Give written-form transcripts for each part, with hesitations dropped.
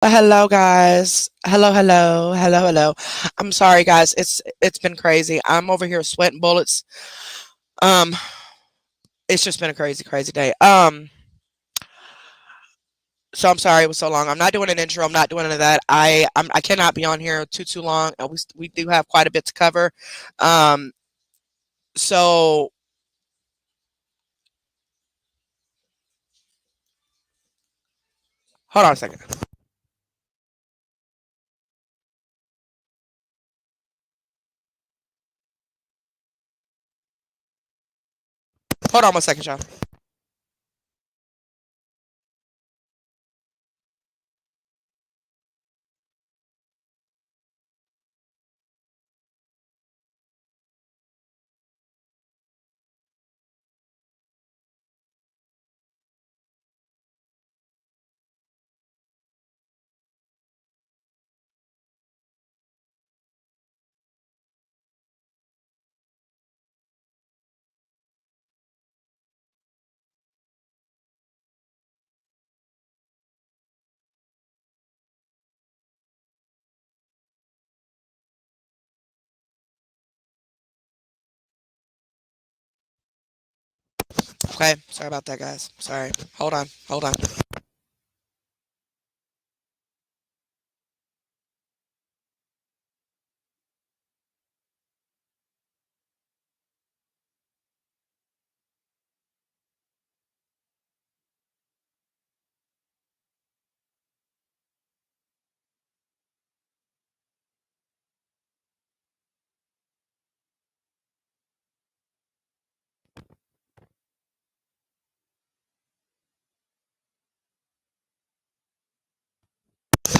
Hello guys. Hello. I'm sorry guys. It's been crazy. I'm over here sweating bullets. Um it's just been a crazy day. So I'm sorry it was so long. I'm not doing an intro. I'm not doing any of that. I cannot be on here too long. We do have quite a bit to cover. Um so hold on a second. Hold on one second, y'all. Okay. Sorry about that guys. Sorry. Hold on. Hold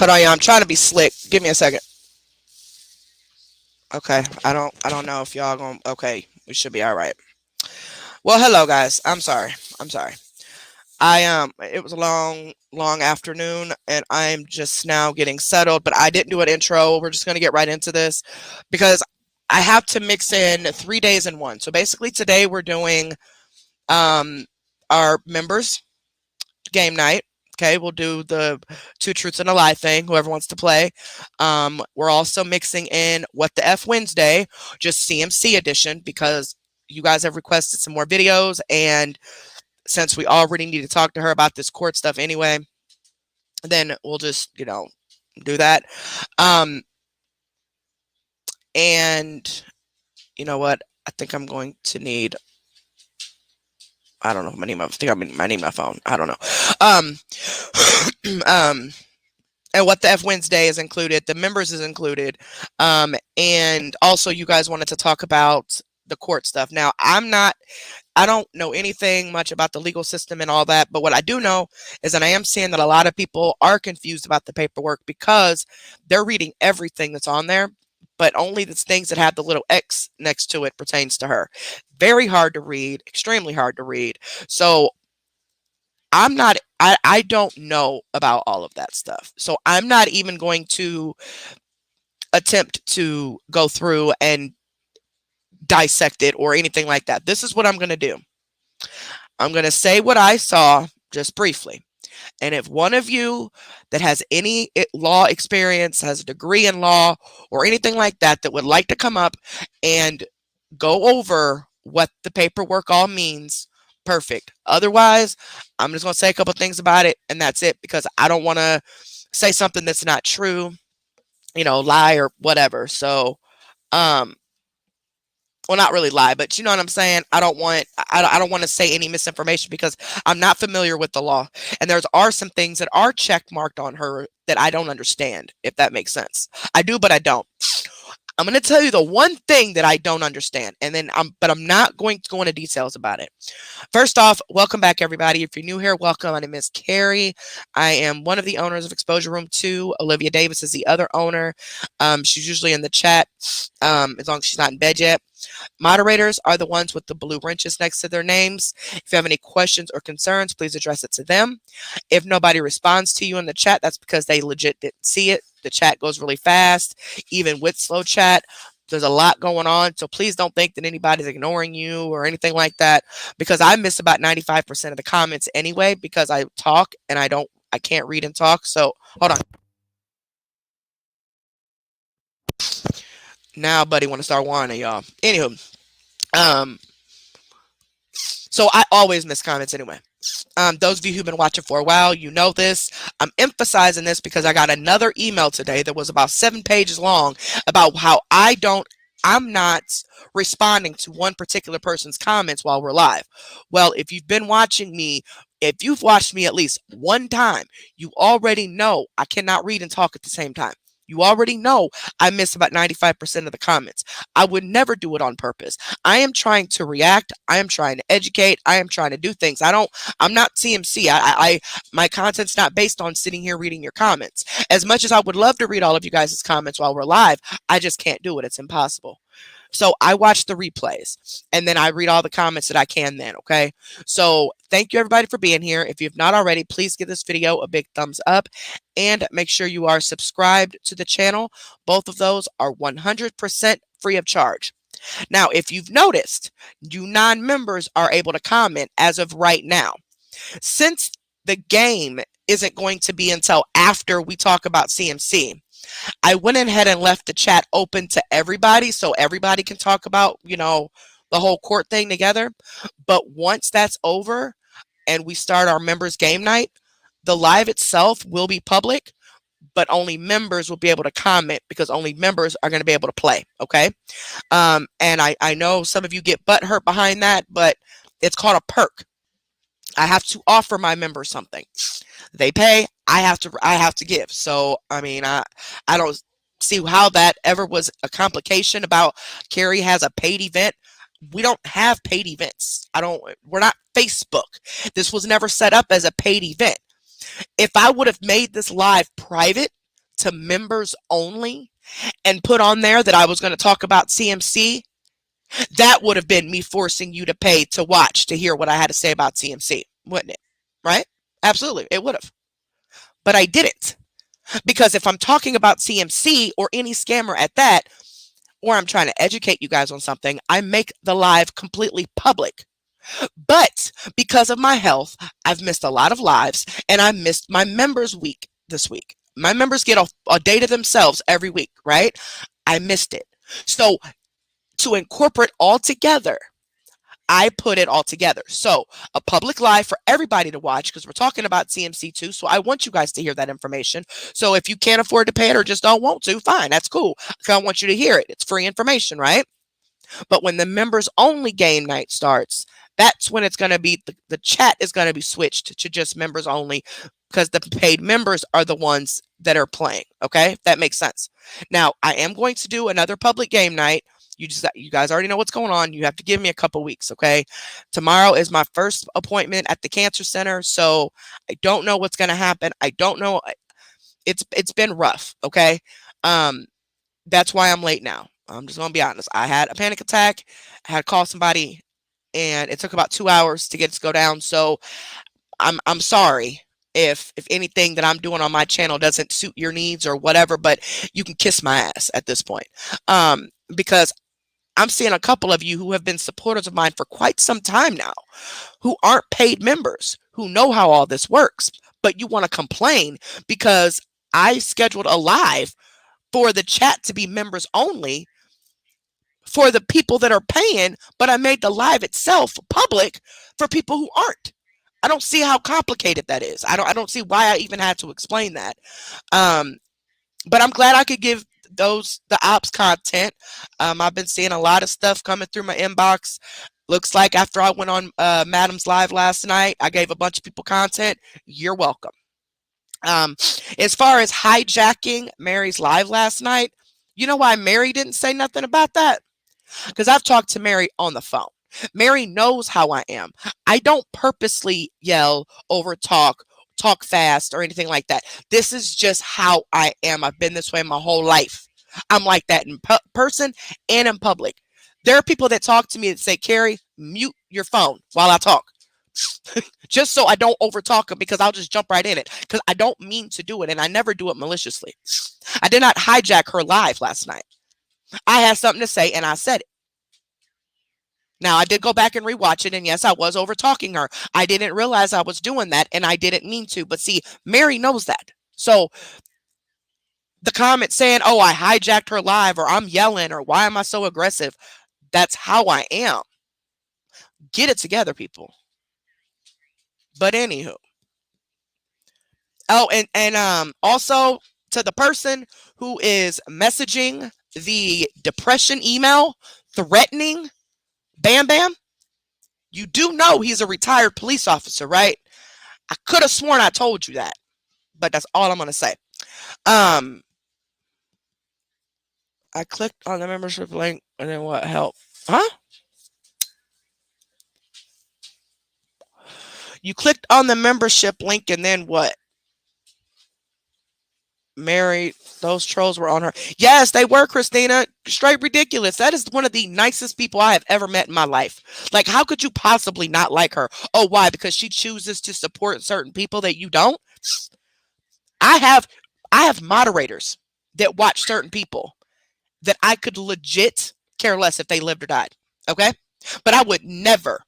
on, y'all. I'm trying to be slick. Give me a second. Okay. I don't know if y'all going okay. We should be all right. Well, hello guys. I'm sorry. It was a long afternoon and I'm just now getting settled, but I didn't do an intro. We're just going to get right into this because I have to mix in 3 days in one. So basically today we're doing um our members game night. Okay, we'll do the two truths and a lie thing, whoever wants to play. We're also mixing in What the F Wednesday, just CMC edition, because you guys have requested some more videos and since we already need to talk to her about this court stuff anyway, then we'll just, do that. Um, and you know what? I think I'm going to need. I don't know. I think I need my phone. I don't know. Um, um, and what the F Wednesday is included. The members is included. And also you guys wanted to talk about the court stuff. Now I don't know anything much about the legal system and all that, but what I do know is that I am seeing that a lot of people are confused about the paperwork because they're reading everything that's on there, but only the things that have the little X next to it pertains to her. Very hard to read, extremely hard to read. So I don't know about all of that stuff. So I'm not even going to attempt to go through and dissect it or anything like that. This is what I'm going to do. I'm going to say what I saw just briefly. And if one of you that has any law experience, has a degree in law, or anything like that, that would like to come up and go over what the paperwork all means, perfect. Otherwise, I'm just going to say a couple things about it, and that's it, because I don't want to say something that's not true, lie or whatever. So, um, well, not really lie, but you know what I'm saying. I don't want to say any misinformation because I'm not familiar with the law, and there's are some things that are check marked on her that I don't understand. If that makes sense, I do, but I don't. I'm going to tell you the one thing that I don't understand, and then I'm not going to go into details about it. First off, welcome back, everybody. If you're new here, welcome. My name is Carrie. I am one of the owners of Exposure Room 2. Olivia Davis is the other owner. She's usually in the chat, as long as she's not in bed yet. Moderators are the ones with the blue wrenches next to their names. If you have any questions or concerns, please address it to them. If nobody responds to you in the chat, that's because they legit didn't see it. The chat goes really fast, even with slow chat. There's a lot going on, so please don't think that anybody's ignoring you or anything like that, because I miss about 95% of the comments anyway because I talk and I can't read and talk. So hold on. Now, buddy, want to start whining, y'all. Anywho, um, so I always miss comments anyway. Those of you who've been watching for a while, you know this. I'm emphasizing this because I got another email today that was about 7 pages long about how I'm not responding to one particular person's comments while we're live. Well, if you've watched me at least one time, you already know I cannot read and talk at the same time. You already know I miss about 95% of the comments. I would never do it on purpose. I am trying to react. I am trying to educate. I am trying to do things. I'm not CMC. My content's not based on sitting here reading your comments. As much as I would love to read all of you guys' comments while we're live, I just can't do it. It's impossible. So I watch the replays and then I read all the comments that I can then, okay? So thank you everybody for being here. If you've not already, please give this video a big thumbs up and make sure you are subscribed to the channel. Both of those are 100% free of charge. Now, if you've noticed, you non-members are able to comment as of right now. Since the game isn't going to be until after we talk about CMC, I went ahead and left the chat open to everybody so everybody can talk about, the whole court thing together. But once that's over and we start our members game night, the live itself will be public, but only members will be able to comment because only members are going to be able to play. Okay. And I know some of you get butt hurt behind that, but it's called a perk. I have to offer my members something. They pay, I have to give. So I mean, I don't see how that ever was a complication about Carrie has a paid event. We don't have paid events. We're not Facebook. This was never set up as a paid event. If I would have made this live private to members only and put on there that I was going to talk about CMC, that would have been me forcing you to pay to watch to hear what I had to say about CMC, wouldn't it? Right? Absolutely, it would have. But I didn't. Because if I'm talking about CMC or any scammer at that, or I'm trying to educate you guys on something, I make the live completely public. But because of my health, I've missed a lot of lives and I missed my members week this week. My members get a day to themselves every week, right? I missed it. So to incorporate all together, I put it all together. So a public live for everybody to watch because we're talking about CMC too. So I want you guys to hear that information. So if you can't afford to pay it or just don't want to, fine, that's cool. I want you to hear it. It's free information, right? But when the members only game night starts, that's when it's going to be the chat is going to be switched to just members only because the paid members are the ones that are playing. Okay, that makes sense. Now I am going to do another public game night. You guys already know what's going on. You have to give me a couple weeks, okay? Tomorrow is my first appointment at the cancer center, so I don't know what's going to happen. I don't know. It's been rough, okay? That's why I'm late now. I'm just going to be honest. I had a panic attack. I had to call somebody, and it took about 2 hours to get it to go down. So I'm sorry if anything that I'm doing on my channel doesn't suit your needs or whatever, but you can kiss my ass at this point. Because I'm seeing a couple of you who have been supporters of mine for quite some time now, who aren't paid members, who know how all this works, but you want to complain because I scheduled a live for the chat to be members only for the people that are paying, but I made the live itself public for people who aren't. I don't see how complicated that is. I don't see why I even had to explain that. But I'm glad I could give the ops content. I've been seeing a lot of stuff coming through my inbox. Looks like after I went on Madam's live last night, I gave a bunch of people content. You're welcome. As far as hijacking Mary's live last night, you know why Mary didn't say nothing about that? Because I've talked to Mary on the phone. Mary knows how I am. I don't purposely yell, over talk fast, or anything like that. This is just how I am. I've been this way my whole life. I'm like that in person and in public. There are people that talk to me that say, Carrie, mute your phone while I talk. Just so I don't overtalk them because I'll just jump right in it because I don't mean to do it and I never do it maliciously. I did not hijack her live last night. I had something to say and I said it. Now, I did go back and rewatch it, and yes, I was over talking her. I didn't realize I was doing that, and I didn't mean to. But see, Mary knows that. So The comment saying, oh, I hijacked her live, or I'm yelling, or why am I so aggressive? That's how I am. Get it together, people. But anywho. Oh, and also to the person who is messaging the depression email threatening Bam Bam, you do know he's a retired police officer, right? I could have sworn I told you that, but that's all I'm gonna say. Um, I clicked on the membership link, and then what? Help? Huh? You clicked on the membership link, and then what? Mary, those trolls were on her. Yes, they were, Christina. Straight ridiculous. That is one of the nicest people I have ever met in my life. Like, how could you possibly not like her? Oh, why? Because she chooses to support certain people that you don't? I have I have moderators that watch certain people that I could legit care less if they lived or died. Okay? But I would never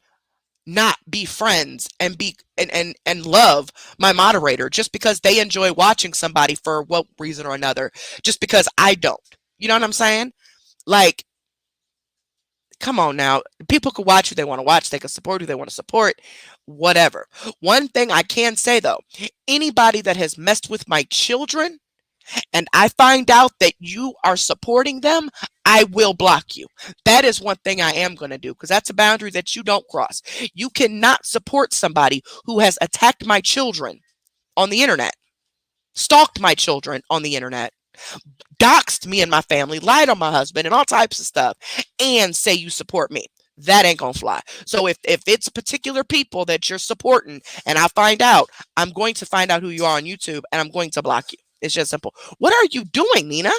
not be friends and be and love my moderator just because they enjoy watching somebody for what reason or another, just because I don't. You know what I'm saying? Like, come on now. People can watch who they want to watch, they can support who they want to support, whatever. One thing I can say though, anybody that has messed with my children and I find out that you are supporting them, I will block you. That is one thing I am going to do, because that's a boundary that you don't cross. You cannot support somebody who has attacked my children on the internet, stalked my children on the internet, doxed me and my family, lied on my husband, and all types of stuff, and say you support me. That ain't gonna fly. So if it's particular people that you're supporting and I find out, I'm going to find out who you are on YouTube and I'm going to block you. It's just simple. What are you doing, Nina?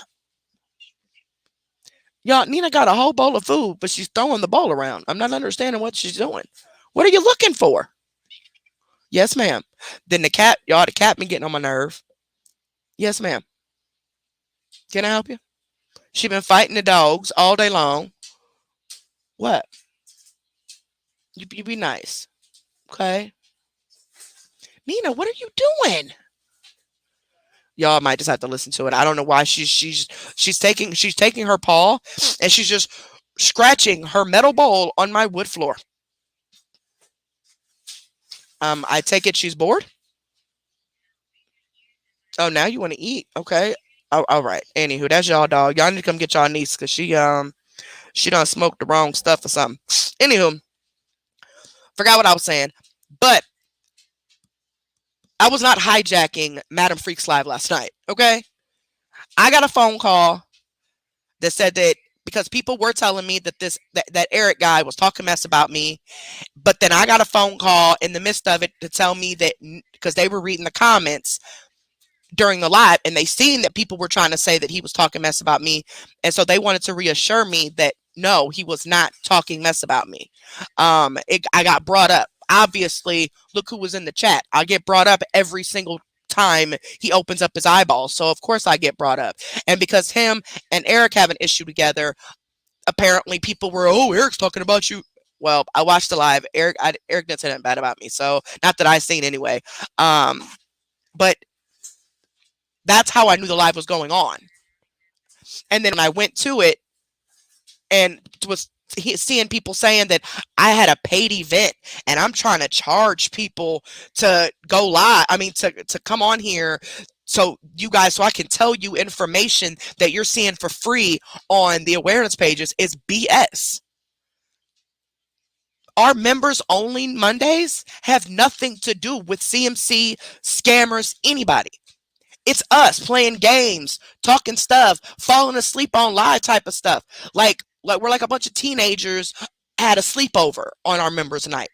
Y'all, Nina got a whole bowl of food, but she's throwing the bowl around. I'm not understanding what she's doing. What are you looking for? Yes, ma'am. Then the cat, y'all, the cat been getting on my nerve. Yes, ma'am. Can I help you? She been fighting the dogs all day long. What? You be nice. Okay. Nina, what are you doing? Y'all might just have to listen to it. I don't know why she's taking her paw and she's just scratching her metal bowl on my wood floor. I take it she's bored. Oh, now you want to eat? Okay. Oh, all right. Anywho, that's y'all dog. Y'all need to come get y'all niece because she done smoked the wrong stuff or something. Anywho, forgot what I was saying, but I was not hijacking Madam Freak's live last night. Okay, I got a phone call that said that because people were telling me that that Eric guy was talking mess about me, but then I got a phone call in the midst of it to tell me that because they were reading the comments during the live and they seen that people were trying to say that he was talking mess about me, and so they wanted to reassure me that no, he was not talking mess about me. I got brought up. Obviously, look who was in the chat. I get brought up every single time he opens up his eyeballs, so of course I get brought up. And because him and Eric have an issue together, apparently people were, oh, Eric's talking about you. Well, I watched the live. Eric didn't say anything bad about me, so not that I seen anyway. But that's how I knew the live was going on. And then when I went to it and was seeing people saying that I had a paid event and I'm trying to charge people to go live. I mean, to come on here so you guys, so I can tell you information that you're seeing for free on the awareness pages is BS. Our members only Mondays have nothing to do with CMC, scammers, anybody. It's us playing games, talking stuff, falling asleep on live type of stuff. Like we're like a bunch of teenagers had a sleepover on our members' night.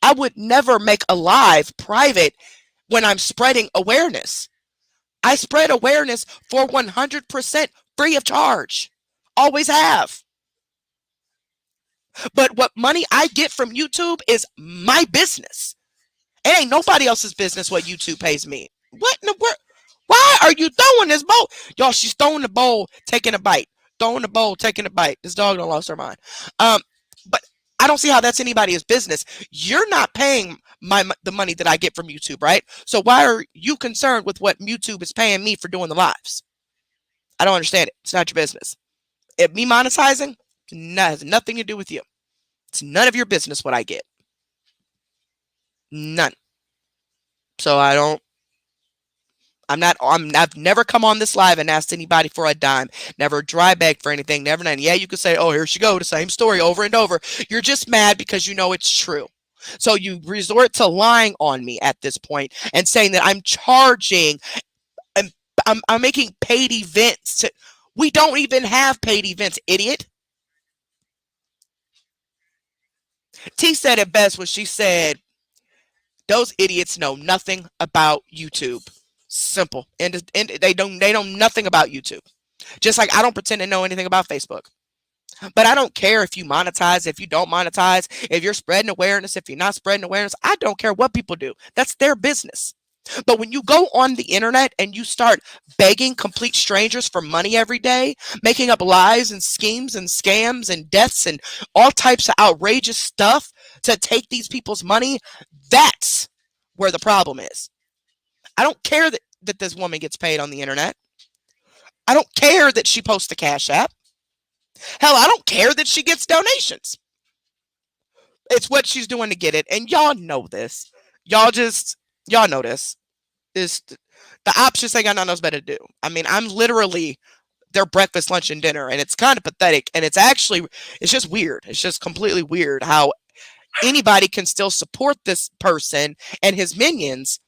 I would never make a live private when I'm spreading awareness. I spread awareness for 100% free of charge. Always have. But what money I get from YouTube is my business. It ain't nobody else's business what YouTube pays me. What in the world? Why are you throwing this bowl? Y'all, she's throwing the bowl, taking a bite. Throwing the bowl, taking a bite. This dog done lost her mind. But I don't see how that's anybody's business. You're not paying the money that I get from YouTube, right? So why are you concerned with what YouTube is paying me for doing the lives? I don't understand it. It's not your business. If me monetizing, has nothing to do with you. It's none of your business what I get. None. So I don't. I've never come on this live and asked anybody for a dime. Never dry begged for anything. Never none. Yeah, you could say, oh, here she go, the same story over and over. You're just mad because you know it's true. So you resort to lying on me at this point and saying that I'm charging and I'm making paid events. We don't even have paid events, idiot. T said it best when she said, those idiots know nothing about YouTube. Simple. And they know nothing about YouTube. Just like I don't pretend to know anything about Facebook. But I don't care if you monetize, if you don't monetize, if you're spreading awareness, if you're not spreading awareness. I don't care what people do. That's their business. But when you go on the internet and you start begging complete strangers for money every day, making up lies and schemes and scams and deaths and all types of outrageous stuff to take these people's money, that's where the problem is. I don't care that this woman gets paid on the internet. I don't care that she posts a Cash App. Hell, I don't care that she gets donations. It's what she's doing to get it. And y'all know this. Y'all know this. The ops just ain't got nothing else better to do. I mean, I'm literally their breakfast, lunch, and dinner, and it's kind of pathetic. And it's just weird. It's just completely weird how anybody can still support this person and his minions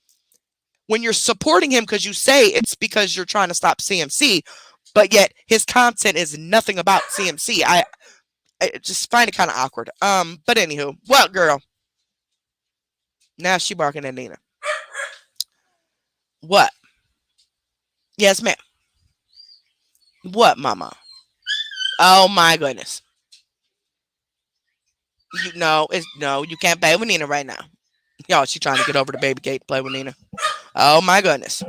when you're supporting him because you say it's because you're trying to stop CMC, but yet his content is nothing about CMC. I just find it kind of awkward. But anywho, what girl? Now she barking at Nina. What? Yes, ma'am. What, mama? Oh my goodness. You can't play with Nina right now. Y'all, she trying to get over to baby gate to play with Nina. Oh my goodness.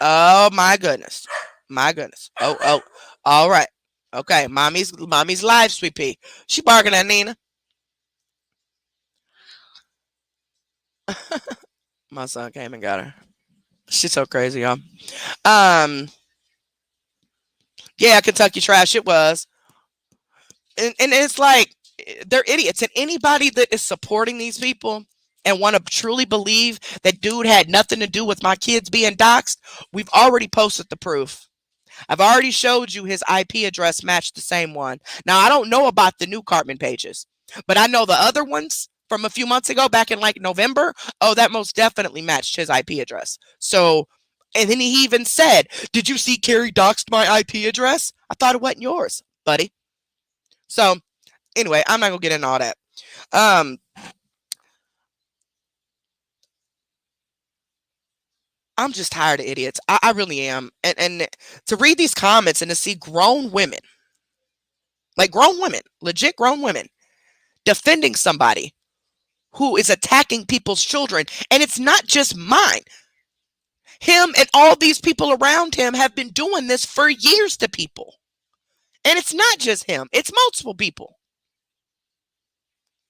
Oh my goodness. My goodness. Oh. All right. Okay. Mommy's live, sweet pea. She barking at Nina. My son came and got her. She's so crazy, y'all. Yeah, Kentucky trash. It was, and it's like they're idiots. And anybody that is supporting these people and want to truly believe that dude had nothing to do with my kids being doxxed, we've already posted the proof. I've already showed you his IP address matched the same one. Now, I don't know about the new Cartman pages, but I know the other ones from a few months ago, back in like November. Oh, that most definitely matched his IP address. So, and then he even said, did you see Carrie doxed my IP address? I thought it wasn't yours, buddy. So, anyway, I'm not going to get into all that. I'm just tired of idiots. I really am. And to read these comments and to see grown women, like grown women, legit grown women, defending somebody who is attacking people's children. And it's not just mine. Him and all these people around him have been doing this for years to people. And it's not just him. It's multiple people.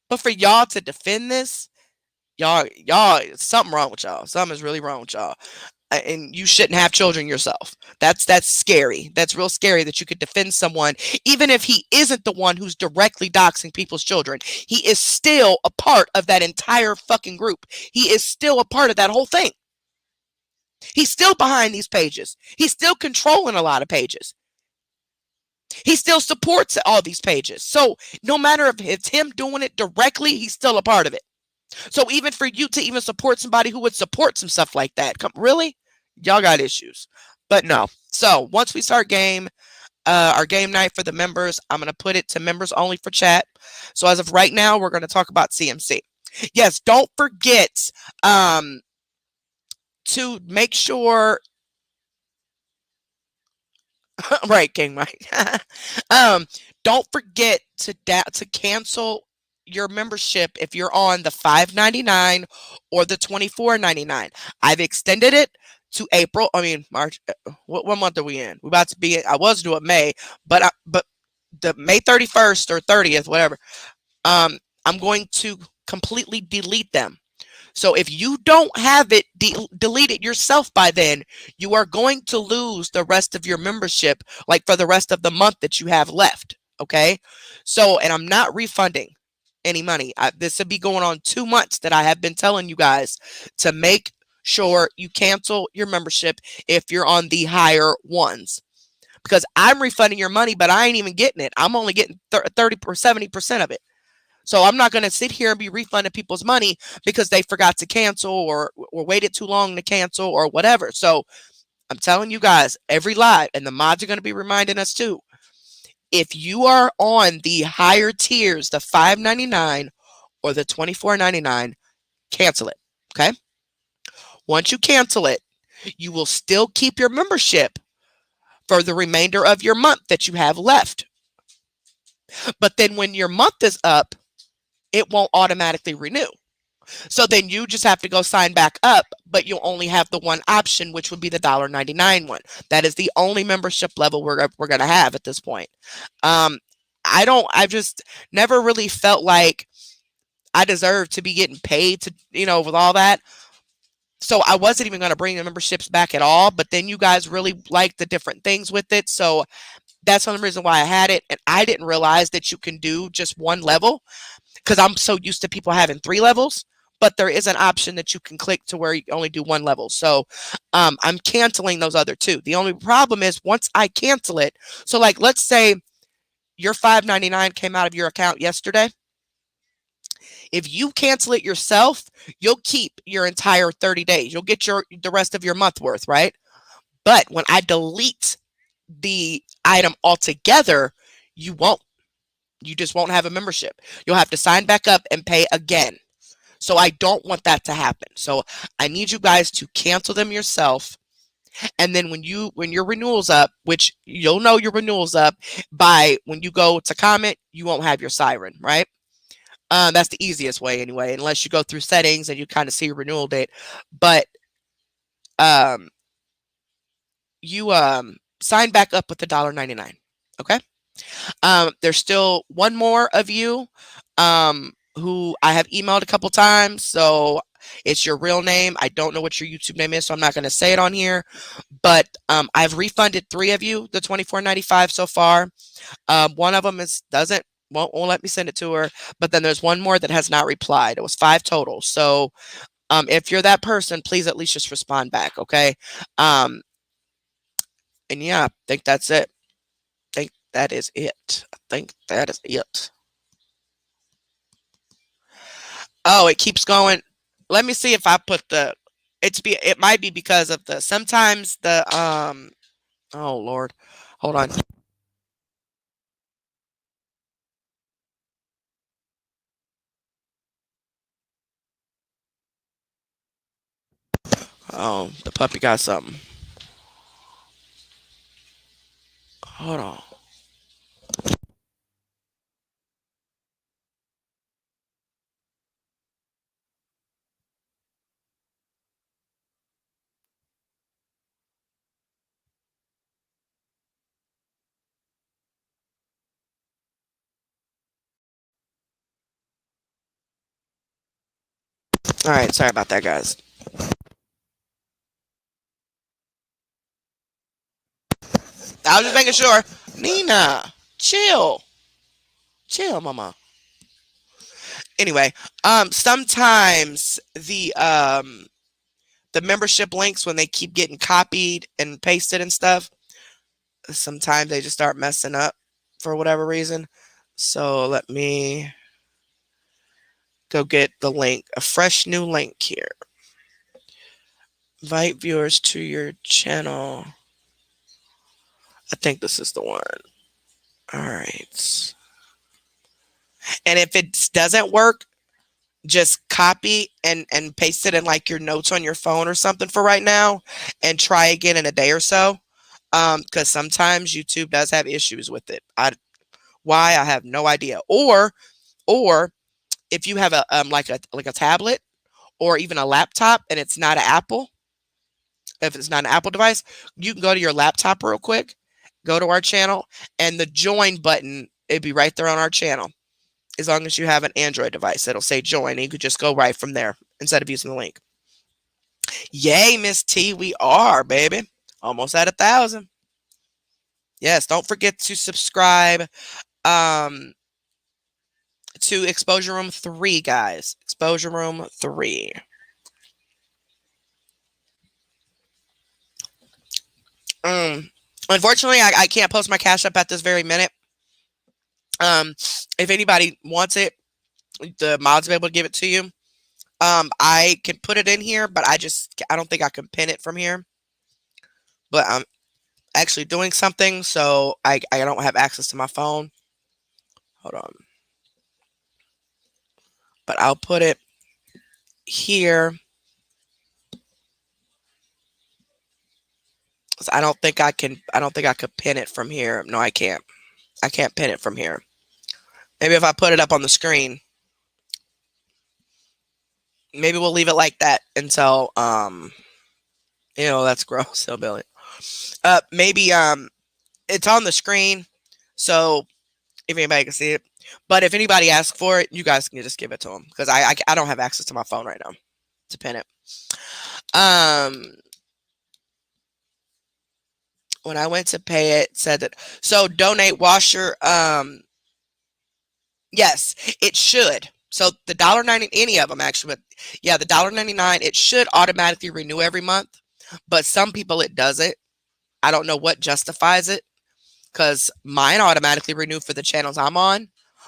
But for y'all to defend this, y'all, something wrong with y'all. Something is really wrong with y'all. And you shouldn't have children yourself. That's scary. That's real scary that you could defend someone, even if he isn't the one who's directly doxing people's children. He is still a part of that entire fucking group. He is still a part of that whole thing. He's still behind these pages. He's still controlling a lot of pages. He still supports all these pages. So no matter if it's him doing it directly, he's still a part of it. So even for you to even support somebody who would support some stuff like that, really? Y'all got issues. But no. So once we start our game night for the members, I'm going to put it to members only for chat. So as of right now, we're going to talk about CMC. Yes, don't forget to make sure right, King Mike. Don't forget to cancel your membership if you're on the $5.99 or the $24.99. I've extended it to April. I mean March. What month are we in? We're about to be. I was doing May, but the May 31st or 30th, whatever. I'm going to completely delete them. So if you don't have it deleted yourself by then, you are going to lose the rest of your membership, like for the rest of the month that you have left. Okay. So, and I'm not refunding any money. This would be going on 2 months that I have been telling you guys to make sure you cancel your membership if you're on the higher ones, because I'm refunding your money, but I ain't even getting it. I'm only getting 30 or 70% of it. So I'm not going to sit here and be refunding people's money because they forgot to cancel or waited too long to cancel or whatever. So I'm telling you guys, every live, and the mods are going to be reminding us too, if you are on the higher tiers, the $5.99 or the $24.99, cancel it. Okay. Once you cancel it, you will still keep your membership for the remainder of your month that you have left. But then when your month is up, it won't automatically renew. So then you just have to go sign back up, but you'll only have the one option, which would be the $1.99 one. That is the only membership level we're going to have at this point. I've just never really felt like I deserve to be getting paid to, with all that. So I wasn't even going to bring the memberships back at all, but then you guys really like the different things with it. So that's the only reason why I had it. And I didn't realize that you can do just one level, because I'm so used to people having 3 levels, but there is an option that you can click to where you only do 1 level. So I'm canceling those other 2. The only problem is once I cancel it, so like let's say your $5.99 came out of your account yesterday. If you cancel it yourself, you'll keep your entire 30 days. You'll get the rest of your month worth, right? But when I delete the item altogether, you won't. You just won't have a membership. You'll have to sign back up and pay again. So I don't want that to happen. So I need you guys to cancel them yourself. And then when your renewal's up, which you'll know your renewal's up by when you go to comment, you won't have your siren, right? That's the easiest way anyway, unless you go through settings and you kind of see your renewal date. But you sign back up with the $1.99. Okay. There's still one more of you who I have emailed a couple times. So it's your real name. I don't know what your YouTube name is, so I'm not going to say it on here. But I've refunded 3 of you the $24.95 so far. One of them won't let me send it to her. But then there's one more that has not replied. It was 5 total. So if you're that person, please at least just respond back, okay? And yeah, I think that's it. I think that is it. Oh, it keeps going. Let me see if I put it might be because of sometimes oh Lord. Hold on. Oh, the puppy got something. Hold on. All right, sorry about that, guys. I was just making sure. Nina, chill. Chill, mama. Anyway, sometimes the membership links, when they keep getting copied and pasted and stuff, sometimes they just start messing up for whatever reason. So let me go get the link, a fresh new link here. Invite viewers to your channel. I think this is the one. All right. And if it doesn't work, just copy and paste it in like your notes on your phone or something for right now, and try again in a day or so. Because sometimes YouTube does have issues with it. Why, I have no idea. Or if you have a like a tablet or even a laptop and it's not an Apple, if it's not an Apple device, you can go to your laptop real quick, go to our channel, and the join button, it'd be right there on our channel. As long as you have an Android device, it'll say join, and you could just go right from there instead of using the link. Yay, Miss T, we are, baby. Almost at 1,000. Yes, don't forget to subscribe to Exposure Room 3, guys. Exposure Room 3. Unfortunately, I can't post my Cash App at this very minute. If anybody wants it, the mods will be able to give it to you. I can put it in here, but I don't think I can pin it from here. But I'm actually doing something, so I don't have access to my phone. Hold on. But I'll put it here. I don't think I can pin it from here. No, I can't. I can't pin it from here. Maybe if I put it up on the screen. Maybe we'll leave it like that until that's gross, hillbilly. Maybe it's on the screen, so if anybody can see it. But if anybody asks for it, you guys can just give it to them because I don't have access to my phone right now to pin it. When I went to pay it, said that so donate washer. Yes, it should. So the $1.90, any of them actually, but yeah, the $1.99, it should automatically renew every month. But some people it doesn't. I don't know what justifies it because mine automatically renew for the channels I'm on.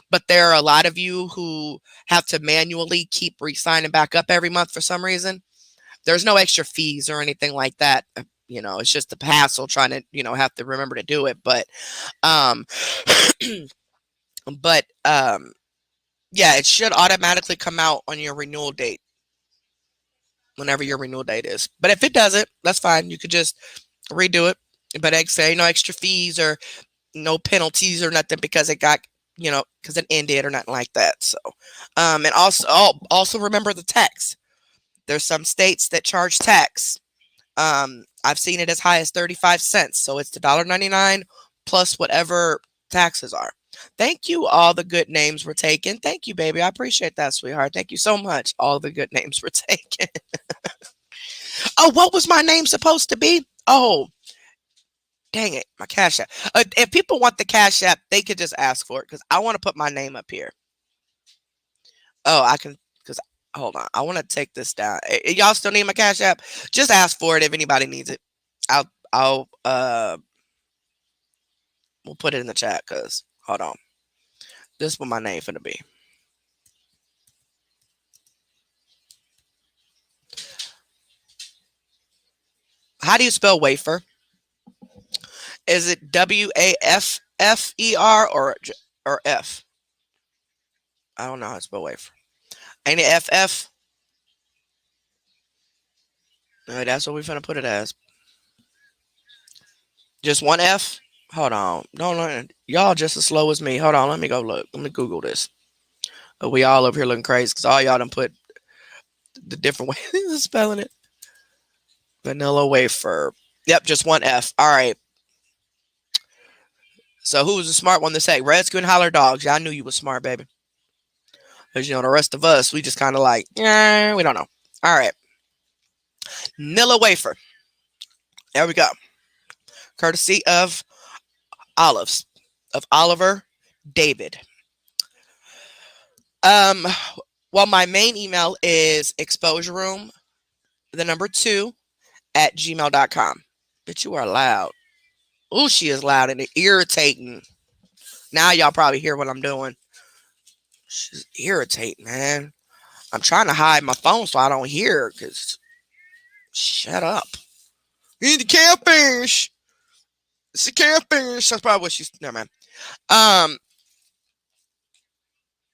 But there are a lot of you who have to manually keep re-signing back up every month for some reason. There's no extra fees or anything like that. It's just a hassle trying to, have to remember to do it. But, yeah, it should automatically come out on your renewal date. Whenever your renewal date is. But if it doesn't, that's fine. You could just redo it. But say no extra fees or no penalties or nothing because it got, because it ended or nothing like that. So, and also remember the tax. There's some states that charge tax. I've seen it as high as 35 cents. So it's the $1.99 plus whatever taxes are. Thank you. All the good names were taken. Thank you, baby. I appreciate that, sweetheart. Thank you so much. All the good names were taken. Oh, what was my name supposed to be? Oh, dang it. My Cash App. If people want the Cash App, they could just ask for it because I want to put my name up here. Oh, I can, because hold on. I want to take this down. Y'all still need my Cash App? Just ask for it if anybody needs it. We'll put it in the chat because, hold on. This is what my name's going to be. How do you spell wafer? Is it WAFFER or F? I don't know how to spell wafer. Ain't it FF? No, that's what we're going to put it as. Just one F? Hold on. No, y'all just as slow as me. Hold on. Let me go look. Let me Google this. We all over here looking crazy because all y'all done put the different ways of spelling it. Vanilla wafer. Yep, just one F. All right. So who was the smart one to say? Redskin Holler Dogs. Yeah, I knew you was smart, baby. Because, the rest of us, we just kind of like, we don't know. All right. Nilla wafer. There we go. Courtesy of Oliver David. Well, my main email is exposureroom, 2 @gmail.com. Bitch, you are loud. Ooh, she is loud and irritating. Now y'all probably hear what I'm doing. She's irritating, man. I'm trying to hide my phone so I don't hear her because shut up. You need the catfish. It's a catfish. That's probably what she's. Never mind.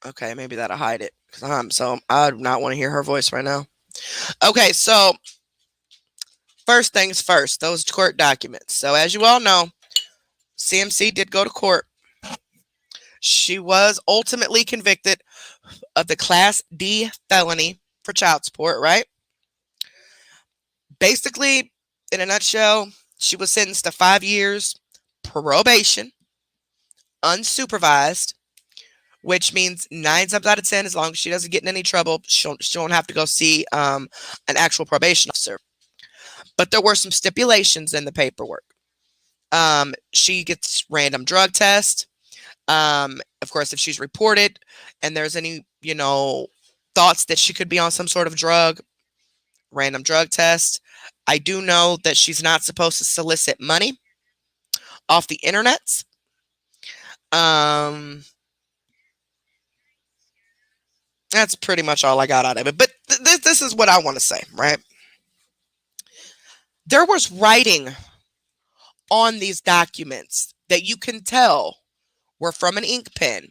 Okay, maybe that'll hide it. So I do not want to hear her voice right now. Okay, so first things first, those court documents. So as you all know, CMC did go to court. She was ultimately convicted of the Class D felony for child support, right? Basically, in a nutshell, she was sentenced to 5 years probation, unsupervised, which means 9 times out of 10, as long as she doesn't get in any trouble, she won't have to go see an actual probation officer. But there were some stipulations in the paperwork. She gets random drug tests. Of course, if she's reported and there's any, thoughts that she could be on some sort of drug, random drug test. I do know that she's not supposed to solicit money off the internet. That's pretty much all I got out of it. But this is what I want to say, right? There was writing on these documents that you can tell were from an ink pen.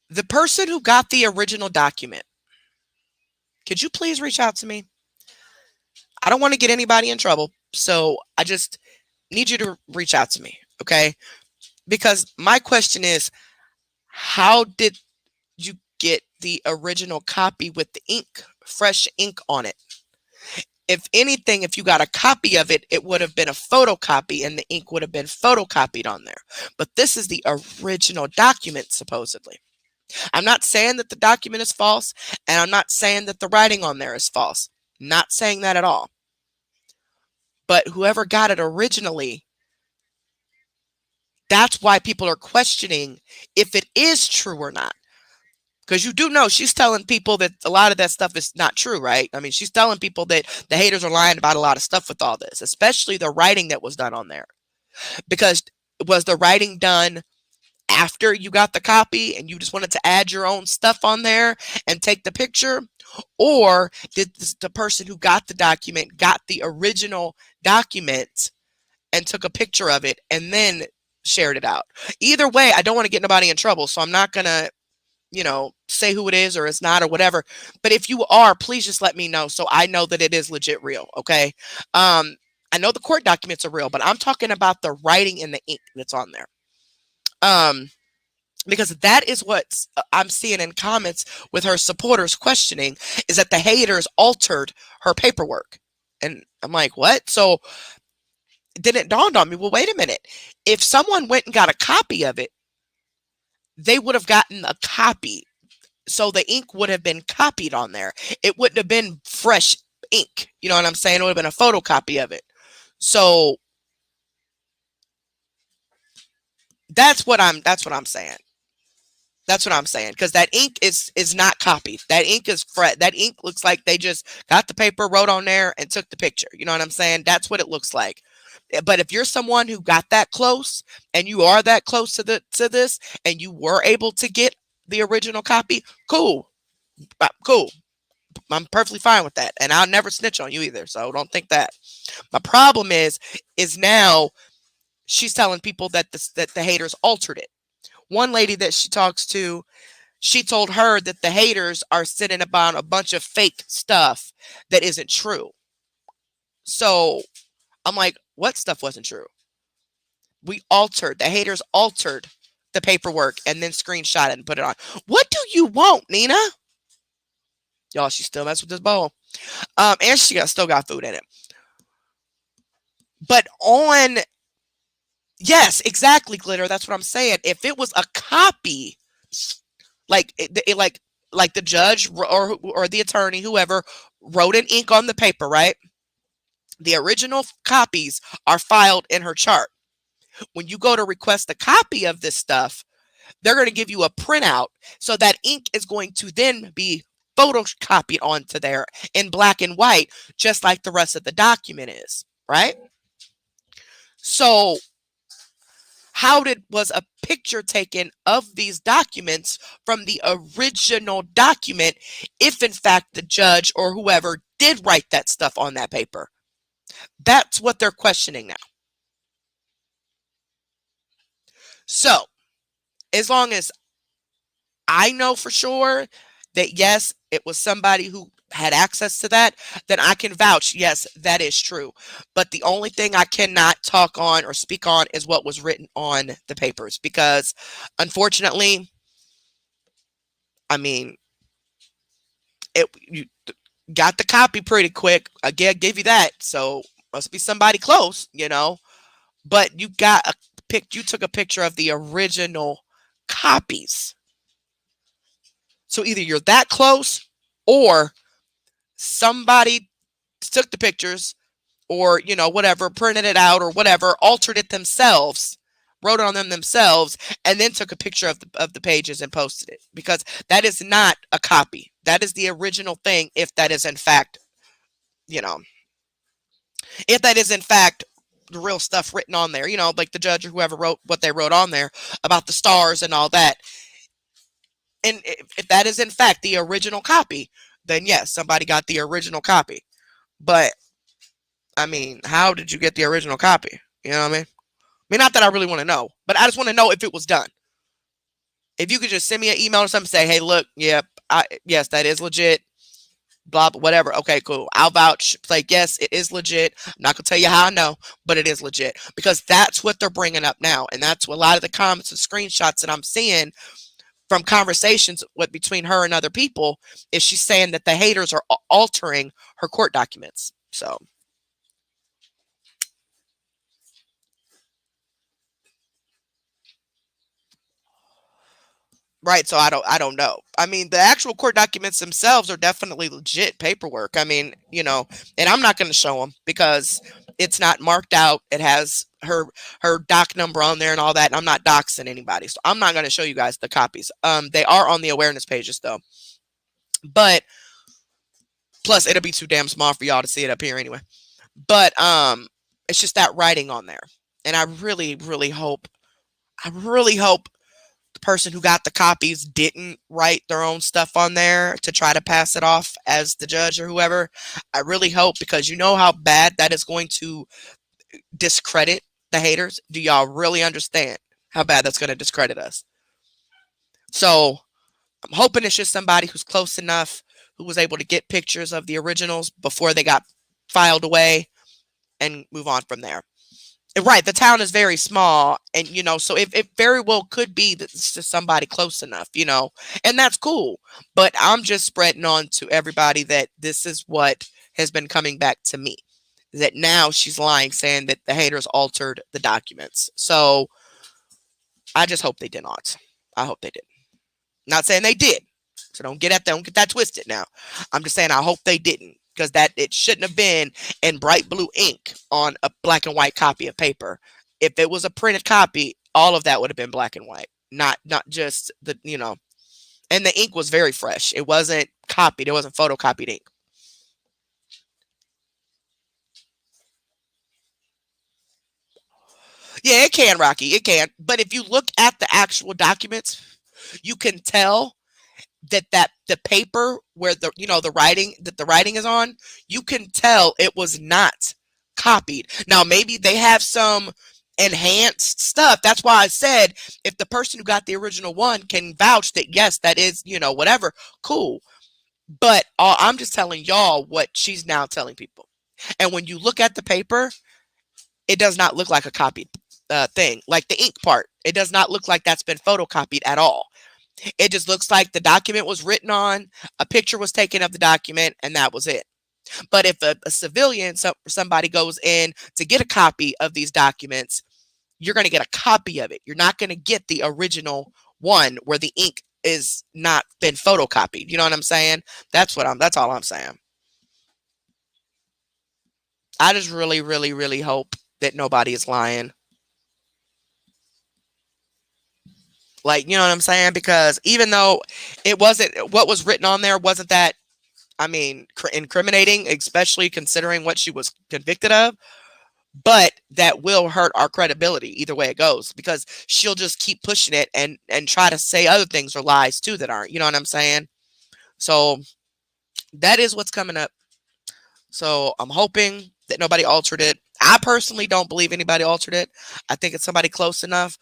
The person who got the original document, could you please reach out to me? I don't want to get anybody in trouble, so I just need you to reach out to me, okay? Because my question is, how did you get the original copy with the ink, fresh ink on it? If anything, if you got a copy of it, it would have been a photocopy and the ink would have been photocopied on there. But this is the original document, supposedly. I'm not saying that the document is false, and I'm not saying that the writing on there is false. Not saying that at all. But whoever got it originally, that's why people are questioning if it is true or not. Because you do know she's telling people that a lot of that stuff is not true, right? I mean, she's telling people that the haters are lying about a lot of stuff with all this, especially the writing that was done on there. Because was the writing done after you got the copy and you just wanted to add your own stuff on there and take the picture? Or did the person who got the document got the original document and took a picture of it and then shared it out? Either way, I don't want to get nobody in trouble, so I'm not going to say who it is or it's not or whatever. But if you are, please just let me know so I know that it is legit real, okay? I know the court documents are real, but I'm talking about the writing and the ink that's on there. Because that is what I'm seeing in comments with her supporters questioning, is that the haters altered her paperwork. And I'm like, what? So then it dawned on me, well, wait a minute. If someone went and got a copy of it, they would have gotten a copy. So the ink would have been copied on there. It wouldn't have been fresh ink. You know what I'm saying? It would have been a photocopy of it. So that's what I'm saying. That's what I'm saying. Because that ink is not copied. That ink is fresh. That ink looks like they just got the paper, wrote on there, and took the picture. You know what I'm saying? That's what it looks like. But if you're someone who got that close and you are that close to this and you were able to get the original copy, cool. Cool. I'm perfectly fine with that. And I'll never snitch on you either. So don't think that. My problem is now she's telling people that the haters altered it. One lady that she talks to, she told her that the haters are sitting about a bunch of fake stuff that isn't true. So I'm like, what stuff wasn't true? The haters altered the paperwork and then screenshot it and put it on. What do you want, Nina? Y'all, she still messed with this bowl. And she still got food in it. But yes, exactly, Glitter. That's what I'm saying. If it was a copy, like the judge or the attorney, whoever, wrote in ink on the paper, right? The original copies are filed in her chart. When you go to request a copy of this stuff, they're going to give you a printout. So that ink is going to then be photocopied onto there in black and white, just like the rest of the document is, right? So was a picture taken of these documents from the original document if in fact the judge or whoever did write that stuff on that paper? That's what they're questioning now. So as long as I know for sure that yes, it was somebody who had access to that, then I can vouch, yes, that is true. But the only thing I cannot talk on or speak on is what was written on the papers, because unfortunately, I mean, you got the copy pretty quick. Again, give you that. So must be somebody close, But you took a picture of the original copies. So either you're that close, or somebody took the pictures, or, whatever, printed it out or whatever, altered it themselves, wrote on them themselves, and then took a picture of the pages and posted it, because that is not a copy. That is the original thing. If that is in fact, you know, if that is in fact the real stuff written on there, like the judge or whoever wrote what they wrote on there about the stars and all that. And if that is in fact the original copy, then yes, somebody got the original copy. But I mean, how did you get the original copy? You know what I mean? I mean, not that I really want to know, but I just want to know if it was done. If you could just send me an email or something, say, hey, look, yep, yes, that is legit, blah, blah, whatever. Okay, cool. I'll vouch. Like, yes, it is legit. I'm not going to tell you how I know, but it is legit, because that's what they're bringing up now. And that's what a lot of the comments and screenshots that I'm seeing from conversations between her and other people is she's saying that the haters are altering her court documents. So. Right, so I don't know. I mean, the actual court documents themselves are definitely legit paperwork. I mean, and I'm not going to show them because it's not marked out. It has her doc number on there and all that. And I'm not doxing anybody, so I'm not going to show you guys the copies. They are on the awareness pages though. But plus, it'll be too damn small for y'all to see it up here anyway. But it's just that writing on there, and I really, really hope. I really hope the person who got the copies didn't write their own stuff on there to try to pass it off as the judge or whoever. I really hope, because you know how bad that is going to discredit the haters. Do y'all really understand how bad that's going to discredit us? So I'm hoping it's just somebody who's close enough, who was able to get pictures of the originals before they got filed away, and move on from there. Right, the town is very small, and so it very well could be that it's just somebody close enough, and that's cool. But I'm just spreading on to everybody that this is what has been coming back to me, that now she's lying, saying that the haters altered the documents. So I just hope they did not. I hope they did. Not saying they did, so don't get that twisted. Now, I'm just saying I hope they didn't, because that it shouldn't have been in bright blue ink on a black and white copy of paper. If it was a printed copy, all of that would have been black and white, not just the. And the ink was very fresh. It wasn't copied. It wasn't photocopied ink. Yeah, it can, Rocky. It can. But if you look at the actual documents, you can tell that the paper where the writing is on, you can tell it was not copied. Now maybe they have some enhanced stuff. That's why I said, if the person who got the original one can vouch that yes, that is, whatever, cool. But I'm just telling y'all what she's now telling people. And when you look at the paper, it does not look like a copied thing. Like the ink part, it does not look like that's been photocopied at all. It just looks like the document was written on, a picture was taken of the document, and that was it. But if a civilian, somebody goes in to get a copy of these documents, you're going to get a copy of it. You're not going to get the original one where the ink is not been photocopied. You know what I'm saying? That's all I'm saying. I just really, really, really hope that nobody is lying. Like, you know what I'm saying? Because even though it wasn't, what was written on there wasn't that, I mean, incriminating, especially considering what she was convicted of. But that will hurt our credibility either way it goes, because she'll just keep pushing it and try to say other things or lies too that aren't. You know what I'm saying? So that is what's coming up. So I'm hoping that nobody altered it. I personally don't believe anybody altered it. I think it's somebody close enough.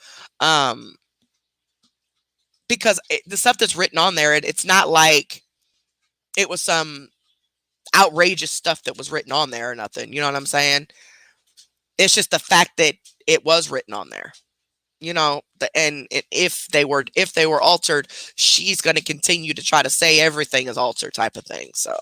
Because the stuff that's written on there, it's not like it was some outrageous stuff that was written on there or nothing. You know what I'm saying? It's just the fact that it was written on there. And if they were altered, she's going to continue to try to say everything is altered, type of thing. So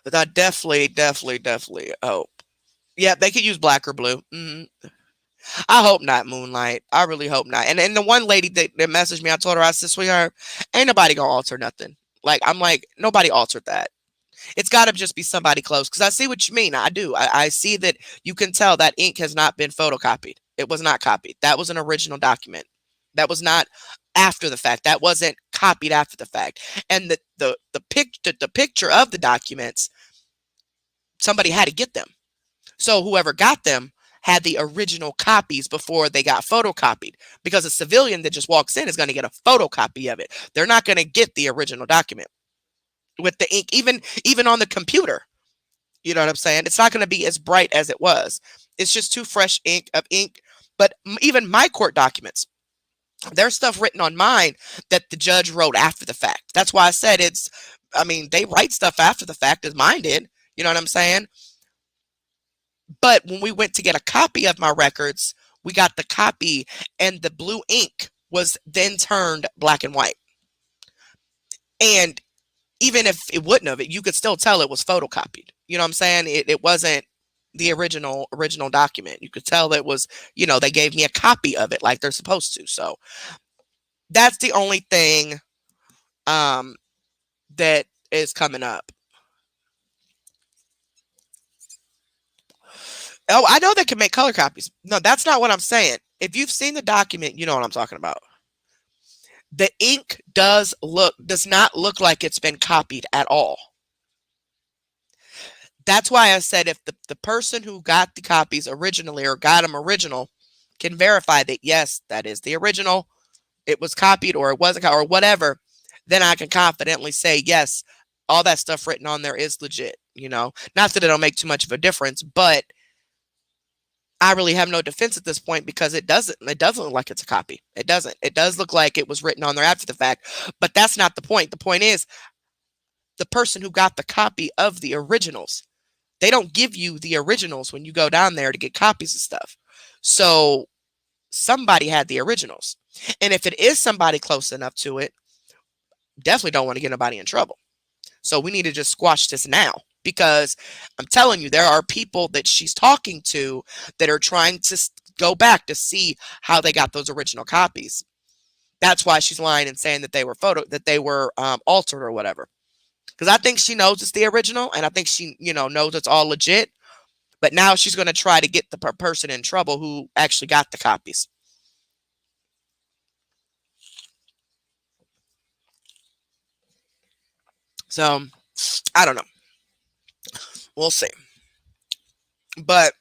but I definitely, definitely, definitely hope. Yeah, they could use black or blue. I hope not, Moonlight. I really hope not. And the one lady that messaged me, I told her, I said, sweetheart, ain't nobody gonna alter nothing. Like, I'm like, nobody altered that. It's got to just be somebody close because I see what you mean. I do. I see that you can tell that ink has not been photocopied. It was not copied. That was an original document. That was not after the fact. That wasn't copied after the fact. And the picture of the documents, somebody had to get them. So whoever got them had the original copies before they got photocopied because a civilian that just walks in is going to get a photocopy of it. They're not going to get the original document with the ink, even on the computer. You know what I'm saying? It's not going to be as bright as it was. It's just too fresh ink. But even my court documents, there's stuff written on mine that the judge wrote after the fact. That's why I said I mean, they write stuff after the fact as mine did. You know what I'm saying? But when we went to get a copy of my records, we got the copy and the blue ink was then turned black and white. And even if it wouldn't have, you could still tell it was photocopied. You know what I'm saying? It wasn't the original document. You could tell that it was, they gave me a copy of it like they're supposed to. So that's the only thing um that is coming up. Oh, I know they can make color copies. No, that's not what I'm saying. If you've seen the document, you know what I'm talking about. The ink does not look like it's been copied at all. That's why I said if the person who got the copies originally or got them original can verify that, yes, that is the original, it was copied or it wasn't, or whatever, then I can confidently say, yes, all that stuff written on there is legit. Not that it'll make too much of a difference, but I really have no defense at this point because it doesn't look like it's a copy. It doesn't. It does look like it was written on there after the fact, but that's not the point. The point is the person who got the copy of the originals, they don't give you the originals when you go down there to get copies of stuff. So somebody had the originals. And if it is somebody close enough to it, definitely don't want to get nobody in trouble. So we need to just squash this now because I'm telling you, there are people that she's talking to that are trying to go back to see how they got those original copies. That's why she's lying and saying that they were altered or whatever. Because I think she knows it's the original, and I think she, knows it's all legit. But now she's going to try to get the person in trouble who actually got the copies. So I don't know. We'll see. But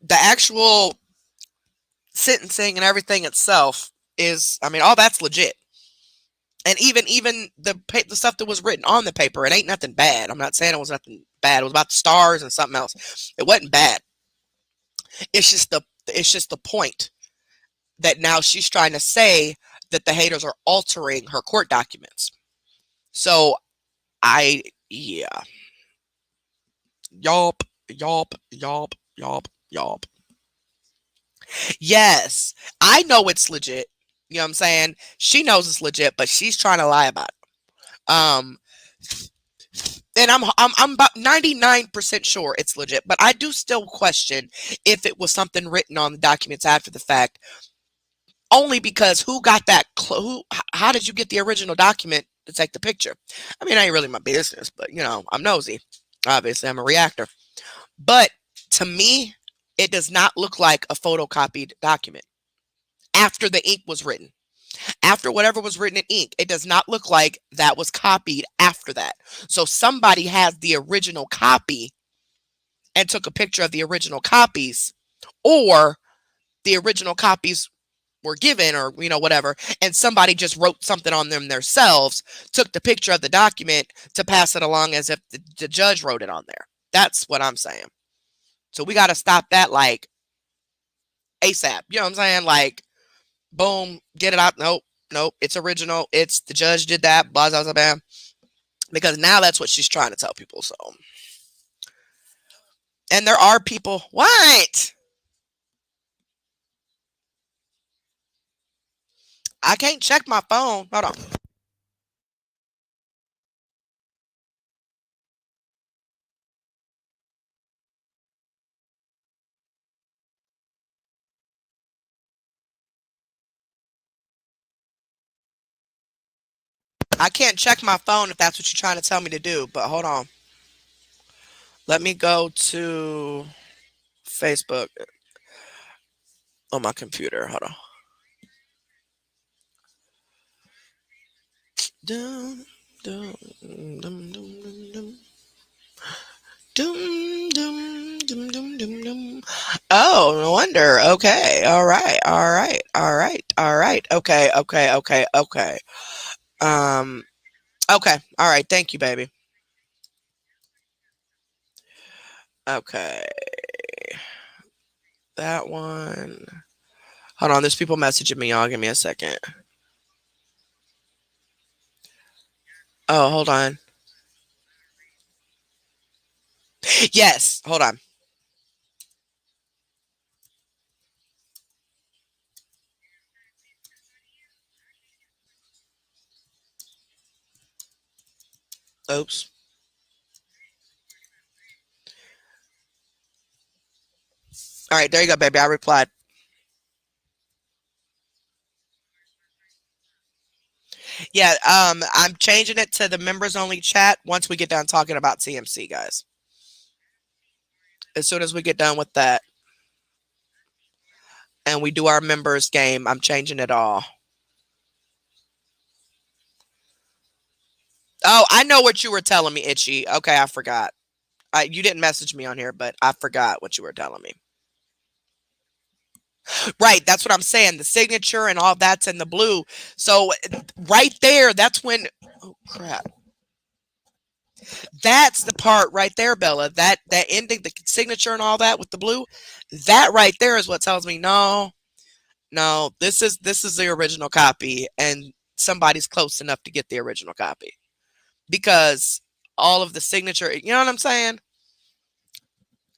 the actual sentencing and everything itself is, I mean, all that's legit. And even the stuff that was written on the paper, it ain't nothing bad. I'm not saying it was nothing bad. It was about the stars and something else. It wasn't bad. It's just the point that now she's trying to say that the haters are altering her court documents. So yeah, yawp, yawp, yawp, yawp, yawp. Yes, I know it's legit. You know what I'm saying? She knows it's legit, but she's trying to lie about it. And I'm about 99% sure it's legit, but I do still question if it was something written on the documents after the fact. Only because who got that? How did you get the original document to take the picture? I mean, it ain't really my business, but I'm nosy. Obviously, I'm a reactor. But to me, it does not look like a photocopied document after the ink was written. After whatever was written in ink, it does not look like that was copied after that. So somebody has the original copy and took a picture of the original copies, or the original copies were given, or whatever, and somebody just wrote something on them themselves, took the picture of the document to pass it along as if the judge wrote it on there. That's what I'm saying. So we got to stop that, like, ASAP. You know what I'm saying? Like, boom, get it out. Nope, nope, it's original. It's the judge did that, blah, blah, blah, blah. Because now that's what she's trying to tell people. So, and there are people, what? I can't check my phone. Hold on. I can't check my phone if that's what you're trying to tell me to do, but hold on. Let me go to Facebook on my computer. Hold on. Dum, dum, dum, dum, dum, dum. Dum, dum, dum, dum, dum, dum. Oh, no wonder. Okay. All right. All right. All right. All right. Okay. Okay. Okay. Okay. Um, okay. All right. Thank you, baby. Okay. That one. Hold on. There's people messaging me, y'all. Give me a second. Oh, hold on. Yes. Hold on. Oops. All right. There you go, baby. I replied. Yeah. I'm changing it to the members only chat once we get done talking about TMC, guys. As soon as we get done with that and we do our members game, I'm changing it all. Oh, I know what you were telling me, Itchy. Okay, I forgot. You didn't message me on here, but I forgot what you were telling me. Right, that's what I'm saying. The signature and all that's in the blue. So right there, that's when. Oh crap! That's the part right there, Bella. That ending, the signature and all that with the blue. That right there is what tells me no, no. This is the original copy, and somebody's close enough to get the original copy because all of the signature. You know what I'm saying?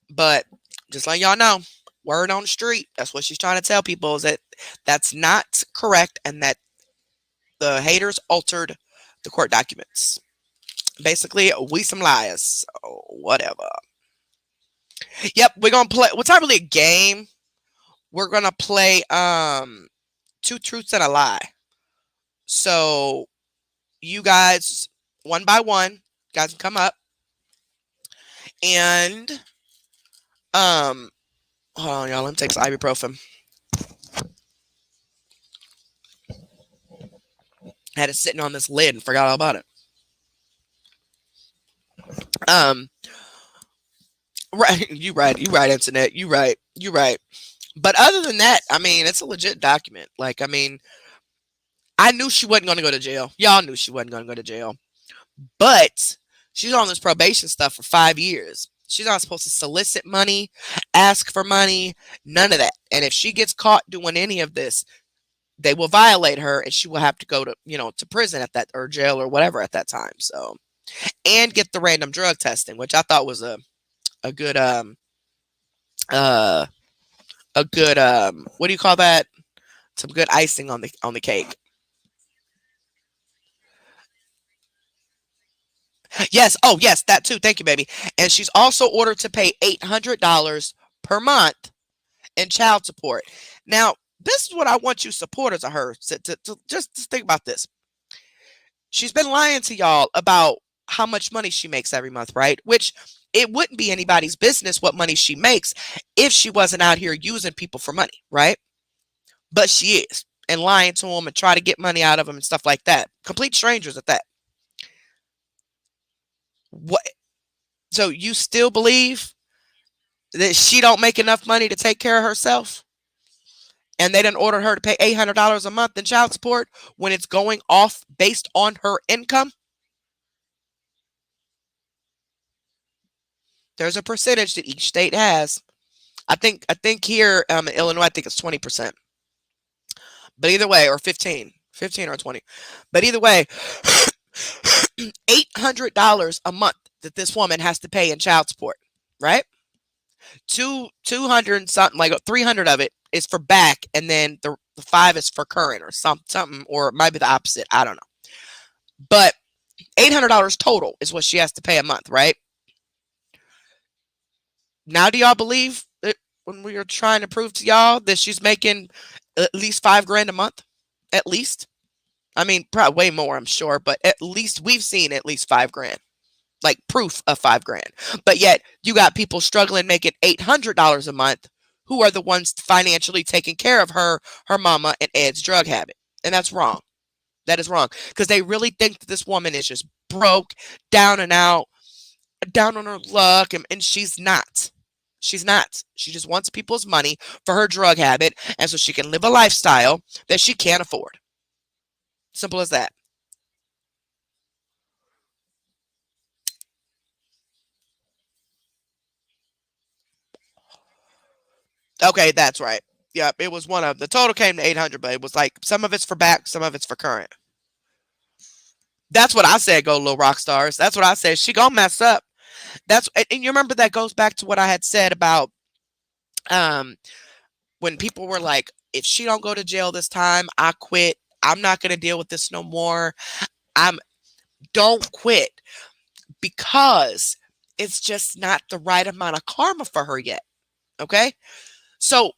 But just letting y'all know, word on the street, that's what she's trying to tell people is that that's not correct and that the haters altered the court documents. Basically, we some liars. So whatever. Yep, we're gonna play. What's not really a game. We're gonna play two truths and a lie. So you guys, one by one, guys can come up and hold on, y'all. Let me take some ibuprofen. I had it sitting on this lid and forgot all about it. Um, right, you right, internet, you right. But other than that, I mean, it's a legit document. Like, I mean, I knew she wasn't going to go to jail. Y'all knew she wasn't going to go to jail. But she's on this probation stuff for 5 years. She's not supposed to solicit money, ask for money, none of that. And if she gets caught doing any of this, they will violate her and she will have to go to, to prison at that or jail or whatever at that time. So, and get the random drug testing, which I thought was a good uh a good what do you call that? Some good icing on the cake. Yes, oh yes, that too. Thank you, baby. And she's also ordered to pay $800 per month in child support. Now, this is what I want you supporters of her to just think about this. She's been lying to y'all about how much money she makes every month, right? Which it wouldn't be anybody's business what money she makes if she wasn't out here using people for money, right? But she is and lying to them and try to get money out of them and stuff like that. Complete strangers at that. What? So you still believe that she don't make enough money to take care of herself? And they didn't order her to pay $800 a month in child support when it's going off based on her income? There's a percentage that each state has. I think here in Illinois, I think it's 20%. But either way, or 15 or 20. But either way, $800 a month that this woman has to pay in child support, right? 200 and something, like 300 of it is for back, and then the five is for current or something, or it might be the opposite. I don't know. But $800 total is what she has to pay a month, right? Now, do y'all believe that when we are trying to prove to y'all that she's making at least 5 grand a month? At least. I mean, probably way more, I'm sure, but at least we've seen at least 5 grand, like proof of 5 grand. But yet you got people struggling making $800 a month who are the ones financially taking care of her mama, and Ed's drug habit. And that's wrong. That is wrong because they really think that this woman is just broke, down and out, down on her luck, and she's not. She's not. She just wants people's money for her drug habit, and so she can live a lifestyle that she can't afford. Simple as that. Okay, that's right. Yep, it was one of the total came to 800, but it was like some of it's for back, some of it's for current. That's what I said. Go little rock stars. That's what I said. She gonna mess up. And you remember that goes back to what I had said about um when people were like, if she don't go to jail this time, I quit. I'm not gonna deal with this no more. I'm Don't quit because it's just not the right amount of karma for her yet. Okay, so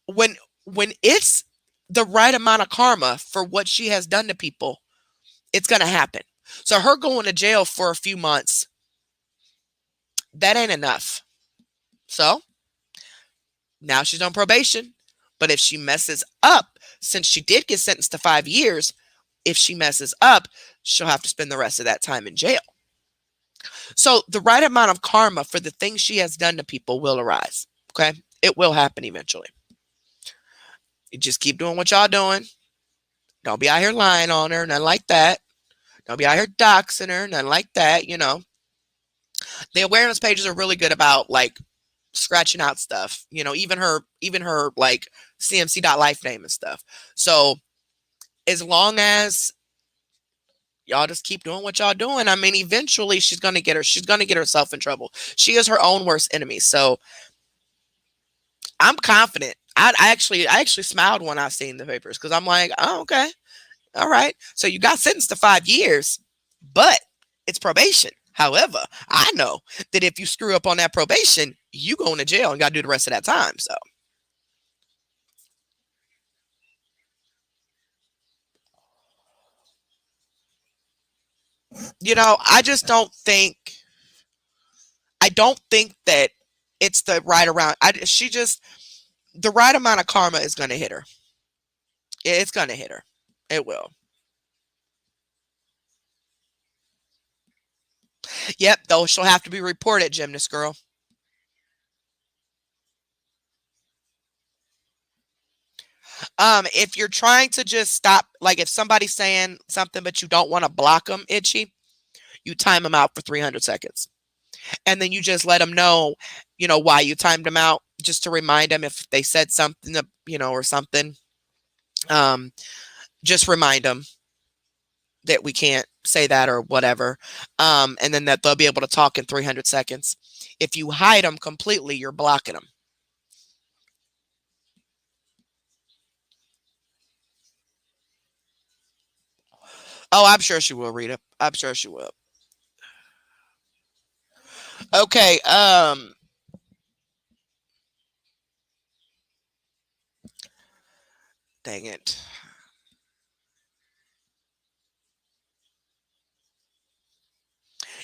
when when it's the right amount of karma for what she has done to people, it's gonna happen. So her going to jail for a few months, that ain't enough. So now she's on probation. But if she messes up, since she did get sentenced to 5 years, if she messes up, she'll have to spend the rest of that time in jail. So the right amount of karma for the things she has done to people will arise. Okay. It will happen eventually. You just keep doing what y'all doing. Don't be out here lying on her, nothing like that. Don't be out here doxing her, nothing like that. The awareness pages are really good about like scratching out stuff. Even her like CMC.life name and stuff. So as long as y'all just keep doing what y'all doing, I mean, eventually she's gonna get herself in trouble. She is her own worst enemy. So I'm confident. I actually smiled when I seen the papers because I'm like, oh, okay, all right. So you got sentenced to 5 years, but it's probation. However, I know that if you screw up on that probation, you going to jail and got to do the rest of that time. So, I don't think that it's the right around. She just the right amount of karma is going to hit her. It's going to hit her. It will. Yep, though she'll have to be reported, gymnast girl. If you're trying to just stop, like if somebody's saying something but you don't want to block them, itchy, you time them out for 300 seconds, and then you just let them know, why you timed them out, just to remind them if they said something, or something. Um, just remind them that we can't say that or whatever, and then that they'll be able to talk in 300 seconds. If you hide them completely, you're blocking them. Oh, I'm sure she will, Rita. I'm sure she will. Okay. Dang it.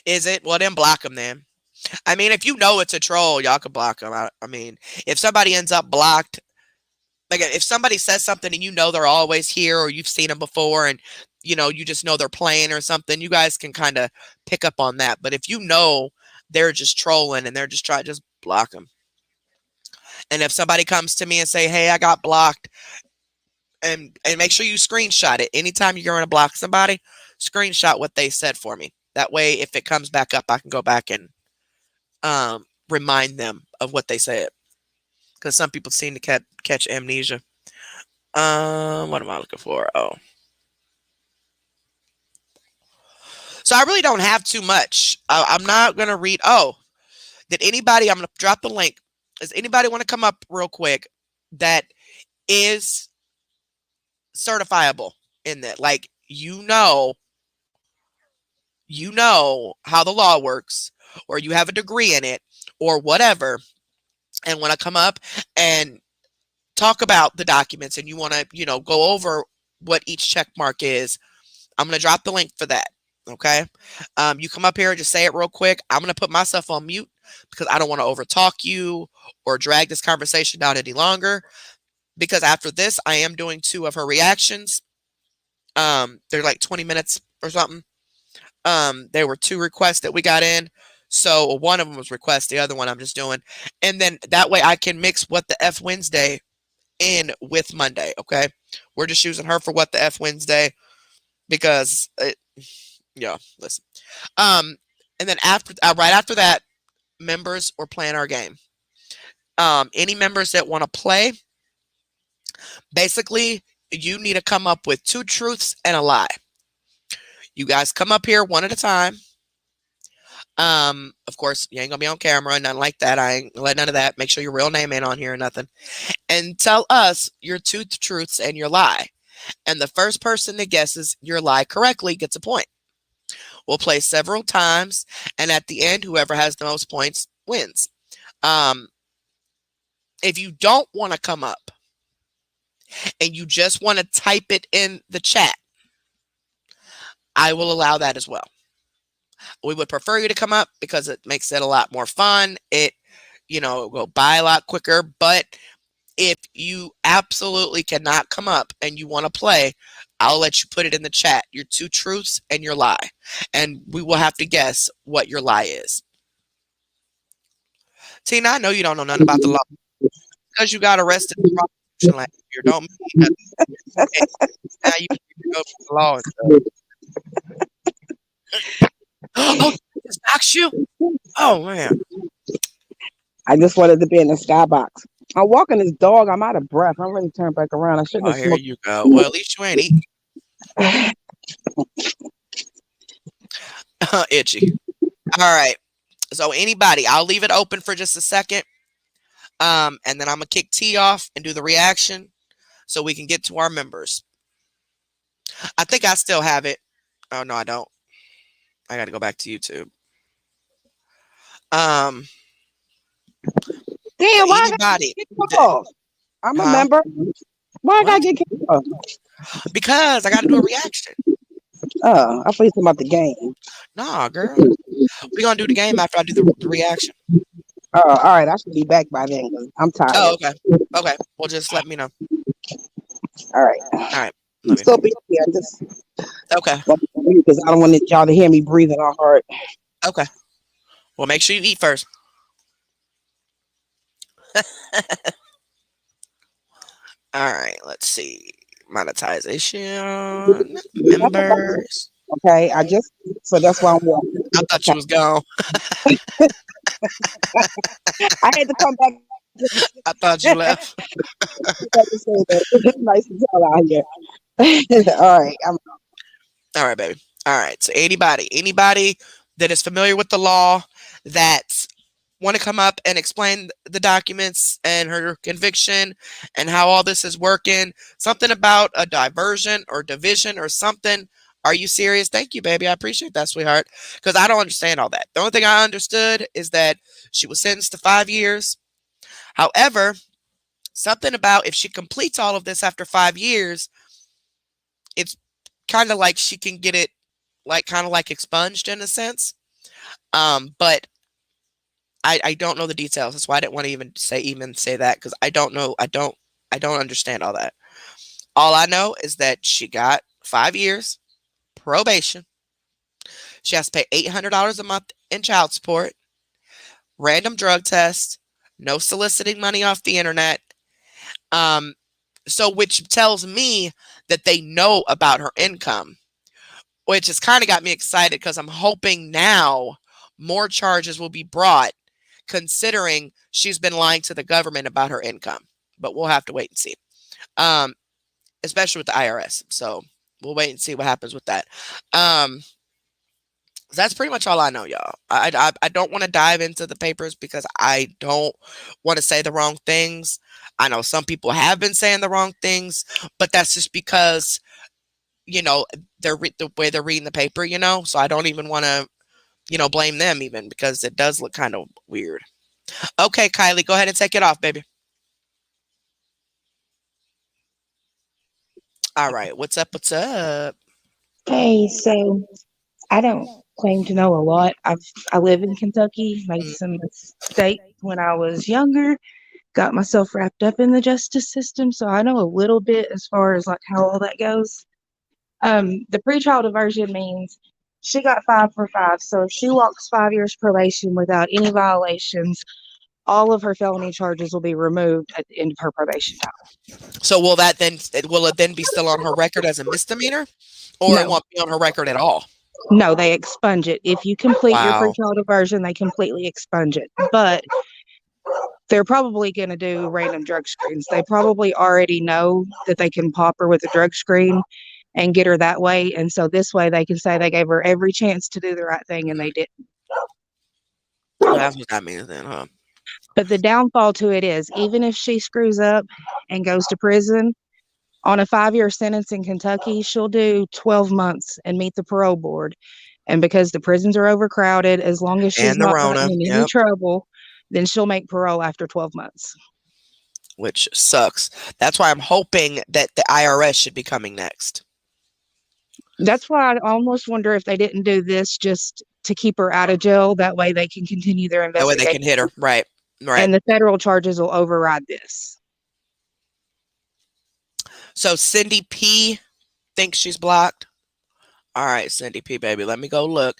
Is it? Well, then block them then. I mean, if you know it's a troll, y'all can block them. I mean, if somebody ends up blocked, like if somebody says something and they're always here or you've seen them before and you just know they're playing or something, you guys can kind of pick up on that. But if they're just trolling and they're just trying, just block them. And if somebody comes to me and say, "Hey, I got blocked," and make sure you screenshot it. Anytime you're going to block somebody, screenshot what they said for me. That way, if it comes back up, I can go back and remind them of what they said. Because some people seem to catch amnesia. What am I looking for? Oh, so I really don't have too much. I'm not gonna read. Oh, did anybody? I'm gonna drop the link. Does anybody want to come up real quick that is certifiable in that? Like how the law works, or you have a degree in it, or whatever, and want to come up and talk about the documents, and you want to go over what each check mark is. I'm going to drop the link for that. Okay. You come up here and just say it real quick. I'm going to put myself on mute because I don't want to overtalk you or drag this conversation down any longer. Because after this, I am doing 2 of her reactions. They're like 20 minutes or something. There were 2 requests that we got in. So one of them was request, the other one I'm just doing. And then that way I can mix What the F Wednesday in with Monday. Okay. We're just using her for What the F Wednesday because yeah, listen. Um, and then right after that, members or plan our game. Any members that want to play, basically, you need to come up with 2 truths and a lie. You guys come up here one at a time. Of course, you ain't gonna be on camera, nothing like that. I ain't let none of that. Make sure your real name ain't on here or nothing. And tell us your 2 truths and your lie. And the first person that guesses your lie correctly gets a point. We'll play several times, and at the end, whoever has the most points wins. If you don't want to come up and you just want to type it in the chat, I will allow that as well. We would prefer you to come up because it makes it a lot more fun. It will by a lot quicker. But if you absolutely cannot come up and you want to play, I'll let you put it in the chat, your 2 truths and your lie. And we will have to guess what your lie is. Tina, I know you don't know nothing about the law. Because you got arrested in prostitution last year, don't mean nothing. Now you go to the law and stuff. Oh, this knocks you? Oh, man. I just wanted to be in the skybox. I'm walking this dog. I'm out of breath. I'm ready to turn back around. I shouldn't Oh, have here smoked. you go. Well, at least you ain't eating. Itchy. All right. So anybody, I'll leave it open for just a second. And then I'm going to kick T off and do the reaction so we can get to our members. I think I still have it. Oh, no, I don't. I got to go back to YouTube. Damn, why Anybody? I get kicked off? I'm a Huh? member. Why I What? gotta get kicked off? Because I got to do a reaction. Oh, I thought you talking about the game. Nah, girl. We're going to do the game after I do the reaction. Oh, all right. I should be back by then 'cause I'm Oh, tired. okay. Okay. Well, just let me know. All right. All right. I'm Love you. still be here. I just Okay. because I don't want y'all to hear me breathing all hard. Okay. Well, make sure you eat first. All right. Let's see. Monetization. Members. Okay, so that's why I'm walking. I thought you was gone. I had to come back I thought you left. to say that it's nice to tell out here. All right, All right, baby. All right. So anybody that is familiar with the law that want to come up and explain the documents and her conviction and how all this is working, something about a diversion or division or something. Are you serious? Thank you, baby. I appreciate that, sweetheart. Because I don't understand all that. The only thing I understood is that she was sentenced to 5 years. However, something about if she completes all of this after 5 years, it's kind of like she can get it like kind of like expunged in a sense. But I don't know the details. That's why I didn't want to even say that because I don't know. I don't understand all that. All I know is that she got 5 years probation. She has to pay $800 a month in child support, random drug tests, no soliciting money off the internet. So which tells me that they know about her income, which has kind of got me excited because I'm hoping now more charges will be brought considering she's been lying to the government about her income. But we'll have to wait and see, especially with the IRS. So we'll wait and see what happens with that. That's pretty much all I know, y'all. I don't want to dive into the papers because I don't want to say the wrong things. I know some people have been saying the wrong things, but that's just because, they're the way they're reading the paper, so I don't even want to, blame them even because it does look kind of weird. Okay, Kylie, go ahead and take it off, baby. All right. What's up? What's up? Hey, so I don't claim to know a lot. I live in Kentucky, made Mm. some mistakes when I was younger, got myself wrapped up in the justice system, so I know a little bit as far as like how all that goes. The pretrial diversion means she got 5 for 5, so if she walks 5 years probation without any violations, all of her felony charges will be removed at the end of her probation time. So will it then be still on her record as a misdemeanor, or it No, won't be on her record at all? no, they expunge it. If you complete your Wow. pretrial diversion, they completely expunge it. But they're probably going to do random drug screens. They probably already know that they can pop her with a drug screen and get her that way. And so this way they can say they gave her every chance to do the right thing and they did. That's what that means then, huh? But the downfall to it is even if she screws up and goes to prison on a 5 year sentence in Kentucky, she'll do 12 months and meet the parole board. And because the prisons are overcrowded, as long as she's And the not gotten Rona. in any Yep. trouble, then she'll make parole after 12 months. Which sucks. That's why I'm hoping that the IRS should be coming next. That's why I almost wonder if they didn't do this just to keep her out of jail. That way they can continue their That way they investigation can hit her. Right. Right. and the federal charges will override this. So Cindy P thinks she's blocked. All right, Cindy P, baby. Let me go look.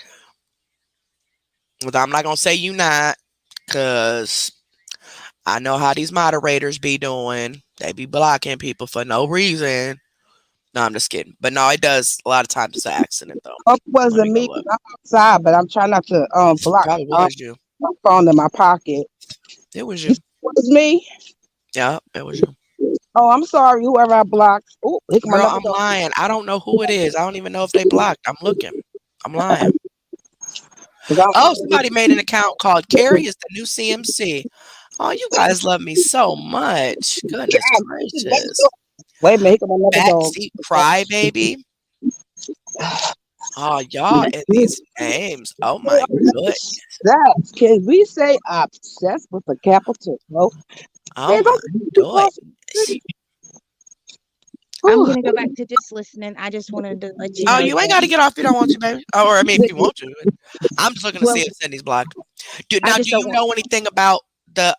But I'm not gonna say you not, cause I know how these moderators be doing. They be blocking people for no reason. No, I'm just kidding. But no, it does a lot of times it's an accident though. Hope it Let me wasn't go me 'cause look. I'm outside, but I'm trying not to block Probably was you. my phone in my pocket. It was You you. said it was me. Yeah, it was you. Oh, I'm sorry, whoever I blocked. Oh, here come Girl, another I'm dog. lying. I don't know who it is. I don't even know if they blocked. I'm looking. I'm lying. 'Cause Oh, somebody made an account called Carrie is the new CMC. Oh, you guys love me so much. Goodness gracious. wait a minute, here come another dog. Backseat crybaby. Oh, y'all and these names. Oh my good. Obsessed. Can we say obsessed with a capital? No. Oh Man, my don't you goodness. cross the city. I'm Whew. going to go back to just listening. I just wanted to let you Oh, know you ain't that. got to get off if you don't want to, baby. Oh, or I mean, if you want to. I'm just looking to Well, see if Cindy's blocked. I Now, do just don't you want. know anything about the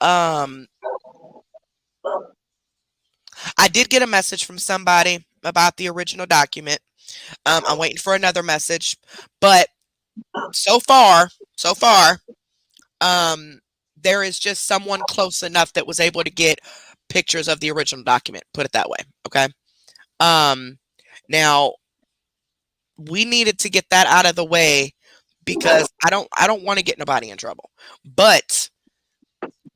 I did get a message from somebody about the original document. I'm waiting for another message, but so far, um, there is just someone close enough that was able to get pictures of the original document. Put it that way, okay? Um, now we needed to get that out of the way because I don't want to get nobody in trouble, but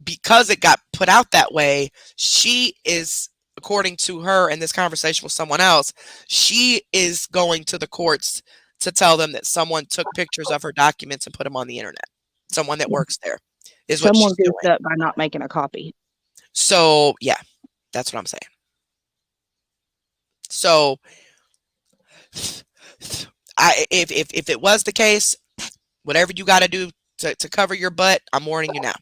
because it got put out that way, she is, according to her in this conversation with someone else, she is going to the courts to tell them that someone took pictures of her documents and put them on the internet. Someone that works there is what Someone she's goofed doing. up by not making a copy. So, yeah, that's what I'm saying. So, if it was the case, whatever you got to do to cover your butt, I'm warning you now.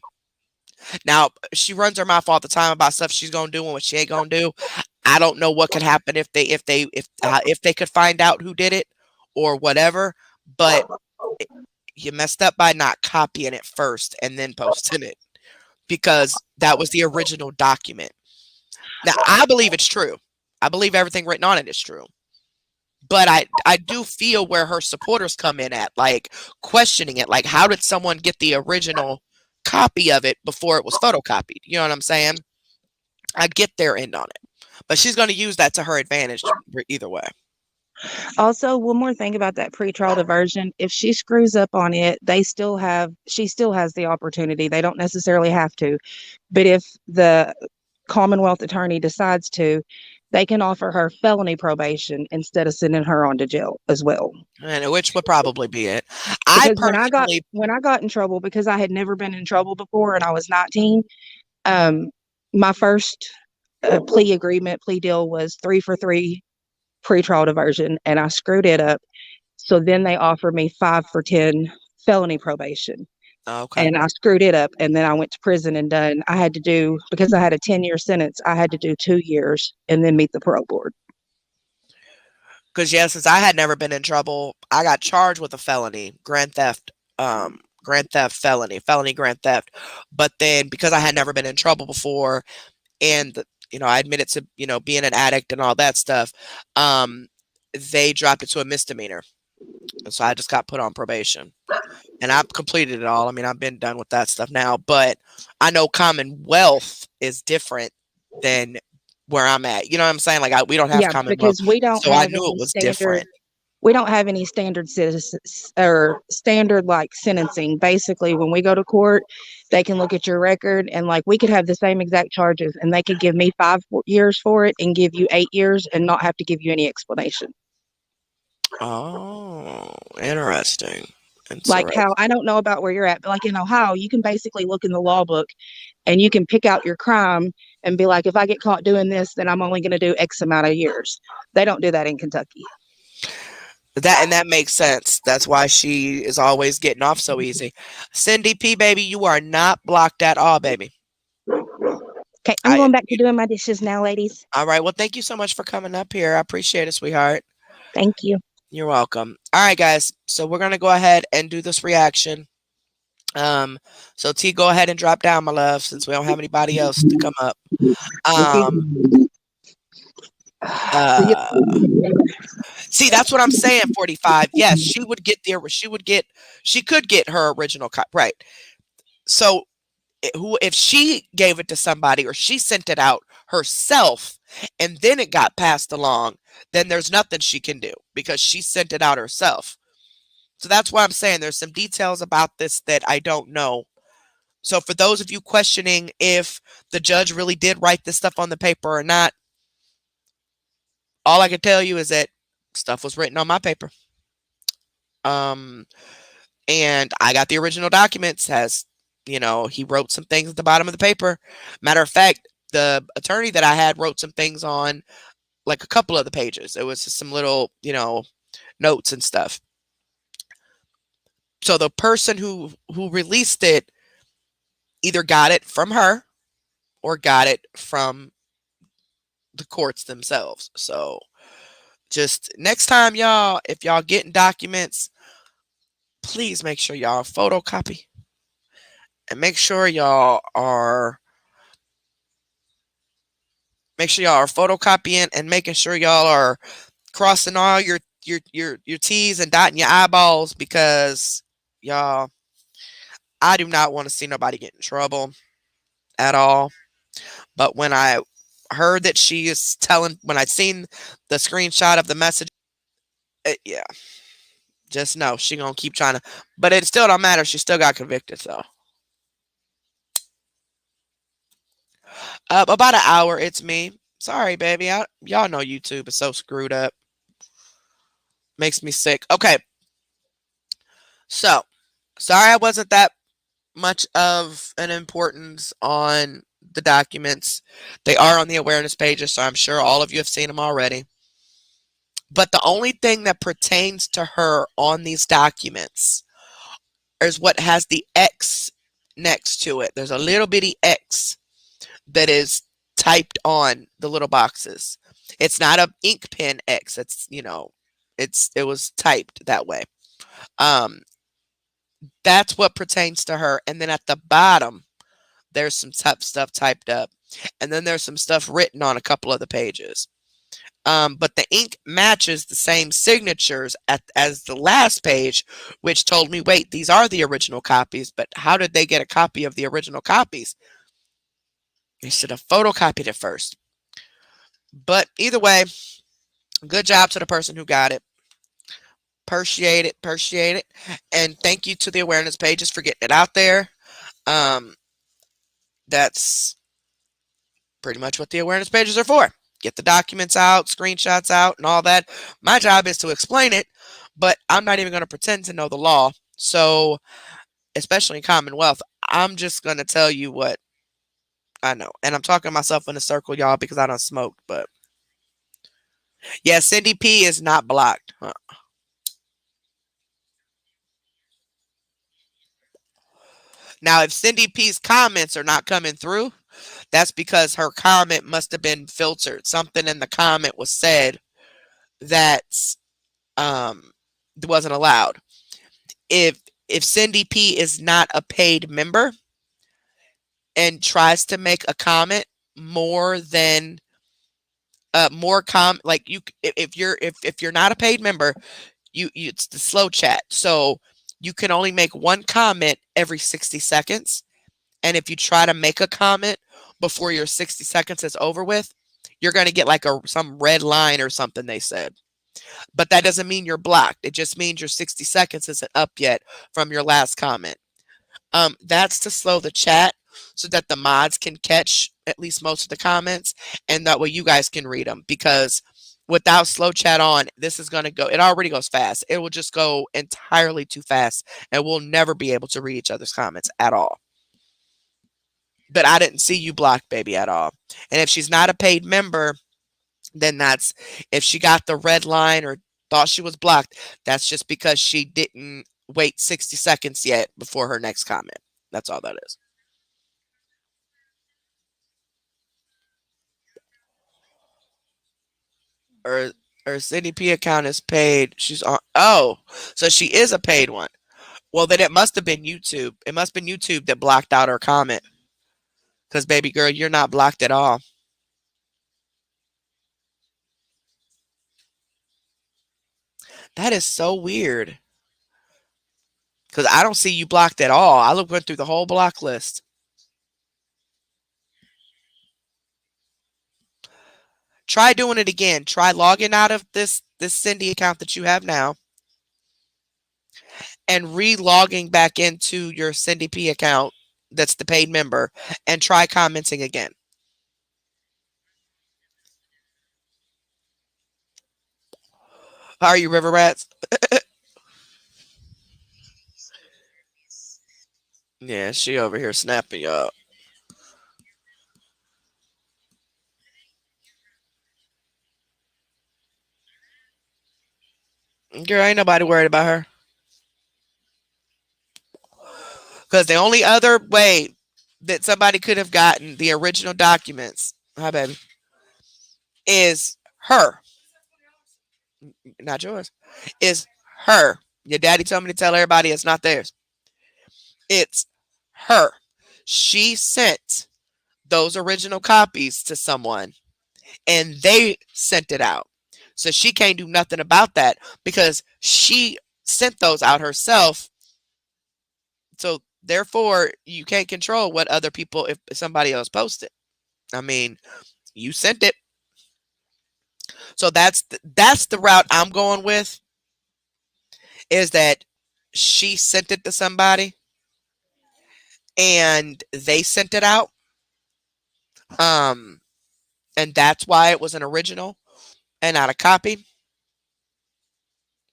Now, she runs her mouth all the time about stuff she's gonna do and what she ain't gonna do. I don't know what could happen if they could find out who did it or whatever, but it- you messed up by not copying it first and then posting it because that was the original document. Now, I believe it's true. I believe everything written on it is true. But I do feel where her supporters come in at, like questioning it, like how did someone get the original copy of it before it was photocopied? You know what I'm saying? I get their end on it, but she's going to use that to her advantage either way. Also, one more thing about that pretrial diversion. If she screws up on it, she still has the opportunity. They don't necessarily have to. But if the Commonwealth attorney decides to, they can offer her felony probation instead of sending her on to jail as well. And which would probably be it. I Because personally, when I got in trouble because I had never been in trouble before and I was 19, um, my first plea deal was 3 for 3 pretrial diversion, and I screwed it up. So then they offered me 5 for 10 felony probation, okay. and I screwed it up. And then I went to prison and done. I had to do because I had a 10 year sentence. I had to do 2 years and then meet the parole board. Because yeah, since I had never been in trouble, I got charged with a felony, grand theft felony, felony grand theft. But then because I had never been in trouble before, and I admitted to being an addict and all that stuff, um, they dropped it to a misdemeanor, and so I just got put on probation. And I've completed it all. I mean, I've been done with that stuff now, but I know Commonwealth is different than where I'm at. You know what I'm saying? Like we don't have Yeah, Commonwealth, because we don't so I have knew it any was standard different. we don't have any standard citizens or standard like sentencing. Basically, when we go to court, they can look at your record and like we could have the same exact charges and they could give me 5 years for it and give you 8 years and not have to give you any explanation. Oh, interesting. Like how Interesting. I don't know about where you're at, but like in Ohio, you can basically look in the law book and you can pick out your crime and be like, if I get caught doing this, then I'm only going to do X amount of years. They don't do that in Kentucky. That makes sense. That's why she is always getting off so easy. Cindy P, baby, you are not blocked at all, baby. Okay, I'm I going back to doing my dishes now, ladies. All right. Well, thank you so much for coming up here. I appreciate it, sweetheart. Thank you. You're welcome. All right, guys. So we're gonna go ahead and do this reaction. So T, go ahead and drop down, my love, since we don't have anybody else to come up. Um, uh, See, that's what I'm saying. 45. Yes, she could get her original copy. Right. So if she gave it to somebody or she sent it out herself and then it got passed along, then there's nothing she can do because she sent it out herself. So that's why I'm saying there's some details about this that I don't know. So for those of you questioning if the judge really did write this stuff on the paper or not, all I can tell you is that stuff was written on my paper. Um, and I got the original documents as, he wrote some things at the bottom of the paper. Matter of fact, the attorney that I had wrote some things on like a couple of the pages. It was just some little, notes and stuff. So the person who released it either got it from her or got it from the courts themselves. So just next time, y'all, if y'all getting documents, please make sure y'all photocopy and make sure y'all are photocopying and making sure y'all are crossing all your T's and dotting your eyeballs because y'all, I do not want to see nobody get in trouble at all. But when I heard that she is when I seen the screenshot of the message, yeah, just know she gonna keep trying to. But it still don't matter. She still got convicted. So about an hour. It's me. Sorry, baby. Y'all know YouTube is so screwed up. Makes me sick. Okay. So sorry I wasn't that much of an importance on the documents. They are on the awareness pages, so I'm sure all of you have seen them already. But the only thing that pertains to her on these documents is what has the X next to it. There's a little bitty X that is typed on the little boxes. It's not a ink pen X. It was typed that way. Um, that's what pertains to her. And then at the bottom, there's some tough stuff typed up. And then there's some stuff written on a couple of the pages. But the ink matches the same signatures as the last page, which told me, wait, these are the original copies, but how did they get a copy of the original copies? They should have photocopied it first. But either way, good job to the person who got it. Appreciate it, appreciate it. And thank you to the awareness pages for getting it out there. That's pretty much what the awareness pages are for. Get the documents out, screenshots out, and all that. My job is to explain it, but I'm not even going to pretend to know the law. So, especially in Commonwealth, I'm just going to tell you what I know. And I'm talking myself in a circle, y'all, because I don't smoke. But yeah, Cindy P is not blocked. Now, if Cindy P's comments are not coming through, that's because her comment must have been filtered. Something in the comment was said that um wasn't allowed. If Cindy P is not a paid member and tries to make a comment more than like if you're not a paid member, you it's the slow chat. So you can only make one comment every 60 seconds. And if you try to make a comment before your 60 seconds is over with, you're going to get like some red line or something they said. But that doesn't mean you're blocked. It just means your 60 seconds isn't up yet from your last comment. That's to slow the chat so that the mods can catch at least most of the comments, and that way you guys can read them. Because without slow chat on, this is going to go, it already goes fast. It will just go entirely too fast, and we'll never be able to read each other's comments at all. But I didn't see you blocked, baby, at all. And if she's not a paid member, then that's, if she got the red line or thought she was blocked, that's just because she didn't wait 60 seconds yet before her next comment. That's all that is. Or her CDP account is paid. She's on. Oh, so she is a paid one. Well, then it must have been YouTube. It must have been YouTube that blocked out her comment. Because, baby girl, you're not blocked at all. That is so weird. Because I don't see you blocked at all. I went through the whole block list. Try doing it again. Try logging out of this Cindy account that you have now and re-logging back into your Cindy P account that's the paid member and try commenting again. How are you, River Rats? Yeah, she over here snapping up. Girl, ain't nobody worried about her. Because the only other way that somebody could have gotten the original documents, hi baby, is her, not yours, is her. Your daddy told me to tell everybody it's not theirs. It's her. She sent those original copies to someone and they sent it out. So she can't do nothing about that because she sent those out herself. So therefore, you can't control what other people, if somebody else posted. I mean, you sent it. So that's the route I'm going with, is that she sent it to somebody and they sent it out. Um, and that's why it was an original and not a copy.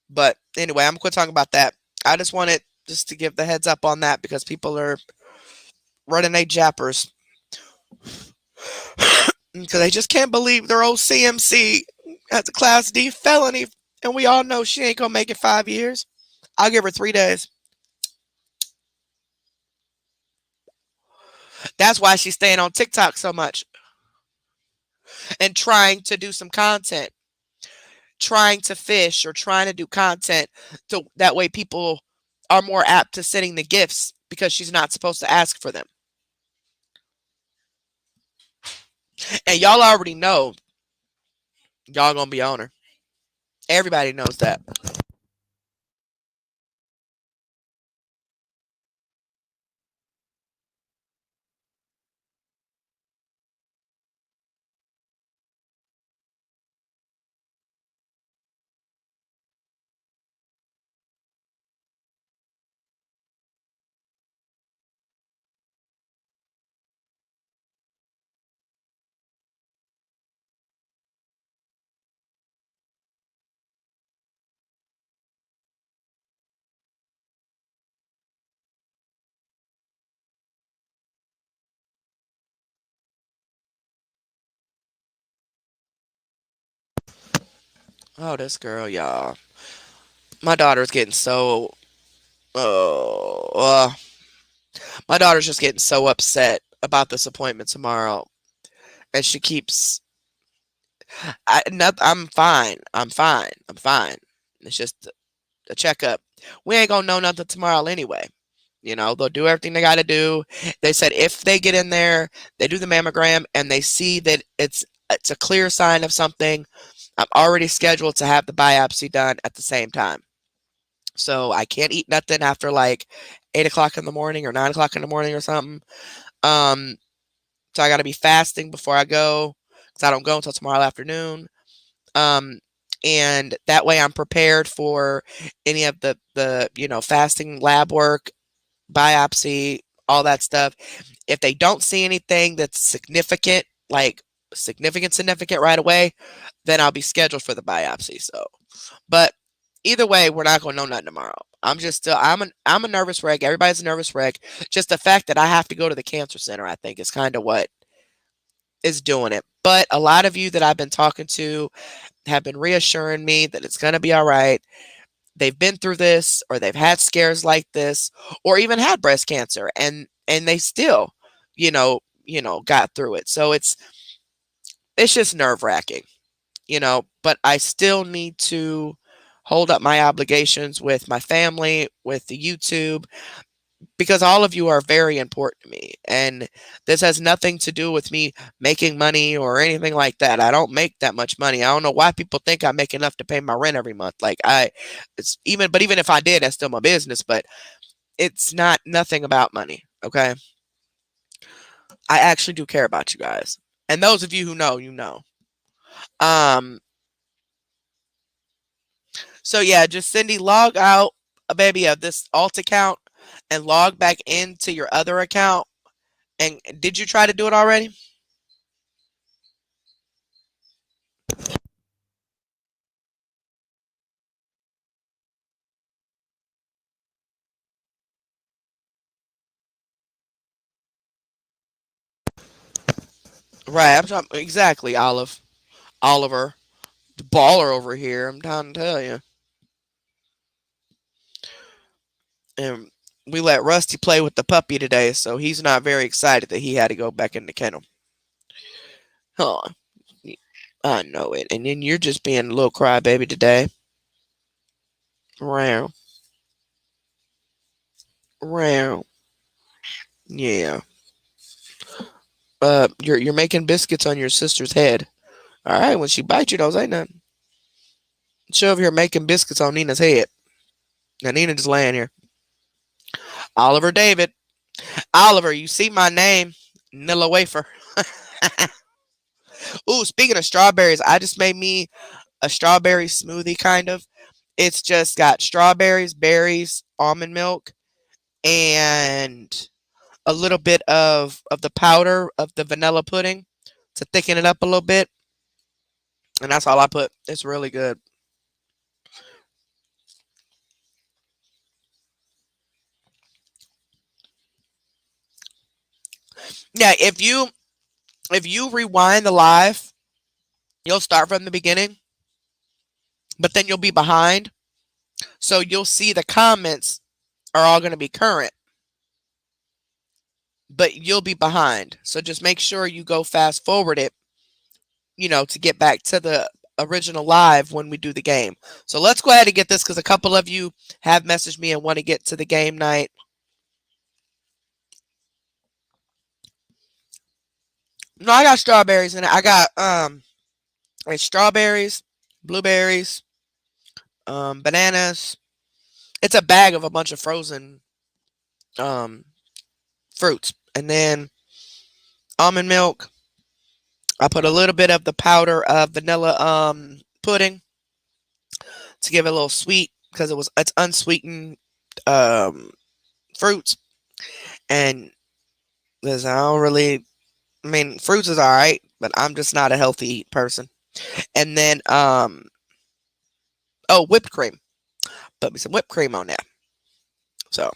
But anyway, I'm gonna quit talking about that. I just wanted just to give the heads up on that because people are running their jappers because they just can't believe their old CMC has a Class D felony, and we all know she ain't gonna make it 5 years. I'll give her 3 days. That's why she's staying on TikTok so much and trying to do some content, trying to fish or trying to do content so that way people are more apt to sending the gifts because she's not supposed to ask for them. And y'all already know y'all gonna be on her. Everybody knows that. Oh, this girl, y'all. My daughter's getting so. Oh, my daughter's just getting so upset about this appointment tomorrow, and she keeps I'm fine. I'm fine. I'm fine. It's just a checkup. We ain't gonna know nothing tomorrow anyway. They'll do everything they got to do. They said if they get in there, they do the mammogram and they see that it's a clear sign of something. I'm already scheduled to have the biopsy done at the same time. So I can't eat nothing after like 8 o'clock in the morning or 9 o'clock in the morning or something. Um, so I got to be fasting before I go because I don't go until tomorrow afternoon. Um, and that way I'm prepared for any of the fasting lab work, biopsy, all that stuff. If they don't see anything that's significant, like significant right away, then I'll be scheduled for the biopsy. So, but either way, we're not gonna know nothing tomorrow. I'm a nervous wreck. Everybody's a nervous wreck. Just the fact that I have to go to the cancer center, I think, is kind of what is doing it. But a lot of you that I've been talking to have been reassuring me that it's gonna be all right. They've been through this, or they've had scares like this, or even had breast cancer, and they still, got through it. So it's just nerve wracking, but I still need to hold up my obligations with my family, with the YouTube, because all of you are very important to me. And this has nothing to do with me making money or anything like that. I don't make that much money. I don't know why people think I make enough to pay my rent every month. But even if I did, that's still my business. But it's not nothing about money. Okay. I actually do care about you guys. And those of you who know, you know. Um, So yeah, just Cindy, log out, baby, of this alt account and log back into your other account. And did you try to do it already? Right, I'm talking exactly, Oliver, the baller over here. I'm trying to tell you. And we let Rusty play with the puppy today, so he's not very excited that he had to go back in the kennel. Huh? I know it. And then you're just being a little crybaby today. Round, round. Yeah. You're making biscuits on your sister's head. All right, when she bites you, don't say nothing. She over here making biscuits on Nina's head. Now Nina just laying here. Oliver David. Oliver, you see my name. Nilla Wafer. Ooh, speaking of strawberries, I just made me a strawberry smoothie kind of. It's just got strawberries, berries, almond milk, and a little bit of the powder of the vanilla pudding to thicken it up a little bit. And that's all I put. It's really good. Yeah, if you rewind the live, you'll start from the beginning, but then you'll be behind. So you'll see the comments are all going to be current, but you'll be behind. So just make sure you go fast forward it, to get back to the original live when we do the game. So let's go ahead and get this because a couple of you have messaged me and want to get to the game night. No, I got strawberries in it. I got it's strawberries, blueberries, bananas. It's a bag of a bunch of frozen um fruits. And then almond milk. I put a little bit of the powder of vanilla pudding to give it a little sweet because it's unsweetened um fruits. And because I don't really, I mean, fruits is all right, but I'm just not a healthy person. And then oh, whipped cream. Put me some whipped cream on there. So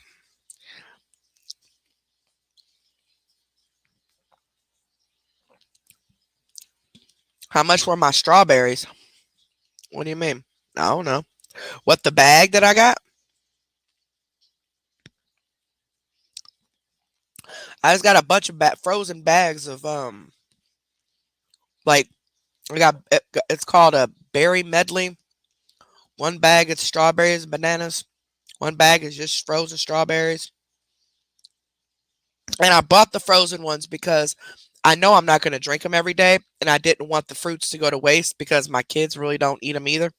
how much were my strawberries? What do you mean? I don't know. What, the bag that I got? I just got a bunch of frozen bags of like It's called a berry medley. One bag is strawberries and bananas. One bag is just frozen strawberries. And I bought the frozen ones because I know I'm not going to drink them every day, and I didn't want the fruits to go to waste because my kids really don't eat them either.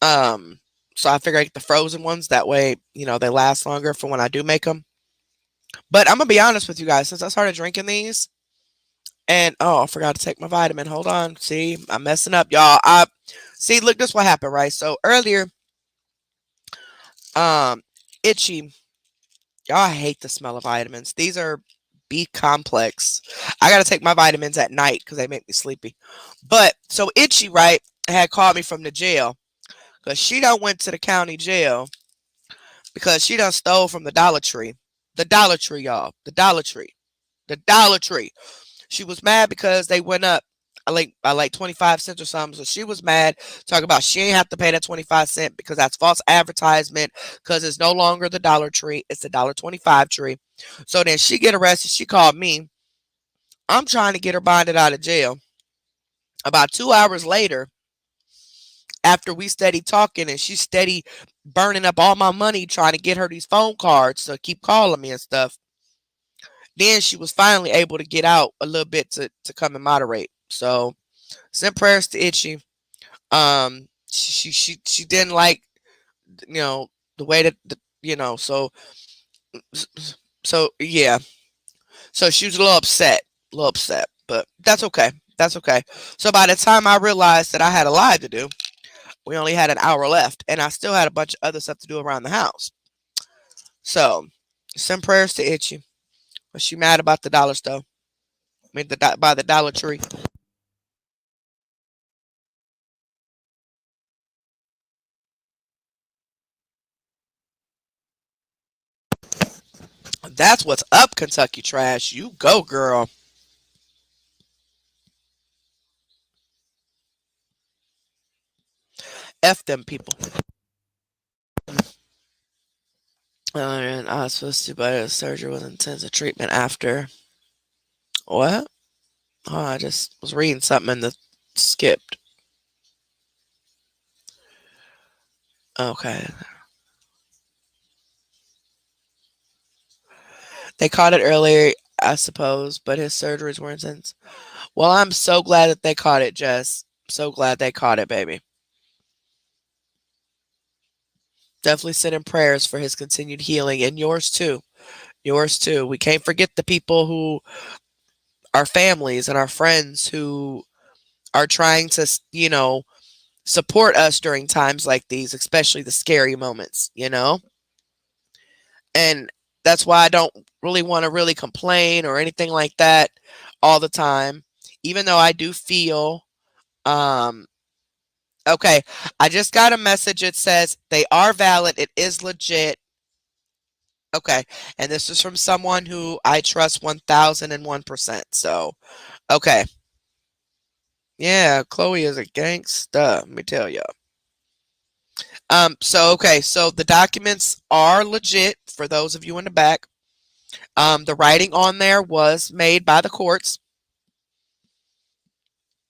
Um, so I figured I get the frozen ones. That way, they last longer for when I do make them. But I'm gonna be honest with you guys. Since I started drinking these, and oh, I forgot to take my vitamin. Hold on. See, I'm messing up, y'all. I see. Look, this what happened, right? So earlier, um, itchy. Y'all, I hate the smell of vitamins. These are B complex. I gotta take my vitamins at night because they make me sleepy. But so itchy, right? Had called me from the jail because she done went to the county jail because she done stole from the Dollar Tree. The Dollar Tree, y'all. The Dollar Tree. The Dollar Tree. She was mad because they went up by like 25 cents or something. So she was mad, talking about she ain't have to pay that 25 cent because that's false advertisement because it's no longer the Dollar Tree. It's the $1.25 tree. So then she get arrested. She called me. I'm trying to get her bonded out of jail. About 2 hours later, after we steady talking and she steady burning up all my money trying to get her these phone cards to keep calling me and stuff. Then she was finally able to get out a little bit to come and moderate. So send prayers to Itchy. She didn't like the way that so yeah. So she was a little upset, but that's okay. That's okay. So by the time I realized that I had a live to do, we only had an hour left, and I still had a bunch of other stuff to do around the house. So send prayers to Itchy. Was she mad about the dollar store? I mean, by the Dollar Tree. That's what's up, Kentucky Trash. You go, girl. F them people. And I was supposed to, but surgery was intensive treatment after. What? Oh, I just was reading something and the skipped. Okay. They caught it earlier, I suppose, but his surgeries were intense. Well, I'm so glad that they caught it, Jess. So glad they caught it, baby. Definitely send in prayers for his continued healing and yours too. Yours too. We can't forget the people who our families and our friends who are trying to, support us during times like these, especially the scary moments. And that's why I don't really want to really complain or anything like that all the time, even though I do feel, um, okay, I just got a message. It says they are valid. It is legit. Okay. And this is from someone who I trust 1001%. So, okay. Yeah, Chloe is a gangsta. Let me tell you. So okay, so the documents are legit for those of you in the back. The writing on there was made by the courts.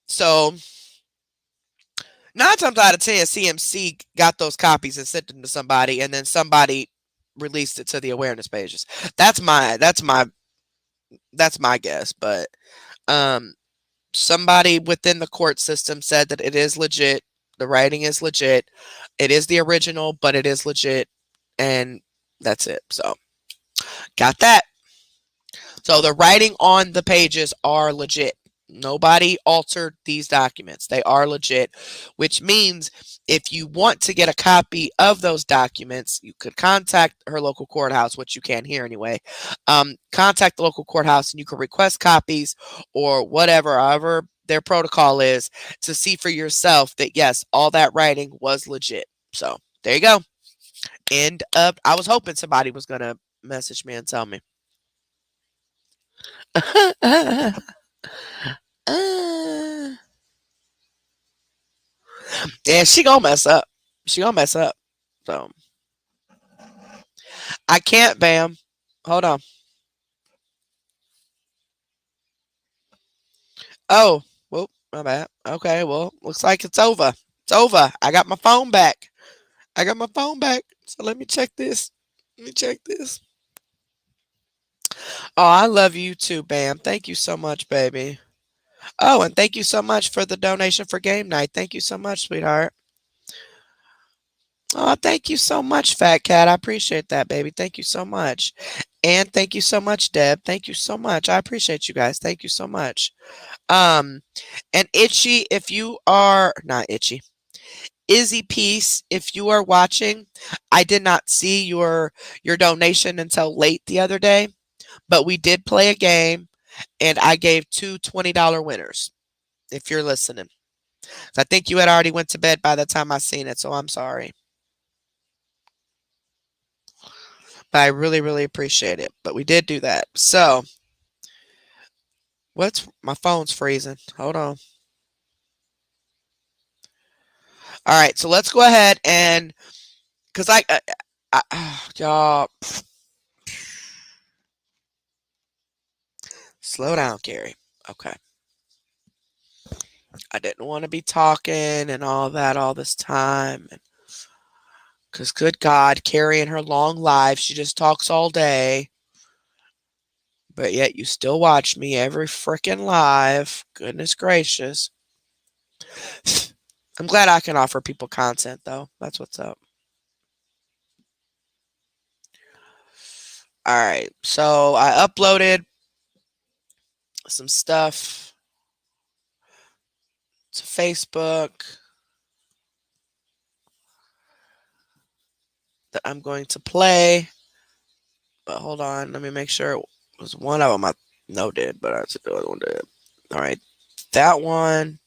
So 9 times out of 10, CMC got those copies and sent them to somebody, and then somebody released it to the awareness pages. That's my guess, but um, somebody within the court system said that it is legit. The writing is legit. It is the original, but it is legit, and that's it. So got that. So the writing on the pages are legit. Nobody altered these documents. They are legit, which means if you want to get a copy of those documents, you could contact her local courthouse, which you can here anyway. Contact the local courthouse and you can request copies or whatever, however their protocol is, to see for yourself that yes, all that writing was legit. So there you go. And I was hoping somebody was gonna message me and tell me. Uh, yeah, she gonna mess up. She gonna mess up. So I can't, Bam. Hold on. Oh, whoop. My bad. Okay, well, looks like it's over. It's over. I got my phone back. I got my phone back. So let me check this. Let me check this. Oh, I love you too, Bam. Thank you so much, baby. Oh, and thank you so much for the donation for game night. Thank you so much, sweetheart. Oh, thank you so much, Fat Cat. I appreciate that, baby. Thank you so much. And thank you so much, Deb. Thank you so much. I appreciate you guys. Thank you so much. Um, and Itchy, if you are not Itchy, Izzy Peace, if you are watching, I did not see your donation until late the other day, but we did play a game and I gave two $20 winners. If you're listening. I think you had already went to bed by the time I seen it, so I'm sorry. But I really, really appreciate it. But we did do that. So, what's my phone's freezing. Hold on. All right, so let's go ahead and because y'all slow down, Gary. Okay, I didn't want to be talking and all that all this time, because good God, Carrie in her long life, she just talks all day. But yet you still watch me every freaking live. Goodness gracious. I'm glad I can offer people content though. That's what's up. All right. So I uploaded some stuff to Facebook that I'm going to play. But hold on. Let me make sure it was one of them I no did, but I said the other one did. All right. That one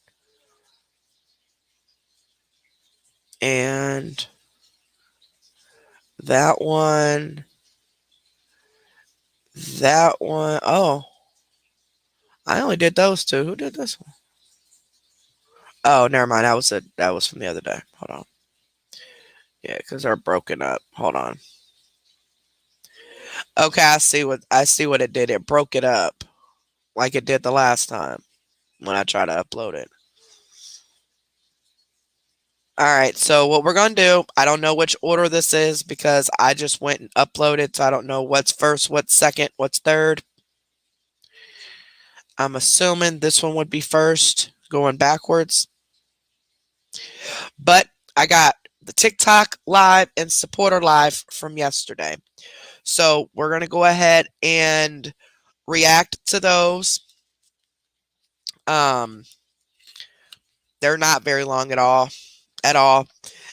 and that one. That one. Oh, I only did those two. Who did this one? Oh, never mind. That was from the other day. Hold on. Yeah, because they're broken up. Hold on. Okay, I see what it did. It broke it up like it did the last time when I tried to upload it. All right, so what we're gonna do, I don't know which order this is because I just went and uploaded, so I don't know what's first, what's second, what's third. I'm assuming this one would be first, going backwards. But I got the TikTok live and supporter live from yesterday. So we're going to go ahead and react to those. Um, they're not very long at all. At all.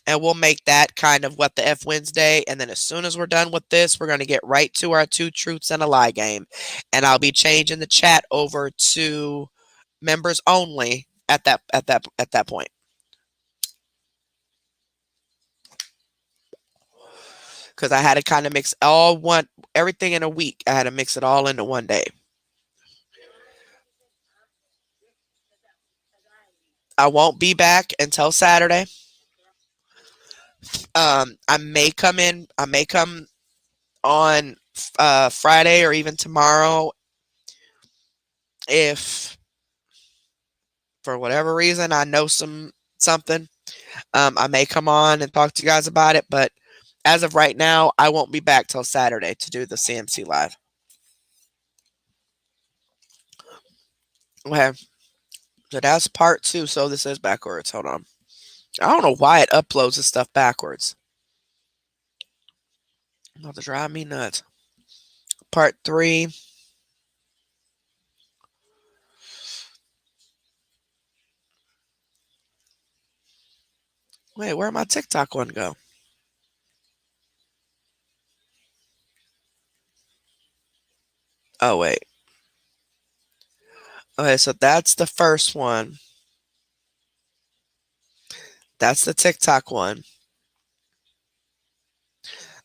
And we'll make that kind of what the F Wednesday. And then as soon as we're done with this, we're going to get right to our two truths and a lie game. And I'll be changing the chat over to members only at that point. Because I had to kind of mix everything in a week. I had to mix it all into one day. I won't be back until Saturday. I may come in. I may come on Friday or even tomorrow if for whatever reason I know something. I may come on and talk to you guys about it, but as of right now, I won't be back till Saturday to do the CMC live. Okay, so that's part two. So this is backwards. Hold on. I don't know why it uploads this stuff backwards. About to drive me nuts. Part three. Wait, where'd my TikTok one go? Oh, wait. Okay, so that's the first one. That's the TikTok one.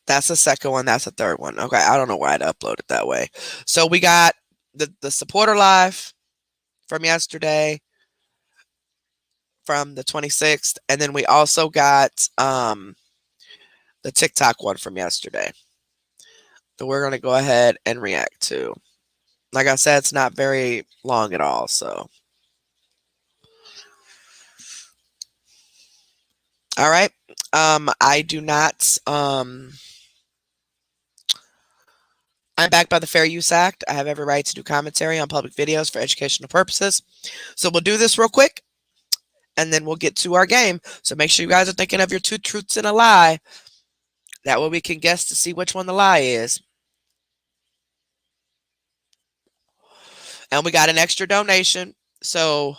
That's the second one. That's the third one. Okay, I don't know why I'd upload it that way. So we got the supporter live from yesterday, from the 26th, and then we also got the TikTok one from yesterday that we're gonna go ahead and react to. Like I said, it's not very long at all, so All right. I do not. I'm backed by the Fair Use Act. I have every right to do commentary on public videos for educational purposes. So we'll do this real quick, and then we'll get to our game. So make sure you guys are thinking of your 2 truths and a lie. That way we can guess to see which one the lie is. And we got an extra donation. So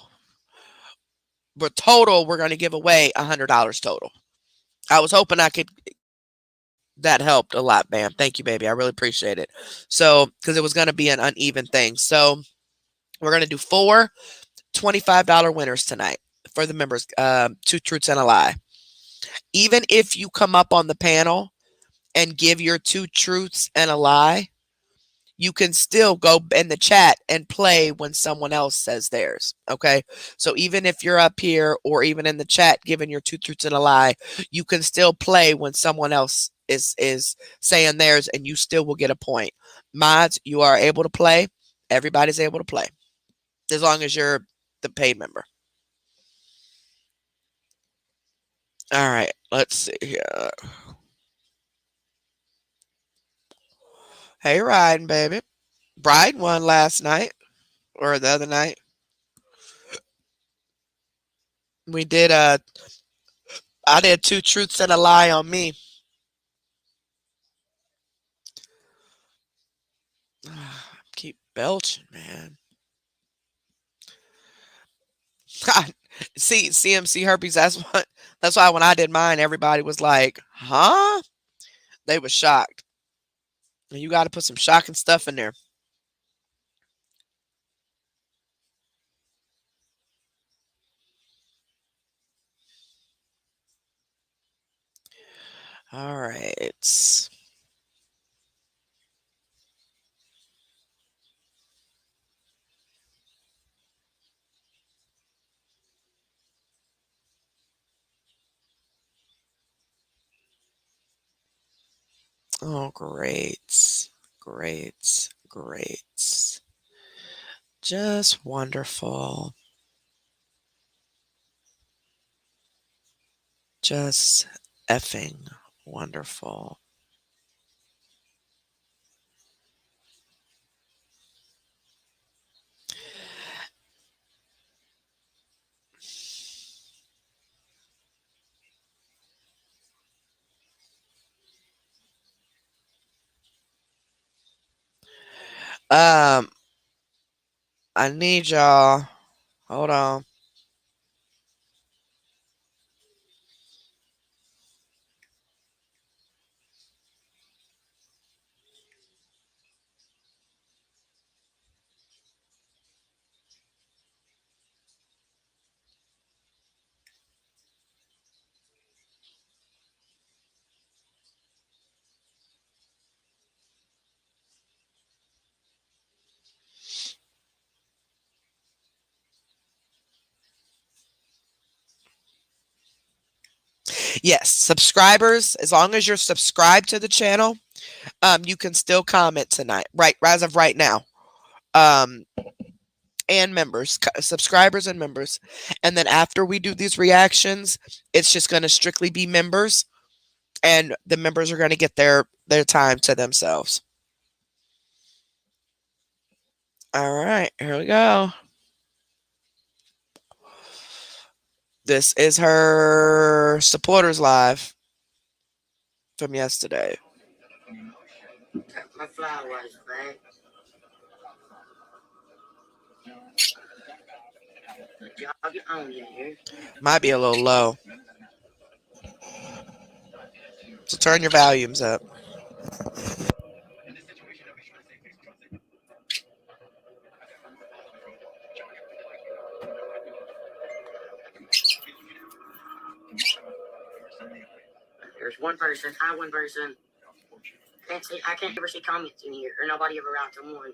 we're going to give away $100 total. I was hoping that helped a lot, Bam. Thank you, baby. I really appreciate it. So, because it was going to be an uneven thing. So we're going to do 4 $25 winners tonight for the members. 2 truths and a lie. Even if you come up on the panel and give your 2 truths and a lie, you can still go in the chat and play when someone else says theirs. Okay. So even if you're up here or even in the chat giving your 2 truths and a lie, you can still play when someone else is saying theirs, and you still will get a point. Mods, you are able to play. Everybody's able to play as long as you're the paid member. All right. Let's see here. Hey, Ryan, baby. Bride won last night or the other night. We did I did 2 truths and a lie on me. Keep belching, man. See, CMC herpes. That's why when I did mine, everybody was like, "Huh?" They were shocked. And you got to put some shocking stuff in there. All right. Oh, great. Great. Great. Just wonderful. Just effing wonderful. Um, I need y'all. Hold on. Yes, subscribers, as long as you're subscribed to the channel, you can still comment tonight, right? As of right now. Um, and members, subscribers and members. And then after we do these reactions, it's just going to strictly be members, and the members are going to get their time to themselves. All right, here we go. This is her supporters live from yesterday. My flowers, right? Y'all get on here. Might be a little low. So turn your volumes up. There's one person. Hi, one person. I can't ever see comments in here, or nobody ever writes on one.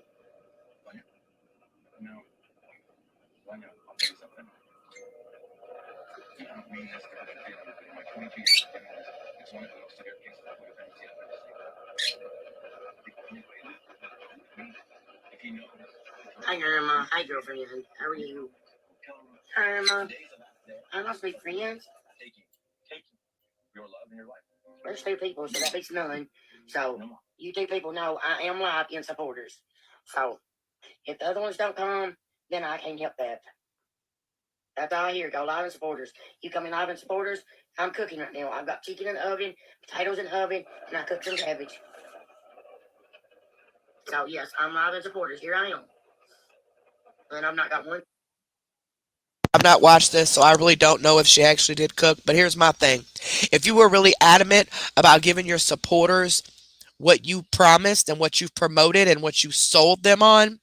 Hi, Irma. Hi, girlfriend. How are you? Irma. I'm not my friends. There's 2 people, so that beats none. So you 2 people know I am live in supporters. So if the other ones don't come, then I can't help that. That's all I hear. Go live in supporters. You come in live in supporters. I'm cooking right now. I've got chicken in the oven, potatoes in the oven, and I cooked some cabbage. So yes, I'm live in supporters. Here I am. And I've not got one. I've not watched this, so I really don't know if she actually did cook. But here's my thing. If you were really adamant about giving your supporters what you promised and what you've promoted and what you sold them on,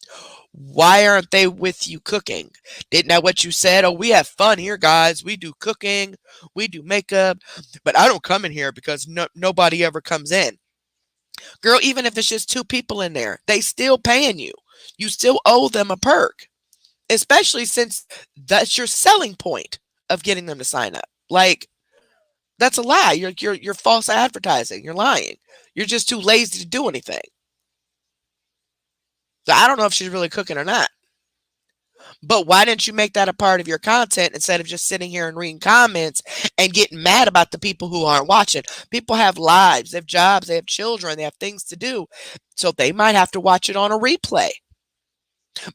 why aren't they with you cooking? Didn't that what you said? Oh, we have fun here, guys. We do cooking, we do makeup, but I don't come in here because nobody ever comes in. Girl, even if it's just 2 people in there, they still paying you. You still owe them a perk, especially since that's your selling point of getting them to sign up. Like, that's a lie. You're false advertising. You're lying. You're just too lazy to do anything. So I don't know if she's really cooking or not. But why didn't you make that a part of your content instead of just sitting here and reading comments and getting mad about the people who aren't watching? People have lives, they have jobs, they have children, they have things to do. So they might have to watch it on a replay.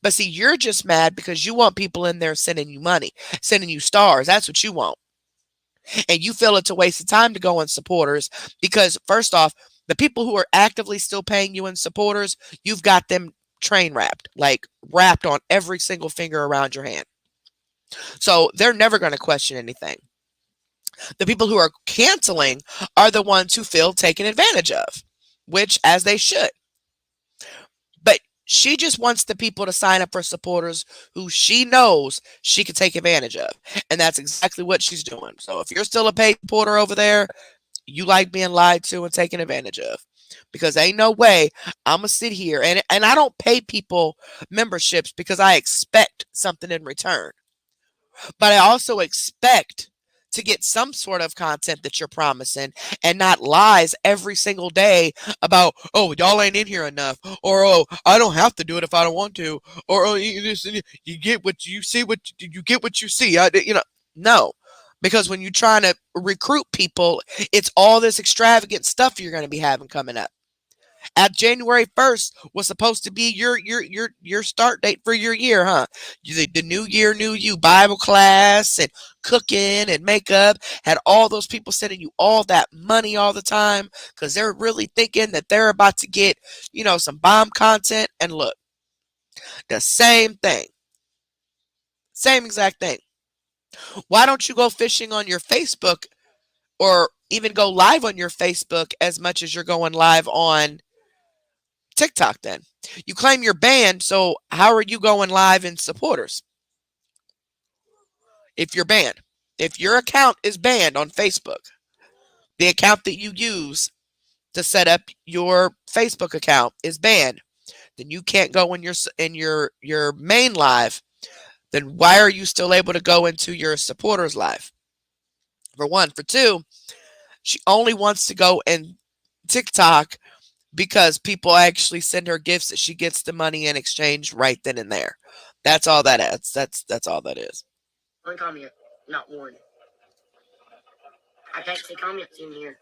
But see, you're just mad because you want people in there sending you money, sending you stars. That's what you want. And you feel it's a waste of time to go on supporters because, first off, the people who are actively still paying you in supporters, you've got them train wrapped, like wrapped on every single finger around your hand. So they're never going to question anything. The people who are canceling are the ones who feel taken advantage of, which as they should. But she just wants the people to sign up for supporters who she knows she can take advantage of. And that's exactly what she's doing. So if you're still a paid supporter over there, you like being lied to and taken advantage of. Because ain't no way I'm going to sit here. And I don't pay people memberships because I expect something in return. But I also expect to get some sort of content that you're promising and not lies every single day about, oh, y'all ain't in here enough, or oh, I don't have to do it if I don't want to, or oh, you get what you see, what you get what you see. No, because when you're trying to recruit people, it's all this extravagant stuff you're going to be having coming up. At January 1st was supposed to be your start date for your year, huh? The new year, new you, Bible class and cooking and makeup, had all those people sending you all that money all the time because they're really thinking that they're about to get, some bomb content. And look, the same thing, same exact thing. Why don't you go fishing on your Facebook or even go live on your Facebook as much as you're going live on TikTok then? You claim you're banned, so how are you going live in supporters? If you're banned. If your account is banned on Facebook, the account that you use to set up your Facebook account is banned, then you can't go in your main live. Then why are you still able to go into your supporters live? For one. For two, she only wants to go in TikTok because people actually send her gifts that she gets the money in exchange right then and there. That's all that is. That's all that is. One comment, not one. I can't see comments in here.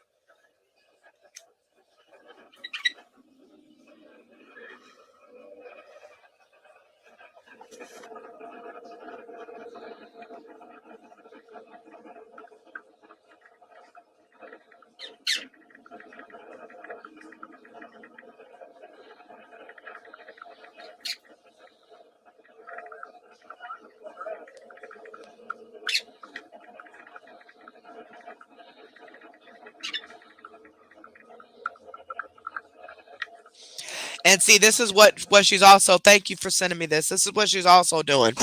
And see, this is what she's also, thank you for sending me this. This is what she's also doing.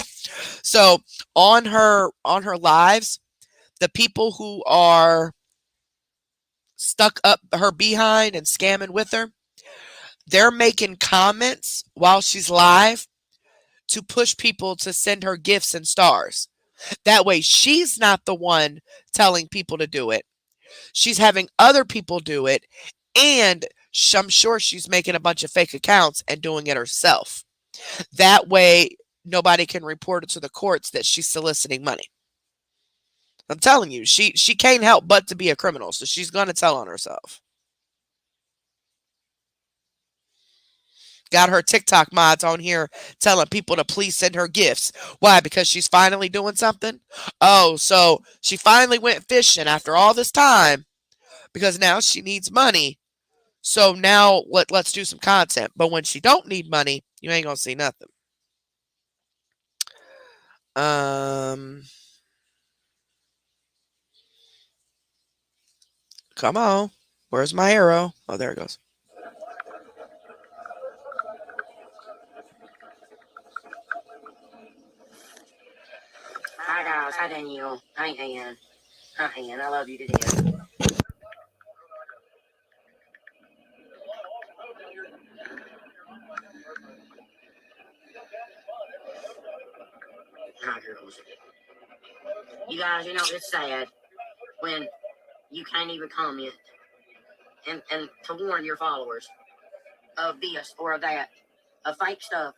So on her lives, the people who are stuck up her behind and scamming with her, they're making comments while she's live to push people to send her gifts and stars. That way she's not the one telling people to do it. She's having other people do it, and I'm sure she's making a bunch of fake accounts and doing it herself. That way nobody can report it to the courts that she's soliciting money. I'm telling you, she can't help but to be a criminal, so she's gonna tell on herself. Got her TikTok mods on here telling people to please send her gifts. Why? Because she's finally doing something? Oh, so she finally went fishing after all this time because now she needs money. So now let's do some content. But when she don't need money, you ain't gonna see nothing. Um Come on. Where's my arrow? Oh, there it goes. Hi guys, hi Danielle. Hi Ann. Hi Ann, I love you to death. Hi girls. You guys, it's sad when you can't even comment and to warn your followers of this or of that, of fake stuff,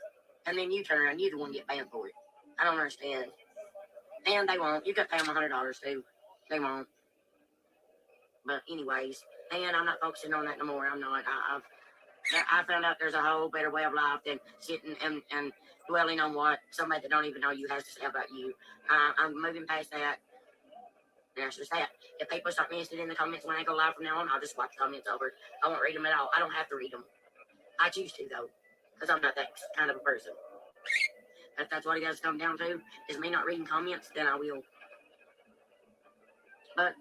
and then you turn around, you the one get banned for it. I don't understand. And they won't. You could pay them $100 too. They won't. But anyways, and I'm not focusing on that no more. I'm not. I found out there's a whole better way of life than sitting and dwelling on what somebody that don't even know you has to say about you. I'm moving past that. And that's just that. If people start me interested in the comments when I go live from now on, I'll just wipe the comments over. I won't read them at all. I don't have to read them. I choose to though, because I'm not that kind of a person. If that's what it has to come down to, is me not reading comments, then I will. But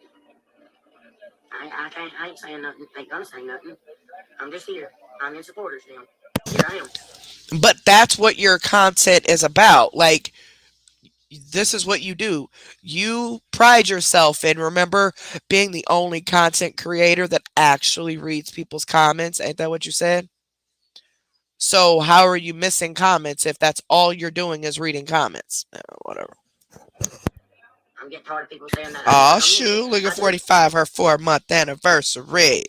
I can't. I ain't saying nothing. Ain't gonna say nothing. I'm just here. I'm in supporters now. Here I am. But that's what your content is about. Like, this is what you do. You pride yourself in, remember, being the only content creator that actually reads people's comments. Ain't that what you said? So how are you missing comments if that's all you're doing is reading comments? Whatever. I'm getting tired of people saying that I never Aw, communicate. shoot. Look at I do 45, her 4-month anniversary.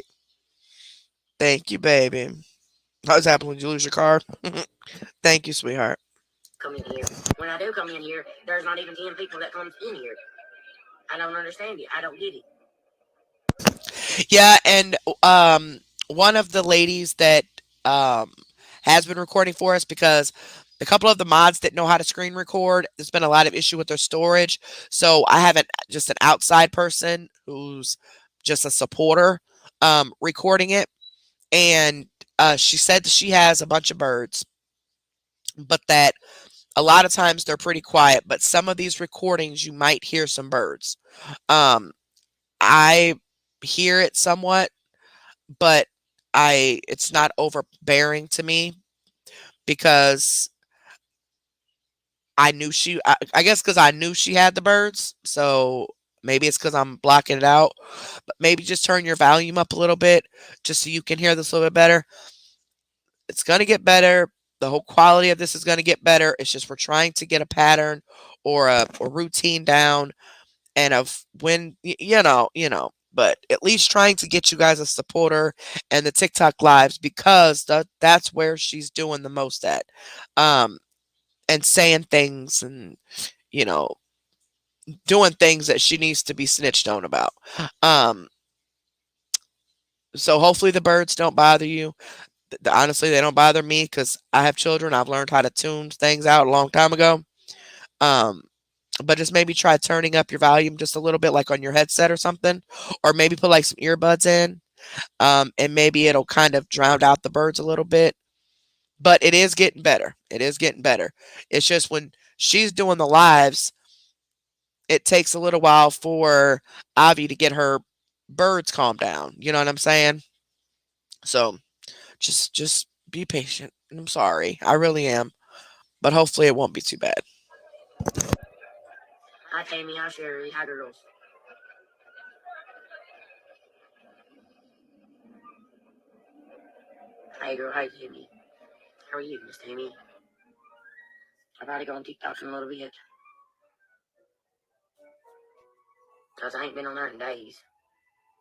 Thank you, baby. How's happening when you lose your car? Thank you, sweetheart. come in here. When I do come in here, there's not even 10 people that comes in here. I don't understand it. I don't get it. Yeah, and one of the ladies that um has been recording for us because a couple of the mods that know how to screen record, there's been a lot of issue with their storage. So I have just an outside person who's just a supporter recording it, and she said that she has a bunch of birds, but that a lot of times they're pretty quiet. But some of these recordings you might hear some birds. Um, I hear it somewhat, but it's not overbearing to me because I guess because I knew she had the birds, so maybe it's because I'm blocking it out. But maybe just turn your volume up a little bit just so you can hear this a little bit better. It's gonna get better. The whole quality of this is gonna get better. It's just we're trying to get a pattern or a routine down, and of when but at least trying to get you guys a supporter and the TikTok lives because that's where she's doing the most at. Um and saying things and you know doing things that she needs to be snitched on about. Um so hopefully the birds don't bother you. Honestly, they don't bother me because I have children. I've learned how to tune things out a long time ago. Um but just maybe try turning up your volume just a little bit, like on your headset or something, or maybe put like some earbuds in, and maybe it'll kind of drown out the birds a little bit. But it is getting better. It is getting better. It's just when she's doing the lives, it takes a little while for Avi to get her birds calmed down. You know what I'm saying? So just be patient. I'm sorry, I really am, but hopefully it won't be too bad. Hi, Tammy. Hi, Sherry. Hi, girls. Hi, girl. Hi, Tammy. How are you, Miss Tammy? I've got to go on TikTok in a little bit because I ain't been on there in days,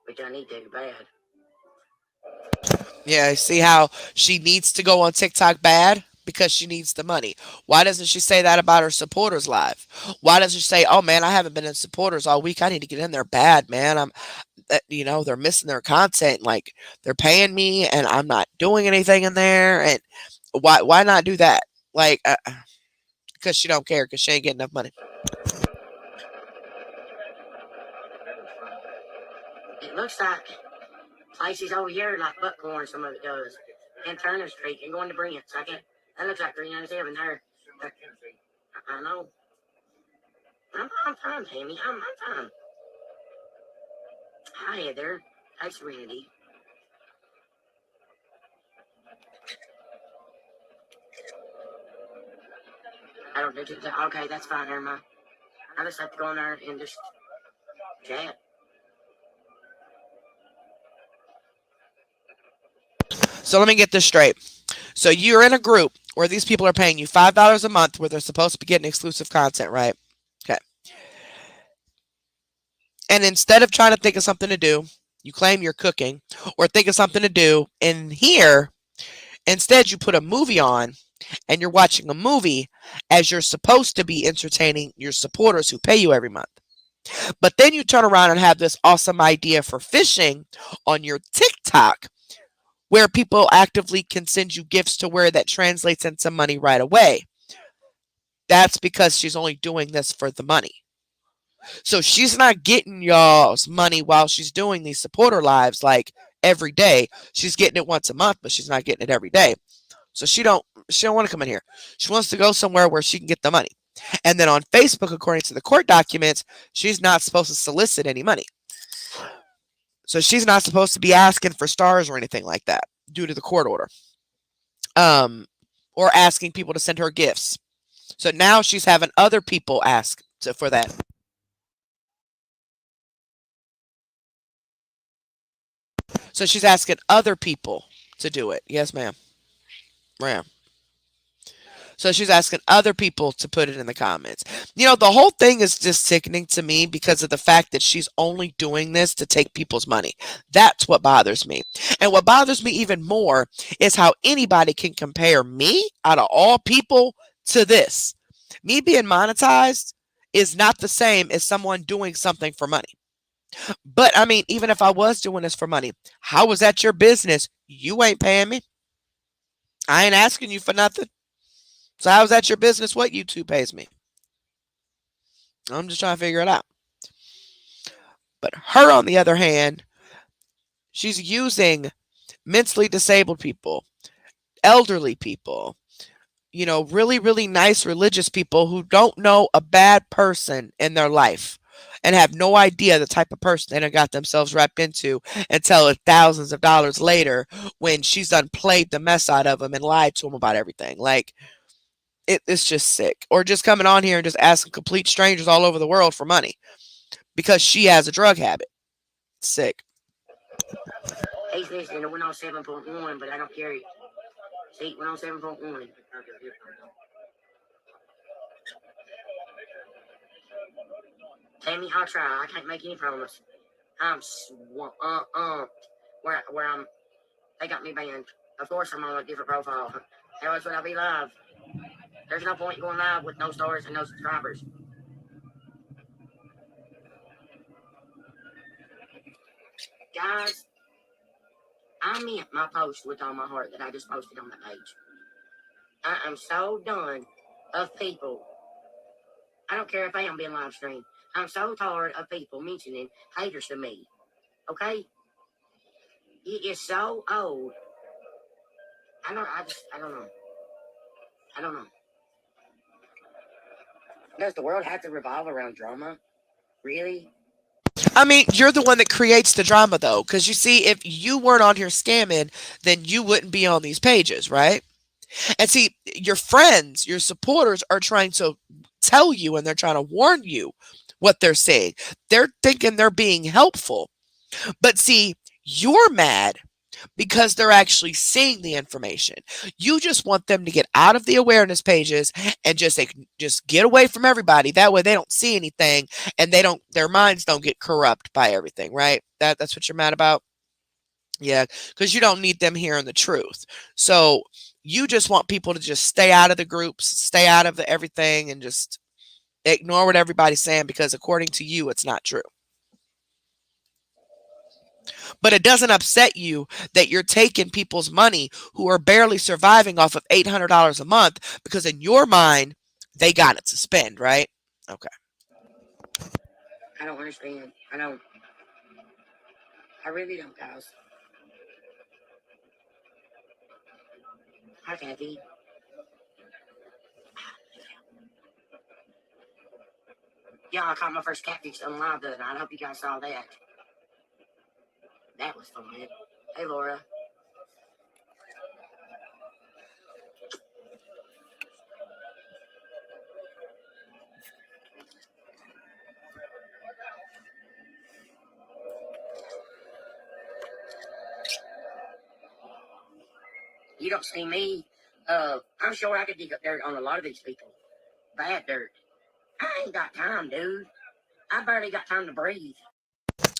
which I need to bad. Yeah, see how she needs to go on TikTok bad? because she needs the money. Why doesn't she say that about her supporters live? Why doesn't she say, "Oh man, I haven't been in supporters all week. I need to get in there bad, man. They're missing their content. Like they're paying me and I'm not doing anything in there." And why not do that? Like, because she don't care because she ain't getting enough money. It looks like places over here like Buckhorn, some of it does, and Turner Street, and going to Brent's. I can't. That looks like 397 there. I know. I'm fine, Tammy. I'm fine. Hi there. Hi, Serenity. I don't do it. Okay, that's fine, Irma. I just have to go in there and just chat. So let me get this straight. So you're in a group where these people are paying you $5 a month where they're supposed to be getting exclusive content, right? Okay. And instead of trying to think of something to do, you claim you're cooking, or think of something to do in here, instead you put a movie on and you're watching a movie as you're supposed to be entertaining your supporters who pay you every month. But then you turn around and have this awesome idea for fishing on your TikTok where people actively can send you gifts to where that translates into money right away. That's because she's only doing this for the money. So she's not getting y'all's money while she's doing these supporter lives like every day. She's getting it once a month, but she's not getting it every day. So she don't want to come in here. She wants to go somewhere where she can get the money. And then on Facebook, according to the court documents, she's not supposed to solicit any money. So she's not supposed to be asking for stars or anything like that due to the court order. Or asking people to send her gifts. So now she's having other people ask for that. So she's asking other people to do it. Yes, ma'am. Ma'am. So she's asking other people to put it in the comments. The whole thing is just sickening to me because of the fact that she's only doing this to take people's money. That's what bothers me. And what bothers me even more is how anybody can compare me, out of all people, to this. Me being monetized is not the same as someone doing something for money. But I mean, even if I was doing this for money, how is that your business? You ain't paying me. I ain't asking you for nothing. So how's that your business what YouTube pays me? I'm just trying to figure it out. But her, on the other hand, she's using mentally disabled people, elderly people, really, really nice religious people who don't know a bad person in their life and have no idea the type of person they done got themselves wrapped into until thousands of dollars later when she's done played the mess out of them and lied to them about everything. Like, it's just sick. Or just coming on here and just asking complete strangers all over the world for money because she has a drug habit. Sick. He's listening to 107.1, but I don't care. See, 107.1. Tammy, I'll try. I can't make any promise. I'm where I'm. They got me banned. Of course, I'm on a different profile. How else would I be live? There's no point in going live with no stars and no subscribers. Guys, I meant my post with all my heart that I just posted on the page. I am so done of people. I don't care if I am being live streamed. I'm so tired of people mentioning haters to me. Okay? It is so old. I don't know. I don't know. Does the world have to revolve around drama? Really? I mean, you're the one that creates the drama, though. Because you see, if you weren't on here scamming, then you wouldn't be on these pages, right? And see, your friends, your supporters are trying to tell you and they're trying to warn you what they're saying. They're thinking they're being helpful. But see, you're mad because they're actually seeing the information. You just want them to get out of the awareness pages and just get away from everybody. That way they don't see anything and their minds don't get corrupt by everything, right? That's what you're mad about? Yeah, because you don't need them hearing the truth. So You just want people to just stay out of the groups, stay out of the everything, and just ignore what everybody's saying because according to you, it's not true. But it doesn't upset you that you're taking people's money who are barely surviving off of $800 a month because in your mind, they got it to spend, right? Okay. I don't understand. I don't. I really don't, guys. Hi, Kathy. Yeah, I caught my first catfish on live the other night. I hope you guys saw that. That was fun. Hey, Laura. You don't see me. I'm sure I could dig up dirt on a lot of these people. Bad dirt. I ain't got time, dude. I barely got time to breathe.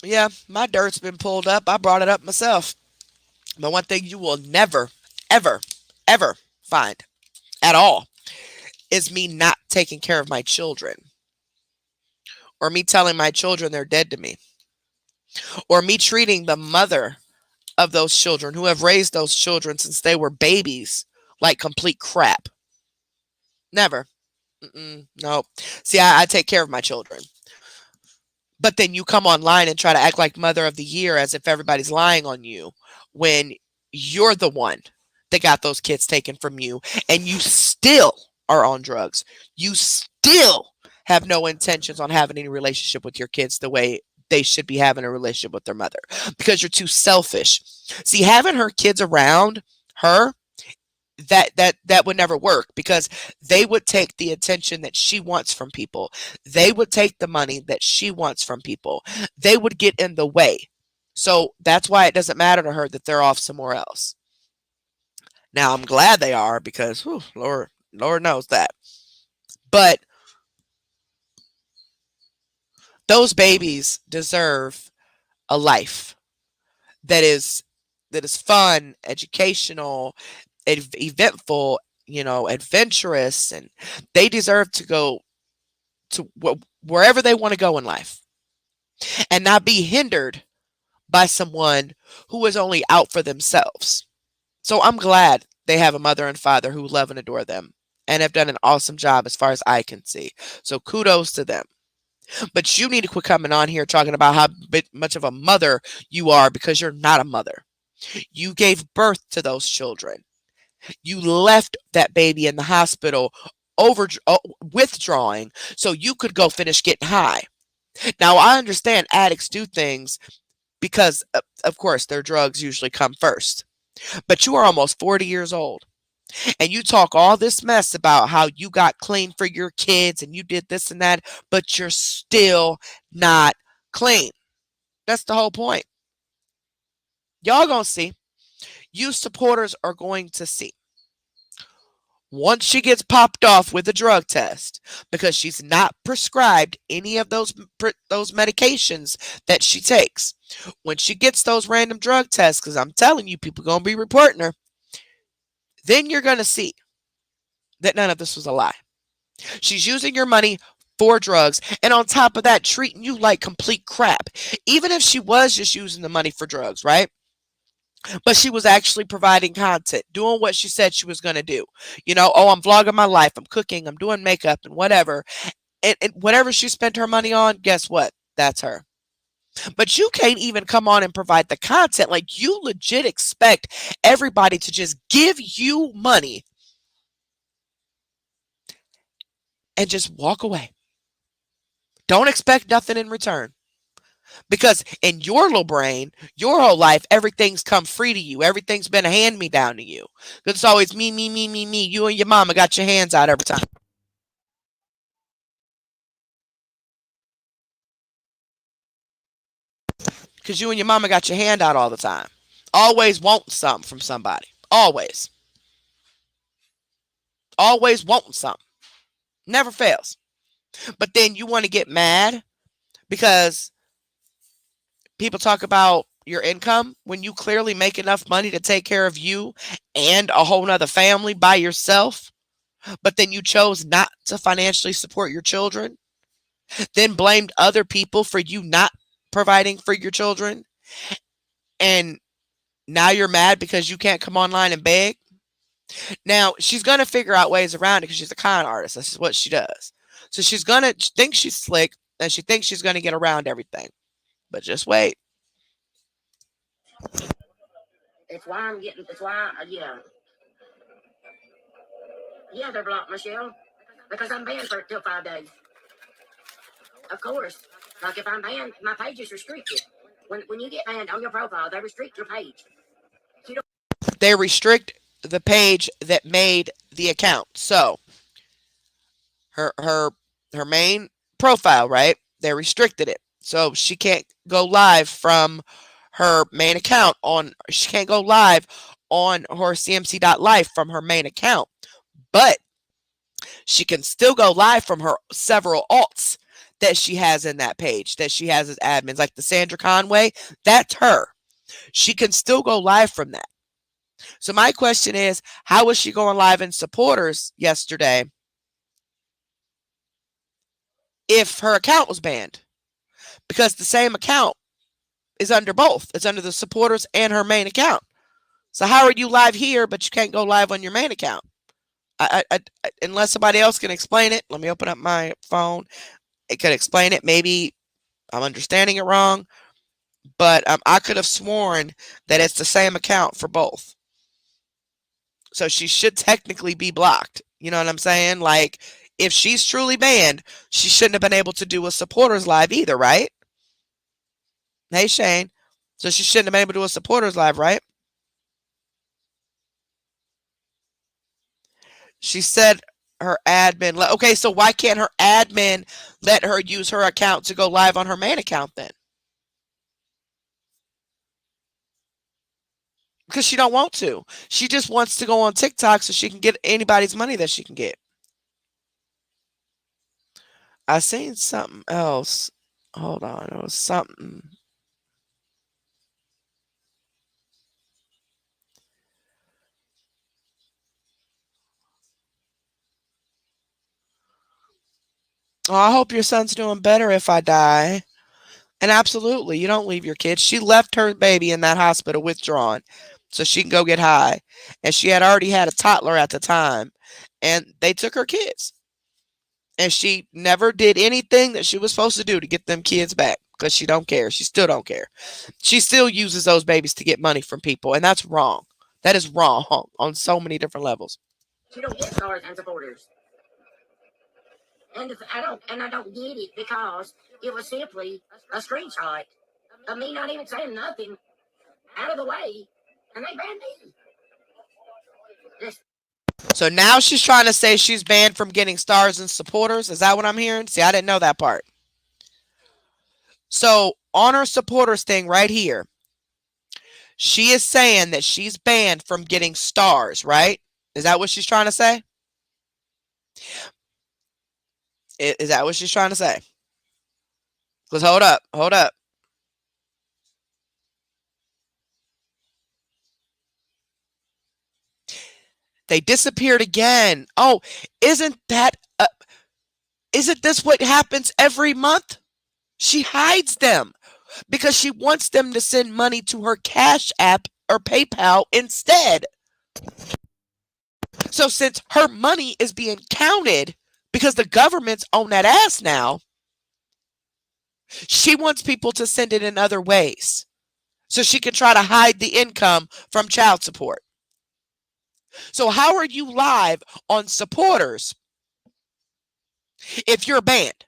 Yeah, my dirt's been pulled up. I brought it up myself. But one thing you will never, ever, ever find at all is me not taking care of my children or me telling my children they're dead to me or me treating the mother of those children who have raised those children since they were babies like complete crap. Never. No. See, I take care of my children. But then you come online and try to act like mother of the year as if everybody's lying on you when you're the one that got those kids taken from you and you still are on drugs. You still have no intentions on having any relationship with your kids the way they should be having a relationship with their mother because you're too selfish. See, having her kids around her, that would never work because they would take the attention that she wants from people. They would take the money that she wants from people. They would get in the way. So that's why it doesn't matter to her that they're off somewhere else. Now I'm glad they are because whew, Lord knows that. But those babies deserve a life that is fun, educational, eventful, adventurous, and they deserve to go to wherever they want to go in life and not be hindered by someone who is only out for themselves. So I'm glad they have a mother and father who love and adore them and have done an awesome job as far as I can see. So kudos to them. But you need to quit coming on here talking about how much of a mother you are because you're not a mother. You gave birth to those children. You left that baby in the hospital withdrawing so you could go finish getting high. Now, I understand addicts do things because, of course, their drugs usually come first. But you are almost 40 years old and you talk all this mess about how you got clean for your kids and you did this and that, but you're still not clean. That's the whole point. Y'all gonna see. You supporters are going to see. Once she gets popped off with a drug test because she's not prescribed any of those medications that she takes. When she gets those random drug tests, because I'm telling you, people are going to be reporting her, then you're going to see that none of this was a lie. She's using your money for drugs, and on top of that, treating you like complete crap. Even if she was just using the money for drugs, right? But she was actually providing content, doing what she said she was going to do. Oh, I'm vlogging my life. I'm cooking. I'm doing makeup and whatever. And whatever she spent her money on, guess what? That's her. But you can't even come on and provide the content. Like, you legit expect everybody to just give you money and just walk away. Don't expect nothing in return. Because in your little brain, your whole life, everything's come free to you. Everything's been a hand me down to you. It's always me, me, me, me, me. You and your mama got your hands out every time. Because you and your mama got your hand out all the time. Always want something from somebody. Always. Always wanting something. Never fails. But then you want to get mad because people talk about your income when you clearly make enough money to take care of you and a whole nother family by yourself, but then you chose not to financially support your children, then blamed other people for you not providing for your children, and now you're mad because you can't come online and beg? Now, she's going to figure out ways around it because she's a con artist. This is what she does. So she's going to think she's slick and she thinks she's going to get around everything. But just wait. It's why I'm getting. It's why, yeah. Yeah, they're blocked, Michelle. Because I'm banned for till 5 days. Of course. Like if I'm banned, my page is restricted. When you get banned on your profile, they restrict your page. They restrict the page that made the account. So her main profile, right? They restricted it. So she can't go live from her main account she can't go live on her cmc.life from her main account. But she can still go live from her several alts that she has in that page, that she has as admins, like the Sandra Conway. That's her. She can still go live from that. So my question is, how was she going live in supporters yesterday if her account was banned? Because the same account is under both. It's under the supporters and her main account. So how are you live here, but you can't go live on your main account? Unless somebody else can explain it. Let me open up my phone. It could explain it. Maybe I'm understanding it wrong, but I could have sworn that it's the same account for both. So she should technically be blocked. You know what I'm saying? Like, if she's truly banned, she shouldn't have been able to do a supporters live either, right? Hey, Shane. So she shouldn't have been able to do a supporters live, right? She said her admin. Okay, so why can't her admin let her use her account to go live on her main account then? Because she don't want to. She just wants to go on TikTok so she can get anybody's money that she can get. I seen something else. Hold on. It was something. Oh, I hope your son's doing better if I die. And absolutely, you don't leave your kids. She left her baby in that hospital withdrawn so she can go get high. And she had already had a toddler at the time. And they took her kids. And she never did anything that she was supposed to do to get them kids back because she don't care. She still don't care. She still uses those babies to get money from people. And that's wrong. That is wrong on so many different levels. You don't get stars and supporters. And I don't get it because it was simply a screenshot of me not even saying nothing out of the way, and they banned me. So now she's trying to say she's banned from getting stars and supporters. Is that what I'm hearing? See, I didn't know that part. So on her supporters thing right here, she is saying that she's banned from getting stars, right? Is that what she's trying to say? Is that what she's trying to say? Because hold up. They disappeared again. Oh, isn't this what happens every month? She hides them because she wants them to send money to her Cash App or PayPal instead. So since her money is being counted because the government's on that ass now, she wants people to send it in other ways so she can try to hide the income from child support. So how are you live on supporters if you're banned?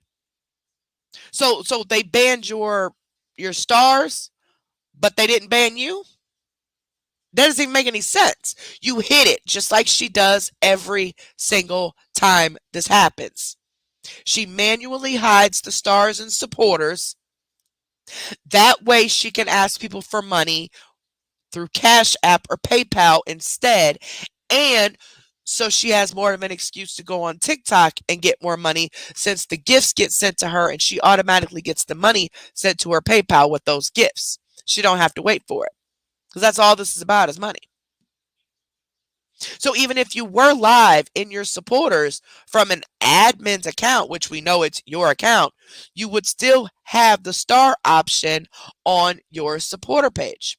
So they banned your stars, but they didn't ban you? That doesn't even make any sense. You hit it just like she does every single time this happens. She manually hides the stars and supporters. That way she can ask people for money through Cash App or PayPal instead. And so she has more of an excuse to go on TikTok and get more money since the gifts get sent to her and she automatically gets the money sent to her PayPal with those gifts. she don't have to wait for it. Because that's all this is about is money. So even if you were live in your supporters from an admin's account, which we know it's your account, you would still have the star option on your supporter page.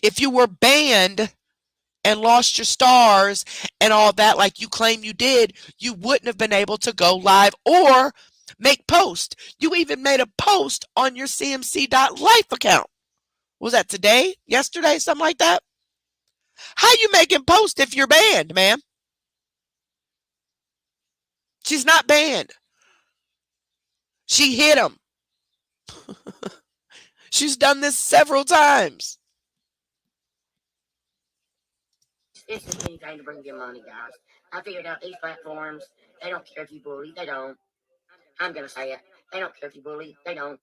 If you were banned and lost your stars and all that like you claim you did, you wouldn't have been able to go live or make posts. You even made a post on your CMC.life account. Was that today? Yesterday? Something like that? How you making posts if you're banned, ma'am? She's not banned. She hit him. She's done this several times. It's just anything to bring you money, guys. I figured out these platforms, they don't care if you bully. They don't. I'm going to say it. They don't care if you bully. They don't.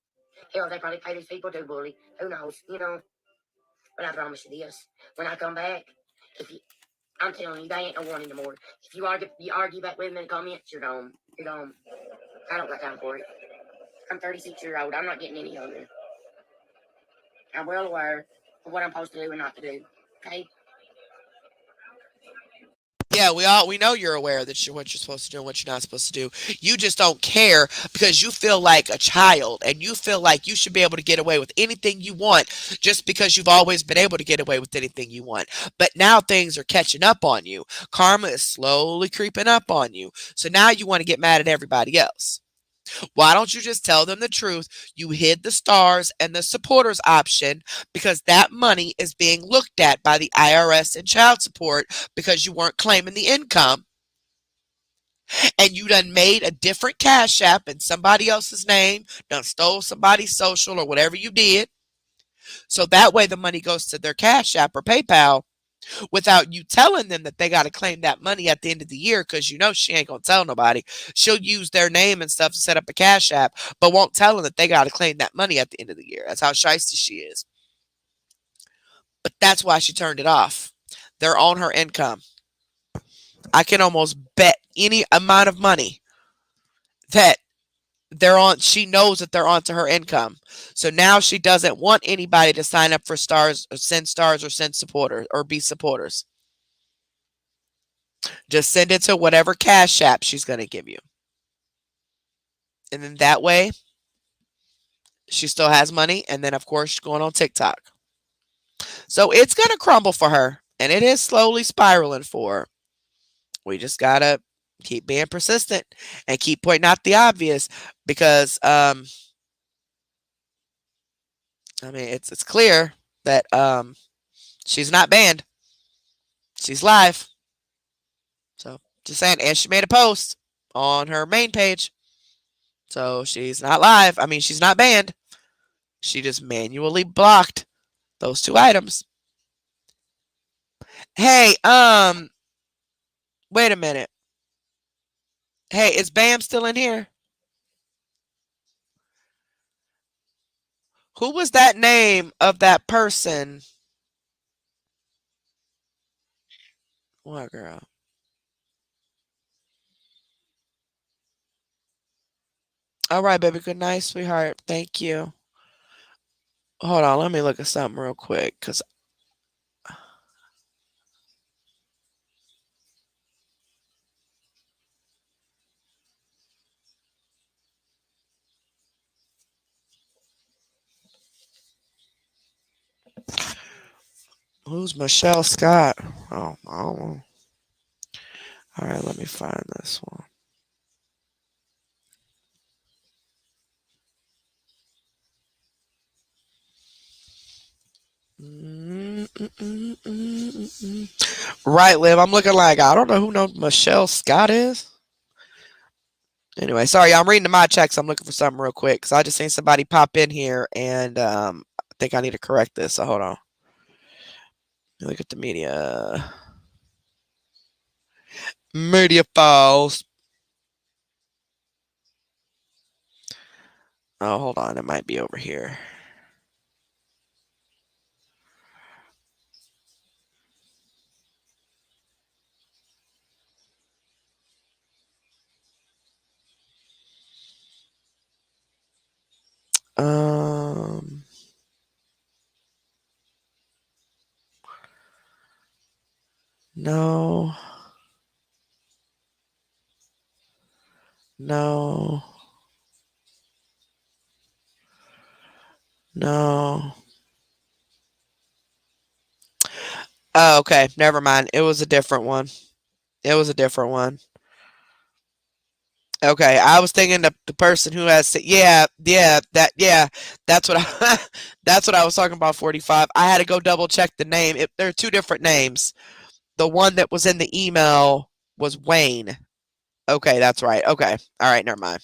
Hell, they probably pay these people to bully. Who knows? You know. But I promise you this. When I come back, if you, I'm telling you, they ain't no one anymore. If you argue back with me in the comments, you're gone. You're gone. I don't got time for it. I'm 36 years old. I'm not getting any younger. I'm well aware of what I'm supposed to do and not to do. Okay? Yeah, we know you're aware that you're what you're supposed to do and what you're not supposed to do. You just don't care because you feel like a child and you feel like you should be able to get away with anything you want just because you've always been able to get away with anything you want. But now things are catching up on you. Karma is slowly creeping up on you. So now you want to get mad at everybody else. Why don't you just tell them the truth? You hid the stars and the supporters option because that money is being looked at by the IRS and child support because you weren't claiming the income. And you done made a different cash app in somebody else's name, done stole somebody's social or whatever you did. So that way the money goes to their cash app or PayPal without you telling them that they got to claim that money at the end of the year because you know she ain't going to tell nobody. She'll use their name and stuff to set up a cash app, but won't tell them that they got to claim that money at the end of the year. That's how shysty she is. But that's why she turned it off. They're on her income. I can almost bet any amount of money that she knows that they're onto her income. So now she doesn't want anybody to sign up for stars or send supporters or be supporters. Just send it to whatever cash app she's going to give you. And then that way, she still has money. And then, of course, she's going on TikTok. So it's going to crumble for her. And it is slowly spiraling for her. We just got to keep being persistent and keep pointing out the obvious because, I mean, it's clear that she's not banned. She's live. So just saying. And she made a post on her main page. So she's not live. I mean, she's not banned. She just manually blocked those two items. Hey, wait a minute. Hey, is Bam still in here? Who was that name of that person? What girl? All right, baby. Good night, sweetheart. Thank you. Hold on. Let me look at something real quick. Because who's Michelle Scott? Oh, I don't know. All right, let me find this one. Right, Liv. I'm looking like I don't know who Michelle Scott is. Anyway, sorry, I'm reading my checks. I'm looking for something real quick because I just seen somebody pop in here and I think I need to correct this. So hold on. Look at the media files. Oh, hold on. It might be over here. No. No. No. Oh, okay. Never mind. It was a different one. It was a different one. Okay, I was thinking the person who has that's what I that's what I was talking about 45. I had to go double check the name. There are two different names. The one that was in the email was Wayne. Okay, that's right. Okay. All right, never mind.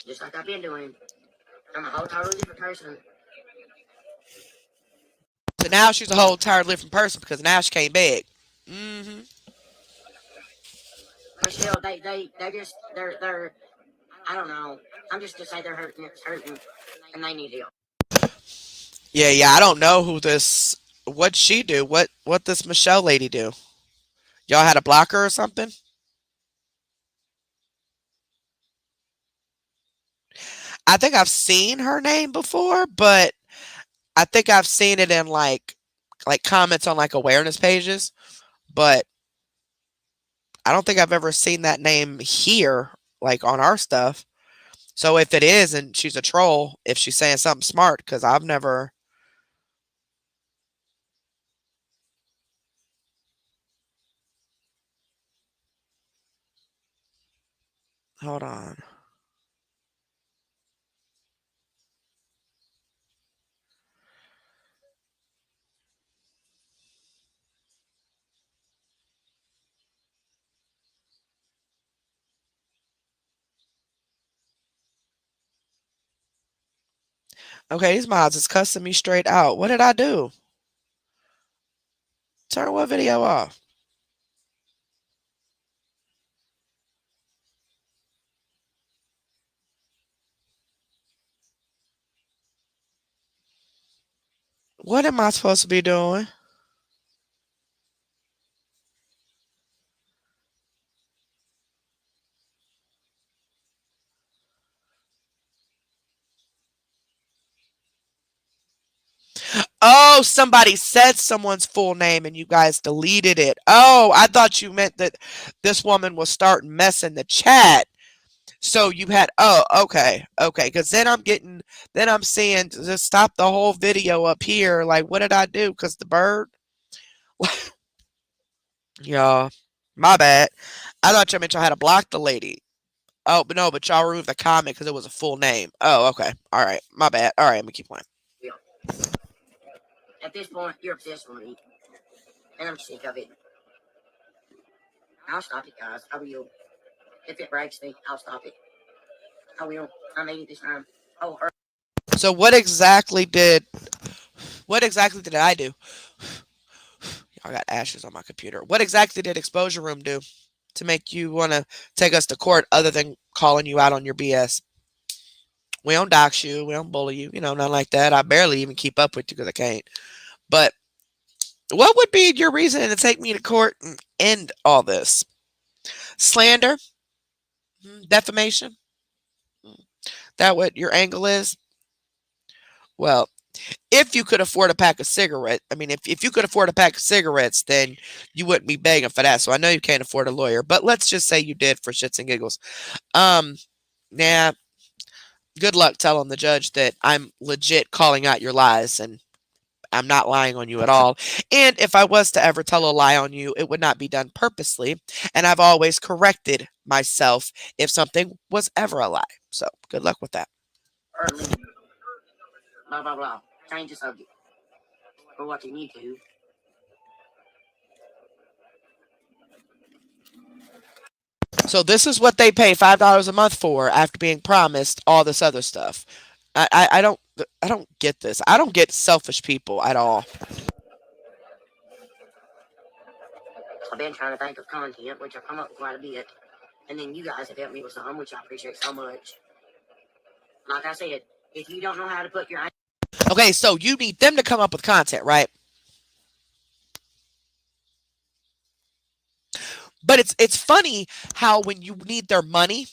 Just like I've been doing. I'm a whole totally different person. So now she's a whole tired different person because now she came back. Mm-hmm. Michelle, they just, they're, I don't know. I'm just to say they're hurting, it's hurting, and they need help. Yeah. I don't know who this. What'd she do? What this Michelle lady do? Y'all had a blocker or something? I think I've seen her name before, but I think I've seen it in like comments on like awareness pages, but I don't think I've ever seen that name here, like on our stuff. So if it is and she's a troll, if she's saying something smart, because I've never. Hold on. Okay, these mods is cussing me straight out. What did I do? Turn what video off? What am I supposed to be doing? Oh, somebody said someone's full name and you guys deleted it. Oh, I thought you meant that this woman was starting messing the chat. So you had, oh, okay, because then I'm seeing just stop the whole video up here. Like, what did I do? Because the bird, y'all, my bad. I thought y'all meant y'all had to block the lady. Oh, but no, but y'all removed the comment because it was a full name. Oh, okay, all right, my bad. All right, I'm gonna keep playing. Yeah. At this point, you're obsessed with me, and I'm sick of it. I'll stop it, guys. I will. If it breaks me, I'll stop it. I will. I made it this time. Oh, So what exactly did I do? I got ashes on my computer. What exactly did Exposure Room do to make you want to take us to court other than calling you out on your BS? We don't dox you. We don't bully you. Nothing like that. I barely even keep up with you because I can't. But what would be your reason to take me to court and end all this? Slander? Defamation? That what your angle is? Well, if you could afford a pack of cigarettes, I mean, if you could afford a pack of cigarettes, then you wouldn't be begging for that. So I know you can't afford a lawyer, but let's just say you did for shits and giggles. Um, yeah, good luck telling the judge that I'm legit calling out your lies and I'm not lying on you at all. And if I was to ever tell a lie on you, it would not be done purposely. And I've always corrected myself if something was ever a lie. So good luck with that. early. Blah, blah, blah. Change the subject. For what you need to. So this is what they pay $5 a month for after being promised all this other stuff. I don't get this. I don't get selfish people at all. I've been trying to think of content, which I've come up with quite a bit. And then you guys have helped me with some, which I appreciate so much. Like I said, if you don't know how to put your... Okay, so you need them to come up with content, right? But it's funny how when you need their money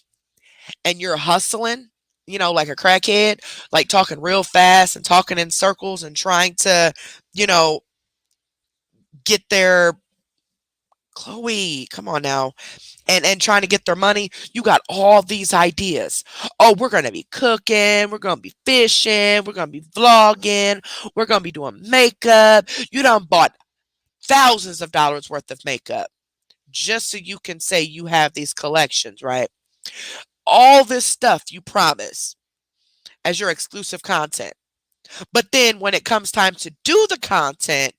and you're hustling, like a crackhead, like talking real fast and talking in circles and trying to, you know, get their Chloe, come on now, and trying to get their money. You got all these ideas. Oh, we're gonna be cooking, we're gonna be fishing, we're gonna be vlogging, we're gonna be doing makeup. You done bought thousands of dollars worth of makeup just so you can say you have these collections, right? All this stuff you promise as your exclusive content. But then when it comes time to do the content,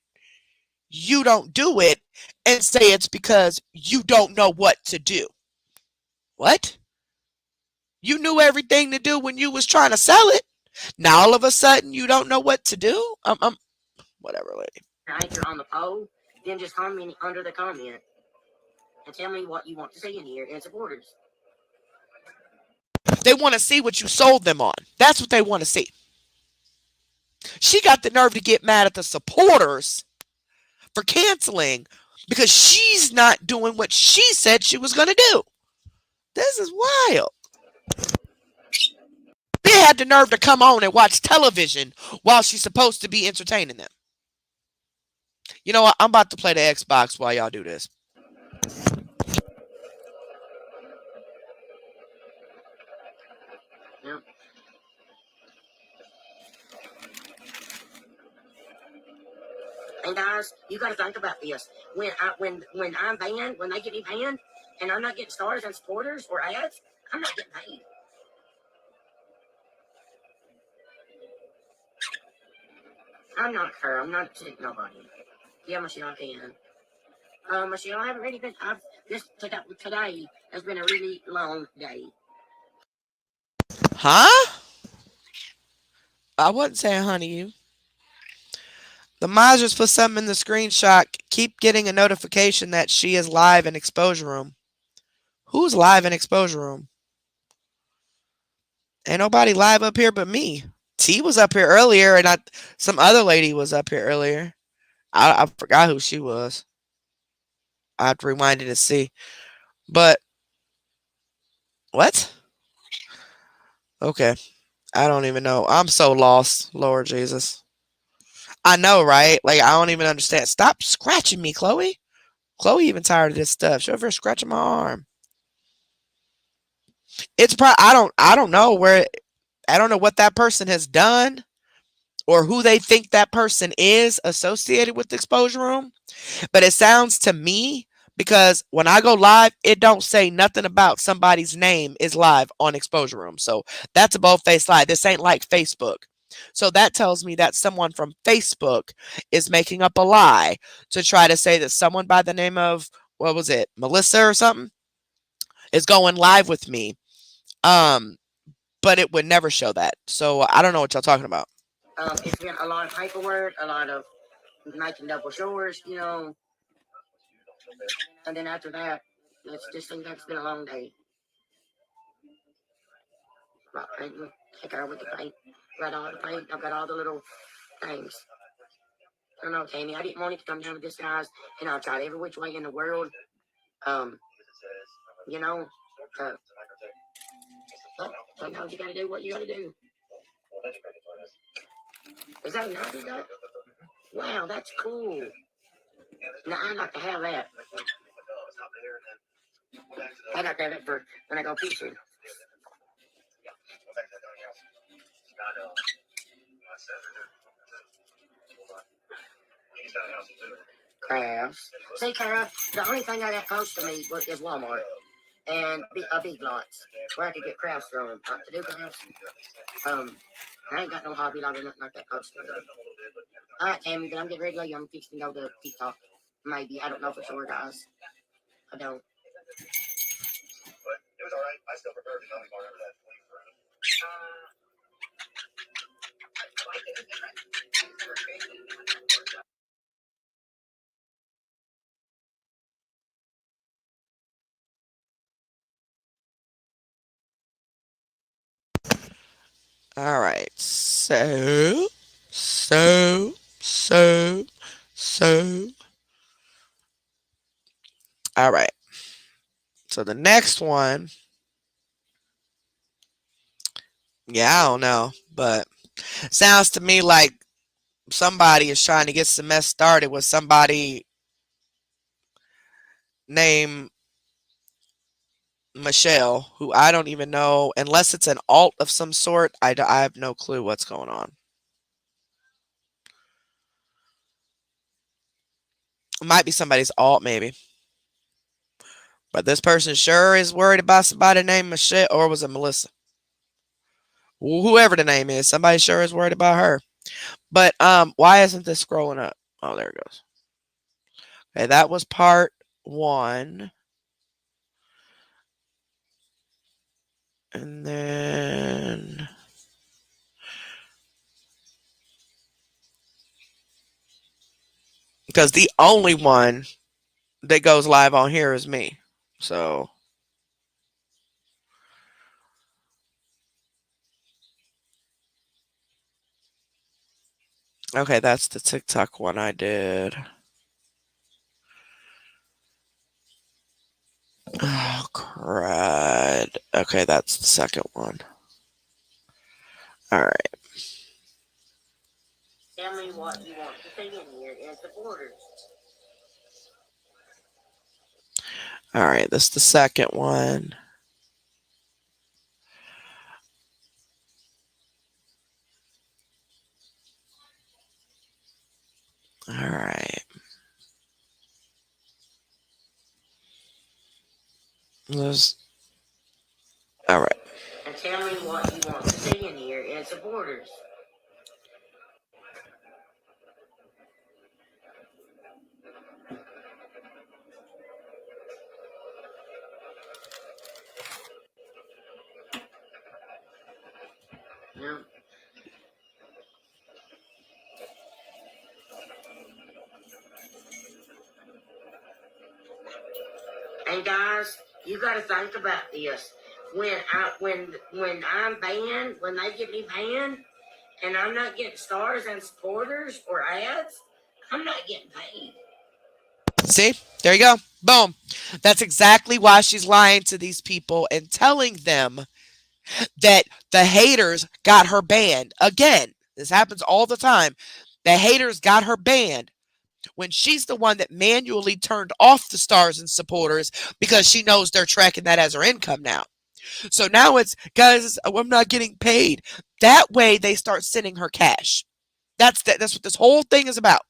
you don't do it and say it's because you don't know what to do. What? You knew everything to do when you was trying to sell it. Now all of a sudden you don't know what to do? Whatever, lady. Anchor on the poll, then just comment under the comment and tell me what you want to see in here and supporters. They want to see what you sold them on. That's what they want to see. She got the nerve to get mad at the supporters for canceling because she's not doing what she said she was going to do. This is wild. They had the nerve to come on and watch television while she's supposed to be entertaining them. You know what? I'm about to play the Xbox while y'all do this. Yep. And guys, you got to think about this. When I'm banned, when they get me banned, and I'm not getting stars and supporters or ads, I'm not getting paid. I'm not her. I'm not nobody. Yeah, Michelle, I can. Michelle, I haven't really been. Today has been a really long day. Huh? I wasn't saying honey you. The Maj just put something in the screenshot. Keep getting a notification that she is live in Exposure Room. Who's live in Exposure Room? Ain't nobody live up here but me. T was up here earlier, and some other lady was up here earlier. I forgot who she was. I have to rewind it to see. But what? Okay. I don't even know. I'm so lost, Lord Jesus. I know, right? Like I don't even understand. Stop scratching me, Chloe. Chloe even tired of this stuff. She over here scratching my arm. It's probably I don't know where I don't know what that person has done or who they think that person is associated with the Exposure Room. But it sounds to me because when I go live, it don't say nothing about somebody's name is live on Exposure Room. So that's a bold-faced lie. This ain't like Facebook. So that tells me that someone from Facebook is making up a lie to try to say that someone by the name of, what was it, Melissa or something, is going live with me. But it would never show that. So I don't know what y'all talking about. It's been a lot of paperwork, a lot of making double shores, and then after that, it's been a long day. Right, painting, take her with the paint, got all the paint, I've got all the little things. I don't know, Tammy, I didn't want it to come down with this, guys, and I've tried every which way in the world, you know, but sometimes you gotta do what you gotta do. Is that a knife you got? Wow, that's cool. Now, I'd like to have that. I'd like to have it for when I go fishing. Crafts. See, Kara, the only thing I got close to me is Walmart and Big Lots where I could get crafts from. To do crafts, I ain't got no Hobby Lobby or nothing like that close to me. All right, Tammy, but I'm getting ready to go. I'm fixing to go to TikTok. Maybe. I don't know for sure, guys. I don't. It was alright. I still prefer the Johnny Bar over that 20. All right. So. All right. So the next one, yeah, I don't know, but sounds to me like somebody is trying to get some mess started with somebody named Michelle, who I don't even know, unless it's an alt of some sort. I have no clue what's going on. It might be somebody's alt, maybe. But this person sure is worried about somebody named Michelle, or was it Melissa? Whoever the name is, somebody sure is worried about her. But why isn't this scrolling up? Oh, there it goes. Okay, that was part one. And then because the only one that goes live on here is me. So okay, that's the TikTok one I did. Oh crud. Okay, that's the second one. All right. Tell me what you want to see in here and supporters. All right, this is the second one. All right. This, all right. And tell me what you want to see in here and supporters. Yeah. And guys, you got to think about this. When I'm banned, when they get me banned, and I'm not getting stars and supporters or ads, I'm not getting paid. See? There you go. Boom. That's exactly why she's lying to these people and telling them that the haters got her banned. Again, this happens all the time. The haters got her banned when she's the one that manually turned off the stars and supporters because she knows they're tracking that as her income now. So now it's, guys, I'm not getting paid. That way they start sending her cash. That's what this whole thing is about.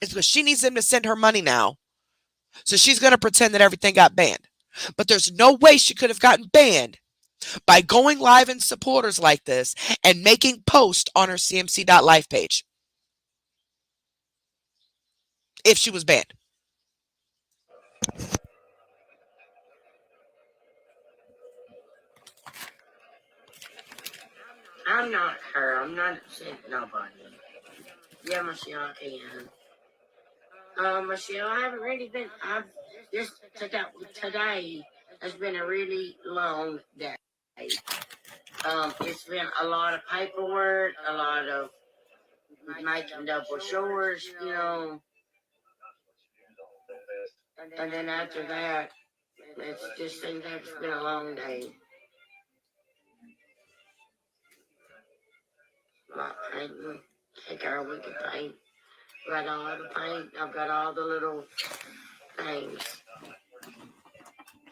It's because she needs them to send her money now. So she's going to pretend that everything got banned. But there's no way she could have gotten banned by going live in supporters like this and making posts on her CMC.life page if she was banned. I'm not her. I'm not upset nobody. Yeah, Michelle, I can. Michelle, I haven't really been. I've just today has been a really long day. It's been a lot of paperwork, a lot of making double shores, and then after that, it's just seems like it's been a long day. Like painting, take our we can paint. Got all the paint. I've got all the little things.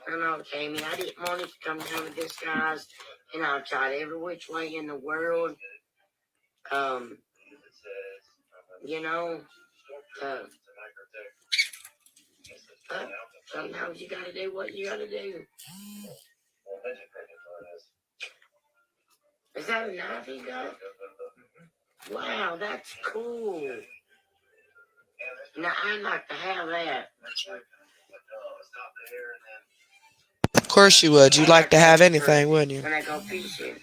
I know, Jamie. I didn't want it to come down with this, guys, and I've tried every which way in the world. Um, you know, uh, but sometimes you gotta do what you gotta do. Is that a knife you got? Wow, that's cool. Now I'd like to have that. Of course you would. You'd like to have anything, wouldn't you? When I go fishing.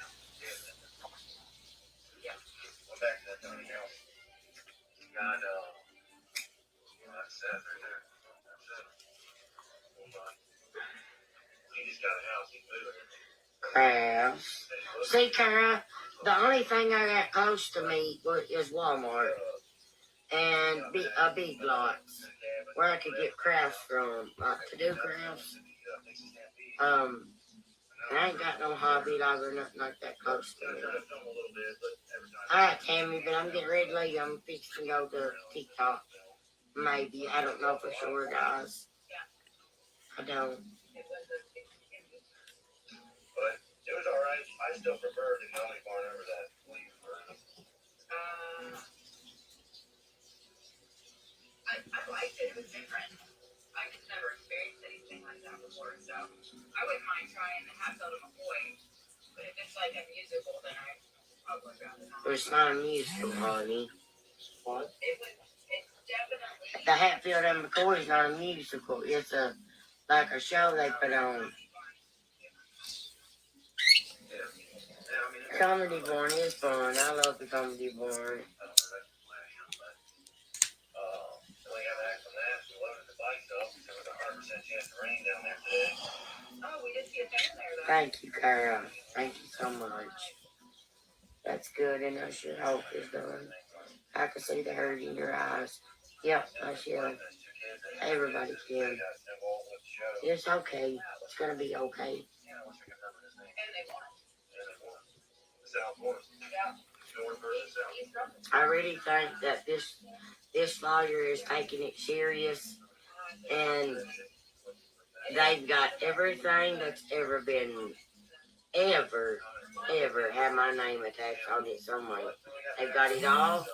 Crafts. See, Kara, the only thing I got close to me is Walmart and Big Lots, where I could get crafts from, like to do crafts. Um, and I ain't got no Hobby Lobby or nothing like that close to me. Alright, Tammy, but I'm getting ready to leave. I'm fixing to go to TikTok. Maybe. I don't know for sure, guys. I don't. But it was all right. I still prefer the gummy barn over that leaf version. I liked it. It was different. I just never experienced anything like that before, so I wouldn't mind trying the half soda McCoy. But if it's like a musical, then I probably rather not. It's not a musical, honey. What? It's definitely the Hatfield and McCoy is not a musical. It's a like a show they put on. Comedy Barn is fun. I love the Comedy Barn. Thank you, Kara. Thank you so much. That's good, and I sure hope it's done. I can see the hurt in your eyes. Yep, I should. Everybody can. It's okay. It's gonna be okay. I really think that this lawyer is taking it serious, and they've got everything that's ever been ever had my name attached on it somewhere. They've got it all,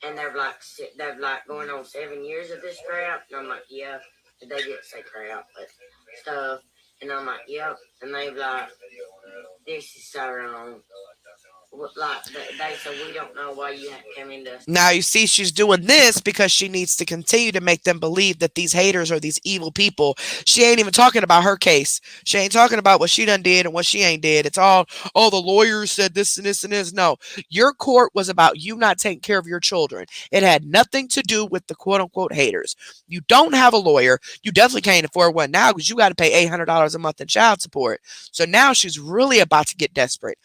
and they're like going on 7 years of this crap, and I'm like, yeah, they didn't say crap, but stuff, and I'm like, yep, and they've like, this is so wrong. Like they said, we don't know why you have come into. Now you see she's doing this because she needs to continue to make them believe that these haters are these evil people. She ain't even talking about her case. She ain't talking about what she done did and what she ain't did. It's all, oh, the lawyers said this and this and this. No, your court was about you not taking care of your children. It had nothing to do with the quote unquote haters. You don't have a lawyer. You definitely can't afford one now because you got to pay $800 a month in child support. So now she's really about to get desperate.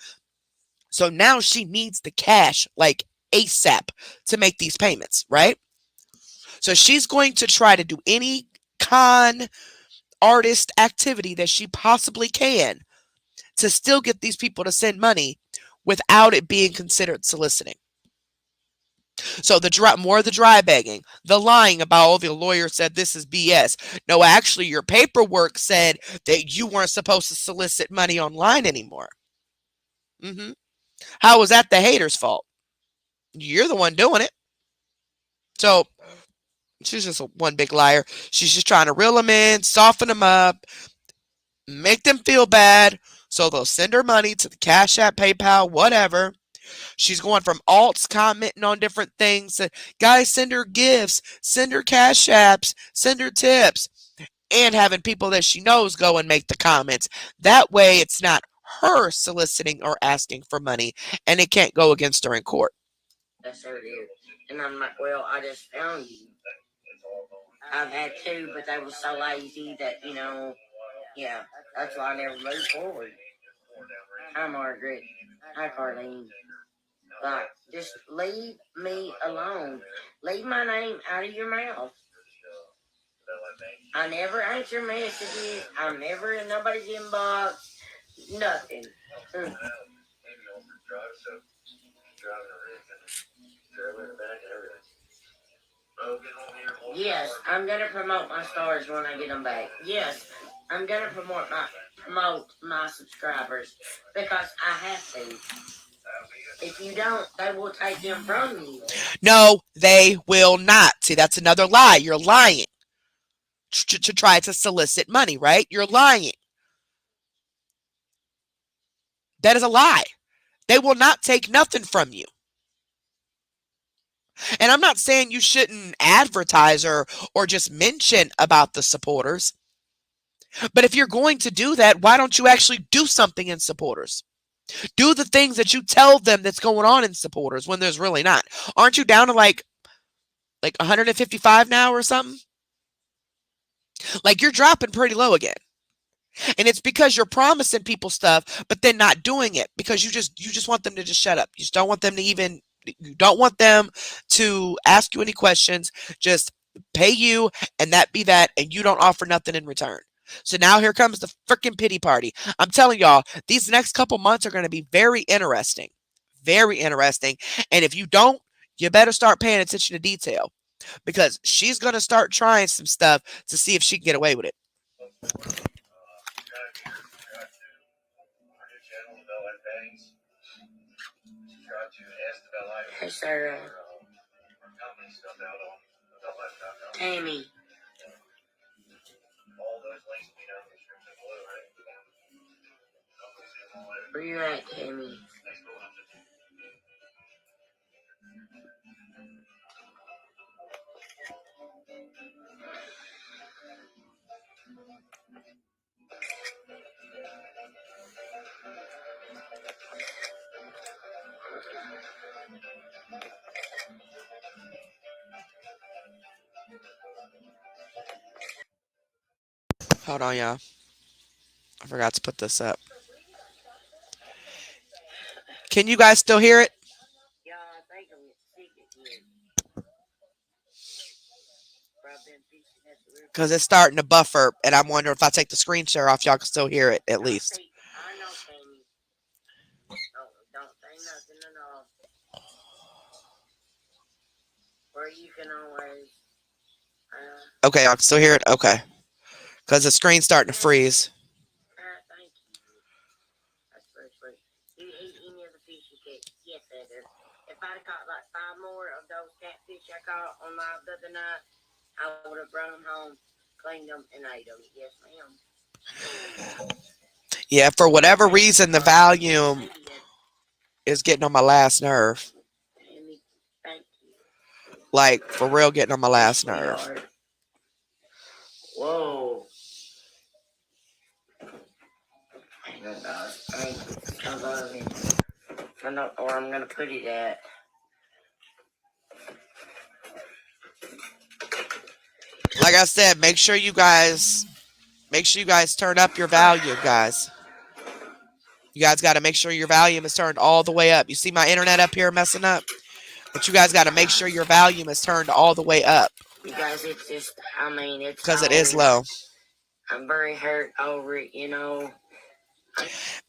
So now she needs the cash like ASAP to make these payments, right? So she's going to try to do any con artist activity that she possibly can to still get these people to send money without it being considered soliciting. So more of the dry begging, the lying about, oh, the lawyer said this is BS. No, actually, your paperwork said that you weren't supposed to solicit money online anymore. How was that the hater's fault? You're the one doing it. So she's just one big liar. She's just trying to reel them in, soften them up, make them feel bad, so they'll send her money to the Cash App, PayPal, whatever. She's going from alts, commenting on different things. Guys, send her gifts, send her Cash Apps, send her tips, and having people that she knows go and make the comments. That way, it's not her soliciting or asking for money, and it can't go against her in court. That's her dear. And I'm like, well, I just found you. I've had two, but they were so lazy that, yeah, that's why I never moved forward. Hi, Margaret. Hi, Carlene. Like, just leave me alone. Leave my name out of your mouth. I never answer messages. I'm never in nobody's inbox. Nothing. Yes, I'm gonna promote my stars when I get them back. Yes, I'm gonna promote my subscribers because I have to. If you don't, they will take them from you. No, they will not. See, that's another lie. You're lying to try to solicit money, right? You're lying. That is a lie. They will not take nothing from you. And I'm not saying you shouldn't advertise or just mention about the supporters. But if you're going to do that, why don't you actually do something in supporters? Do the things that you tell them that's going on in supporters when there's really not. Aren't you down to like 155 now or something? Like you're dropping pretty low again. And it's because you're promising people stuff, but then not doing it because you just want them to just shut up. You just don't want them to you don't want them to ask you any questions. Just pay you and that be that. And you don't offer nothing in return. So now here comes the freaking pity party. I'm telling y'all, these next couple months are going to be very interesting. Very interesting. And if you don't, you better start paying attention to detail. because she's going to start trying some stuff to see if she can get away with it. Hey, Sarah. Tammy. Where you at, Tammy? Hold on, y'all. I forgot to put this up. Can you guys still hear it? Yeah, I think I'm sick again. Because it's starting to buffer, and I'm wondering if I take the screen share off, y'all can still hear it at least. I know, Tammy. Don't say nothing at all. Or you can always. Okay, y'all can still hear it? Okay. Because the screen's starting to freeze. Thank you. That's very sweet. Do you eat any of the fish you catch? Yes, I do. If I'd caught like 5 more of those catfish I caught on live the other night, I would have brought them home, cleaned them, and ate them. Yes, ma'am. Yeah, for whatever reason, the volume is getting on my last nerve. Thank you. Like, for real, getting on my last nerve. Whoa. Hang on, guys. I'm gonna, or I'm gonna put it at. Like I said, make sure you guys turn up your volume, guys. You guys got to make sure your volume is turned all the way up. You see my internet up here messing up? But you guys got to make sure your volume is turned all the way up. You guys, it's just, I mean, it's because it is low. I'm very hurt over it, you know.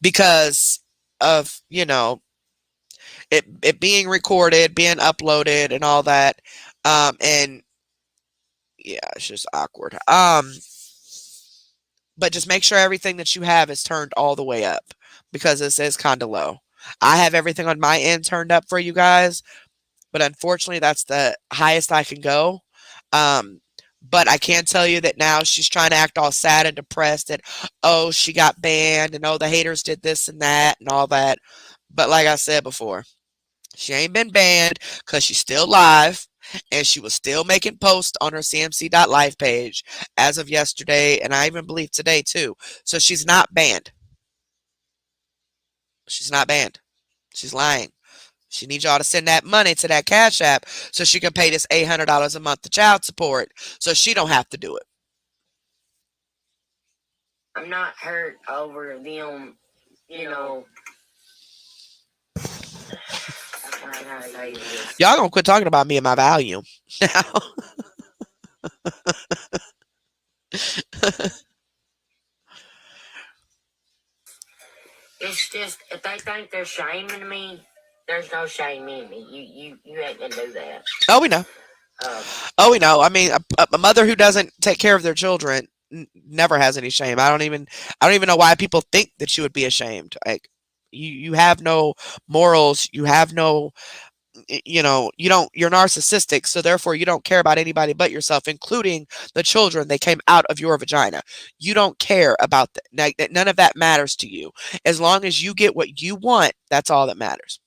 Because of, it being recorded, being uploaded and all that. And yeah, it's just awkward. But just make sure everything that you have is turned all the way up because this is kind of low. I have everything on my end turned up for you guys, but unfortunately that's the highest I can go. But I can tell you that now she's trying to act all sad and depressed that, oh, she got banned and oh, the haters did this and that and all that. But like I said before, she ain't been banned because she's still live and she was still making posts on her CMC.live page as of yesterday, and I even believe today too. So she's not banned. She's not banned. She's lying. She needs y'all to send that money to that Cash App so she can pay this $800 a month to child support so she don't have to do it. I'm not hurt over them, you know. Y'all gonna quit talking about me and my volume now. It's just, if they think they're shaming me, there's no shame in me. You ain't gonna do that. Oh, we know. We know. I mean, a mother who doesn't take care of their children never has any shame. I don't even know why people think that you would be ashamed. Like, you have no morals. You have no, you're narcissistic. So therefore you don't care about anybody but yourself, including the children that came out of your vagina. You don't care about that. None of that matters to you. As long as you get what you want, that's all that matters.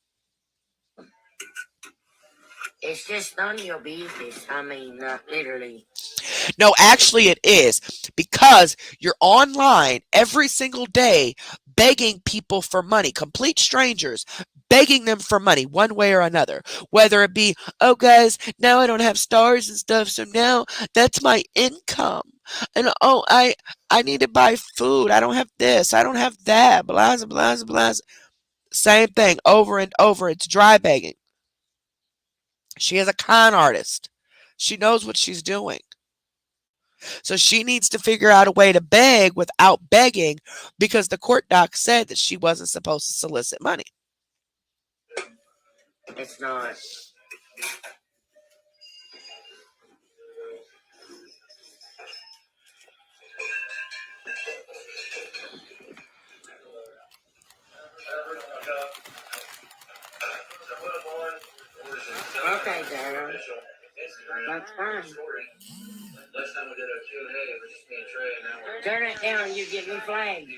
It's just none of your business. I mean, not literally. No, actually it is, because you're online every single day begging people for money, complete strangers, begging them for money one way or another, whether it be, oh guys, now I don't have stars and stuff, so now that's my income. And oh, I need to buy food. I don't have this. I don't have that. Blah, blah, blah, blah. Same thing over and over. It's dry begging. She is a con artist. She knows what she's doing. So she needs to figure out a way to beg without begging, because the court doc said that she wasn't supposed to solicit money. It's not. That's fine. Turn it down, you give me flags.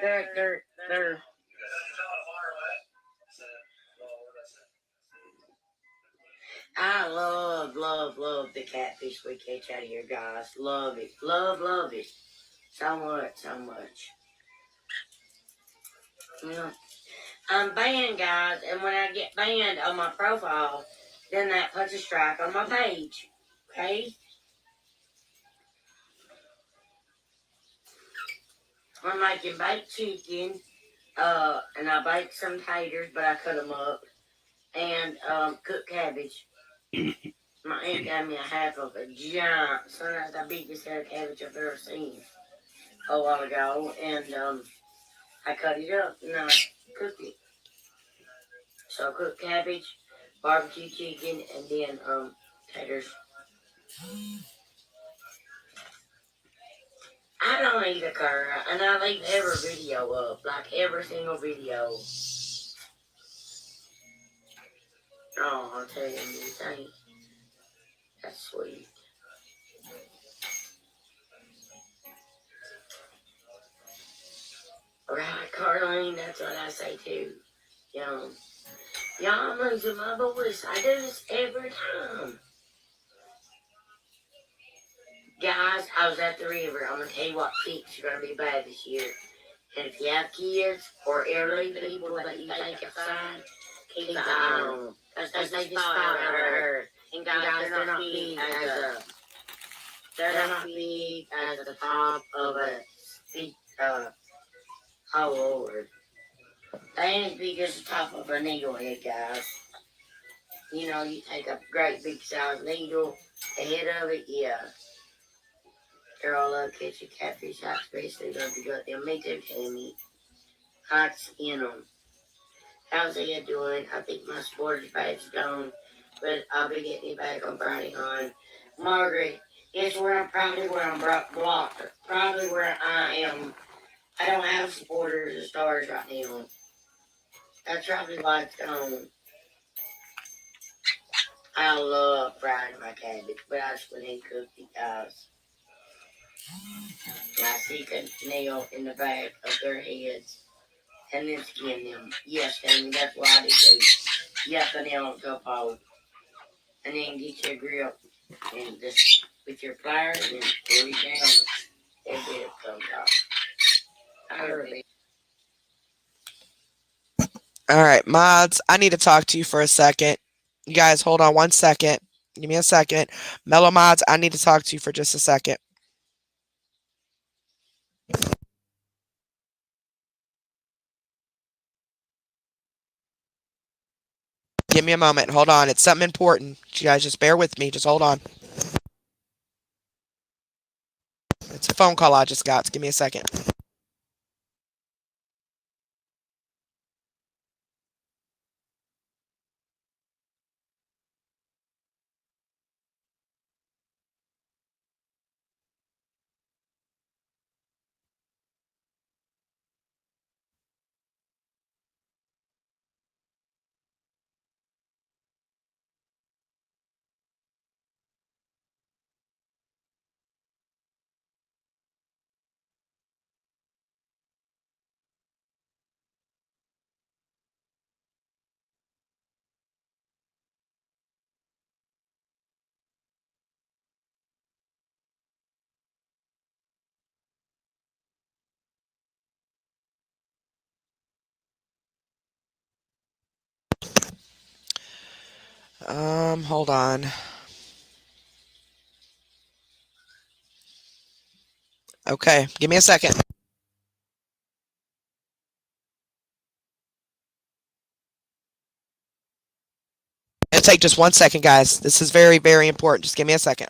They're. I love the catfish we catch out here, guys. Love it. Love it. So much. You know, I'm banned, guys, and when I get banned on my profile, then that puts a strike on my page. Okay? I'm making baked chicken, and I baked some taters, but I cut them up, and cooked cabbage. My aunt got me a half of a giant, son, that's the biggest head of cabbage I've ever seen a while ago, and I cut it up and I cooked it. So cooked cabbage, barbecue chicken, and then taters. I don't eat a curry, and I leave every video up, like every single video. Oh, I'll tell you anything. That's sweet. Right, Carlene, that's what I say too. Y'all, I'm losing my voice. I do this every time. Guys, I was at the river. I'm going to tell you what ticks are going to be bad this year. And if you have kids or elderly people that you take outside, keep an eye on them. Because they just fall out of earth. And guys, they're not big as the top of a big, oh Lord. They ain't as big as the top of a needlehead, guys. You know, you take a great big size needle, the head of it, yeah. Girl, love catching catfish, I especially love to gut them. Me too, Tammy. Hot skin them. How's Ed doing? I think my sports bag's gone, but I'll be getting it back on Friday on. Margaret, it's probably where I'm blocked. Probably where I am. I don't have supporters or stars right now. That's probably why it's gone. I love frying my cabbage, but I just went and cooked it, guys. I see a nail in the back of their heads and then skin them. Yes, Amy, that's what I do too. Yes, the nail on top of and then get your grill and just with your pliers and pull it down. Every bit comes off. I heard it. All right, mods, I need to talk to you for a second. You guys, hold on 1 second. Give me a second. Mellow mods, I need to talk to you for just a second. Give me a moment. Hold on. It's something important. You guys just bear with me. Just hold on. It's a phone call I just got. Give me a second. Hold on. Okay, give me a second. It'll take just 1 second, guys. This is very, very important. Just give me a second.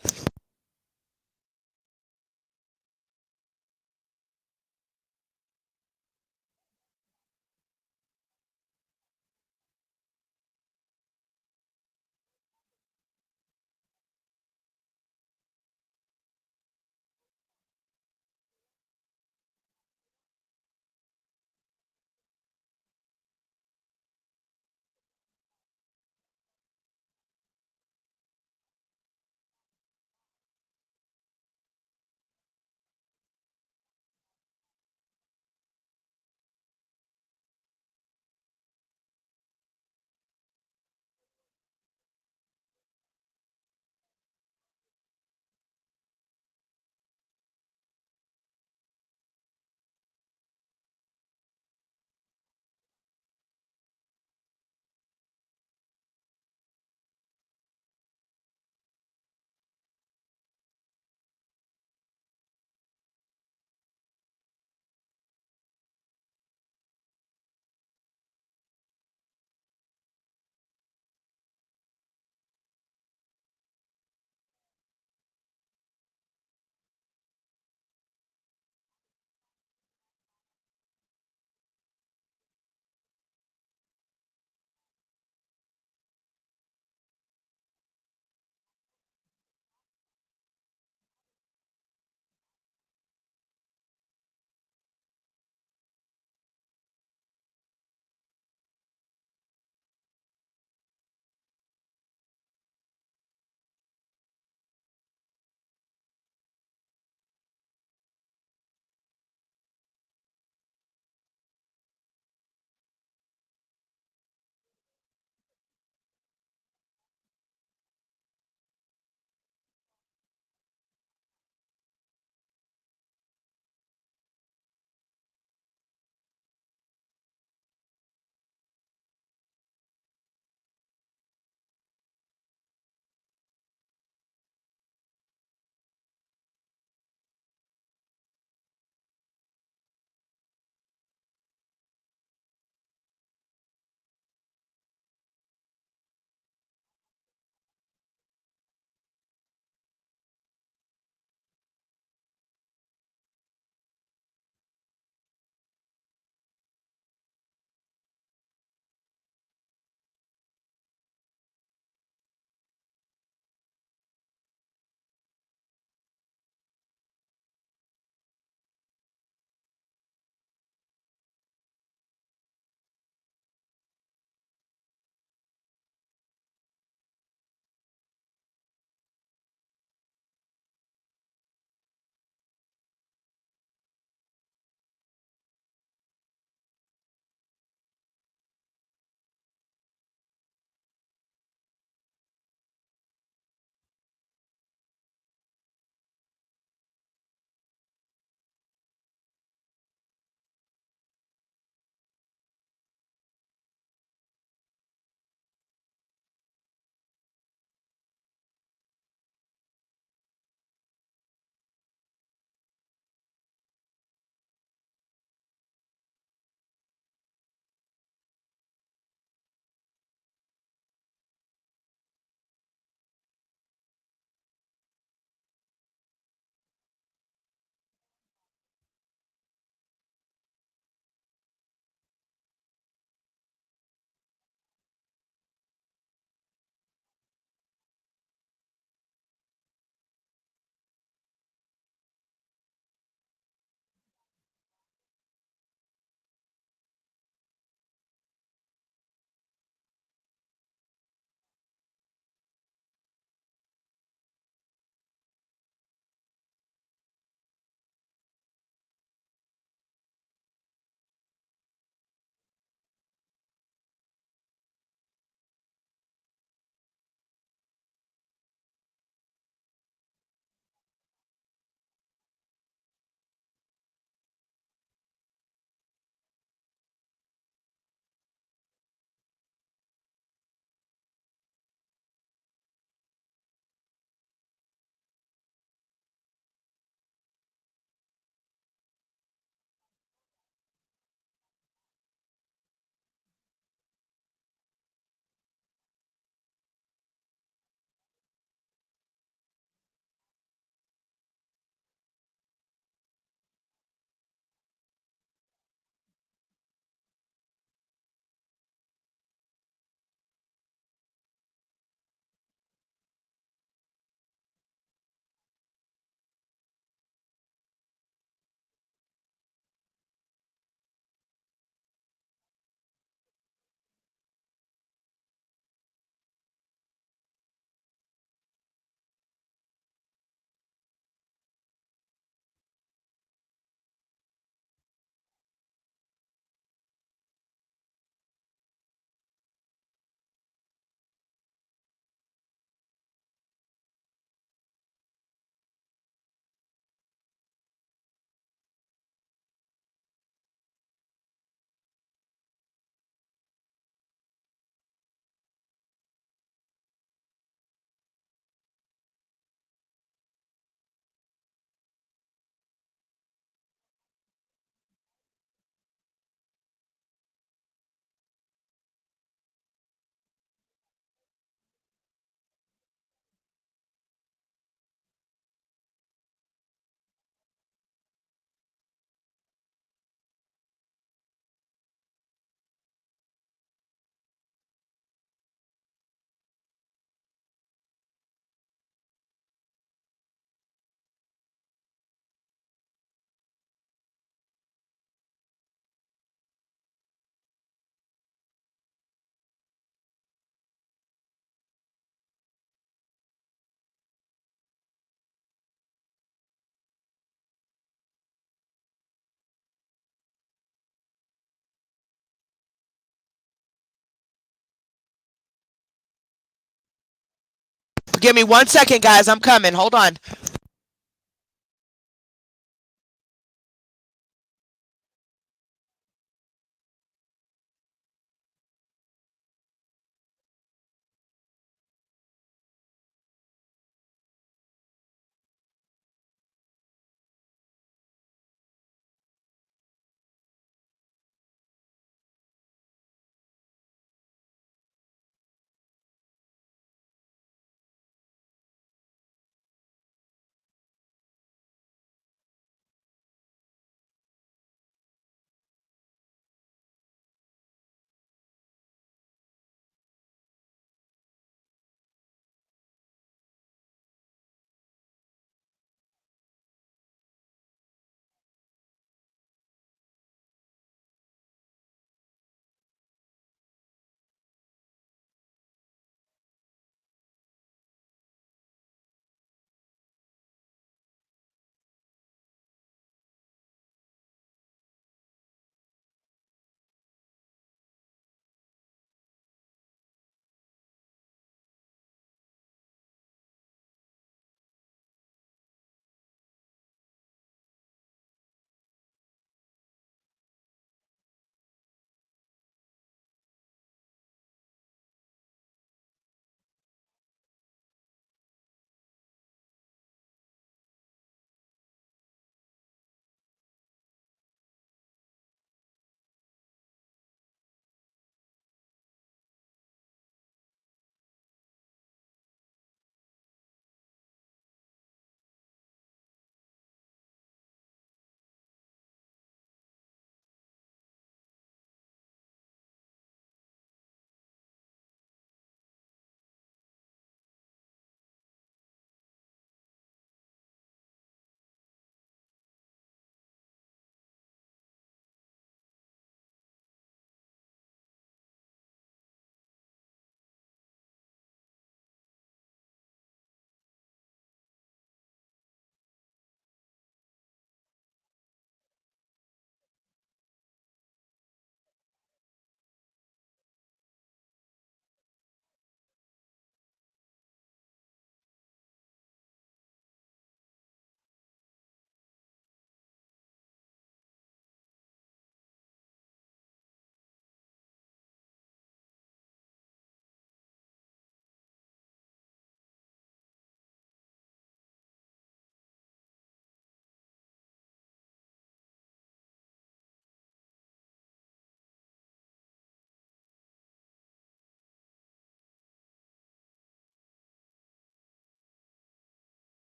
Give me 1 second, guys. I'm coming. Hold on.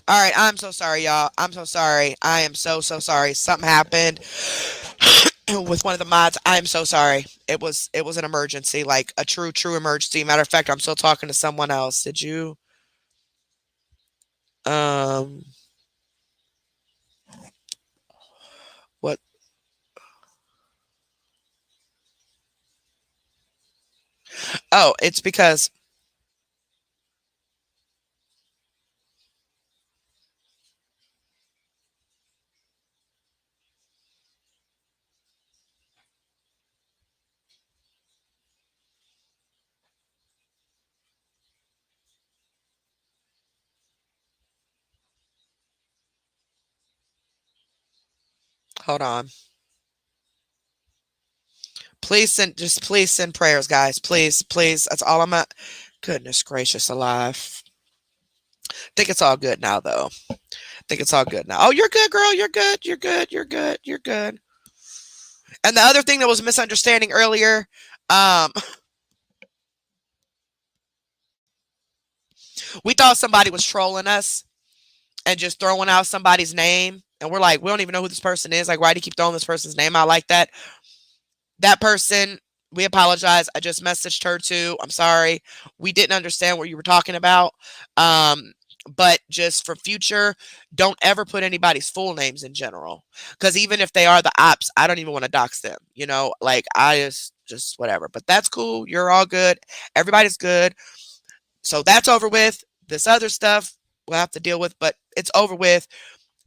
All right, I'm so sorry, y'all. I'm so sorry. I am so sorry. Something happened with one of the mods. I'm so sorry. It was an emergency, like a true emergency. Matter of fact, I'm still talking to someone else. Did you um what Oh, it's because hold on. Please send prayers, guys. Please. That's all I'm at. Goodness gracious alive. Think it's all good now though. Think it's all good now. Oh, you're good, girl. You're good. You're good. You're good. You're good. And the other thing that was a misunderstanding earlier, um, we thought somebody was trolling us and just throwing out somebody's name. And we're like, we don't even know who this person is. Like, why do you keep throwing this person's name out like that? That person, we apologize. I just messaged her too. I'm sorry. We didn't understand what you were talking about. Um, But just for future, don't ever put anybody's full names in general. Because even if they are the ops, I don't even want to dox them. You know, like I just whatever. But that's cool. You're all good. Everybody's good. So that's over with. This other stuff we'll have to deal with, but it's over with.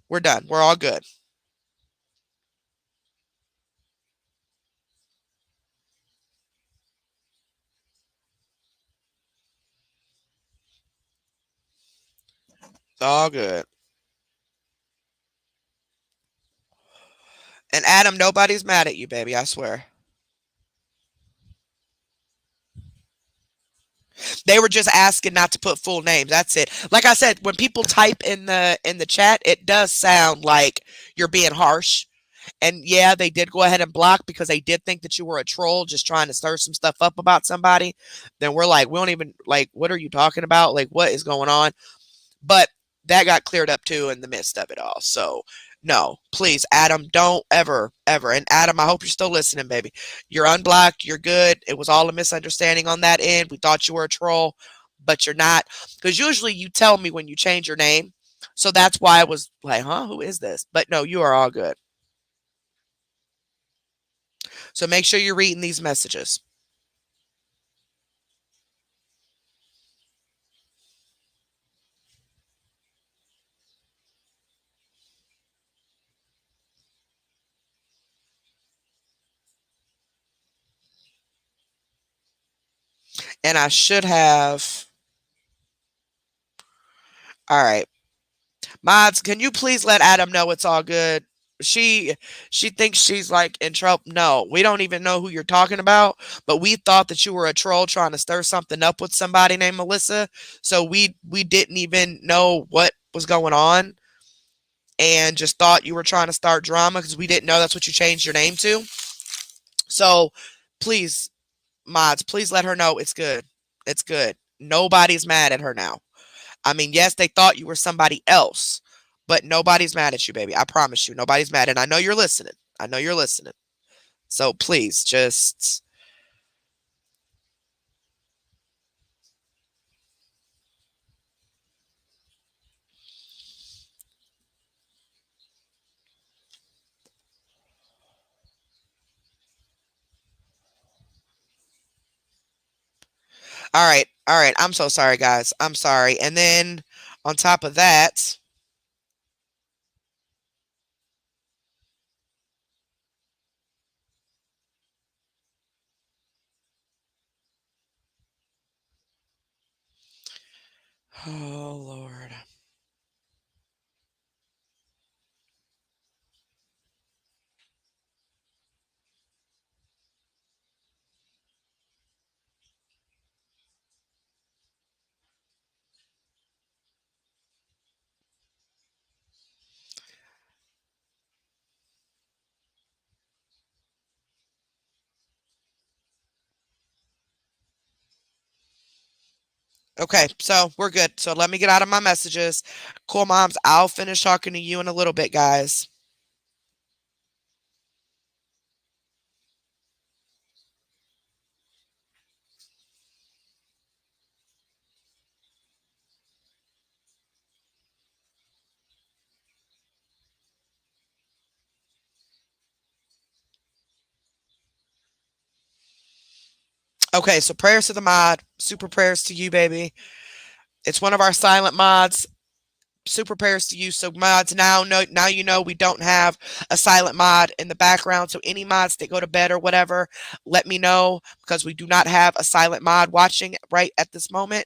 We're done. We're all good. It's all good. And Adam, nobody's mad at you, baby. I swear. They were just asking not to put full names. That's it. Like I said, when people type in the chat, it does sound like you're being harsh. And yeah, they did go ahead and block because they did think that you were a troll just trying to stir some stuff up about somebody. Then we're like, we don't even like, what are you talking about? Like, what is going on? But that got cleared up too in the midst of it all. So no, please, Adam, don't ever, ever. And Adam, I hope you're still listening, baby. You're unblocked. You're good. It was all a misunderstanding on that end. We thought you were a troll, but you're not. Because usually you tell me when you change your name. So that's why I was like, huh, who is this? But no, you are all good. So make sure you're reading these messages. And I should have. All right. Mods, can you please let Adam know it's all good? She thinks she's like in trouble. No, we don't even know who you're talking about, but we thought that you were a troll trying to stir something up with somebody named Melissa. So we didn't even know what was going on and just thought you were trying to start drama because we didn't know that's what you changed your name to. So please, mods, please let her know it's good. It's good. Nobody's mad at her now. I mean, yes, they thought you were somebody else, but nobody's mad at you, baby. I promise you, nobody's mad. And I know you're listening. I know you're listening. So please just. All right. All right. I'm so sorry, guys. I'm sorry. And then on top of that. Oh, Lord. Okay, so we're good. So let me get out of my messages. Cool, moms. I'll finish talking to you in a little bit, guys. Okay, so prayers to the mod. Super prayers to you, baby. It's one of our silent mods. Super prayers to you. So mods now you know we don't have a silent mod in the background. So any mods that go to bed or whatever, let me know because we do not have a silent mod watching right at this moment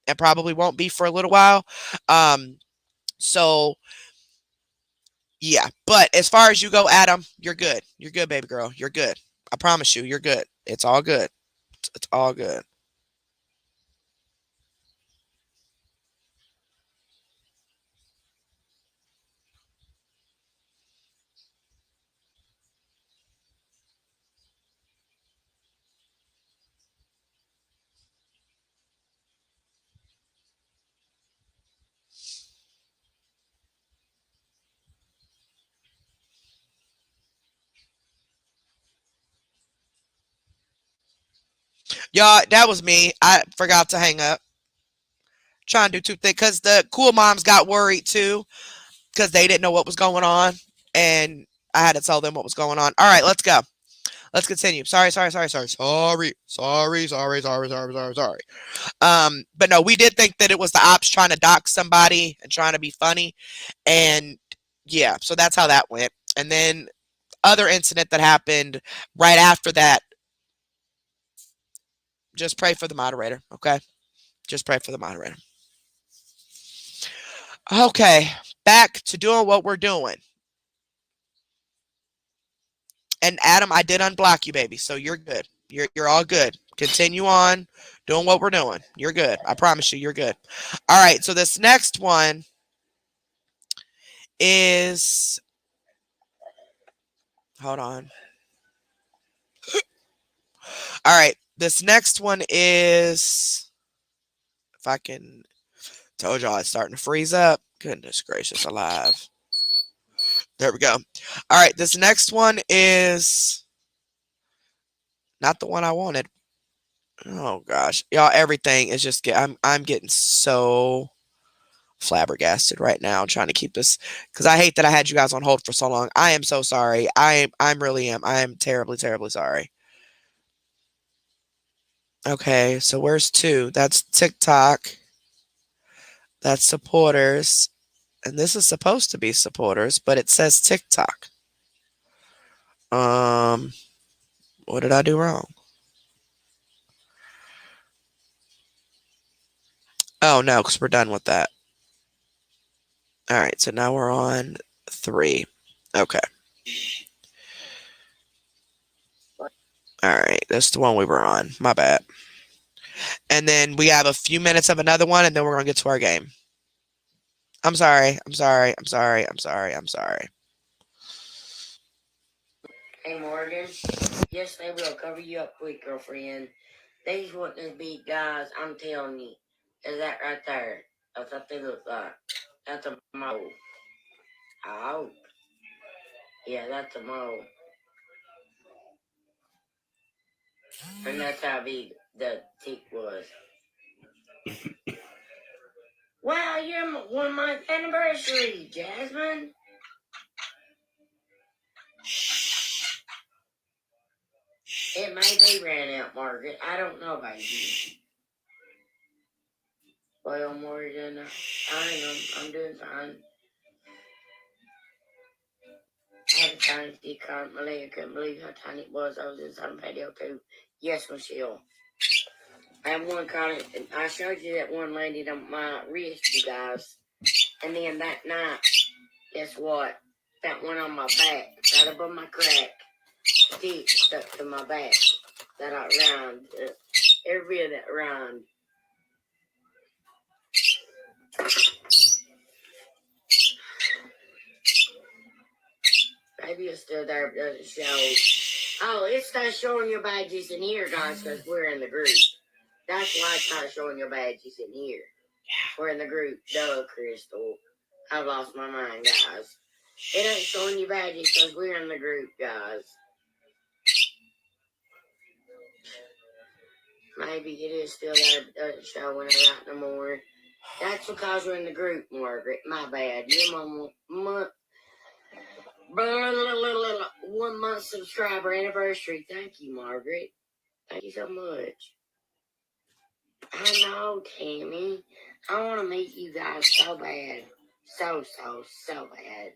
and probably won't be for a little while. So yeah, but as far as you go, Adam, you're good. You're good, baby girl. You're good. I promise you, you're good. It's all good. It's all good. Y'all, that was me. I forgot to hang up. Trying to do two things because the cool moms got worried too because they didn't know what was going on, and I had to tell them what was going on. All right, let's go. Let's continue. Sorry. But no, we did think that it was the ops trying to dox somebody and trying to be funny, and yeah, so that's how that went. And then other incident that happened right after that. Just pray for the moderator, okay? Just pray for the moderator. Okay, back to doing what we're doing. And Adam, I did unblock you, baby, so you're good. You're all good. Continue on doing what we're doing. You're good. I promise you, you're good. All right, so this next one is, hold on. All right, this next one is, if I can, told y'all it's starting to freeze up. Goodness gracious alive. There we go. All right, this next one is not the one I wanted. Oh gosh, y'all, everything is just I'm getting so flabbergasted right now trying to keep this because I hate that I had you guys on hold for so long. I am so sorry. I'm really am. I am terribly sorry. Okay, so where's two? That's TikTok. That's supporters. And this is supposed to be supporters, but it says TikTok. What did I do wrong? Oh no, because we're done with that. All right, so now we're on 3. Okay. All right, that's the one we were on. My bad. And then we have a few minutes of another one, and then we're going to get to our game. I'm sorry. Hey, Morgan. Yes, they will cover you up quick, girlfriend. These wouldn't be guys, I'm telling you. Is that right there? That's what they look like. That's a mole. Oh. Yeah, that's a mole. And that's how big the tick was. Wow, you're 1 month anniversary, Jasmine. It may be ran out, Margaret. I don't know, baby. Well, Morgan, I'm doing fine. I had a tiny stick on my leg. I couldn't believe how tiny it was. I was inside the patio too. Yes, Michelle. I have one comment. I showed you that one lady on my wrist, you guys. And then that night, guess what? That one on my back, right above my crack, stick stuck to my back. That round, every bit of that round. Maybe it's still there, but doesn't show. Oh, it starts showing your badges in here, guys, because we're in the group. That's why it starts showing your badges in here. We're in the group. Duh, Crystal. I've lost my mind, guys. It ain't showing you badges because we're in the group, guys. Maybe it is still there, but doesn't show when I write no more. That's because we're in the group, Margaret. My bad. You're my 1 month subscriber anniversary. Thank you, Margaret. Thank you so much. I know, Tammy. I want to meet you guys so bad. So bad.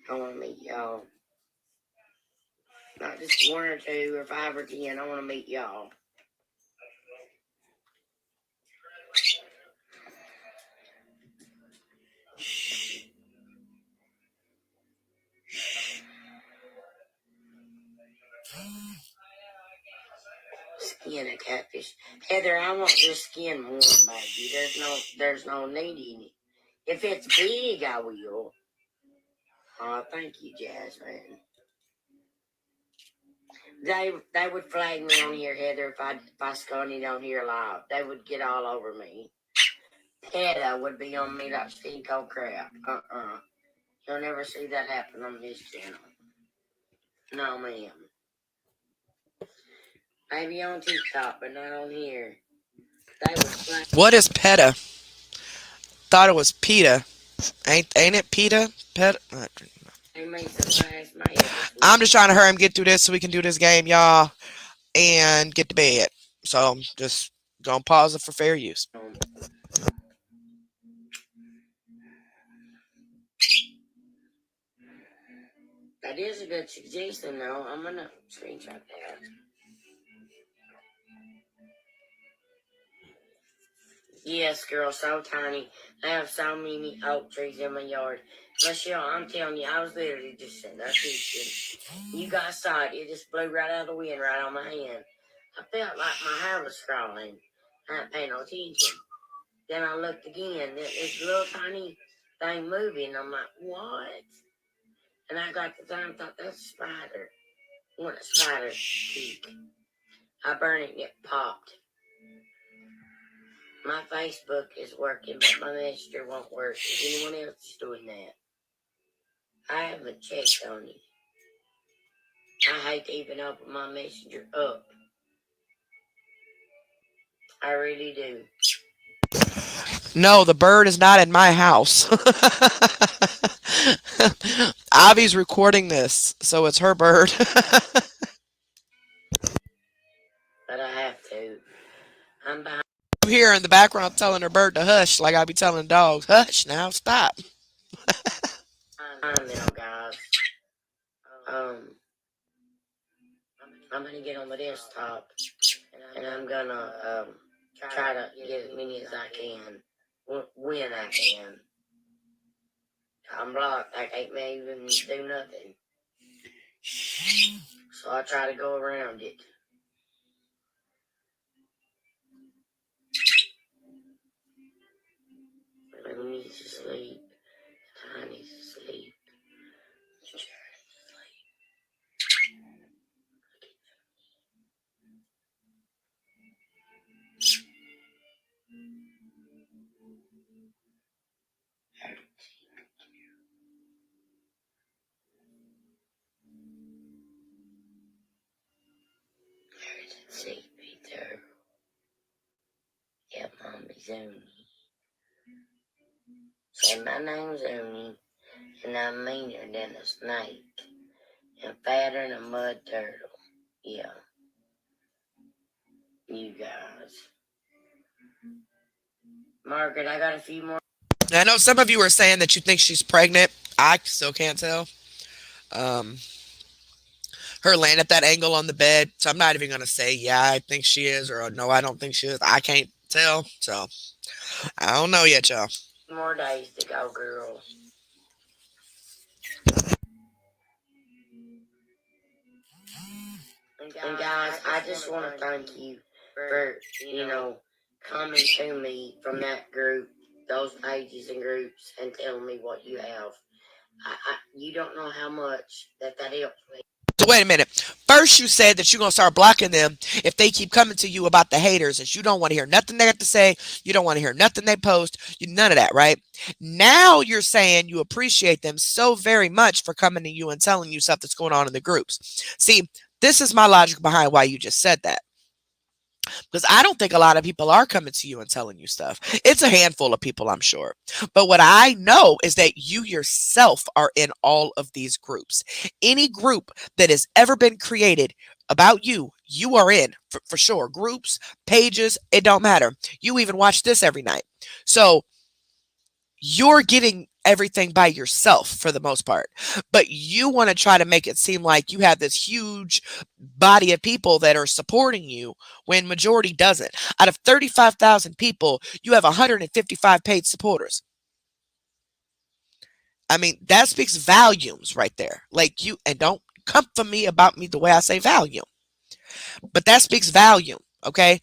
I want to meet y'all. Not just 1 or 2 or 5 or 10. I want to meet y'all. Skin a catfish. Heather, I want just skin one, baby. There's no need in it. If it's big, I will. Oh, thank you, Jasmine. They would flag me on here, Heather, if I scunnied on here live. They would get all over me. PETA would be on me like stinko crap. You'll never see that happen on this channel. No, ma'am. Maybe on TikTok, but not on here. They was playing. What is PETA? Thought it was PETA. Ain't it PETA? PETA? They made some fast mail this week. I'm just trying to hurry and get through this so we can do this game, y'all, and get to bed. So I'm just gonna pause it for fair use. That is a good suggestion, though. I'm gonna screenshot that. Yes, girl, so tiny. I have so many oak trees in my yard. Michelle, I'm telling you, I was literally just sitting there teaching. You guys saw it. It just blew right out of the wind right on my hand. I felt like my hair was crawling. I didn't pay no attention. Then I looked again. This little tiny thing moving. I'm like, what? And I got the time, thought, that's a spider. What a spider peek. I burned it and it popped. My Facebook is working, but my Messenger won't work. Is anyone else doing that? I haven't checked on it. I hate to even open my Messenger up. I really do. No, the bird is not in my house. Avi's recording this, so it's her bird. But I have to. I'm behind. You hear in the background telling her bird to hush, like I be telling dogs, hush now, stop. Now, guys. I'm gonna get on my desktop, and I'm gonna try to get as many as I can when I can. I'm blocked. I can't even do nothing. So I try to go around it. Who needs to sleep? I need to sleep. Sleep, Peter. Yeah, Mommy's Uni. Say my name's Uni, and I'm meaner than a snake, and fatter than a mud turtle. Yeah. You guys. Margaret, I got a few more. I know some of you are saying that you think she's pregnant. I still can't tell. Um, her laying at that angle on the bed. So I'm not even going to say, yeah, I think she is, or no, I don't think she is. I can't tell. So I don't know yet, y'all. More days to go, girl. And guys, I just want to thank you for, coming to me from that group, those pages and groups, and telling me what you have. You don't know how much that helps me. So wait a minute. First, you said that you're going to start blocking them if they keep coming to you about the haters, and you don't want to hear nothing they have to say. You don't want to hear nothing they post. None of that, right? Now you're saying you appreciate them so very much for coming to you and telling you stuff that's going on in the groups. See, this is my logic behind why you just said that. Because I don't think a lot of people are coming to you and telling you stuff. It's a handful of people, I'm sure. But what I know is that you yourself are in all of these groups. Any group that has ever been created about you, you are in for sure. Groups, pages, it don't matter. You even watch this every night. So you're getting everything by yourself for the most part, but you want to try to make it seem like you have this huge body of people that are supporting you when majority doesn't. Out of 35,000 people, you have 155 paid supporters. I mean, that speaks volumes right there. Like you, and don't come for me about me the way I say volume, but that speaks volume. Okay.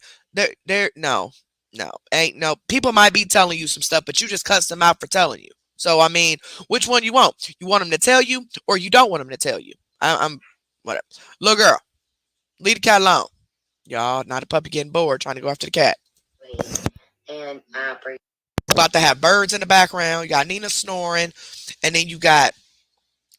No, ain't no, people might be telling you some stuff, but you just cuss them out for telling you. So, I mean, which one you want? You want them to tell you or you don't want them to tell you? I'm whatever. Little girl, leave the cat alone. Y'all, not a puppy getting bored trying to go after the cat. And I appreciate. About to have birds in the background. You got Nina snoring. And then you got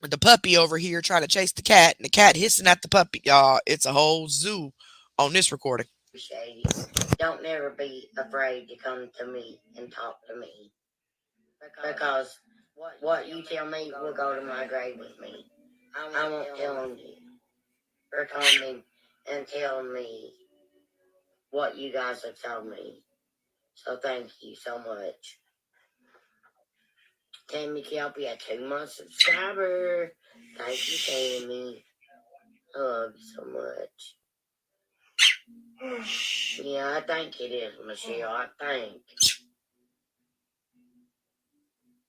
the puppy over here trying to chase the cat. And the cat hissing at the puppy. Y'all, it's a whole zoo on this recording. Appreciate it. Don't never be afraid to come to me and talk to me. Because what you tell me will go to my grave with me. I won't tell on you for coming and telling me what you guys have told me. So thank you so much. Tammy Kelpie, a 2-month subscriber. Thank you, Tammy. I love you so much. Yeah, I think it is, Michelle. I think.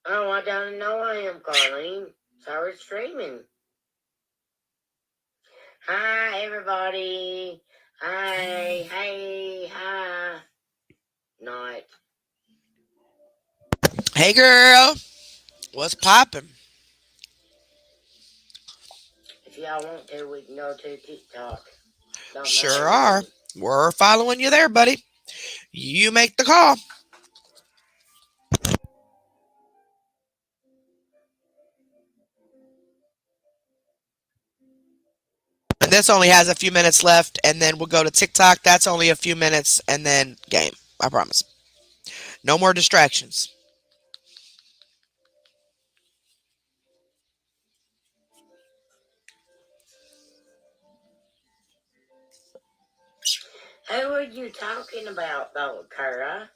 Oh, I don't know I am, Carlene. Sorry, streaming. Hi, everybody. Hi, hey, hi. Night. Hey, girl. What's poppin'? If y'all want to, we can go to TikTok. Don't Sure matter are. to me. We're following you there, buddy. You make the call. And this only has a few minutes left, and then we'll go to TikTok. That's only a few minutes, and then game. I promise. No more distractions. Who are you talking about, though, Kara?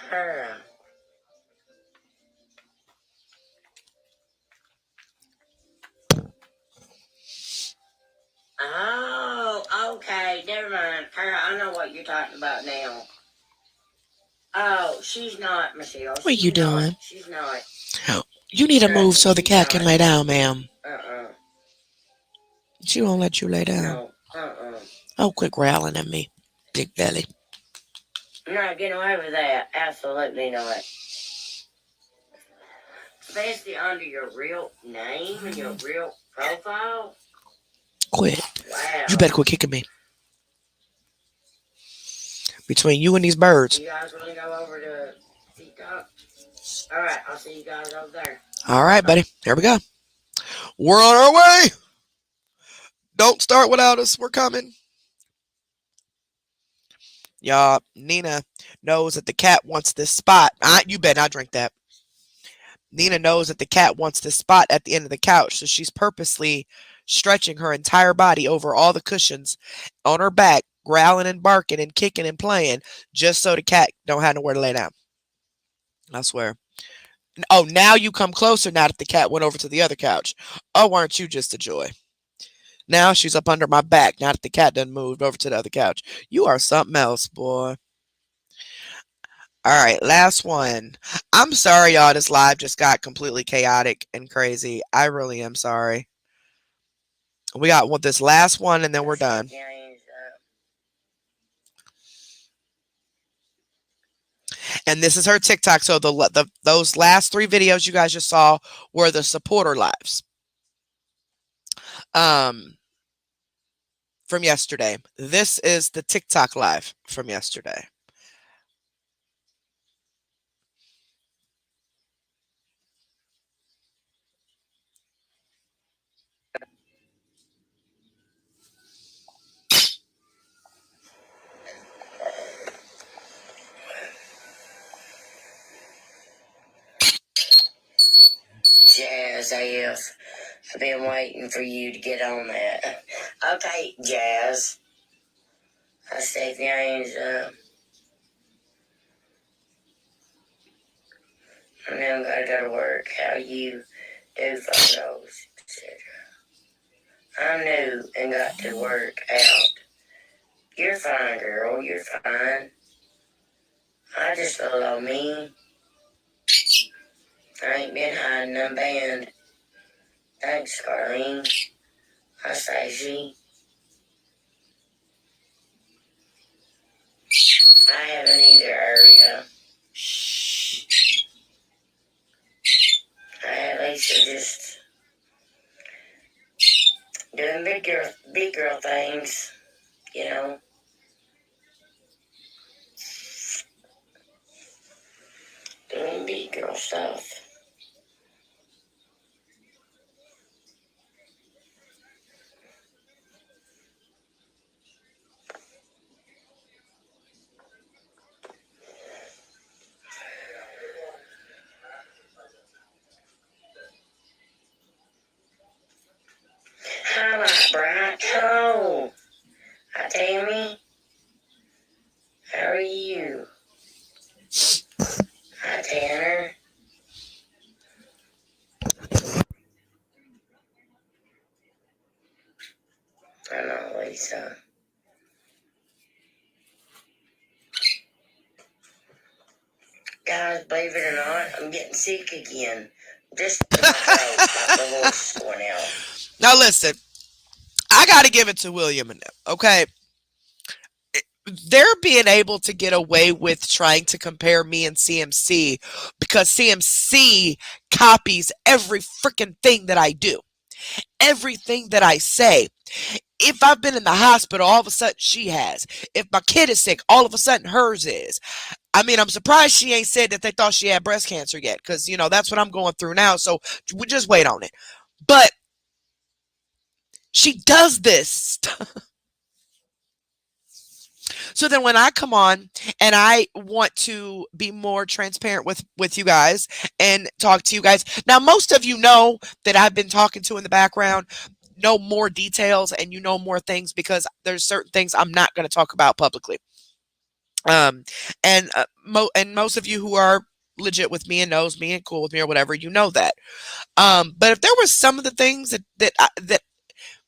Kara. Oh, okay. Never mind. Kara, I know what you're talking about now. Oh, she's not, Michelle. What are you doing? She's not. You need to Trust move me, so the she's cat can not. lay down, ma'am. Uh-uh. She won't let you lay down. No. Uh-uh. Oh, quit growling at me, big belly. I'm not getting away with that. Absolutely not. Especially under your real name and your real profile. Quit. Wow. You better quit kicking me. Between you and these birds. You guys want to go over to TikTok? All right, I'll see you guys over there. All right, buddy. Here we go. We're on our way. Don't start without us. We're coming. Y'all, Nina knows that the cat wants this spot. You better not drink that. Nina knows that the cat wants this spot at the end of the couch, so she's purposely stretching her entire body over all the cushions on her back, growling and barking and kicking and playing, just so the cat don't have nowhere to lay down. I swear. Oh, now you come closer now that the cat went over to the other couch. Oh, aren't you just a joy? Now she's up under my back now that the cat done moved over to the other couch. You are something else, boy. All right, last one. I'm sorry, y'all. This live just got completely chaotic and crazy. I really am sorry. We got this last one, and then we're done. And this is her TikTok. So those last 3 videos you guys just saw were the supporter lives. From yesterday. This is the TikTok live from yesterday. Jazz AF. I've been waiting for you to get on that. Okay, Jazz. I say things and then gotta go to work. How you do photos, etc. I'm new and got to work out. You're fine, girl. You're fine. I just feel a little mean. I ain't been hiding none band. Thanks, Carlene. Hi, Stacey. I haven't either, area. I at least are just doing big girl things, you know. doing big girl stuff. Hi, my bright. Hello. Hi, Tammy. How are you? Hi, Tanner. I know, Lisa. Guys, believe it or not, I'm getting sick again. Just in my throat, like my voice is going out. Now listen, I got to give it to William and them. Okay, they're being able to get away with trying to compare me and CMC because CMC copies every freaking thing that I do, everything that I say. If I've been in the hospital, all of a sudden she has. If my kid is sick, all of a sudden hers is. I mean, I'm surprised she ain't said that they thought she had breast cancer yet, because, that's what I'm going through now. So we just wait on it. But she does this. So then when I come on and I want to be more transparent with you guys and talk to you guys. Now, most of you know that I've been talking to in the background, know more details and more things because there's certain things I'm not going to talk about publicly. Um, and most of you who are legit with me and knows me and cool with me or whatever, know that. But if there was some of the things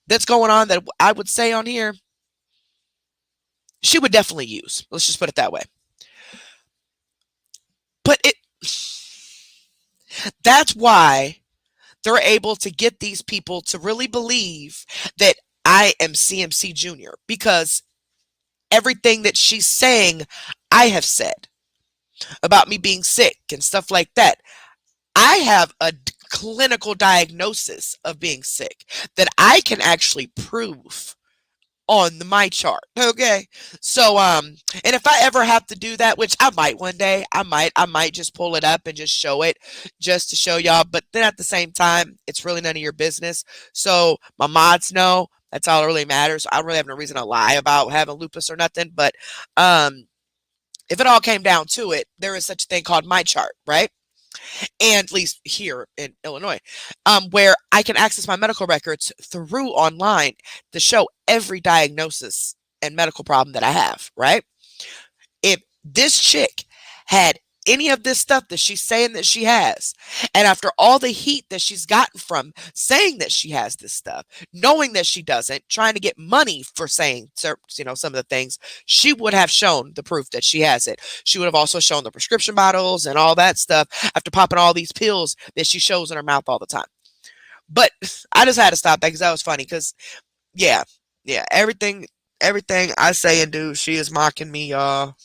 that's going on that I would say on here, she would definitely use. Let's just put it that way. But that's why they're able to get these people to really believe that I am CMC Jr. because everything that she's saying, I have said about me being sick and stuff like that. I have a clinical diagnosis of being sick that I can actually prove on my chart. Okay. So and if I ever have to do that, which I might one day, I might just pull it up and just show it just to show y'all. But then at the same time, it's really none of your business. So my mods know that's all that really matters. I don't really have no reason to lie about having lupus or nothing. But if it all came down to it, there is such a thing called my chart, right? And at least here in Illinois, where I can access my medical records through online to show every diagnosis and medical problem that I have, right? If this chick had any of this stuff that she's saying that she has, and after all the heat that she's gotten from saying that she has this stuff, knowing that she doesn't, trying to get money for saying, some of the things, she would have shown the proof that she has it. She would have also shown the prescription bottles and all that stuff after popping all these pills that she shows in her mouth all the time. But I just had to stop that because that was funny. Because yeah, everything I say and do, she is mocking me, y'all.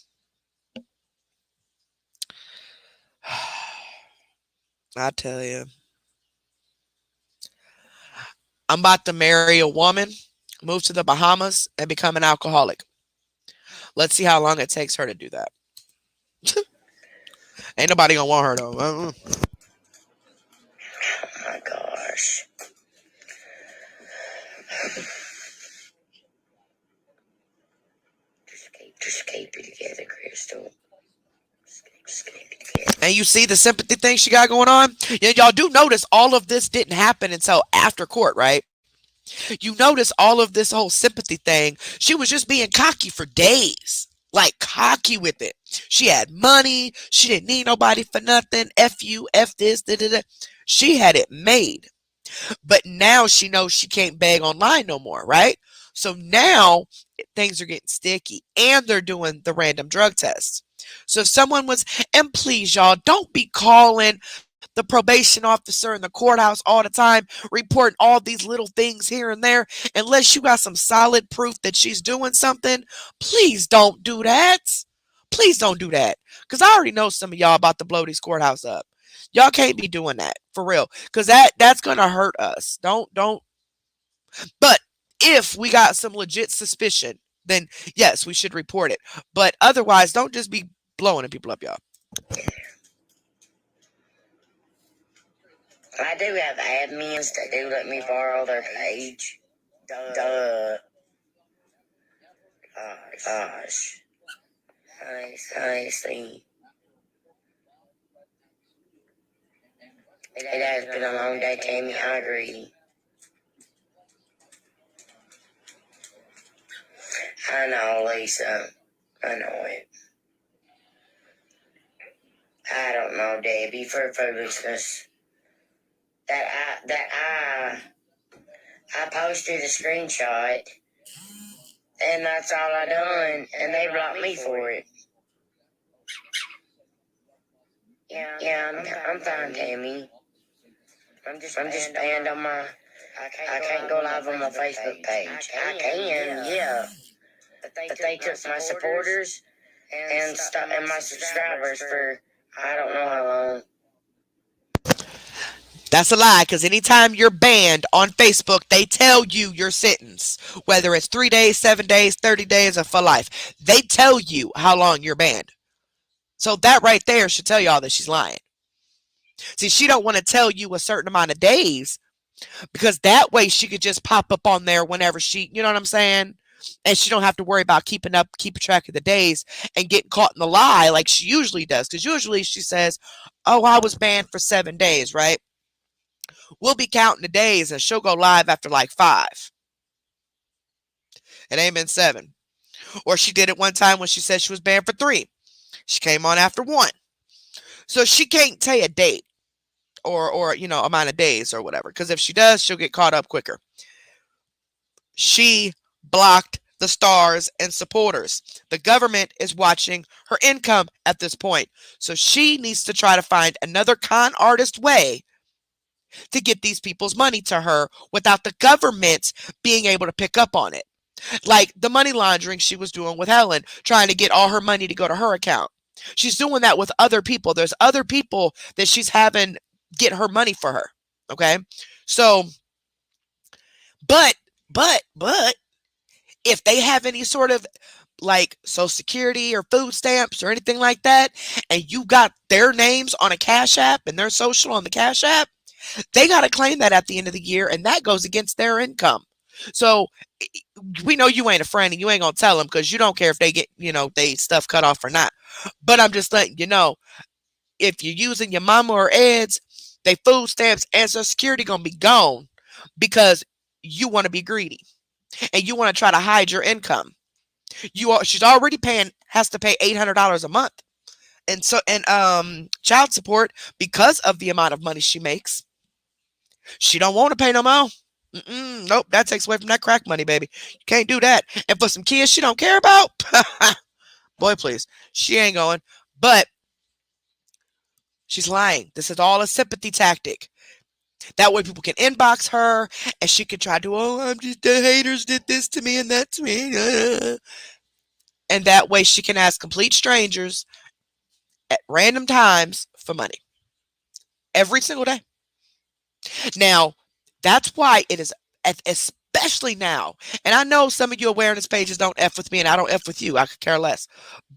I tell you, I'm about to marry a woman, move to the Bahamas, and become an alcoholic. Let's see how long it takes her to do that. Ain't nobody gonna want her though. Oh my gosh. Just keep it together, Crystal. Just keep it together. And you see the sympathy thing she got going on? Y'all do notice all of this didn't happen until after court, right? You notice all of this whole sympathy thing. She was just being cocky for days. Like cocky with it. She had money. She didn't need nobody for nothing. F you, F this, da, da, da. She had it made. But now she knows she can't beg online no more, right? So now things are getting sticky and they're doing the random drug tests. So if someone was, and please y'all, don't be calling the probation officer in the courthouse all the time, reporting all these little things here and there, unless you got some solid proof that she's doing something. Please don't do that. Please don't do that. Because I already know some of y'all about to blow these courthouse up. Y'all can't be doing that for real. Because that's gonna hurt us. Don't. But if we got some legit suspicion, then yes, we should report it. But otherwise, don't just be blowing people up, y'all. I do have admins that do let me borrow their page. Duh. Gosh. I see. It has been a long day, Tammy. I agree. I know, Lisa. I know it. I don't know, Debbie, for foolishness. I posted a screenshot, and that's all I done, and they blocked me for it. Yeah, I'm fine, Tammy. I'm just banned on my. I can't go live on my Facebook page. I can, yeah. But they took my supporters and my subscribers for I don't know how long. That's a lie, because anytime you're banned on Facebook, they tell you your sentence, whether it's 3 days, 7 days, 30 days, or for life. They tell you how long you're banned. So that right there should tell y'all that she's lying. See, she don't want to tell you a certain amount of days, because that way she could just pop up on there whenever she, you know what I'm saying? And she don't have to worry about keeping track of the days and getting caught in the lie like she usually does. Because usually she says, oh, I was banned for 7 days, right? We'll be counting the days and she'll go live after like 5. It ain't been 7. Or she did it one time when she said she was banned for 3. She came on after 1. So she can't tell you a date or amount of days or whatever. Because if she does, she'll get caught up quicker. She blocked the stars and supporters. The government is watching her income at this point. So she needs to try to find another con artist way to get these people's money to her without the government being able to pick up on it. Like the money laundering she was doing with Helen, trying to get all her money to go to her account. She's doing that with other people. There's other people that she's having get her money for her. Okay. So, but, if they have any sort of like Social Security or food stamps or anything like that, and you got their names on a Cash App and their social on the Cash App, they got to claim that at the end of the year, and that goes against their income. So we know you ain't a friend and you ain't going to tell them because you don't care if they get, they stuff cut off or not. But I'm just letting you know, if you're using your mama or Ed's, they food stamps and Social Security going to be gone because you want to be greedy and you want to try to hide your income. She's already has to pay $800 a month. And so, child support because of the amount of money she makes. She don't want to pay no more. Nope, that takes away from that crack money, baby. You can't do that. And for some kids she don't care about, boy, please, she ain't going. But she's lying. This is all a sympathy tactic. That way people can inbox her and she can try to, I'm just, the haters did this to me and that to me. And that way she can ask complete strangers at random times for money. Every single day. Now, that's why it is, especially now, and I know some of your awareness pages don't F with me and I don't F with you. I could care less.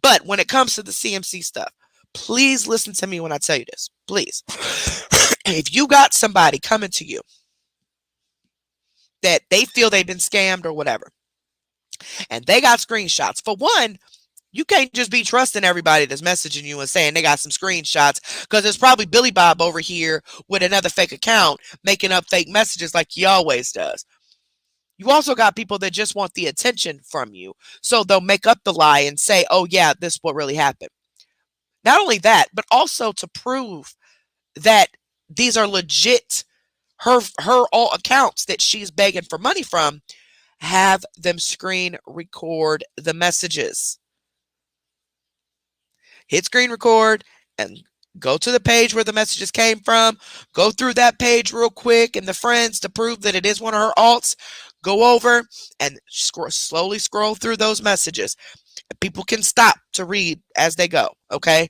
But when it comes to the CMC stuff, please listen to me when I tell you this. Please. If you got somebody coming to you that they feel they've been scammed or whatever, and they got screenshots, for one, you can't just be trusting everybody that's messaging you and saying they got some screenshots, because there's probably Billy Bob over here with another fake account making up fake messages like he always does. You also got people that just want the attention from you. So they'll make up the lie and say, oh, yeah, this is what really happened. Not only that, but also to prove that these are legit, her all accounts that she's begging for money from, have them screen record the messages. Hit screen record and go to the page where the messages came from. Go through that page real quick and the friends to prove that it is one of her alts. Go over and slowly scroll through those messages. People can stop to read as they go, okay?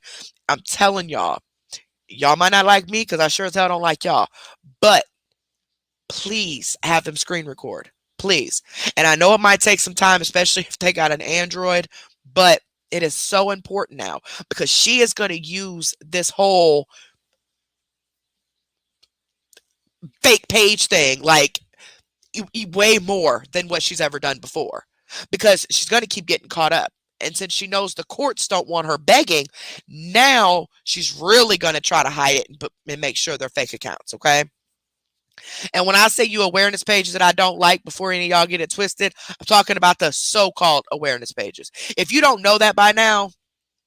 I'm telling y'all. Y'all might not like me because I sure as hell don't like y'all. But please have them screen record. Please. And I know it might take some time, especially if they got an Android, but it is so important now because she is going to use this whole fake page thing, like way more than what she's ever done before, because she's going to keep getting caught up. And since she knows the courts don't want her begging, now she's really going to try to hide it and make sure they're fake accounts, okay? And when I say you awareness pages that I don't like, before any of y'all get it twisted, I'm talking about the so-called awareness pages. If you don't know that by now,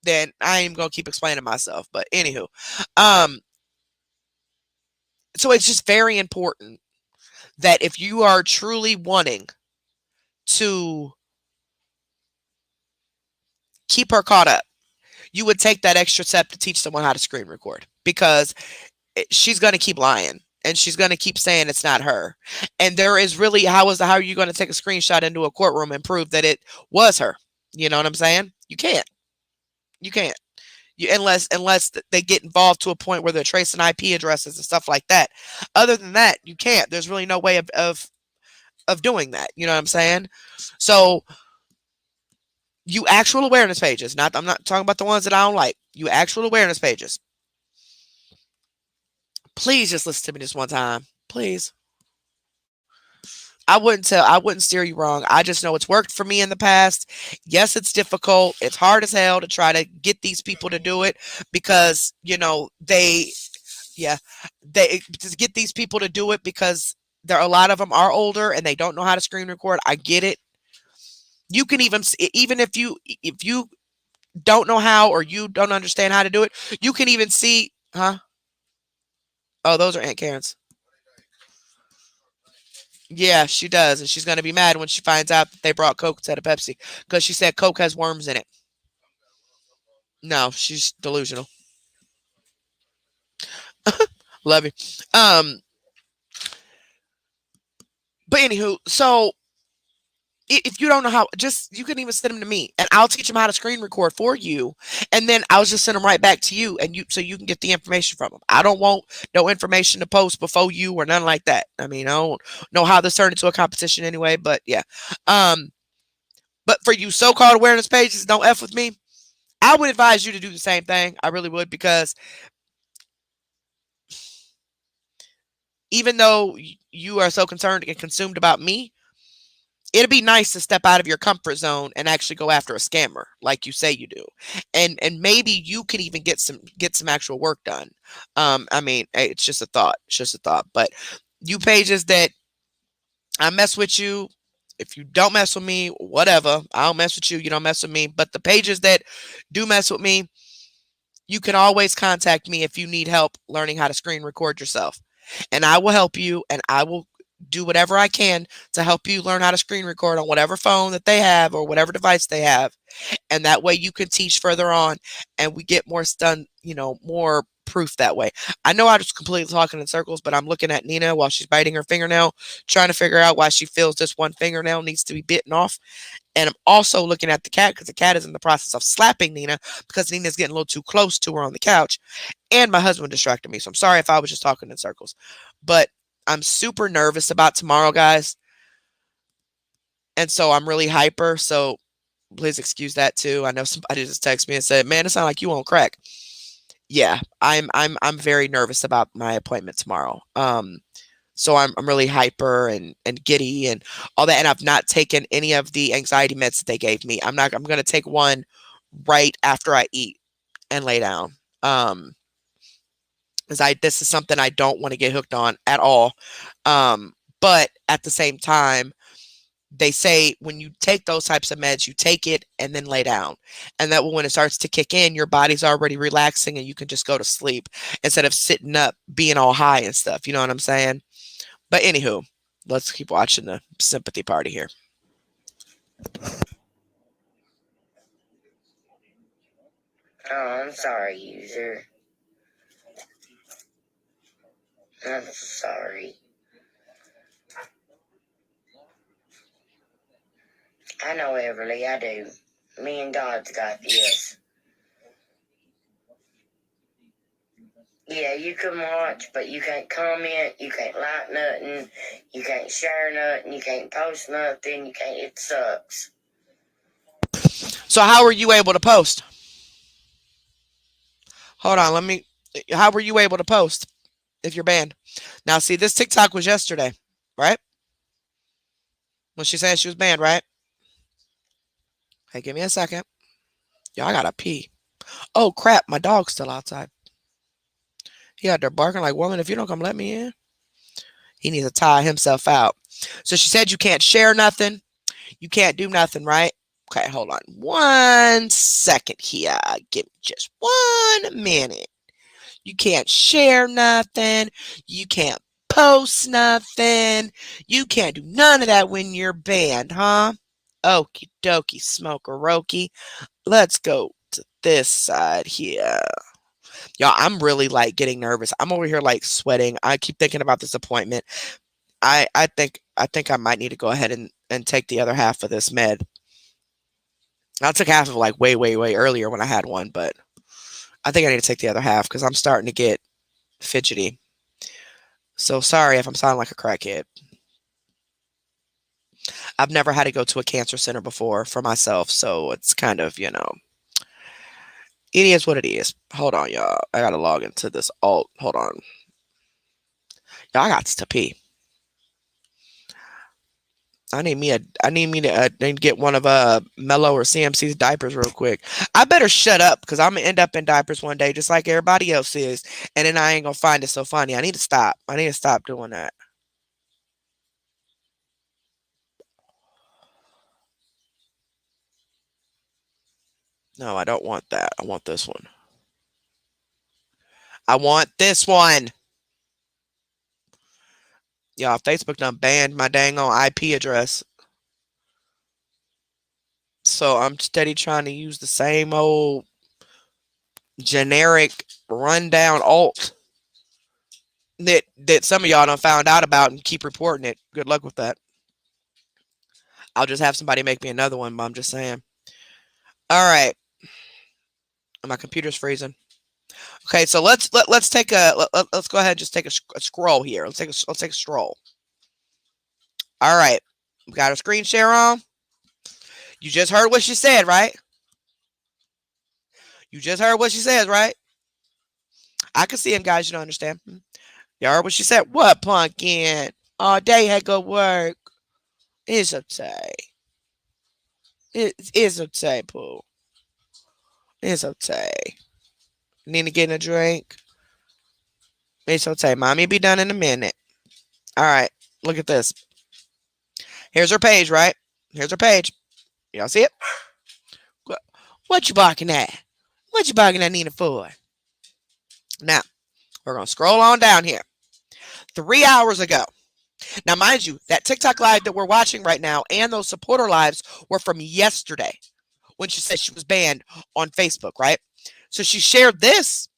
then I ain't even gonna keep explaining myself. But anywho, um, so it's just very important that if you are truly wanting to keep her caught up, you would take that extra step to teach someone how to screen record, because she's going to keep lying and she's going to keep saying it's not her. And there is really, how are you going to take a screenshot into a courtroom and prove that it was her? You know what I'm saying? You can't. You can't. Unless they get involved to a point where they're tracing IP addresses and stuff like that. Other than that, you can't. There's really no way of doing that. You know what I'm saying? So you actual awareness pages, I'm not talking about the ones that I don't like. You actual awareness pages. Please just listen to me this one time. Please. I wouldn't steer you wrong. I just know it's worked for me in the past. Yes, it's difficult. It's hard as hell to try to get these people to do it, because, they just get these people to do it because a lot of them are older and they don't know how to screen record. I get it. You can even if you don't know how, or you don't understand how to do it, you can even see, huh? Oh, those are Aunt Karen's. Yeah, she does, and she's gonna be mad when she finds out that they brought Coke instead of Pepsi, because she said Coke has worms in it. No, she's delusional. Love you. Um, but anywho, so if you don't know how, just you can even send them to me, and I'll teach them how to screen record for you, and then I'll just send them right back to you, and so you can get the information from them. I don't want no information to post before you or nothing like that. I mean, I don't know how this turned into a competition anyway, but yeah. Um, but for you so-called awareness pages, don't F with me. I would advise you to do the same thing. I really would, because even though you are so concerned and consumed about me, it'd be nice to step out of your comfort zone and actually go after a scammer like you say you do. And maybe you could even get some actual work done. I mean, hey, it's just a thought. It's just a thought. But you pages that I mess with you, if you don't mess with me, whatever. I don't mess with you, you don't mess with me. But the pages that do mess with me, you can always contact me if you need help learning how to screen record yourself. And I will help you, and I will do whatever I can to help you learn how to screen record on whatever phone that they have or whatever device they have. And that way you can teach further on, and we get more more proof that way. I know I was completely talking in circles, but I'm looking at Nina while she's biting her fingernail, trying to figure out why she feels this one fingernail needs to be bitten off. And I'm also looking at the cat, because the cat is in the process of slapping Nina because Nina's getting a little too close to her on the couch. And my husband distracted me. So I'm sorry if I was just talking in circles. But I'm super nervous about tomorrow, guys. And so I'm really hyper. So please excuse that too. I know somebody just texted me and said, "Man, it sounds like you on crack." Yeah, I'm very nervous about my appointment tomorrow. So I'm really hyper and giddy and all that, and I've not taken any of the anxiety meds that they gave me. I'm gonna take one right after I eat and lay down. Because this is something I don't want to get hooked on at all. But at the same time, they say when you take those types of meds, you take it and then lay down. And that when it starts to kick in, your body's already relaxing and you can just go to sleep instead of sitting up being all high and stuff. You know what I'm saying? But anywho, let's keep watching the sympathy party here. Oh, I'm sorry, user. I'm sorry. I know, Everly, I do. Me and God's got this. Yeah, you can watch, but you can't comment, you can't like nothing, you can't share nothing, you can't post nothing, it sucks. So how were you able to post? Hold on, how were you able to post? if you're banned. Now, see, this TikTok was yesterday, right? When she said she was banned, right? Hey, give me a second. Y'all, I gotta pee. Oh, crap. My dog's still outside. He out there barking like, woman, if you don't come let me in, he needs to tire himself out. So she said you can't share nothing. You can't do nothing, right? Okay, hold on 1 second here. Give me just 1 minute. You can't share nothing. You can't post nothing. You can't do none of that when you're banned, huh? Okie dokie, smoker-okey. Let's go to this side here. Y'all, I'm really like getting nervous. I'm over here like sweating. I keep thinking about this appointment. I think I might need to go ahead and take the other half of this med. I took half of it like way, way, way earlier when I had one, but I think I need to take the other half because I'm starting to get fidgety. So sorry if I'm sounding like a crackhead. I've never had to go to a cancer center before for myself, so it's kind of, it is what it is. Hold on, y'all. I gotta log into this alt. Hold on. Y'all, I got to pee. I need me to get one of Mello or CMC's diapers real quick. I better shut up because I'm gonna end up in diapers one day, just like everybody else is, and then I ain't gonna find it so funny. I need to stop. I need to stop doing that. No, I don't want that. I want this one. I want this one. Y'all, Facebook done banned my dang on IP address. So I'm steady trying to use the same old generic rundown alt that some of y'all done found out about and keep reporting it. Good luck with that. I'll just have somebody make me another one, but I'm just saying. All right. My computer's freezing. Okay, so let's take let's go ahead and just take a scroll here. Let's take a stroll. All right. We got a screen share on. You just heard what she said, right? You just heard what she says, right? I can see him, guys. You don't understand. You heard what she said? What, pumpkin? All day had go work. It's okay. It's okay, Pooh. It's okay. Need to get a drink? It's okay. Mommy be done in a minute. All right. Look at this. Here's her page, right? Here's her page. Y'all see it? What you barking at? What you barking at Nina for? Now, we're going to scroll on down here. 3 hours ago. Now, mind you, that TikTok live that we're watching right now and those supporter lives were from yesterday when she said she was banned on Facebook, right? So she shared this.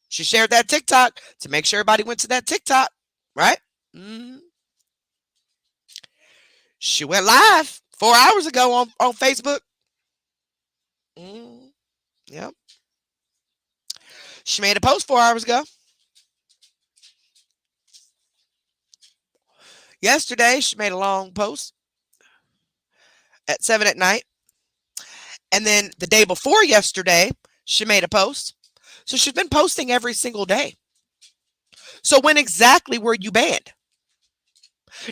She shared that TikTok to make sure everybody went to that TikTok, right? She went live 4 hours ago on Facebook. Yep. She made a post 4 hours ago. Yesterday, she made a long post at 7 at night. And then the day before yesterday, she made a post. So she's been posting every single day. So when exactly were you banned?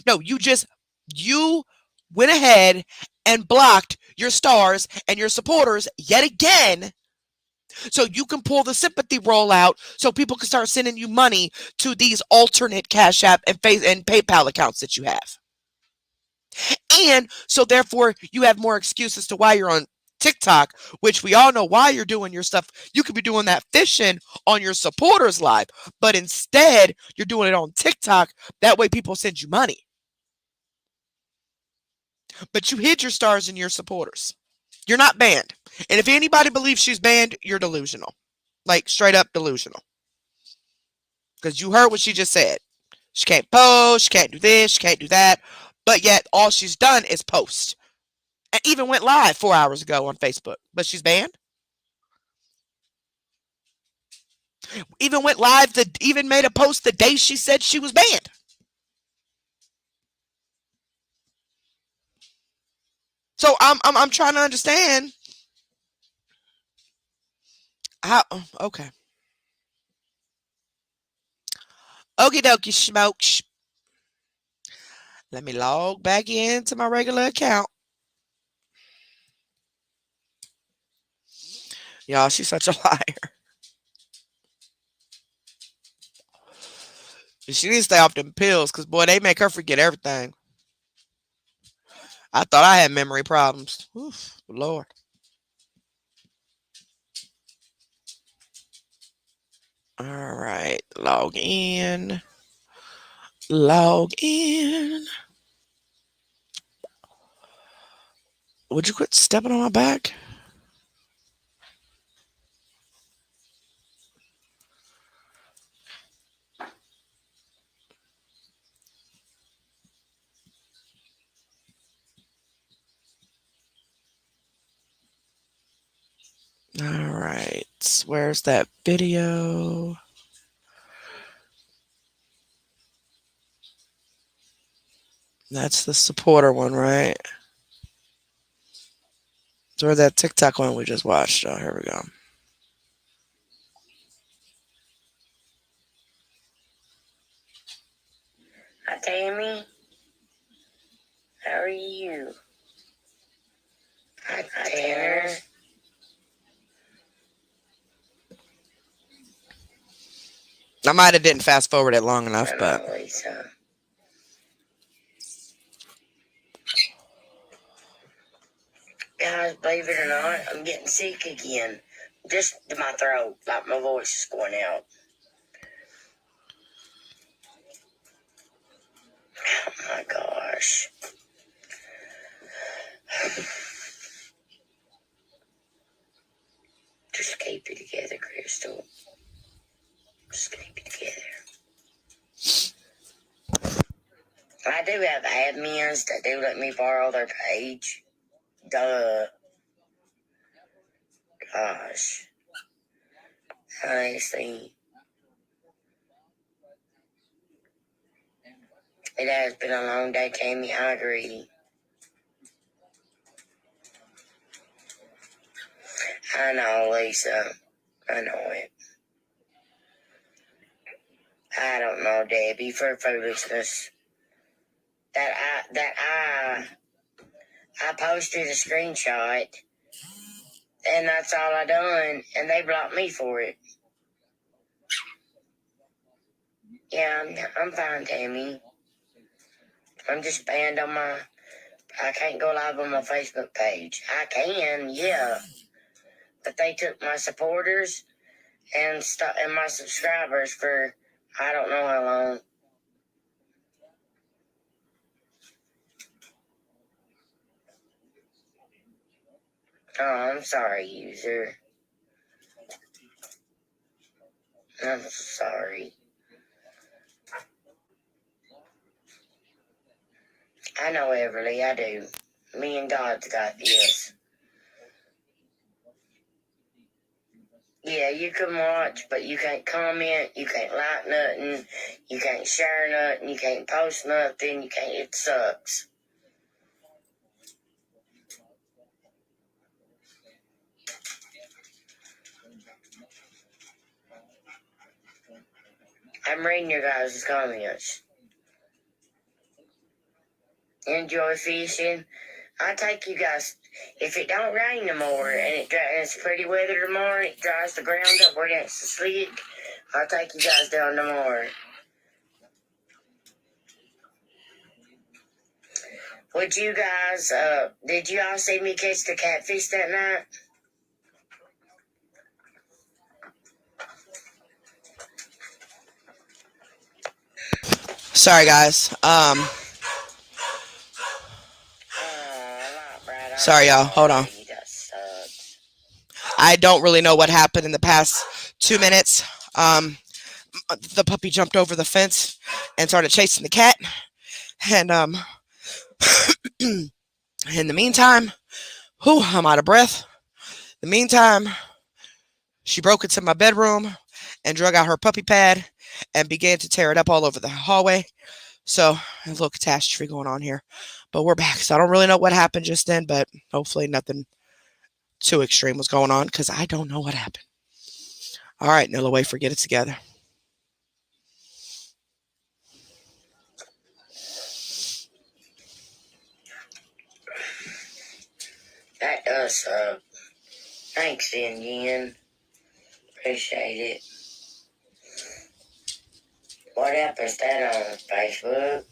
No, you went ahead and blocked your stars and your supporters yet again so you can pull the sympathy roll out so people can start sending you money to these alternate Cash App and PayPal accounts that you have. And so therefore you have more excuses to why you're on TikTok, which we all know why you're doing your stuff. You could be doing that fishing on your supporters live, but instead you're doing it on TikTok. That way people send you money. But you hid your stars and your supporters. You're not banned. And if anybody believes she's banned, you're delusional. Like straight up delusional. Because you heard what she just said. She can't post, she can't do this, she can't do that. But yet all she's done is post. And even went live 4 hours ago on Facebook. But she's banned? Even went live, even made a post the day she said she was banned. So I'm trying to understand how. Okay. Okie dokie, smokes. Let me log back into my regular account. Y'all, she's such a liar. She needs to stay off them pills because, boy, they make her forget everything. I thought I had memory problems. Oof, Lord. All right. Log in. Log in. Would you quit stepping on my back? All right. Where's that video? That's the supporter one, right? Or that TikTok one we just watched. Oh, here we go. Hi, Tammy. How are you? Hi, Tanner. I might have didn't fast forward it long enough, but Lisa. Guys, believe it or not, I'm getting sick again. Just to my throat, like my voice is going out. Oh my gosh. Just keep it together, Crystal. Just keep it together. I do have admins that do let me borrow their page. Duh. Gosh. Honestly. It has been a long day, Tammy. I agree. I know, Lisa. I know it. I don't know, Debbie, for foolishness. I posted a screenshot, and that's all I done, and they blocked me for it. Yeah, I'm fine, Tammy. I'm just banned on my. I can't go live on my Facebook page. I can, yeah, but they took my supporters and my subscribers for I don't know how long. Oh, I'm sorry, user. I'm sorry. I know, Everly, I do. Me and God's got this. Yeah, you can watch, but you can't comment, you can't like nothing, you can't share nothing, you can't post nothing, you can't, it sucks. I'm reading your guys' comments. Enjoy fishing. I take you guys, if it don't rain no more and it's pretty weather tomorrow, it dries the ground up where it's slick, I'll take you guys down tomorrow. Would you guys, did you all see me catch the catfish that night? sorry guys. Sorry y'all. Hold on. That sucks. I don't really know what happened in the past 2 minutes. The puppy jumped over the fence and started chasing the cat, and in the meantime, whew, I'm out of breath. In the meantime, she broke into my bedroom and drug out her puppy pad and began to tear it up all over the hallway. So, a little catastrophe going on here. But we're back. So, I don't really know what happened just then, but hopefully nothing too extreme was going on because I don't know what happened. All right, Nilla, wait for Get It Together. So thanks again. Appreciate it. What app is that on? Facebook?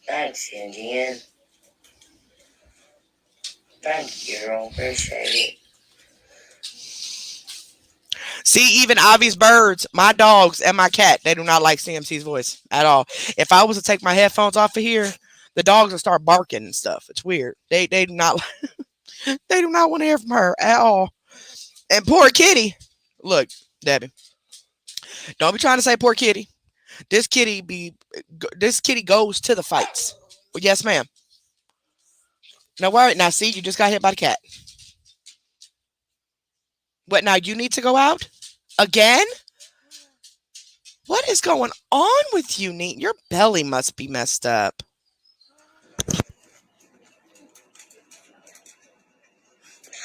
Thanks again. Thank you, girl. Appreciate it. See, even Avi's birds, my dogs, and my cat, they do not like CMC's voice at all. If I was to take my headphones off of here, the dogs would start barking and stuff. It's weird. They do not they do not want to hear from her at all. And poor kitty. Look, Debbie, don't be trying to say poor kitty. This kitty be this kitty goes to the fights. Well, yes, ma'am. Now, why? Now, see, you just got hit by the cat. What? Now you need to go out again? What is going on with you, Neat? Your belly must be messed up.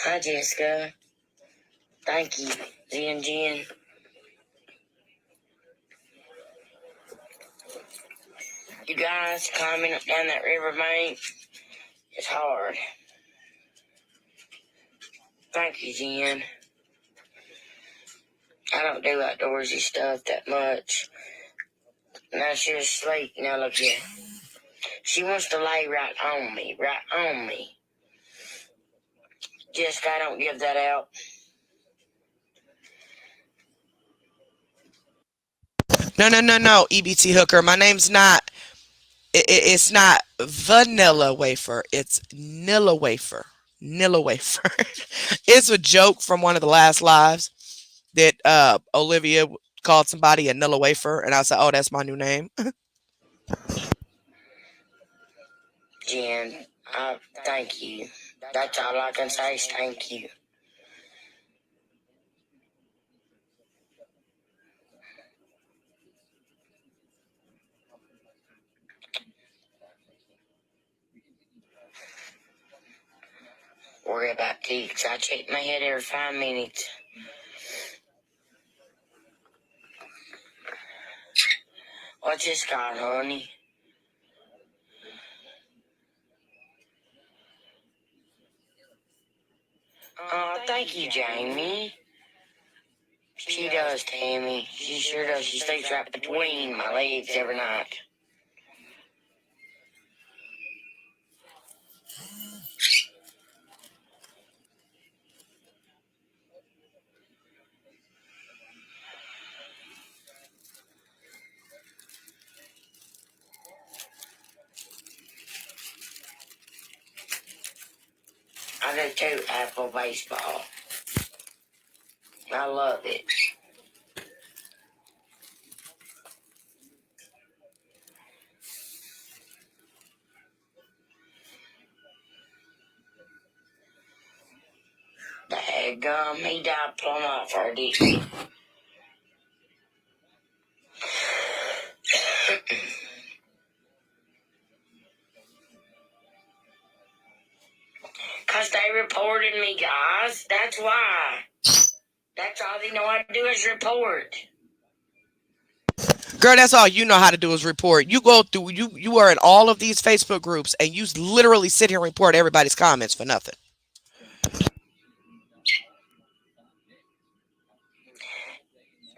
Hi, Jessica. Thank you, Jen. You guys climbing up down that riverbank is hard. Thank you, Jen. I don't do outdoorsy stuff that much. Now she's asleep. Now look here. She wants to lay right on me, Jessica, I don't give that out. No, EBT Hooker. My name's not. It's not vanilla wafer. It's Nilla wafer. Nilla wafer. It's a joke from one of the last lives that Olivia called somebody a Nilla wafer, and I said, "Oh, that's my new name." Jen, thank you. That's all I can say is thank you. Worry about tea, 'cause I check my head every 5 minutes. What's this called, honey? Oh, thank you, Jamie. She does, Tammy. She sure does. She stays right between my legs every night. I do too, Apple baseball. I love it. Daggum, he died plumb off her, didn't he? Because they reported me, guys. That's why. That's all they know how to do is report. Girl, that's all you know how to do is report. You go through you are in all of these Facebook groups and you literally sit here and report everybody's comments for nothing.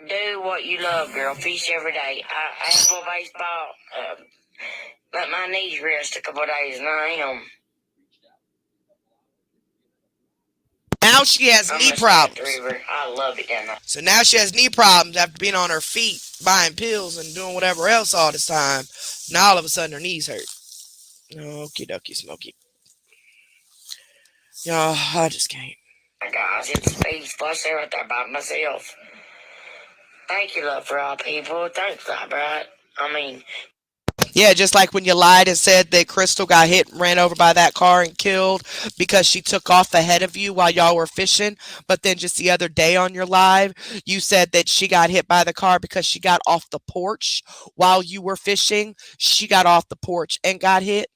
Do what you love, girl. Fish every day. Apple baseball. Let my knees rest a couple of days, and I am. Now she has knee problems. I love it down there. So now she has knee problems after being on her feet, buying pills and doing whatever else all this time. Now all of a sudden her knees hurt. Okie dokie, Smokey. Y'all, I just can't. Guys, it's Speed Plus there right there by myself. Thank you, love, for all people. Thanks, love, right? I mean, yeah, just like when you lied and said that Crystal got hit and ran over by that car and killed because she took off ahead of you while y'all were fishing. But then just the other day on your live, you said that she got hit by the car because she got off the porch while you were fishing. She got off the porch and got hit.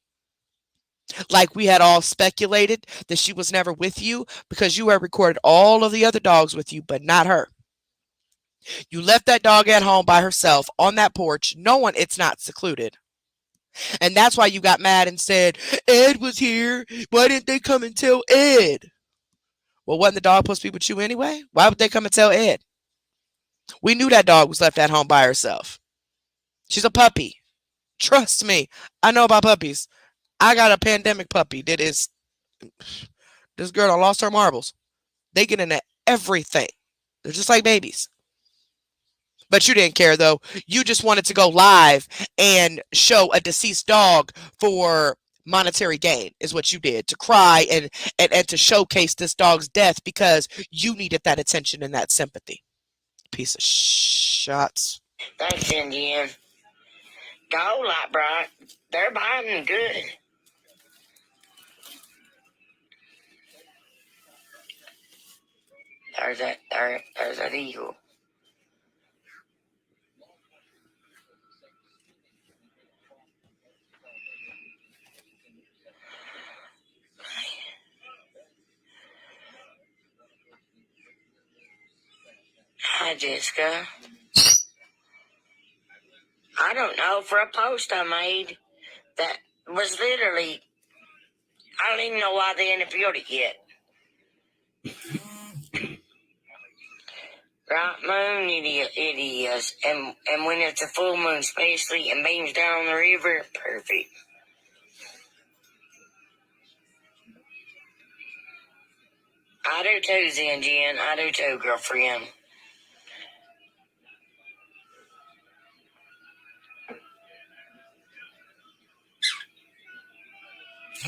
Like we had all speculated that she was never with you because you had recorded all of the other dogs with you, but not her. You left that dog at home by herself on that porch. No one, it's not secluded. And that's why you got mad and said, Ed was here. Why didn't they come and tell Ed? Well, wasn't the dog supposed to be with you anyway? Why would they come and tell Ed? We knew that dog was left at home by herself. She's a puppy. Trust me. I know about puppies. I got a pandemic puppy that is, this girl done lost her marbles. They get into everything. They're just like babies. But you didn't care though. You just wanted to go live and show a deceased dog for monetary gain is what you did, to cry and to showcase this dog's death because you needed that attention and that sympathy. Piece of shots. Thanks, Indian. Go, Light Bright. They're biting good. There's that eagle. Hi, Jessica. I don't know, for a post I made that was literally, I don't even know why they ain't appealed it yet. Right moon it is, and when it's a full moon especially and beams down on the river, perfect. I do too, Zen. I do too, girlfriend.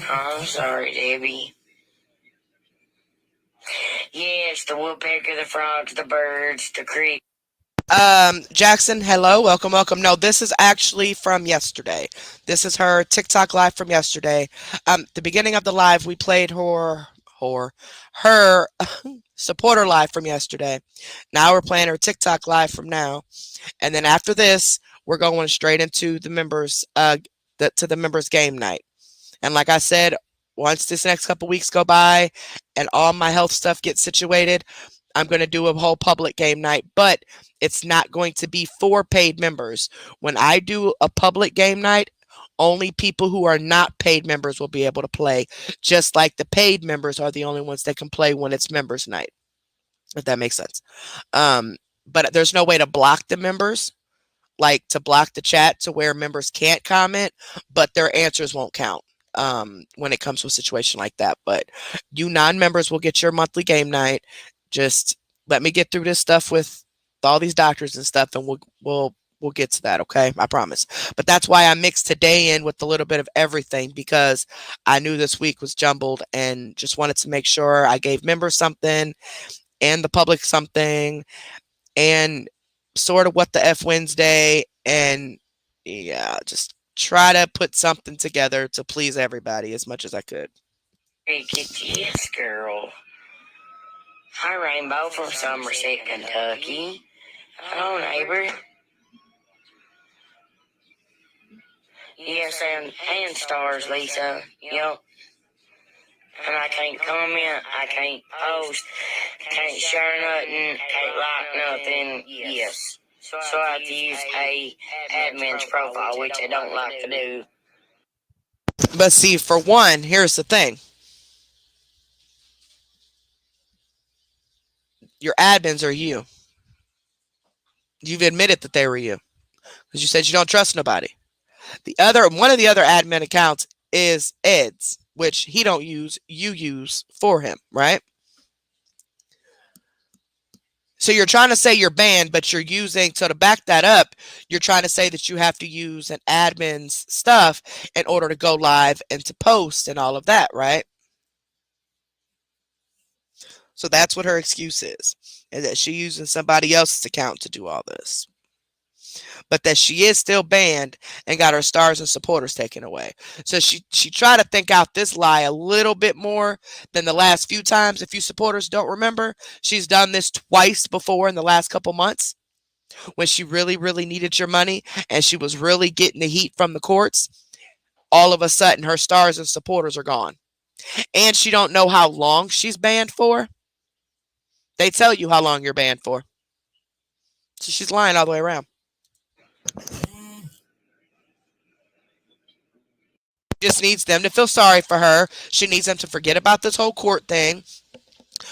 Oh, I'm sorry, Debbie. Yes, the woodpecker, the frogs, the birds, the creek. Jackson, hello, welcome. No, this is actually from yesterday. This is her TikTok live from yesterday. The beginning of the live, we played her supporter live from yesterday. Now we're playing her TikTok live from now, and then after this, we're going straight into the members, to the members game night. And like I said, once this next couple weeks go by, and all my health stuff gets situated, I'm going to do a whole public game night, but it's not going to be for paid members. When I do a public game night, only people who are not paid members will be able to play, just like the paid members are the only ones that can play when it's members night, if that makes sense. But there's no way to block the members, like to block the chat to where members can't comment, but their answers won't count when it comes to a situation like that. But you non-members will get your monthly game night. Just let me get through this stuff with all these doctors and stuff, and we'll get to that, okay? I promise. But that's why I mixed today in with a little bit of everything, because I knew this week was jumbled and just wanted to make sure I gave members something and the public something, and sort of what the F Wednesday, and yeah, just try to put something together to please everybody as much as I could. Yes, girl. Hi, Rainbow from Somerset, Kentucky. Hello, neighbor. Yes, and stars, Lisa. Yep. And I can't comment, I can't post, can't share nothing, can't like nothing. Yes. So I have to use a admin's profile, which I don't like to do. But see, for one, here's the thing. Your admins are you. You've admitted that they were you, because you said you don't trust nobody. One of the other admin accounts is Ed's, which he don't use, you use for him, right? So you're trying to say you're banned, but you're using, so to back that up, you're trying to say that you have to use an admin's stuff in order to go live and to post and all of that, right? So that's what her excuse is that she's using somebody else's account to do all this. But that she is still banned and got her stars and supporters taken away. So she tried to think out this lie a little bit more than the last few times. If you supporters don't remember, she's done this twice before in the last couple months when she really, really needed your money and she was really getting the heat from the courts. All of a sudden, her stars and supporters are gone. And she don't know how long she's banned for. They tell you how long you're banned for. So she's lying all the way around. Just needs them to feel sorry for her. She needs them to forget about this whole court thing.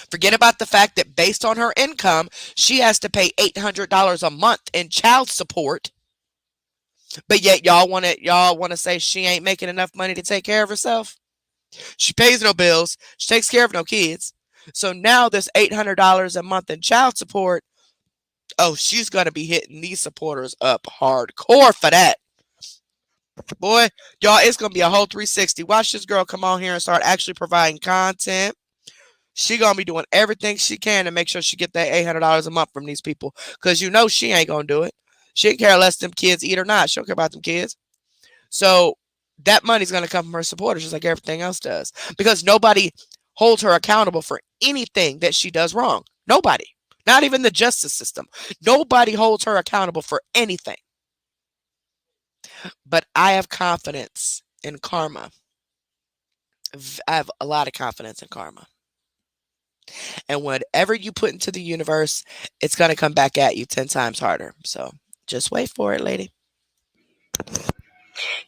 Forget about the fact that based on her income, she has to pay $800 a month in child support. But yet y'all want to say she ain't making enough money to take care of herself. She pays no bills. She takes care of no kids. So now this $800 a month in child support, oh, she's going to be hitting these supporters up hardcore for that. Boy, y'all, it's going to be a whole 360. Watch this girl come on here and start actually providing content. She going to be doing everything she can to make sure she get that $800 a month from these people. Because you know she ain't going to do it. She ain't care less them kids eat or not. She don't care about them kids. So that money's going to come from her supporters just like everything else does. Because nobody holds her accountable for anything that she does wrong. Nobody. Not even the justice system. Nobody holds her accountable for anything. But I have confidence in karma. I have a lot of confidence in karma. And whatever you put into the universe, it's going to come back at you 10 times harder. So just wait for it, lady.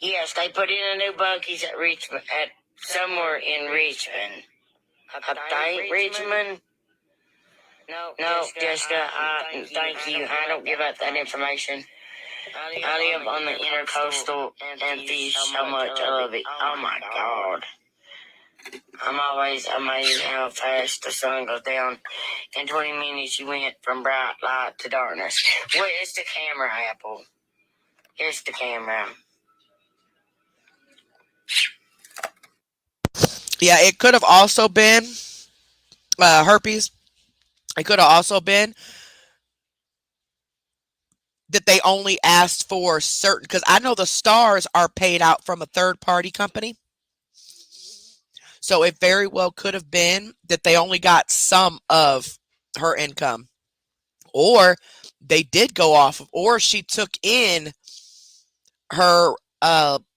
Yes, they put in a new Buc-ee's at Richmond, at somewhere in Richmond. Update Richmond? No, Jessica, thank you. I don't give out that information. I live on the intercoastal and fish so much. I love it. Oh my God. I'm always amazed how fast the sun goes down. In 20 minutes, you went from bright light to darkness. Wait, it's the camera, Apple. It's the camera. Yeah, it could have also been herpes. It could have also been that they only asked for certain, because I know the stars are paid out from a third party company. So it very well could have been that they only got some of her income. Or they did go off of, or she took in her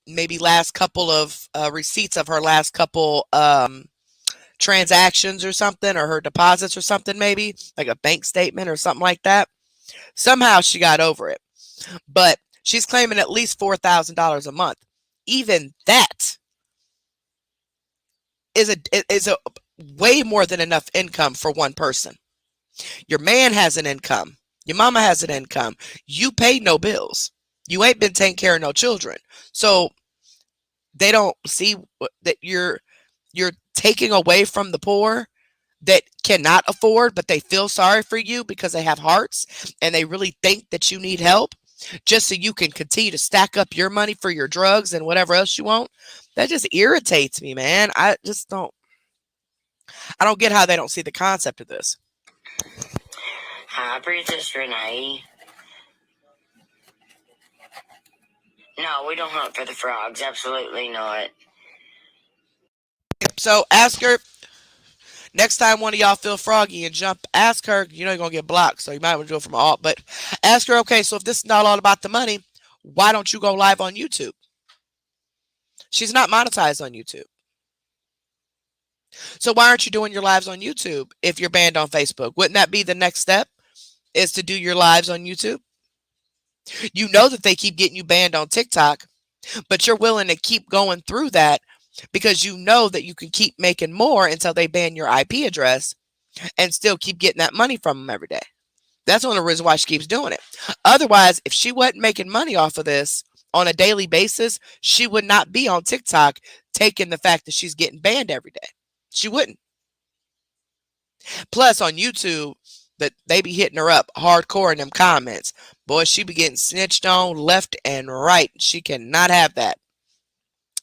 maybe last couple of receipts of her last couple transactions or something, or her deposits or something, maybe like a bank statement or something like that. Somehow she got over it. But she's claiming at least $4,000 a month. Even that is a way more than enough income for one person. Your man has an income. Your mama has an income. You pay no bills. You ain't been taking care of no children. So they don't see that you're taking away from the poor that cannot afford, but they feel sorry for you because they have hearts and they really think that you need help just so you can continue to stack up your money for your drugs and whatever else you want. That just irritates me, man. I don't get how they don't see the concept of this. Hi, Princess Renee. No, we don't hunt for the frogs. Absolutely not. So ask her next time one of y'all feel froggy and jump. Ask her. You know you're gonna get blocked, so you might want to do it from alt. But ask her. Okay, so if this is not all about the money, why don't you go live on YouTube? She's not monetized on YouTube. So why aren't you doing your lives on YouTube if you're banned on Facebook? Wouldn't that be the next step? Is to do your lives on YouTube? You know that they keep getting you banned on TikTok, but you're willing to keep going through that because you know that you can keep making more until they ban your IP address and still keep getting that money from them every day. That's one of the reasons why she keeps doing it. Otherwise, if she wasn't making money off of this on a daily basis, she would not be on TikTok taking the fact that she's getting banned every day. She wouldn't. Plus, on YouTube, that they be hitting her up hardcore in them comments. Boy, she be getting snitched on left and right. She cannot have that.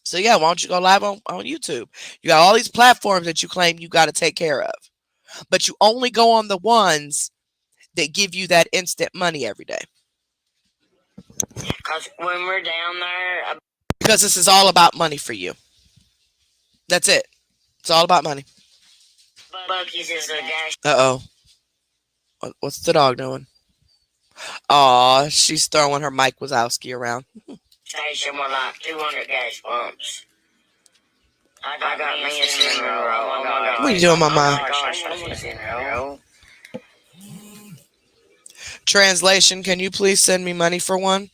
So yeah, why don't you go live on YouTube? You got all these platforms that you claim you got to take care of. But you only go on the ones that give you that instant money every day. Because when we're down there... Because this is all about money for you. That's it. It's all about money. Buc-ee's is a gas Uh-oh. What's the dog doing? Aw, she's throwing her Mike Wazowski around. station with like 200 gas pumps. I got me a cinnamon roll. Oh my God. What are you doing, Mama? Oh my gosh, I want a cinnamon roll. Translation, can you please send me money for one?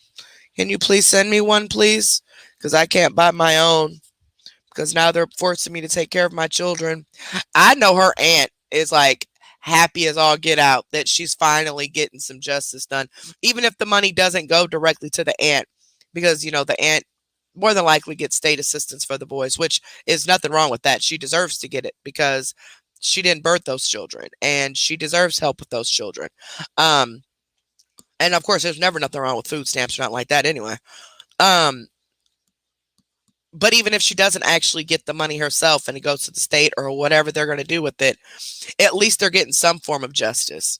Can you please send me one, please? Because I can't buy my own. because now they're forcing me to take care of my children. I know her aunt is like happy as all get out that she's finally getting some justice done, even if the money doesn't go directly to the aunt, because the aunt more than likely gets state assistance for the boys, which is nothing wrong with that. She deserves to get it because she didn't birth those children and she deserves help with those children. Um, and of course, there's never nothing wrong with food stamps or nothing like that anyway. Um, but even if she doesn't actually get the money herself and it goes to the state or whatever they're going to do with it, at least they're getting some form of justice,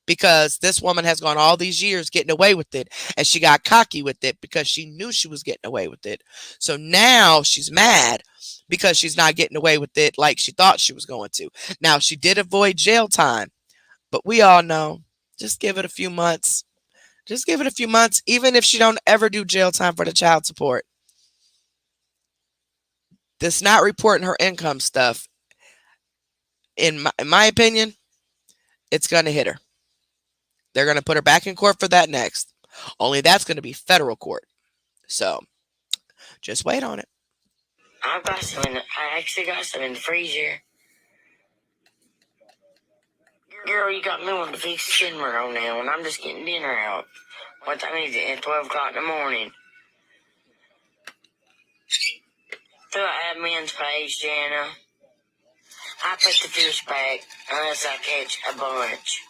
because this woman has gone all these years getting away with it, and she got cocky with it because she knew she was getting away with it. So now she's mad because she's not getting away with it like she thought she was going to. Now, she did avoid jail time, but we all know, just give it a few months. Just give it a few months, even if she don't ever do jail time for the child support. This not reporting her income stuff, in my opinion, it's going to hit her. They're going to put her back in court for that next. Only that's going to be federal court. So just wait on it. I actually got some in the freezer. Girl, you got me wanting to fix cinema on now, and I'm just getting dinner out. What time is it? At 12 o'clock in the morning. To admin's page, Jana. I put the fish back unless I catch a bunch.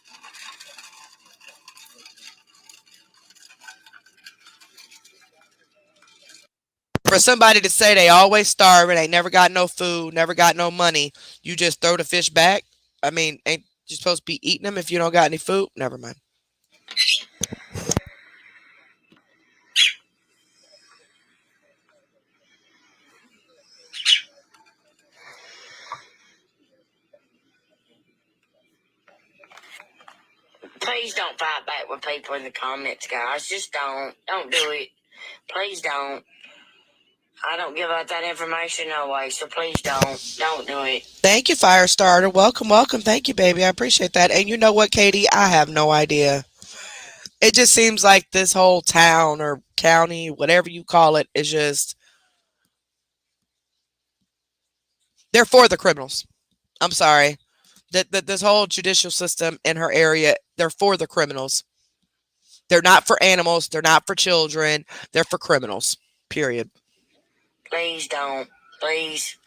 For somebody to say they always starving, they never got no food, never got no money, you just throw the fish back? I mean, ain't you supposed to be eating them if you don't got any food? Never mind. Please don't fight back with people in the comments, guys. Just don't. Don't do it. Please don't. I don't give out that information no way, so please don't. Don't do it. Thank you, Firestarter. Welcome, welcome. Thank you, baby. I appreciate that. And you know what, Katie? I have no idea. It just seems like this whole town or county, whatever you call it, is just, they're for the criminals. I'm sorry. This whole judicial system in her area, they're for the criminals. They're not for animals. They're not for children. They're for criminals. Period. Please don't. Please.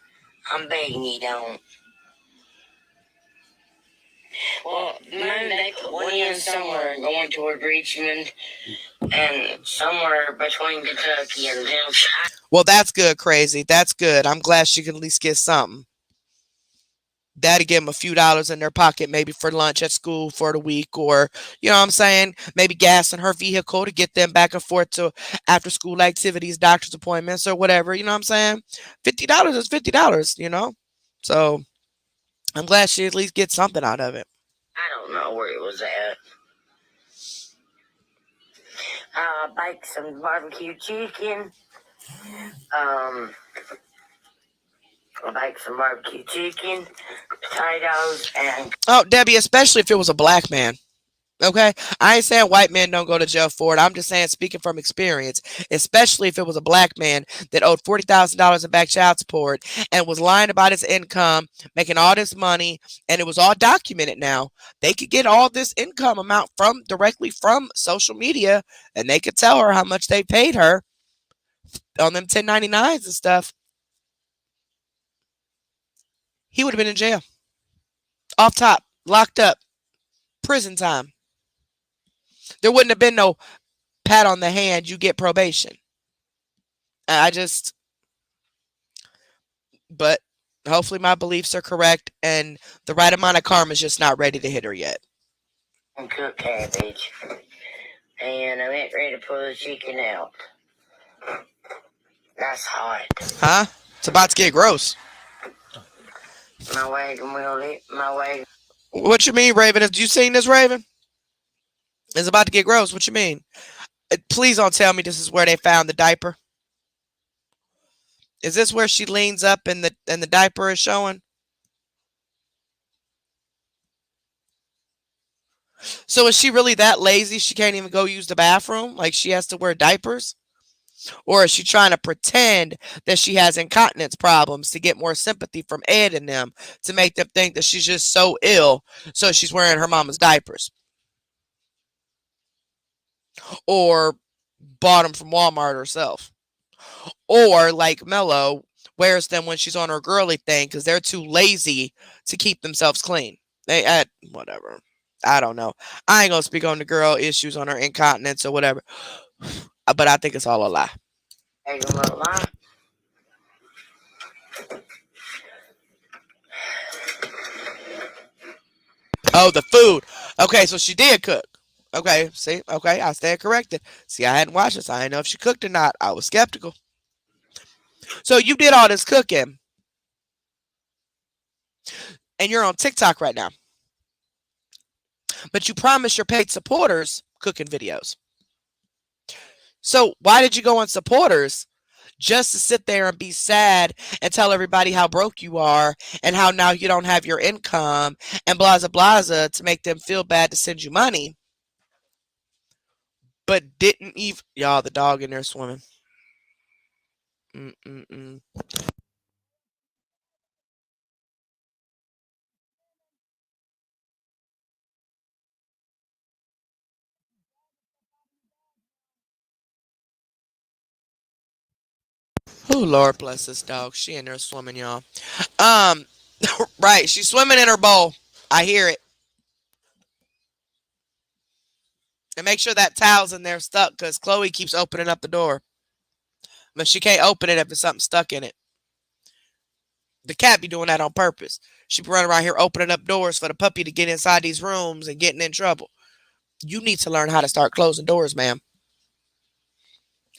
I'm begging you, don't. Well, maybe they put one in somewhere going toward Richmond and somewhere between Kentucky and Tennessee. Well, that's good, Crazy. That's good. I'm glad she can at least get something. That'd give them a few dollars in their pocket, maybe for lunch at school for the week, or, you know what I'm saying, maybe gas in her vehicle to get them back and forth to after school activities, doctor's appointments, or whatever. You know what I'm saying? $50 is $50, So I'm glad she at least gets something out of it. I don't know where it was at. Bake some barbecue chicken. I'll bake some barbecue chicken, potatoes, and... Oh, Debbie, especially if it was a black man. Okay? I ain't saying white men don't go to jail for it. I'm just saying, speaking from experience, especially if it was a black man that owed $40,000 in back child support and was lying about his income, making all this money, and it was all documented now. They could get all this income amount directly from social media, and they could tell her how much they paid her on them 1099s and stuff. He would have been in jail. Off top, locked up, prison time. There wouldn't have been no pat on the hand, you get probation. But hopefully my beliefs are correct and the right amount of karma is just not ready to hit her yet. Cooked cabbage. And I'm ready to pull the chicken out. That's hot. Huh? It's about to get gross. My wagon will eat. My wagon. What you mean, Raven? Have you seen this, Raven? It's about to get gross. What you mean? Please don't tell me this is where they found the diaper. Is this where she leans up and the diaper is showing? So is she really that lazy she can't even go use the bathroom? Like she has to wear diapers? Or is she trying to pretend that she has incontinence problems to get more sympathy from Ed and them to make them think that she's just so ill, so she's wearing her mama's diapers? Or bought them from Walmart herself? Or like Mello wears them when she's on her girly thing because they're too lazy to keep themselves clean. They whatever. I don't know. I ain't gonna speak on the girl issues on her incontinence or whatever, but I think it's all a lie. Hey, you little lie. Oh, the food. Okay, so she did cook. Okay, see, okay, I stand corrected. See, I hadn't watched this. I didn't know if she cooked or not. I was skeptical. So you did all this cooking, and you're on TikTok right now. But you promised your paid supporters cooking videos. So why did you go on supporters just to sit there and be sad and tell everybody how broke you are and how now you don't have your income and blaza blaza to make them feel bad to send you money, but didn't even y'all the dog in there swimming. Mm-mm-mm. Oh Lord bless this dog. She in there swimming, y'all. Um, right, she's swimming in her bowl. I hear it. And make sure that towel's in there stuck because Chloe keeps opening up the door. But she can't open it if there's something stuck in it. The cat be doing that on purpose. She be running around here opening up doors for the puppy to get inside these rooms and getting in trouble. You need to learn how to start closing doors, ma'am.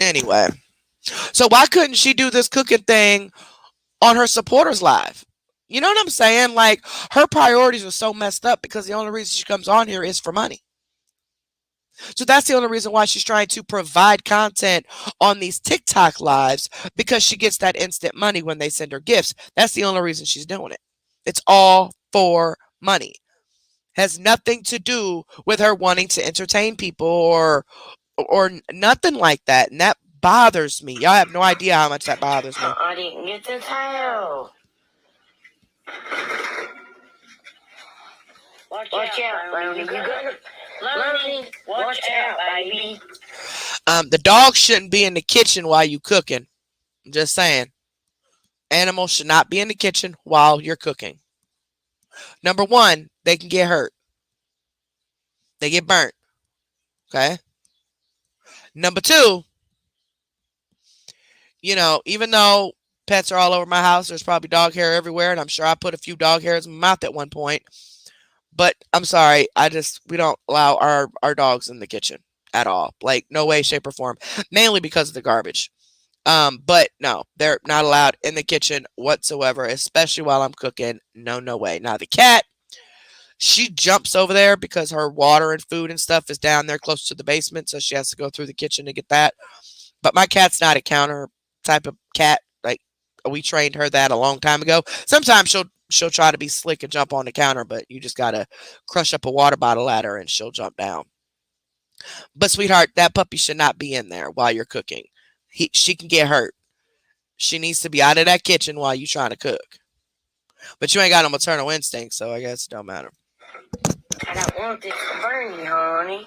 Anyway, so why couldn't she do this cooking thing on her supporters live? You know what I'm saying? Like her priorities are so messed up because the only reason she comes on here is for money. So that's the only reason why she's trying to provide content on these TikTok lives because she gets that instant money when they send her gifts. That's the only reason she's doing it. It's all for money. Has nothing to do with her wanting to entertain people or nothing like that. And that bothers me. Y'all have no idea how much that bothers me. I didn't get the towel. Watch out, Lonnie. You got Lonnie, watch out, baby. The dog shouldn't be in the kitchen while you cooking. I'm just saying. Animals should not be in the kitchen while you're cooking. Number one, they can get hurt. They get burnt. Okay. Number two, even though pets are all over my house, there's probably dog hair everywhere, and I'm sure I put a few dog hairs in my mouth at one point. But I'm sorry, we don't allow our dogs in the kitchen at all. Like no way, shape, or form. Mainly because of the garbage. But no, they're not allowed in the kitchen whatsoever, especially while I'm cooking. No, no way. Now the cat, she jumps over there because her water and food and stuff is down there close to the basement, so she has to go through the kitchen to get that. But my cat's not a counter type of cat. Like we trained her that a long time ago. Sometimes she'll try to be slick and jump on the counter, but you just gotta crush up a water bottle at her and she'll jump down. But sweetheart, that puppy should not be in there while you're cooking. She can get hurt. She needs to be out of that kitchen while you trying to cook. But you ain't got no maternal instinct, so I guess it don't matter. I don't want this to burn you, honey.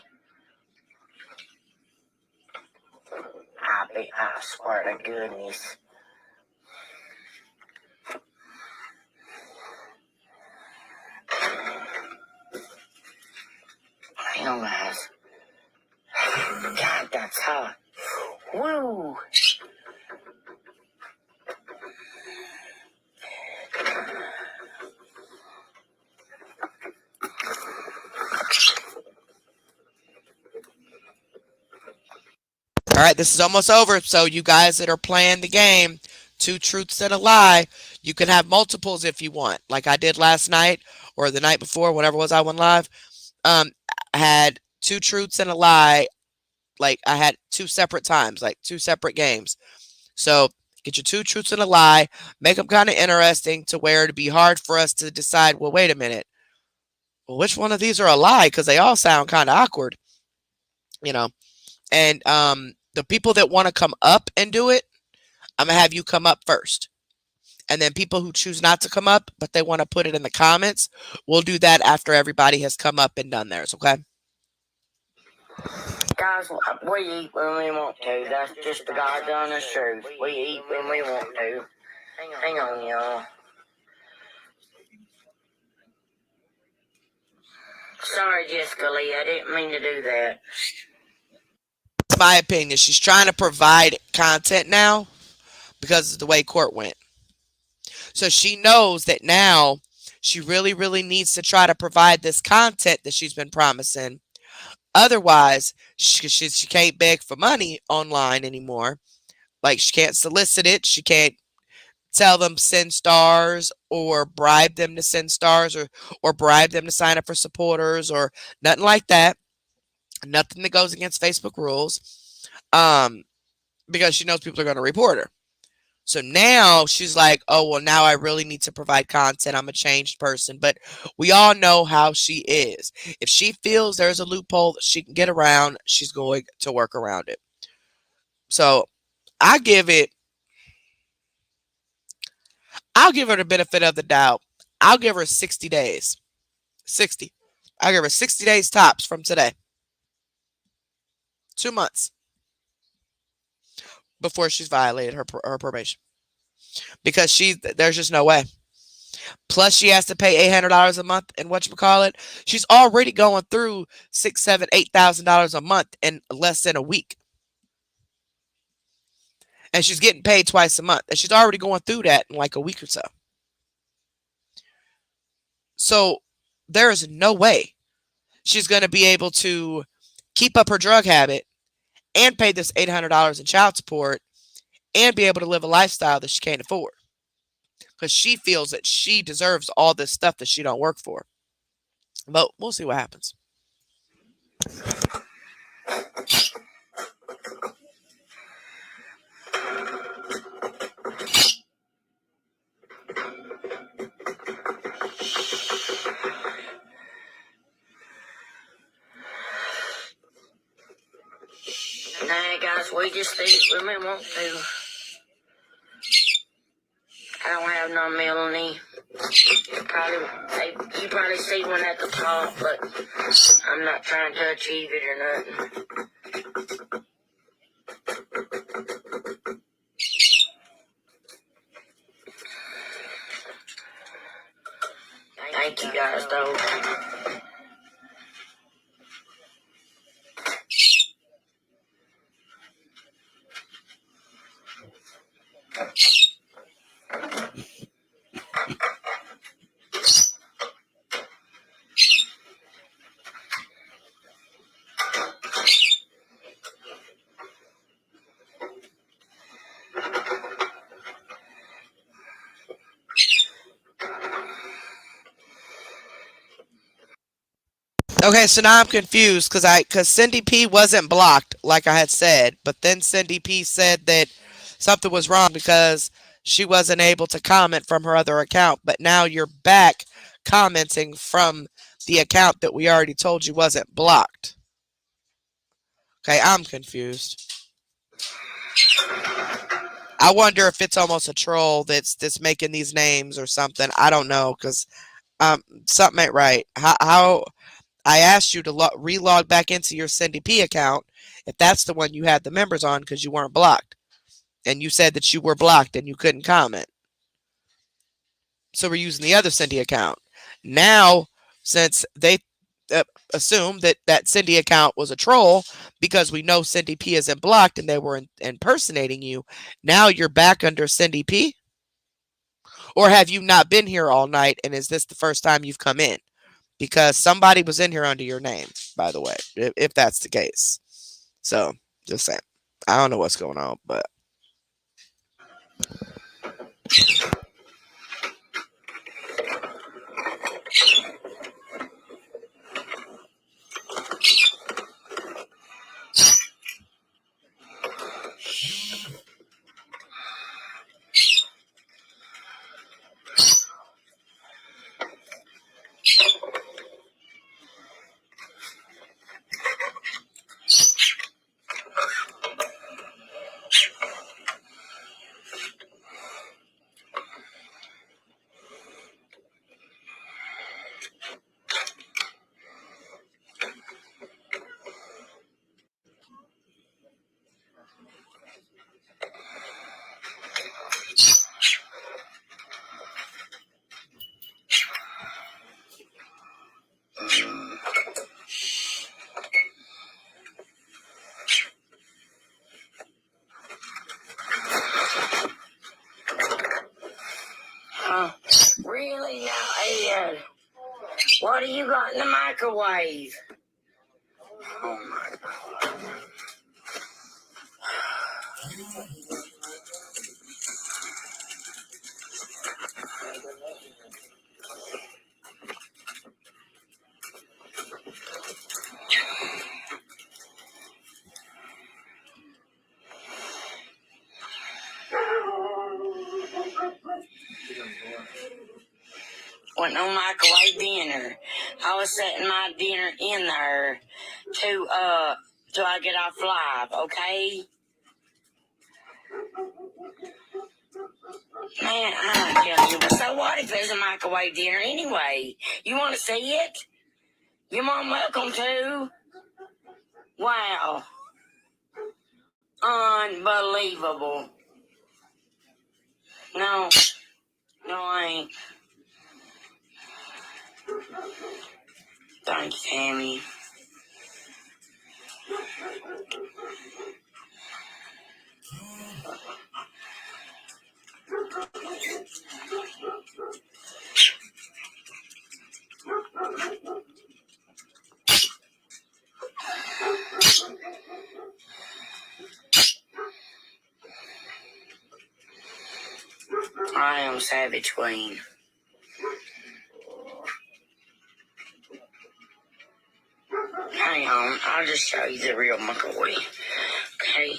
I swear to goodness. Hang on, guys. God, that's hot. Woo! All right, this is almost over. So you guys that are playing the game, two truths and a lie, you can have multiples if you want, like I did last night or the night before, whatever it was I went live. I had two truths and a lie. Like I had two separate times, like two separate games. So get your two truths and a lie, make them kind of interesting to where it'd be hard for us to decide, well, wait a minute. Well, which one of these are a lie? Because they all sound kind of awkward, you know. And The people that want to come up and do it, I'm going to have you come up first. And then people who choose not to come up, but they want to put it in the comments, we'll do that after everybody has come up and done theirs, okay? Guys, we eat when we want to. That's just the God's honest truth. We eat when we want to. Hang on, y'all. Sorry, Jessica Lee. I didn't mean to do that. My opinion, she's trying to provide content now because of the way court went. So she knows that now she really, really needs to try to provide this content that she's been promising. Otherwise, she can't beg for money online anymore. Like, she can't solicit it. She can't tell them send stars or bribe them to send stars or bribe them to sign up for supporters or nothing like that. Nothing that goes against Facebook rules. Because she knows people are going to report her. So now she's like, oh, well, now I really need to provide content. I'm a changed person. But we all know how she is. If she feels there's a loophole that she can get around, she's going to work around it. So I'll give her the benefit of the doubt. I'll give her 60 days. 60. I'll give her 60 days tops from today. 2 months before she's violated her probation. Because there's just no way. Plus, she has to pay $800 a month in whatchamacallit. She's already going through $6,000, $7,000, $8,000 a month in less than a week. And she's getting paid twice a month. And she's already going through that in like a week or so. So there is no way she's going to be able to keep up her drug habit and pay this $800 in child support and be able to live a lifestyle that she can't afford. Because she feels that she deserves all this stuff that she don't work for. But we'll see what happens. Nah, guys, we just eat when we want to. I don't have no Melanie. You probably see one at the top, but I'm not trying to achieve it or nothing. Thank you guys, though. Okay, so now I'm confused because Cindy P wasn't blocked like I had said, but then Cindy P said that something was wrong because she wasn't able to comment from her other account, but now you're back commenting from the account that we already told you wasn't blocked. Okay, I'm confused. I wonder if it's almost a troll that's making these names or something. I don't know because something ain't right. How I asked you to relog back into your Cindy P account if that's the one you had the members on because you weren't blocked. And you said that you were blocked and you couldn't comment. So we're using the other Cindy account. Now, since they assume that Cindy account was a troll because we know Cindy P isn't blocked and they were impersonating you, now you're back under Cindy P? Or have you not been here all night and is this the first time you've come in? Because somebody was in here under your name, by the way, if that's the case. So, just saying. I don't know what's going on, but. Dad, what do you got in the microwave? Oh my God. Want no microwave dinner. I was setting my dinner in there to till I get off live, okay? Man, I don't tell you, but so what if there's a microwave dinner anyway? You want to see it? You're more than welcome to. Wow. Unbelievable. No, no, I ain't. Thanks, Tammy. I am Savage Queen. Hang on, I'll just show you the real microwave. Okay,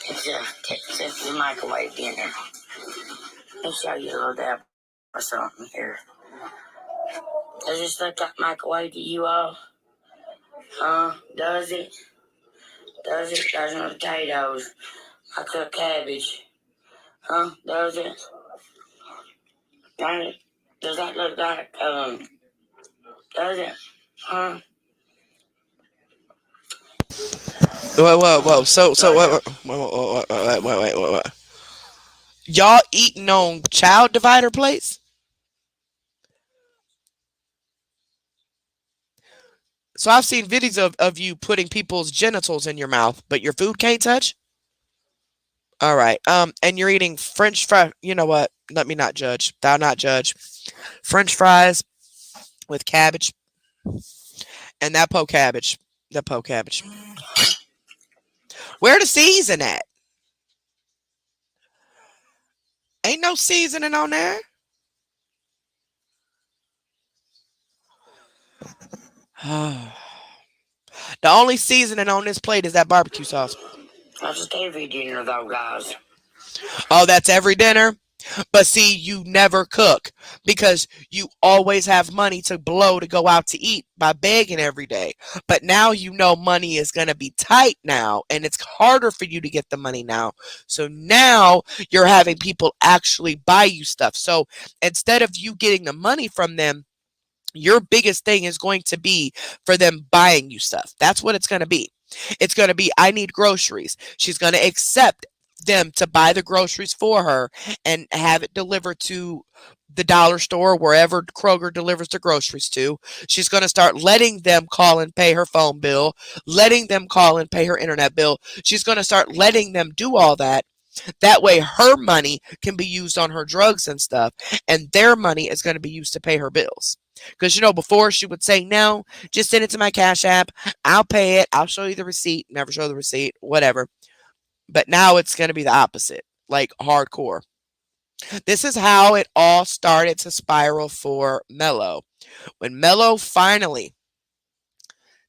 it's the microwave dinner. Let me show you a little dab or something here. Does this look like microwave to you all? Huh? Does it? Does it? There's no potatoes. I cook cabbage. Huh? Does it? Does that look like, does it? Huh? Whoa. So, wait. Y'all eating on child divider plates? So I've seen videos of you putting people's genitals in your mouth, but your food can't touch? All right. And you're eating French fry. You know what? Let me not judge. Thou not judge. French fries with cabbage and that po cabbage. The po cabbage. Where the season at? Ain't no seasoning on there. The only seasoning on this plate is that barbecue sauce. That's just every dinner, though, guys. Oh, that's every dinner? But see, you never cook because you always have money to blow to go out to eat by begging every day. But now you know money is going to be tight now and it's harder for you to get the money now. So now you're having people actually buy you stuff. So instead of you getting the money from them, your biggest thing is going to be for them buying you stuff. That's what it's going to be. It's going to be, I need groceries. She's going to accept them to buy the groceries for her and have it delivered to the dollar store, wherever Kroger delivers the groceries to. She's going to start letting them call and pay her phone bill, letting them call and pay her internet bill. She's going to start letting them do all that. That way her money can be used on her drugs and stuff, and their money is going to be used to pay her bills. Because, before she would say, no, just send it to my Cash App. I'll pay it. I'll show you the receipt. Never show the receipt, whatever. But now it's going to be the opposite, like hardcore. This is how it all started to spiral for Mello. When Mello finally,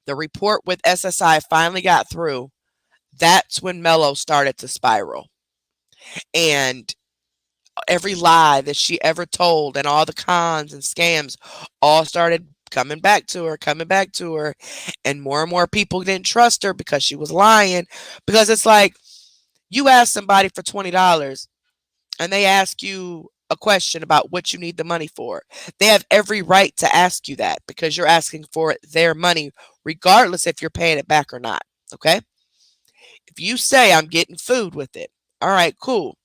the report with SSI finally got through, that's when Mello started to spiral. And every lie that she ever told and all the cons and scams all started coming back to her. And more people didn't trust her because she was lying. Because it's like, you ask somebody for $20 and they ask you a question about what you need the money for. They have every right to ask you that because you're asking for their money, regardless if you're paying it back or not. Okay? If you say, I'm getting food with it, all right, cool.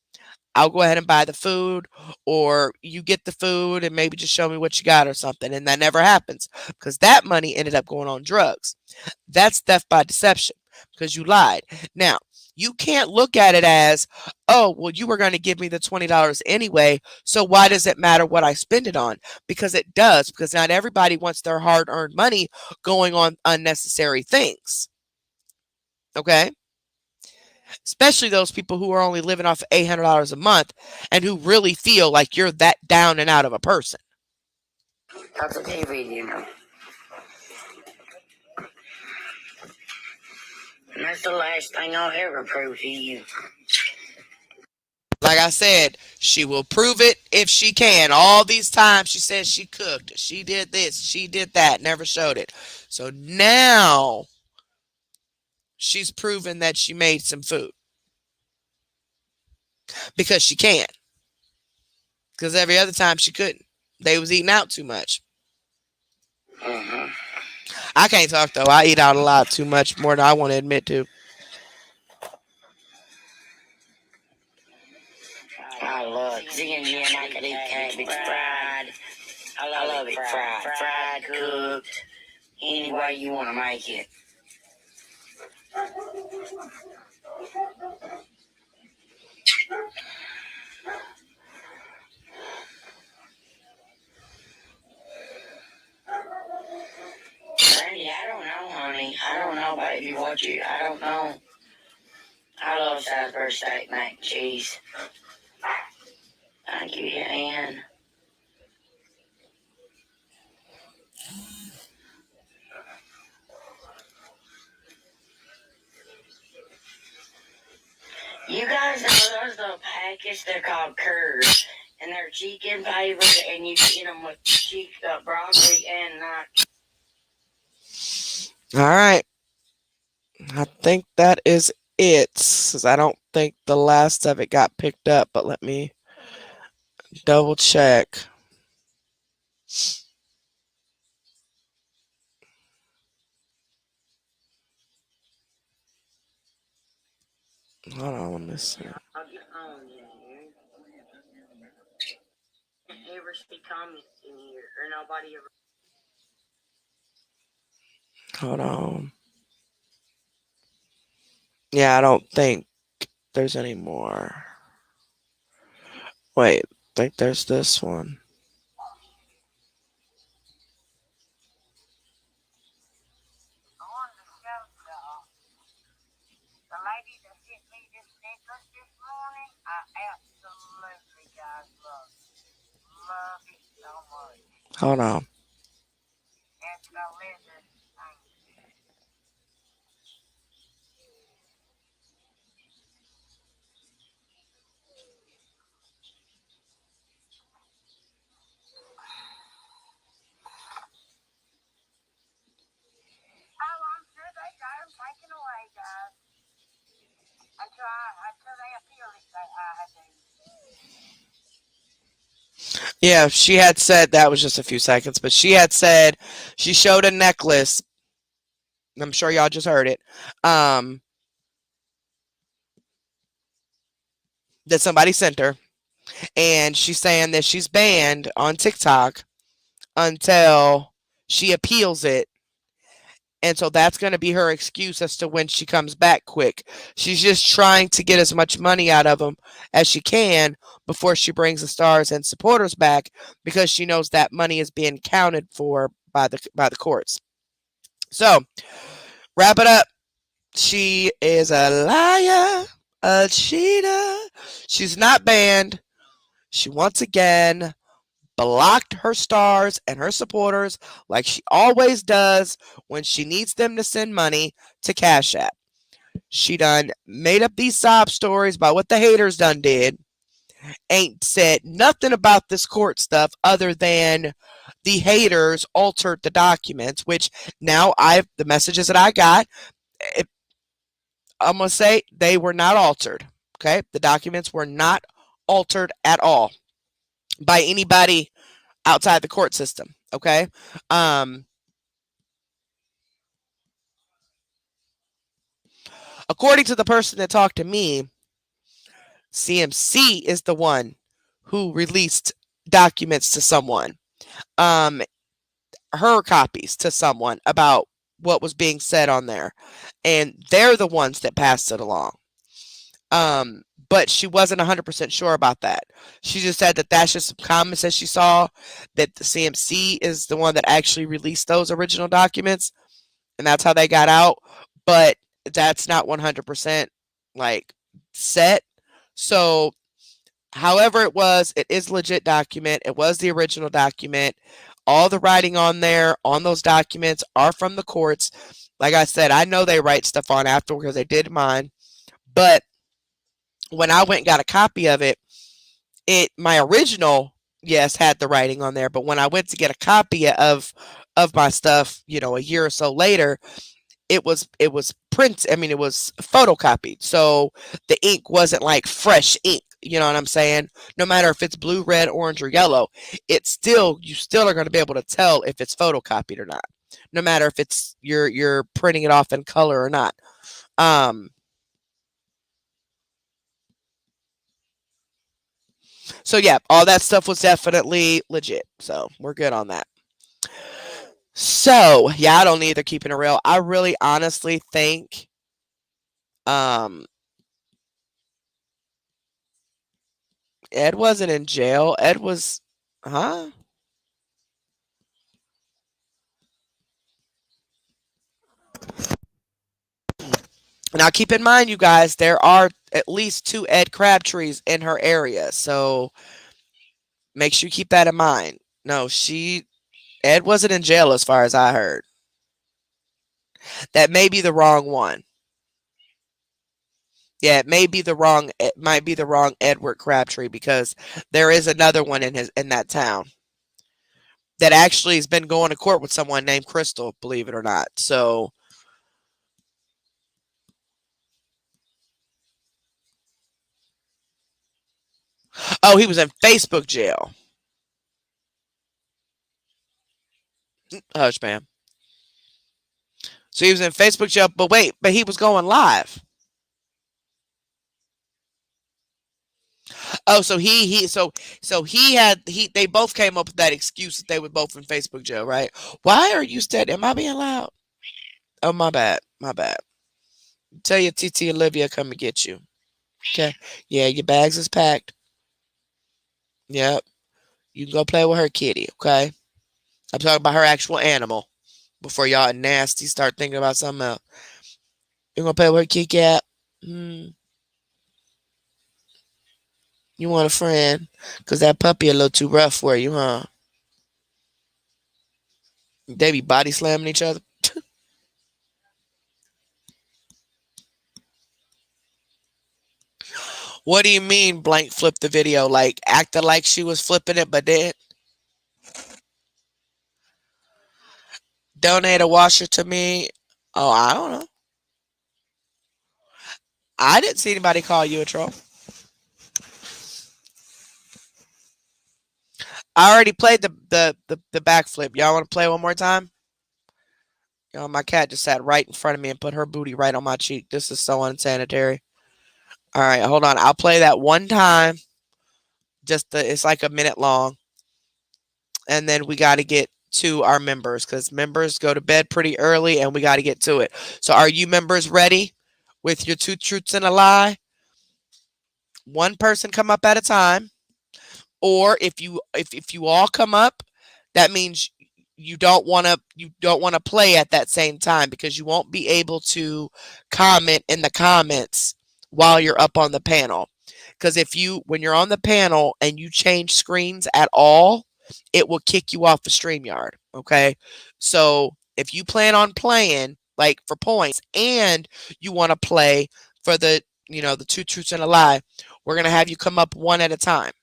I'll go ahead and buy the food, or you get the food and maybe just show me what you got or something. And that never happens because that money ended up going on drugs. That's theft by deception because you lied. Now, You can't look at it as, oh, well, you were going to give me the $20 anyway, so why does it matter what I spend it on? Because it does, because not everybody wants their hard earned money going on unnecessary things. Okay? Especially those people who are only living off $800 a month and who really feel like you're that down and out of a person. That's a TV, you know. And that's the last thing I'll ever prove to you. Like I said, she will prove it if she can. All these times she says she cooked, she did this, she did that, never showed it. So now she's proven that she made some food because she can. Because every other time she couldn't. They was eating out too much. Mm-hmm. I can't talk though. I eat out a lot too much, more than I want to admit to. I love seeing you and I could eat cabbage fried. I love it fried, cooked, any way you want to make it. Brandy, I don't know, honey. I don't know, baby, I don't know. I love Salisbury steak, mac and cheese. Thank you, Ann. You guys know those little packets, they're called curds. And they're chicken flavored, and you get them with broccoli and All right. I think that is it. Because I don't think the last of it got picked up, but let me double check. Hold on, let me see. I'll get on you. Ever see comments in here, or nobody ever. Hold on. Yeah, I don't think there's any more. Wait, I think there's this one. The lady that sent me this necklace this morning, I absolutely, guys, love it so much. Hold on. It's a leather thing. Oh, I'm sure they got them taken away, guys. Until they appeal it, I do. Yeah, she had said that was just a few seconds, but she had said she showed a necklace. I'm sure y'all just heard it. That somebody sent her, and she's saying that she's banned on TikTok until she appeals it. And so that's going to be her excuse as to when she comes back quick. She's just trying to get as much money out of them as she can before she brings the stars and supporters back, because she knows that money is being counted for by the courts. So, wrap it up. She is a liar, a cheater. She's not banned. She once again blocked her stars and her supporters like she always does when she needs them to send money to Cash App. She done made up these sob stories about what the haters done did. Ain't said nothing about this court stuff other than the haters altered the documents, which now the messages that I got, I'm gonna say they were not altered. Okay, the documents were not altered at all by anybody outside the court system. Okay. According to the person that talked to me, CMC is the one who released documents to someone, um, her copies to someone about what was being said on there, and they're the ones that passed it along. But she wasn't 100% sure about that. She just said that that's just some comments that she saw, that the CMC is the one that actually released those original documents, and that's how they got out. But that's not 100% like set. So, however it is legit document. It was the original document. All the writing on there on those documents are from the courts. Like I said, I know they write stuff on after because they did mine. But when I went and got a copy of it, my original, yes, had the writing on there. But when I went to get a copy of my stuff, a year or so later, it was print. I mean, it was photocopied, so the ink wasn't like fresh ink. You know what I'm saying? No matter if it's blue, red, orange, or yellow, you still are going to be able to tell if it's photocopied or not. No matter if it's you're printing it off in color or not. Um, so yeah, all that stuff was definitely legit. So we're good on that. So yeah, I don't either. Keeping it real, I really honestly think um Ed wasn't in jail. Ed was, huh? Now, keep in mind, you guys, there are at least two Ed Crabtrees in her area. So make sure you keep that in mind. No, Ed wasn't in jail as far as I heard. That may be the wrong one. Yeah, it might be the wrong Edward Crabtree because there is another one in that town that actually has been going to court with someone named Crystal, believe it or not. So, oh, he was in Facebook jail. Hush, ma'am. So he was in Facebook jail, but wait, but he was going live. Oh, so they both came up with that excuse that they were both in Facebook jail, right? Why are you steady? Am I being loud? Oh, my bad, my bad. Tell your TT Olivia come and get you. Okay. Yeah, your bags is packed. Yep. You can go play with her kitty. Okay. I'm talking about her actual animal. Before y'all nasty start thinking about something else. You gonna play with her kitty cat? Hmm. You want a friend? Cause that puppy a little too rough for you, huh? They be body slamming each other. What do you mean blank flipped the video? Like acted like she was flipping it, but then donate a washer to me? Oh, I don't know. I didn't see anybody call you a troll. I already played the backflip. Y'all want to play one more time? My cat just sat right in front of me and put her booty right on my cheek. This is so unsanitary. All right, hold on. I'll play that one time. It's like a minute long, and then we got to get to our members because members go to bed pretty early, and we got to get to it. So, are you members ready with your two truths and a lie? One person come up at a time, or if you all come up, that means you don't want to play at that same time because you won't be able to comment in the comments while you're up on the panel. Because when you're on the panel and you change screens at all, it will kick you off the StreamYard. Okay. So if you plan on playing like for points and you want to play for the two truths and a lie, we're gonna have you come up one at a time.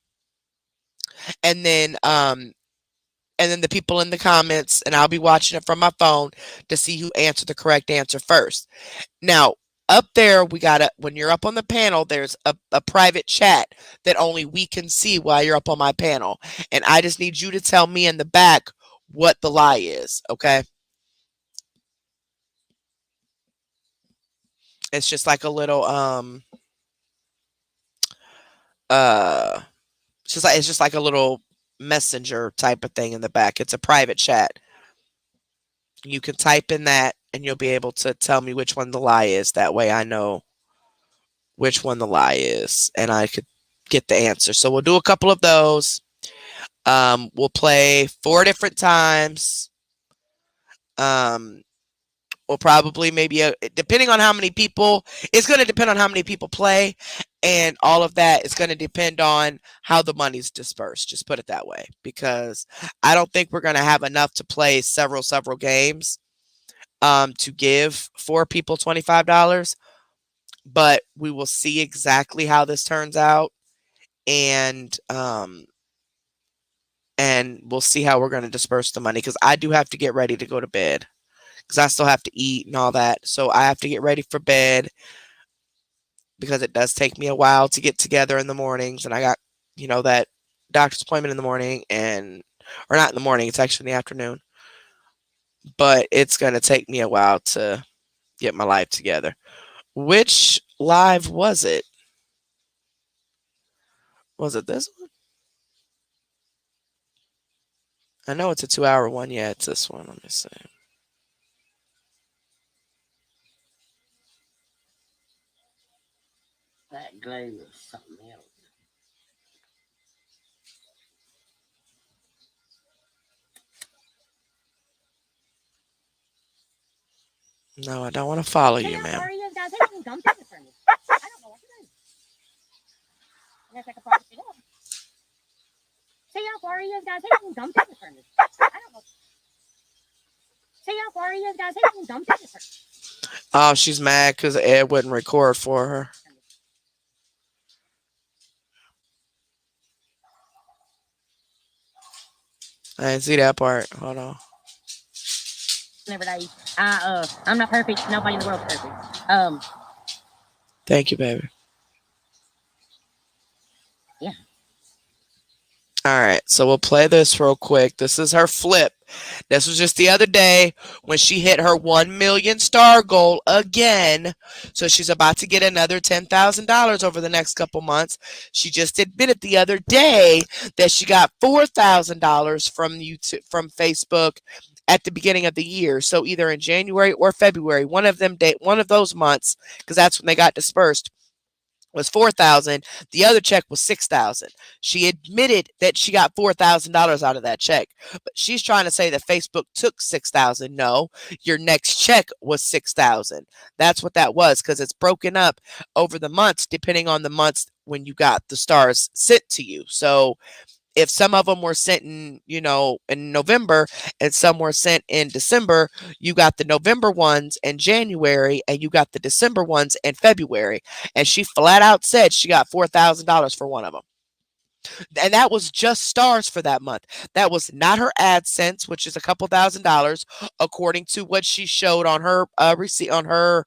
And then the people in the comments, and I'll be watching it from my phone to see who answered the correct answer first. Now, up there, when you're up on the panel, there's a private chat that only we can see while you're up on my panel. And I just need you to tell me in the back what the lie is, okay? It's just like a little uh it's just like a little messenger type of thing in the back. It's a private chat. You can type in that and you'll be able to tell me which one the lie is. That way I know which one the lie is, and I could get the answer. So we'll do a couple of those. We'll play 4 different times. We'll probably depending on how many people, it's going to depend on how many people play, and all of that is going to depend on how the money's dispersed. Just put it that way, because I don't think we're going to have enough to play several games to give 4 people $25, but we will see exactly how this turns out, and we'll see how we're going to disperse the money, because I do have to get ready to go to bed, because I still have to eat and all that. So I have to get ready for bed, because it does take me a while to get together in the mornings, and I got, that doctor's appointment in the morning, or not in the morning, it's actually in the afternoon. But it's going to take me a while to get my life together. Which live was it? Was it this one? I know it's a 2-hour one. Yeah, it's this one. Let me see. That glue is something else. No, I don't want to follow you, ma'am. Sorry, you guys ain't even come to the furnace. I don't know what to do. Unless I can probably figure out. See how far you guys ain't even come to the furnace. I don't know. See how far you guys ain't even come to the furnace. Oh, she's mad because Ed wouldn't record for her. I didn't see that part. Hold on. Every day. I'm not perfect. Nobody in the world's perfect. Thank you, baby. Yeah. All right, so we'll play this real quick. This is her flip. This was just the other day when she hit her 1 million star goal again. So she's about to get another $10,000 over the next couple months. She just admitted the other day that she got $4,000 from Facebook at the beginning of the year. So either in January or February, one of those months, because that's when they got dispersed, was $4,000. The other check was $6,000. She admitted that she got $4,000 out of that check, but she's trying to say that Facebook took $6,000. No, your next check was $6,000. That's what that was, because it's broken up over the months depending on the months when you got the stars sent to you. So if some of them were sent in November and some were sent in December, you got the November ones in January and you got the December ones in February. And she flat out said she got $4,000 for one of them. And that was just stars for that month. That was not her AdSense, which is a couple $1,000s, according to what she showed on her receipt, on her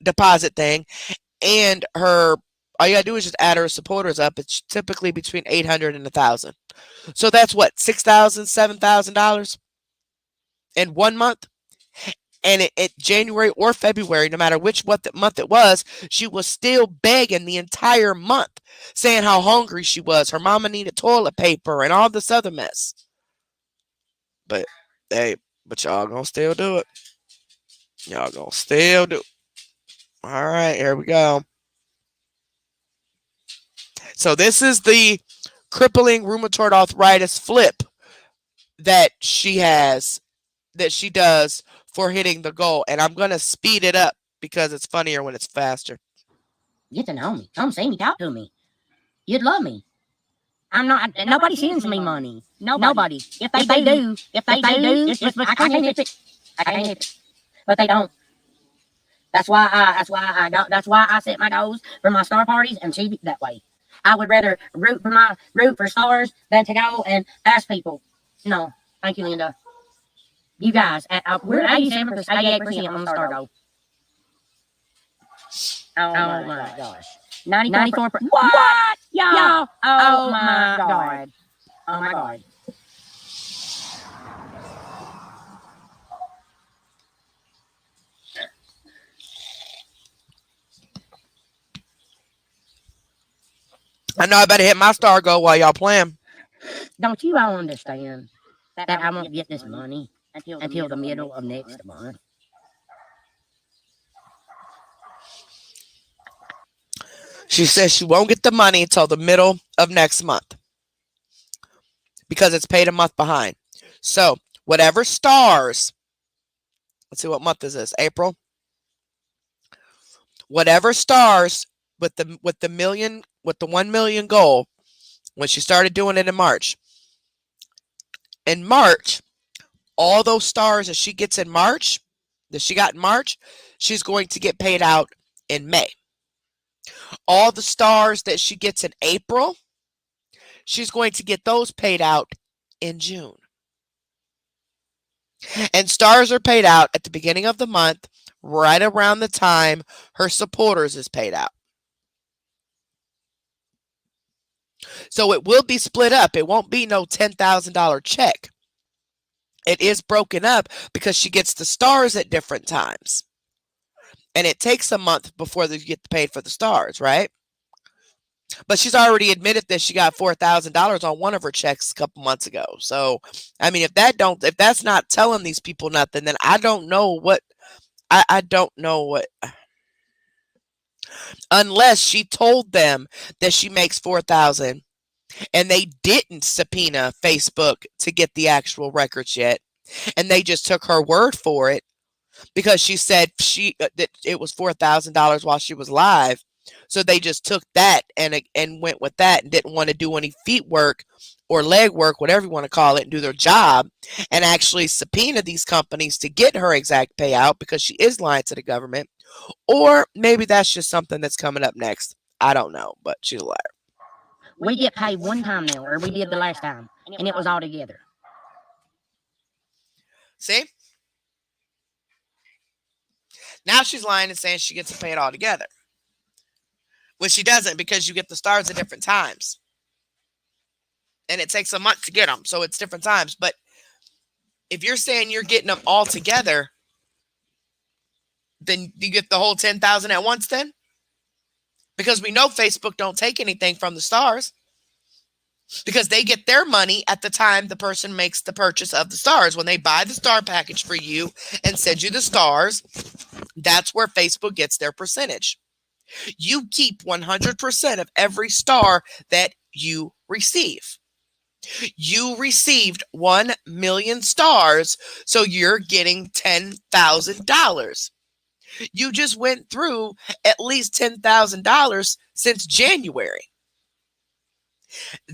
deposit thing, and her. All you gotta do is just add her supporters up. It's typically between 800 and 1,000. So that's what, $6,000, $7,000 in 1 month. And it January or February, no matter which month it was, she was still begging the entire month, saying how hungry she was. Her mama needed toilet paper and all this other mess. But y'all gonna still do it. Y'all gonna still do it. All right, here we go. So this is the crippling rheumatoid arthritis flip that she does for hitting the goal. And I'm going to speed it up because it's funnier when it's faster. Get to know me. Come see me. Talk to me. You'd love me. I'm not. Nobody sends me money. Nobody. If they do, it's just I can't help it. I can't help it. But they don't. That's why I set my goals for my star parties and achieve it that way. I would rather root for stars than to go and ask people. No, thank you, Linda. You guys, we're 88% on the star goal. Oh my gosh. 94%. What? Y'all? Oh my God. Oh my God. I know I better hit my star goal while y'all playing. Don't you all understand that I won't get this money until the middle of next month? She says she won't get the money until the middle of next month because it's paid a month behind. So whatever stars, let's see, what month is this? April. Whatever stars with the 1 million goal, when she started doing it in March. In March, all those stars that she gets in March, that she got in March, she's going to get paid out in May. All the stars that she gets in April, she's going to get those paid out in June. And stars are paid out at the beginning of the month, right around the time her supporters is paid out. So it will be split up. It won't be no $10,000 check. It is broken up because she gets the stars at different times. And it takes a month before they get paid for the stars, right? But she's already admitted that she got $4,000 on one of her checks a couple months ago. So, I mean, if that's not telling these people nothing, then I don't know what I don't know what, unless she told them that she makes 4,000 and they didn't subpoena Facebook to get the actual records yet, and they just took her word for it because she said that it was $4,000 while she was live. So they just took that and went with that and didn't want to do any feet work or leg work, whatever you want to call it, and do their job and actually subpoena these companies to get her exact payout because she is lying to the government. Or maybe that's just something that's coming up next. I don't know, but she's a liar. We get paid one time now, or we did the last time, and it was all together. See? Now she's lying and saying she gets to pay it all together. Which she doesn't, because you get the stars at different times. And it takes a month to get them, so it's different times. But if you're saying you're getting them all together, then you get the whole 10,000 at once then? Because we know Facebook don't take anything from the stars. Because they get their money at the time the person makes the purchase of the stars. When they buy the star package for you and send you the stars, that's where Facebook gets their percentage. You keep 100% of every star that you receive. You received 1 million stars, so you're getting $10,000. You just went through at least $10,000 since January.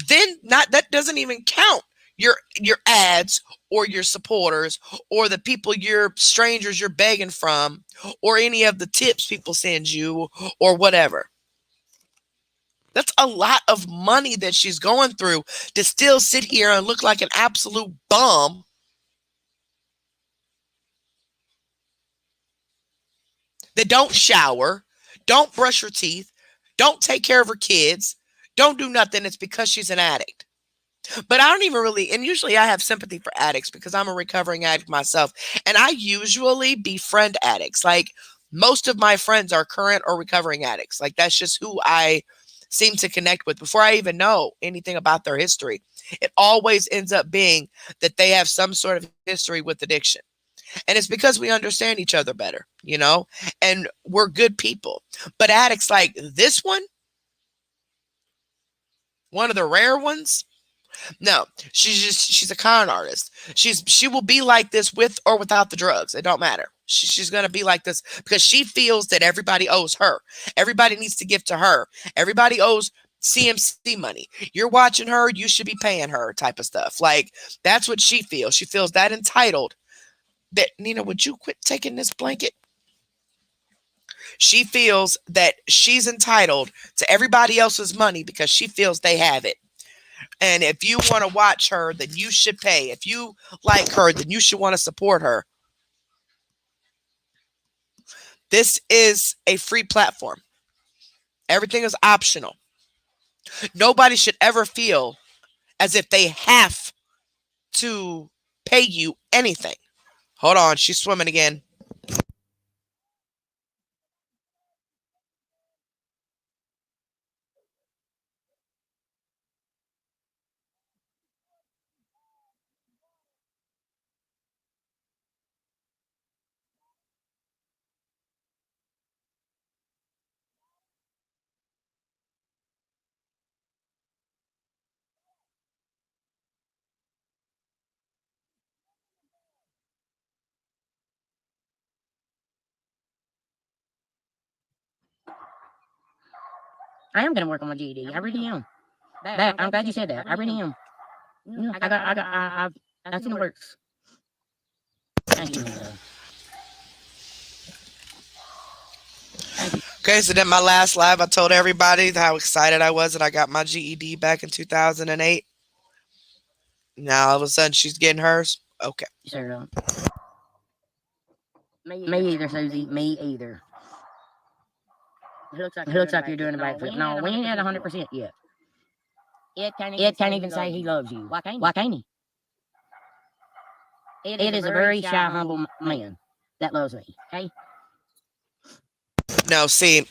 Then that doesn't even count your ads or your supporters or the people strangers you're begging from or any of the tips people send you or whatever. That's a lot of money that she's going through to still sit here and look like an absolute bum. That don't shower, don't brush her teeth, don't take care of her kids, don't do nothing. It's because she's an addict. But I don't even really, and usually I have sympathy for addicts because I'm a recovering addict myself. And I usually befriend addicts. Like most of my friends are current or recovering addicts. Like that's just who I seem to connect with before I even know anything about their history. It always ends up being that they have some sort of history with addiction. And it's because we understand each other better, and we're good people. But addicts like this one of the rare ones, no, she's a con artist. She will be like this with or without the drugs. It don't matter. She's going to be like this because she feels that everybody owes her. Everybody needs to give to her. Everybody owes CMC money. You're watching her, you should be paying her type of stuff. Like that's what she feels. She feels that entitled. That Nina, would you quit taking this blanket? She feels that she's entitled to everybody else's money because she feels they have it. And if you want to watch her, then you should pay. If you like her, then you should want to support her. This is a free platform. Everything is optional. Nobody should ever feel as if they have to pay you anything. Hold on, she's swimming again. I am going to work on my GED. I really am. That I'm glad you said that. I really am. Yeah, that's in the works. Thank you. Okay, so then my last live, I told everybody how excited I was that I got my GED back in 2008. Now all of a sudden she's getting hers. Okay. Sure. Me either, Susie. Me either. It looks like you're doing the right thing. No, we ain't at 100% yet. It can't even say he loves you. Why can't he? It is a very shy, humble man that loves me. Okay? No, see,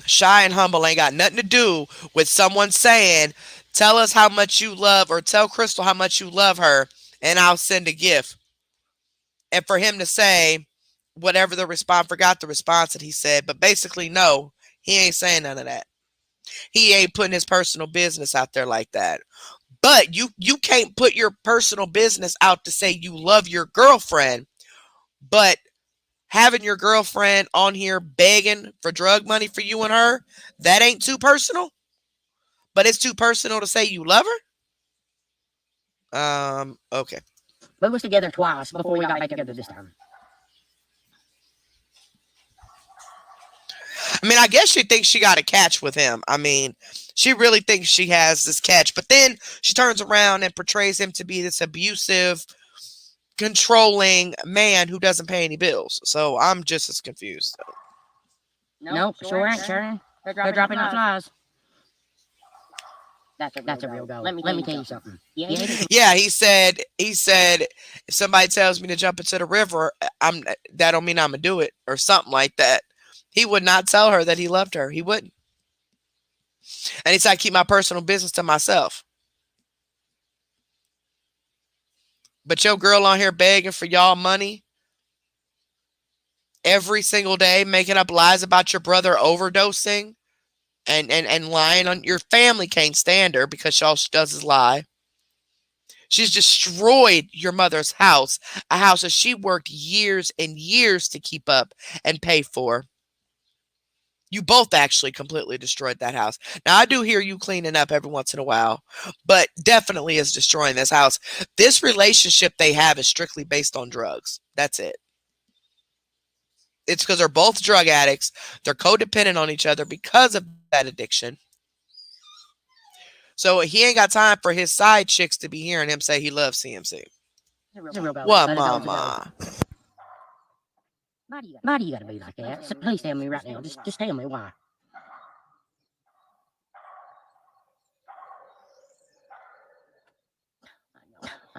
shy and humble ain't got nothing to do with someone saying, tell us how much you love, or tell Crystal how much you love her, and I'll send a gift. And for him to say whatever the response, forgot the response that he said, but basically, no, he ain't saying none of that. He ain't putting his personal business out there like that. But you can't put your personal business out to say you love your girlfriend, but having your girlfriend on here begging for drug money for you and her, that ain't too personal. But it's too personal to say you love her? Okay. We was together twice before we got back together this time. I mean, I guess she thinks she got a catch with him. I mean, she really thinks she has this catch. But then she turns around and portrays him to be this abusive, controlling man who doesn't pay any bills. So I'm just as confused. Nope, sure ain't, Sharon. They're dropping the flies. That's a real goal. Let me tell you something. Yeah, he said if somebody tells me to jump into the river, that don't mean I'm gonna do it, or something like that. He would not tell her that he loved her. He wouldn't. And he said, I keep my personal business to myself. But your girl on here begging for y'all money every single day, making up lies about your brother overdosing and lying on your family can't stand her because all she does is lie. She's destroyed your mother's house, a house that she worked years and years to keep up and pay for. You both actually completely destroyed that house. Now, I do hear you cleaning up every once in a while, but definitely is destroying this house. This relationship they have is strictly based on drugs. That's it. It's because they're both drug addicts. They're codependent on each other because of that addiction. So he ain't got time for his side chicks to be hearing him say he loves CMC. What, mama? Why do you gotta be like that? So please tell me right now. Just tell me why.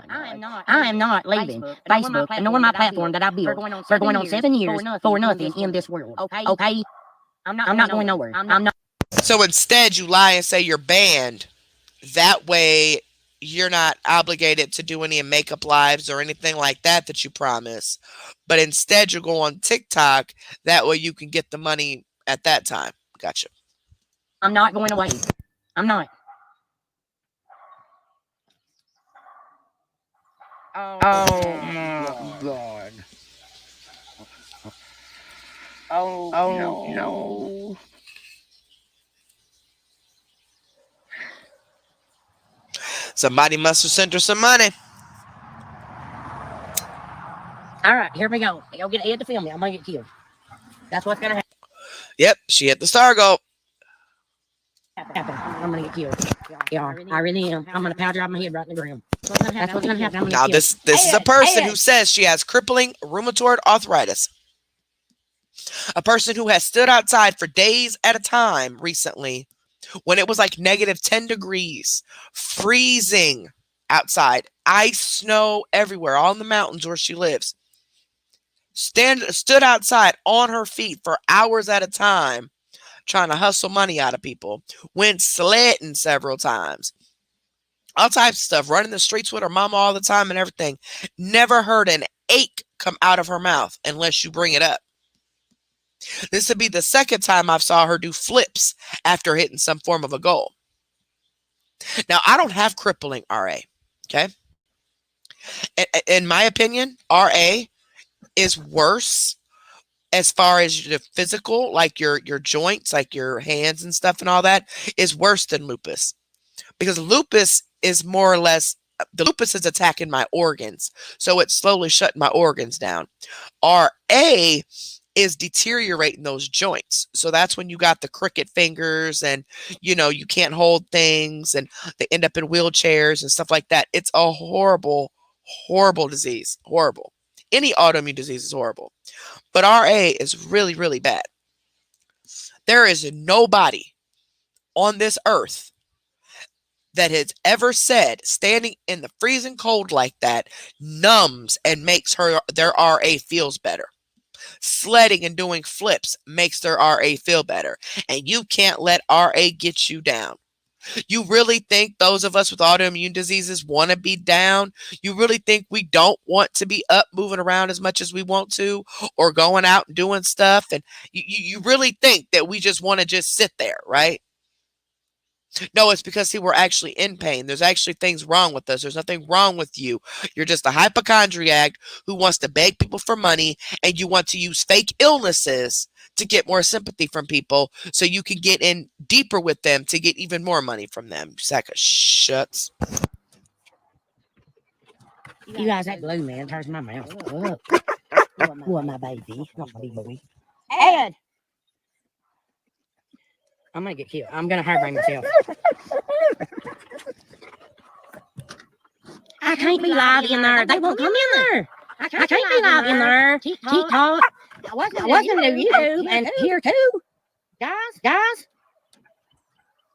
I am not leaving Facebook nor my platform that I built for going on 7 years for nothing in this world. Okay? I'm not going nowhere. I'm not. So instead, you lie and say you're banned. That way, you're not obligated to do any makeup lives or anything like that you promise. But instead, you go on TikTok. That way, you can get the money at that time. Gotcha. I'm not going away. I'm not. Oh my God. Oh no. Somebody must have sent her some money. All right, here we go. Go get Ed to film me. I'm gonna get killed. That's what's gonna happen. Yep, she hit the star goal. I'm gonna get killed. Yeah, I really am. I'm gonna power drive my head right in the ground. That's what's gonna happen. Now this is a person who says she has crippling rheumatoid arthritis. A person who has stood outside for days at a time recently when it was like -10 degrees, freezing outside, ice, snow everywhere, all in the mountains where she lives. Stood outside on her feet for hours at a time, trying to hustle money out of people. Went sledding several times. All types of stuff. Running the streets with her mama all the time and everything. Never heard an ache come out of her mouth unless you bring it up. This would be the second time I've saw her do flips after hitting some form of a goal. Now, I don't have crippling RA, okay? In my opinion, RA is worse as far as the physical, like your joints, like your hands and stuff and all that, is worse than lupus. Because lupus is more or less the lupus is attacking my organs. So it's slowly shutting my organs down. RA is deteriorating those joints. So that's when you got the crooked fingers and you can't hold things and they end up in wheelchairs and stuff like that. It's a horrible, horrible disease. Horrible. Any autoimmune disease is horrible. But RA is really, really bad. There is nobody on this earth that has ever said standing in the freezing cold like that numbs and makes their RA feels better. Sledding and doing flips makes their RA feel better. And you can't let RA get you down. You really think those of us with autoimmune diseases want to be down? You really think we don't want to be up moving around as much as we want to, or going out and doing stuff? And you really think that we just want to just sit there, right? No, it's because, see, we're actually in pain. There's actually things wrong with us. There's nothing wrong with you. You're just a hypochondriac who wants to beg people for money, and you want to use fake illnesses to get more sympathy from people so you can get in deeper with them to get even more money from them. Sack of shuts. You guys, that blue man hurts my mouth. Look. You are my baby, not my big boy. Ed! I'm gonna get killed. I'm gonna hurt myself. I can't be live in there. They won't come in there. I can't be live in there. TikTok. I wasn't on YouTube and here too. Guys.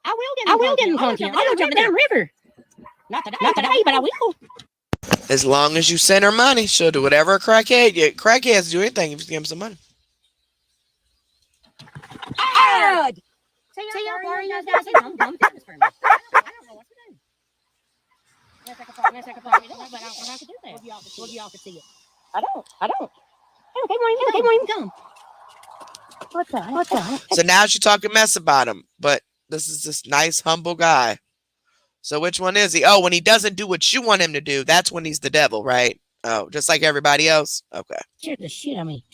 I will get in content. I'll go jump the damn river. Not today, but I will. As long as you send her money, she'll do whatever a crackheads do anything if you give them some money. Ed! See how far you guys come fitness for me. I don't know what to do. Let's take a photo. But I don't know how to do that. Well, y'all can see it. I don't. They won't even come. What's that? So now she's talking mess about him, but this is this nice, humble guy. So which one is he? Oh, when he doesn't do what you want him to do, that's when he's the devil, right? Oh, just like everybody else? Okay. Scared the shit out of me.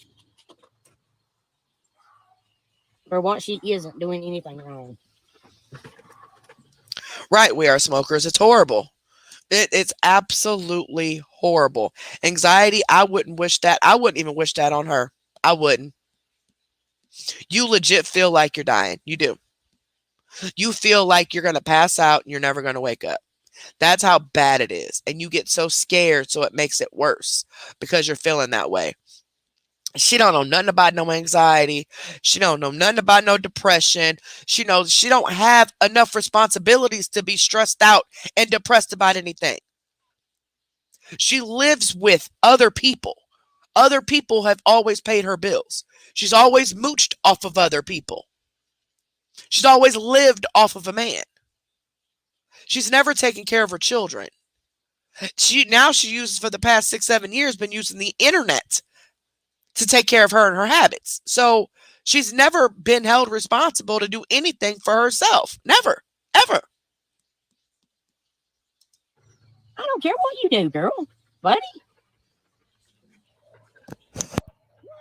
For once, she isn't doing anything wrong. Right, we are smokers. It's horrible. It's absolutely horrible. Anxiety, I wouldn't wish that. I wouldn't even wish that on her. I wouldn't. You legit feel like you're dying. You do. You feel like you're going to pass out and you're never going to wake up. That's how bad it is. And you get so scared, so it makes it worse because you're feeling that way. She don't know nothing about no anxiety. She don't know nothing about no depression. She knows she don't have enough responsibilities to be stressed out and depressed about anything. She lives with other people. Other people have always paid her bills. She's always mooched off of other people. She's always lived off of a man. She's never taken care of her children. She uses, for the past 6-7 years, been using the internet to take care of her and her habits. So she's never been held responsible to do anything for herself. Never. Ever. I don't care what you do, girl. Buddy.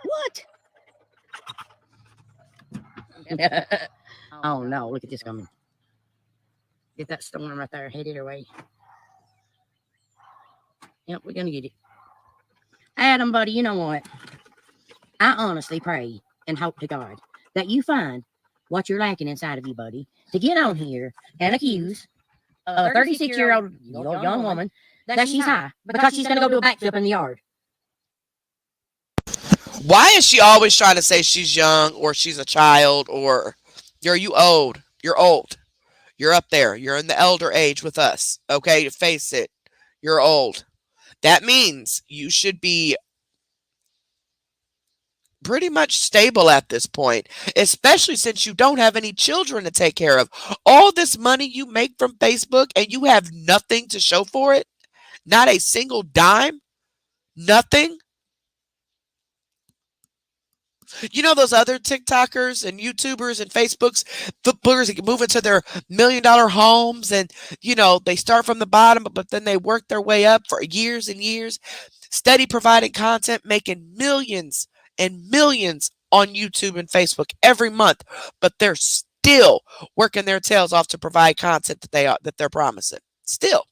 What? Oh, no. Look at this coming. Get that storm right there. Head it away. Yep, we're going to get it. Adam, buddy, you know what? I honestly pray and hope to God that you find what you're lacking inside of you, buddy, to get on here and accuse a 36-year-old young woman that she's high because she's going to go do a backflip in the yard. Why is she always trying to say she's young or she's a child or you old? You're old. You're up there. You're in the elder age with us. Okay, face it. You're old. That means you should be pretty much stable at this point, especially since you don't have any children to take care of. All this money you make from Facebook and you have nothing to show for it. Not a single dime. Nothing. You know those other TikTokers and YouTubers and Facebooks, footballers that move into their $1 million homes and, they start from the bottom, but then they work their way up for years and years, steady providing content, making millions and millions on YouTube and Facebook every month, but they're still working their tails off to provide content that they're promising. Still.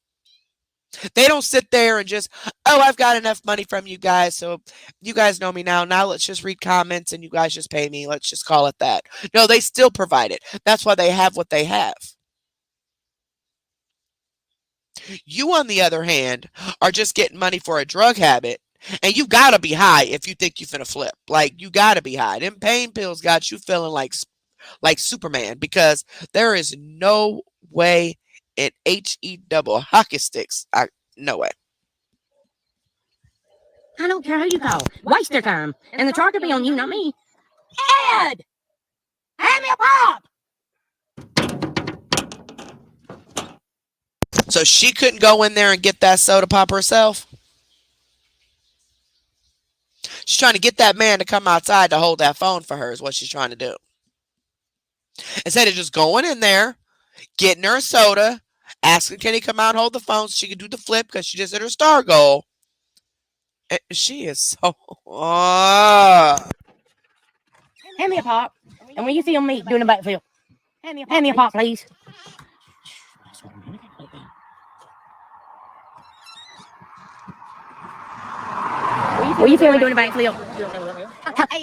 They don't sit there and just, oh, I've got enough money from you guys, so you guys know me now. Now let's just read comments and you guys just pay me. Let's just call it that. No, they still provide it. That's why they have what they have. You, on the other hand, are just getting money for a drug habit, and you gotta be high if you think you're finna flip. Like, you gotta be high. Them pain pills got you feeling like Superman, because there is no way in HE double hockey sticks. No way. I don't care who you call. Waste their time. And the charge will be on you, not me. Ed! Hand me a pop! So she couldn't go in there and get that soda pop herself? She's trying to get that man to come outside to hold that phone for her is what she's trying to do. Instead of just going in there, getting her a soda, asking can he come out and hold the phone so she can do the flip because she just hit her star goal. And she is so... Hand me a pop. And when you film me doing a backflip, hand me a pop, please. Will you film me doing a backflip?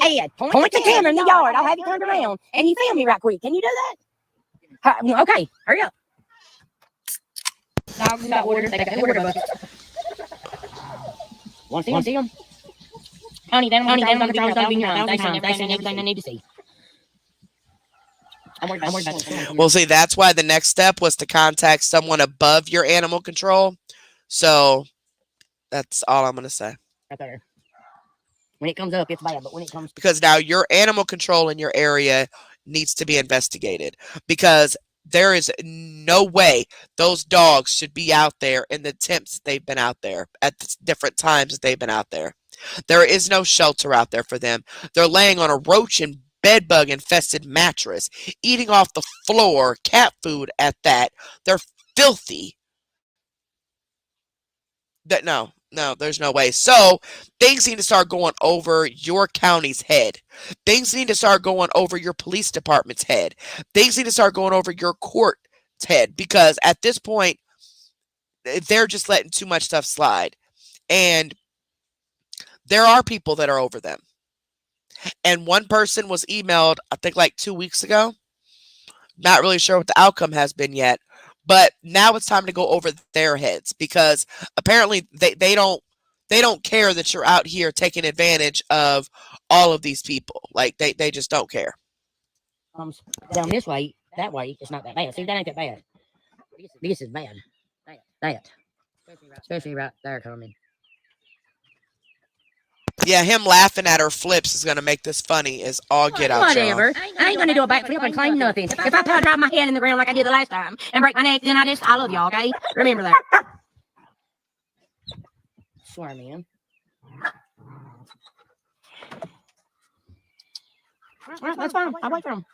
Ed, point the camera in the yard. I'll have you turned around. And you film me right quick. Can you do that? Okay, hurry up. Dogs got order. They got the order bucket. Want to see them? Honey, then I'm going to be here. They seen everything they need to see. I'm worried about this. Well, see, that's why the next step was to contact someone above your animal control. So that's all I'm going to say. Right there. When it comes up, it's bad, but when it comes... Because now your animal control in your area needs to be investigated, because there is no way those dogs should be out there in the temps that they've been out there at the different times that they've been out there. There is no shelter out there for them. They're laying on a roach and bedbug infested mattress, eating off the floor, cat food at that. They're filthy. No, there's no way. So things need to start going over your county's head. Things need to start going over your police department's head. Things need to start going over your court's head, because at this point, they're just letting too much stuff slide. And there are people that are over them. And one person was emailed, I think like 2 weeks ago. Not really sure what the outcome has been yet. But now it's time to go over their heads, because apparently they don't care that you're out here taking advantage of all of these people. Like they just don't care. Down this way, that way, it's not that bad. See, that ain't that bad. This is bad. That. Especially right there coming. Yeah, him laughing at her flips is going to make this funny as all get out. Whatever. I ain't going to do a backflip and claim nothing. If I drive my head in the ground like I did the last time and break my neck, then I love y'all, okay? Remember that. Swear, man. Well, that's fine. I'll wait for him.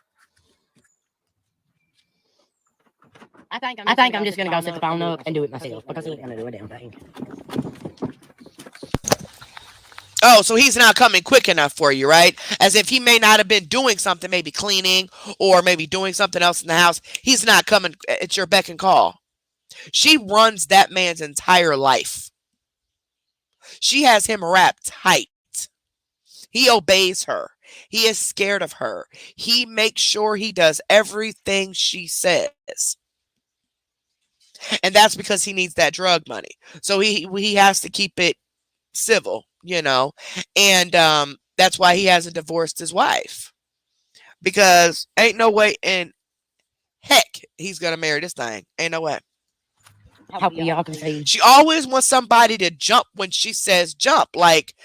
I think I'm just going to go set the phone up and do it myself, because he ain't going to do a damn thing. Oh, so he's not coming quick enough for you, right? As if he may not have been doing something, maybe cleaning or maybe doing something else in the house. He's not coming at your beck and call. She runs that man's entire life. She has him wrapped tight. He obeys her. He is scared of her. He makes sure he does everything she says. And that's because he needs that drug money. So he has to keep it civil, you know. And that's why he hasn't divorced his wife. Because ain't no way in heck he's going to marry this thing. Ain't no way. How y'all can see. She always wants somebody to jump when she says jump. Like,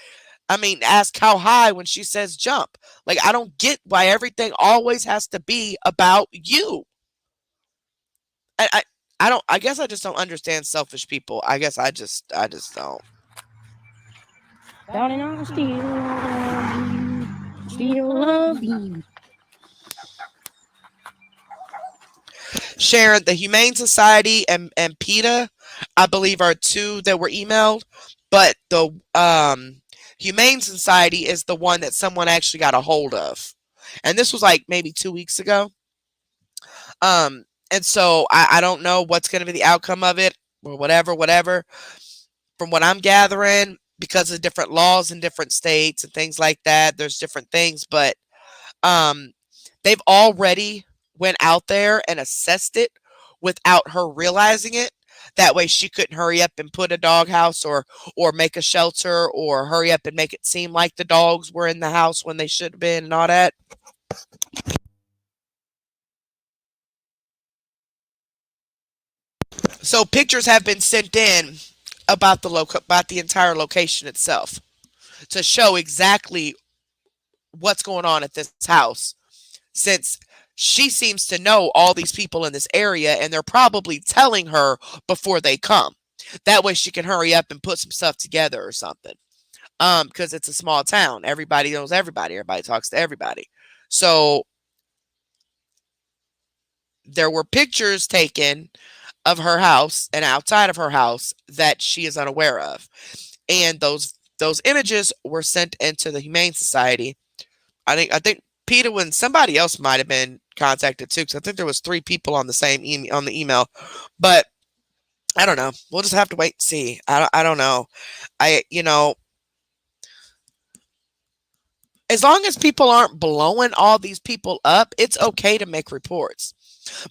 I mean, ask how high when she says jump. Like, I don't get why everything always has to be about you. I guess I just don't understand selfish people. I guess I just don't. Darling, I still love you. Sharon, the Humane Society and PETA, I believe, are two that were emailed. But the Humane Society is the one that someone actually got a hold of. And this was like maybe 2 weeks ago. And so I don't know what's going to be the outcome of it or whatever. From what I'm gathering, because of different laws in different states and things like that, there's different things, but um, they've already went out there and assessed it without her realizing it. That way she couldn't hurry up and put a doghouse or make a shelter or hurry up and make it seem like the dogs were in the house when they should have been and all that. So pictures have been sent in about about the entire location itself to show exactly what's going on at this house, since she seems to know all these people in this area and they're probably telling her before they come. That way she can hurry up and put some stuff together or something. Because it's a small town. Everybody knows everybody. Everybody talks to everybody. So there were pictures taken of her house and outside of her house that she is unaware of. And those images were sent into the Humane Society. I think Peter and somebody else might have been contacted too, because I think there was 3 people on the same on the email. But I don't know. We'll just have to wait and see. I don't know. As long as people aren't blowing all these people up, it's okay to make reports.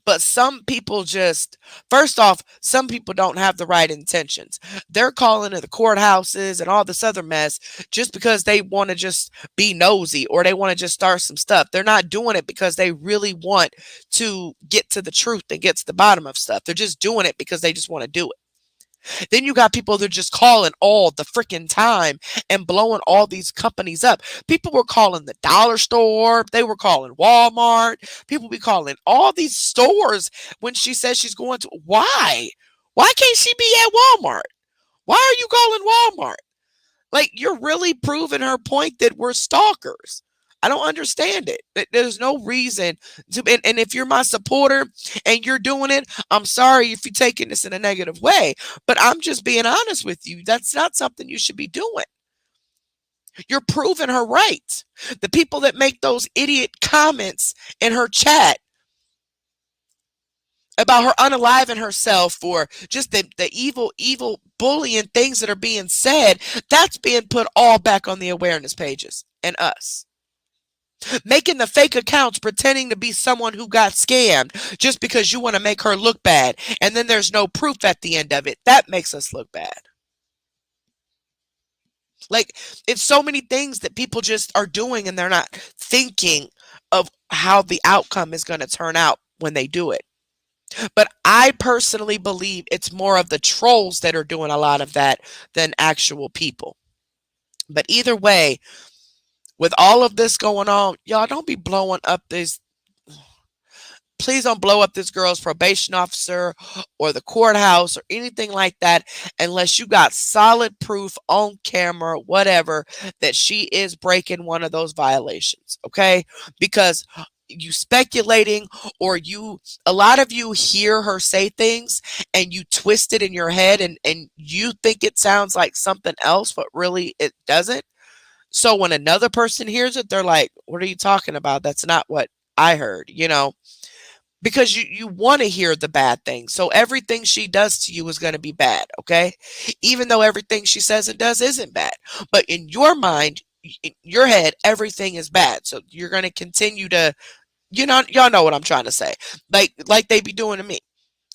But some people just, first off, some people don't have the right intentions. They're calling to the courthouses and all this other mess just because they want to just be nosy or they want to just start some stuff. They're not doing it because they really want to get to the truth and get to the bottom of stuff. They're just doing it because they just want to do it. Then you got people that are just calling all the freaking time and blowing all these companies up. People were calling the dollar store. They were calling Walmart. People be calling all these stores when she says she's going to. Why? Why can't she be at Walmart? Why are you calling Walmart? Like, you're really proving her point that we're stalkers. I don't understand it. There's no reason to. And if you're my supporter and you're doing it, I'm sorry if you're taking this in a negative way. But I'm just being honest with you. That's not something you should be doing. You're proving her right. The people that make those idiot comments in her chat about her unaliving herself or just the evil bullying things that are being said, that's being put all back on the awareness pages and us. Making the fake accounts pretending to be someone who got scammed just because you want to make her look bad. And then there's no proof at the end of it. That makes us look bad. Like, it's so many things that people just are doing and they're not thinking of how the outcome is going to turn out when they do it. But I personally believe it's more of the trolls that are doing a lot of that than actual people. But either way, with all of this going on, y'all don't be blowing up these. Please don't blow up this girl's probation officer or the courthouse or anything like that unless you got solid proof on camera, whatever, that she is breaking one of those violations. Okay? Because you speculating or a lot of you hear her say things and you twist it in your head and you think it sounds like something else, but really it doesn't. So when another person hears it, they're like, what are you talking about? That's not what I heard, because you want to hear the bad things. So everything she does to you is going to be bad, okay? Even though everything she says and does isn't bad. But in your mind, in your head, everything is bad. So you're going to continue to, y'all know what I'm trying to say. Like they be doing to me.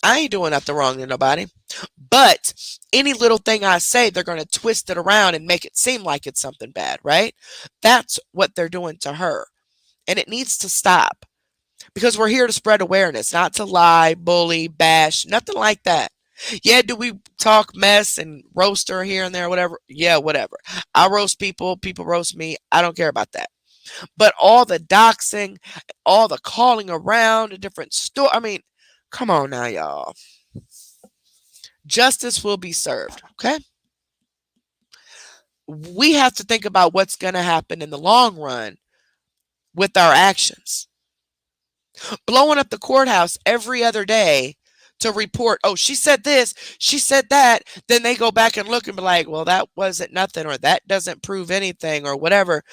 I ain't doing nothing wrong to nobody. But any little thing I say, they're going to twist it around and make it seem like it's something bad, right? That's what they're doing to her. And it needs to stop. Because we're here to spread awareness, not to lie, bully, bash, nothing like that. Yeah, do we talk mess and roast her here and there, whatever? Yeah, whatever. I roast people, people roast me. I don't care about that. But all the doxing, all the calling around a different store. I mean, come on now, y'all. Justice will be served, okay? We have to think about what's going to happen in the long run with our actions. Blowing up the courthouse every other day to report, oh, she said this, she said that, then they go back and look and be like, well, that wasn't nothing, or that doesn't prove anything, or whatever.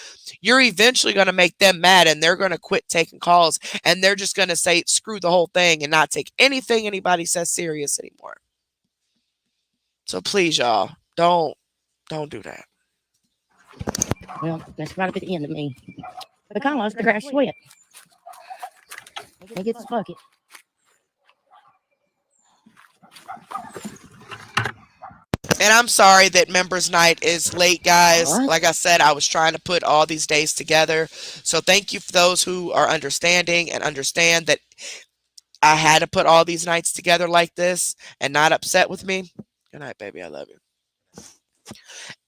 You're eventually going to make them mad, and they're going to quit taking calls, and they're just going to say, screw the whole thing, and not take anything anybody says serious anymore. So please, y'all, don't do that. Well, that's right up at the end of me. Because the grass sweat. They get this bucket. And I'm sorry that members night is late, guys. What? Like I said, I was trying to put all these days together. So thank you for those who are understanding and understand that I had to put all these nights together like this and not upset with me. Good night, baby. I love you.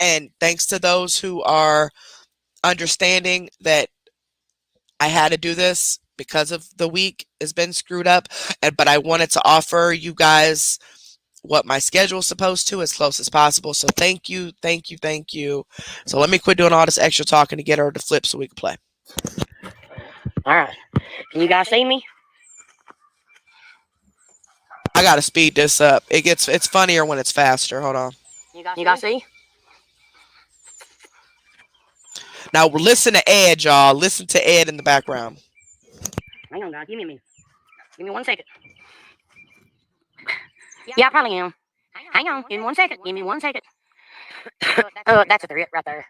And thanks to those who are understanding that I had to do this because of the week has been screwed up. But I wanted to offer you guys what my schedule is supposed to as close as possible. So thank you. So let me quit doing all this extra talking to get her to flip so we can play. All right. Can you guys see me? I gotta speed this up. It's funnier when it's faster. Hold on. You guys see? Now listen to Ed, y'all. Listen to Ed in the background. Hang on, guys. Give me a minute. Give me 1 second. Yeah, I probably am. Hang on. Give me 1 second. Give me 1 second. That's a threat right there.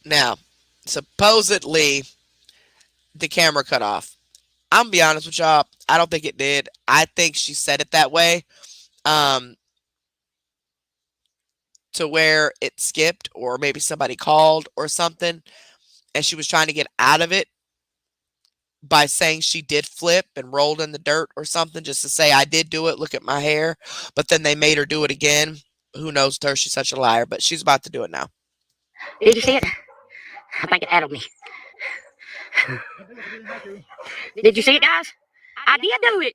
Now, supposedly the camera cut off. I'm gonna be honest with y'all. I don't think it did. I think she said it that way. To where it skipped, or maybe somebody called or something, and she was trying to get out of it by saying she did flip and rolled in the dirt or something, just to say, I did do it, look at my hair. But then they made her do it again. Who knows her? She's such a liar, but she's about to do it now. Did you see it? I think it addled me. Did you see it, guys? I did do it.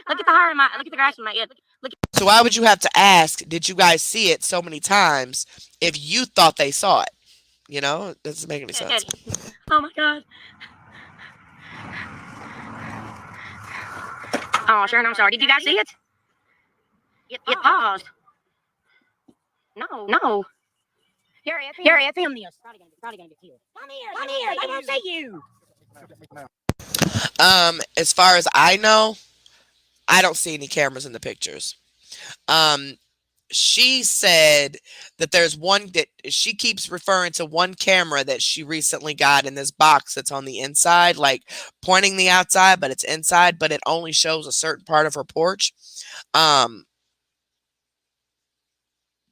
Look at the hair in my. Look at the grass in my head. Look. So why would you have to ask, did you guys see it so many times if you thought they saw it? You know, it doesn't make any sense. Oh my God. Oh, Sharon, I'm sorry. Did you guys see it? It paused. No. Here, film this. Probably gonna get killed. Come here. They won't see you. As far as I know, I don't see any cameras in the pictures. She said that there's one that she keeps referring to, one camera that she recently got in this box that's on the inside, like pointing the outside, but it's inside, but it only shows a certain part of her porch.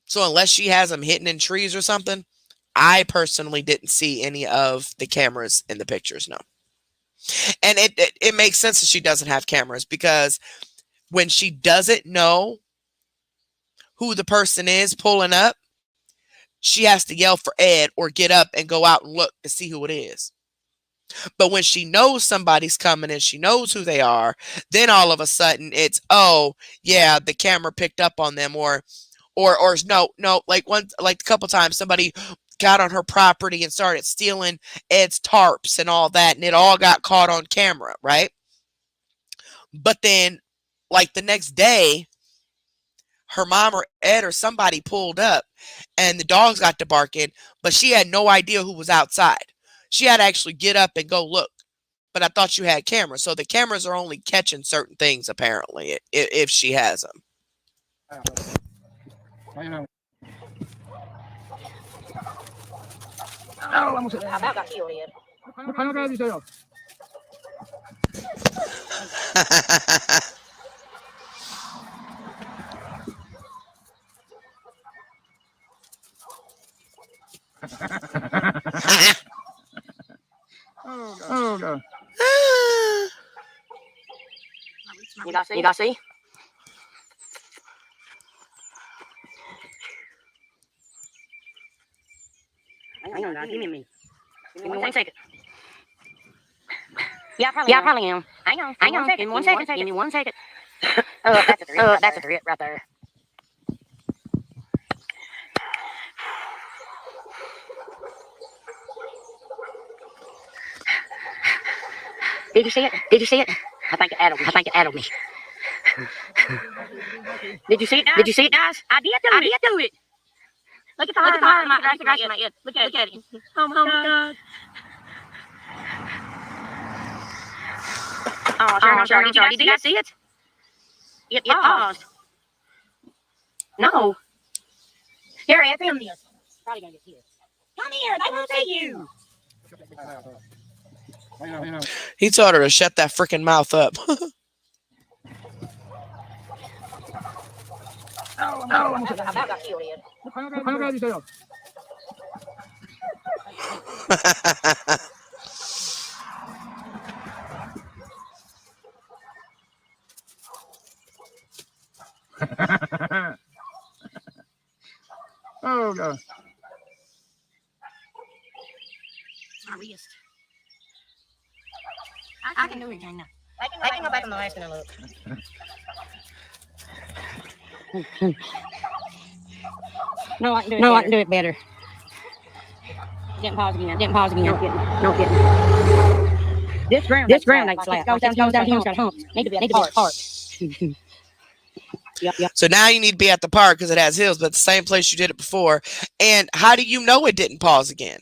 So unless she has them hidden in trees or something, I personally didn't see any of the cameras in the pictures, no. And it makes sense that she doesn't have cameras, because when she doesn't know who the person is pulling up, she has to yell for Ed or get up and go out and look to see who it is. But when she knows somebody's coming and she knows who they are, then all of a sudden it's, oh yeah, the camera picked up on them, or no, like a couple times somebody got on her property and started stealing Ed's tarps and all that, and it all got caught on camera, right? But then, like the next day, her mom or Ed or somebody pulled up and the dogs got to barking, but she had no idea who was outside. She had to actually get up and go look. But I thought you had cameras. So the cameras are only catching certain things, apparently, if she has them. Oh, I about got killed, Ed. Oh God. You guys see? Hang on, guys. Give me a minute. Give me 1 second. Yeah, I probably am. Hang on. Give me 1 second. Give me 1 second. That's a threat right there. Did you see it? Did you see it? I think it addled me. I think it addled me. Did you see it, guys? Did you see it, guys? I did do it. I did do it. Look at the heart. Look at the heart in my head. Look at it. Oh my God. Oh, sure. Did you guys see it? It paused. No. Here, Ed, film this. Probably gonna get here. Come here. They won't see you. He told her to shut that freaking mouth up. I about got killed, Ed. Oh God. My wrist. I can do it, Jane. I can go back on the last one and look. No, I can do it better. Didn't pause again. No kidding. This ground ain't flat. Goes down here, it's got humps. Need to be at the park. Yep. So now you need to be at the park because it has hills, but the same place you did it before. And how do you know it didn't pause again?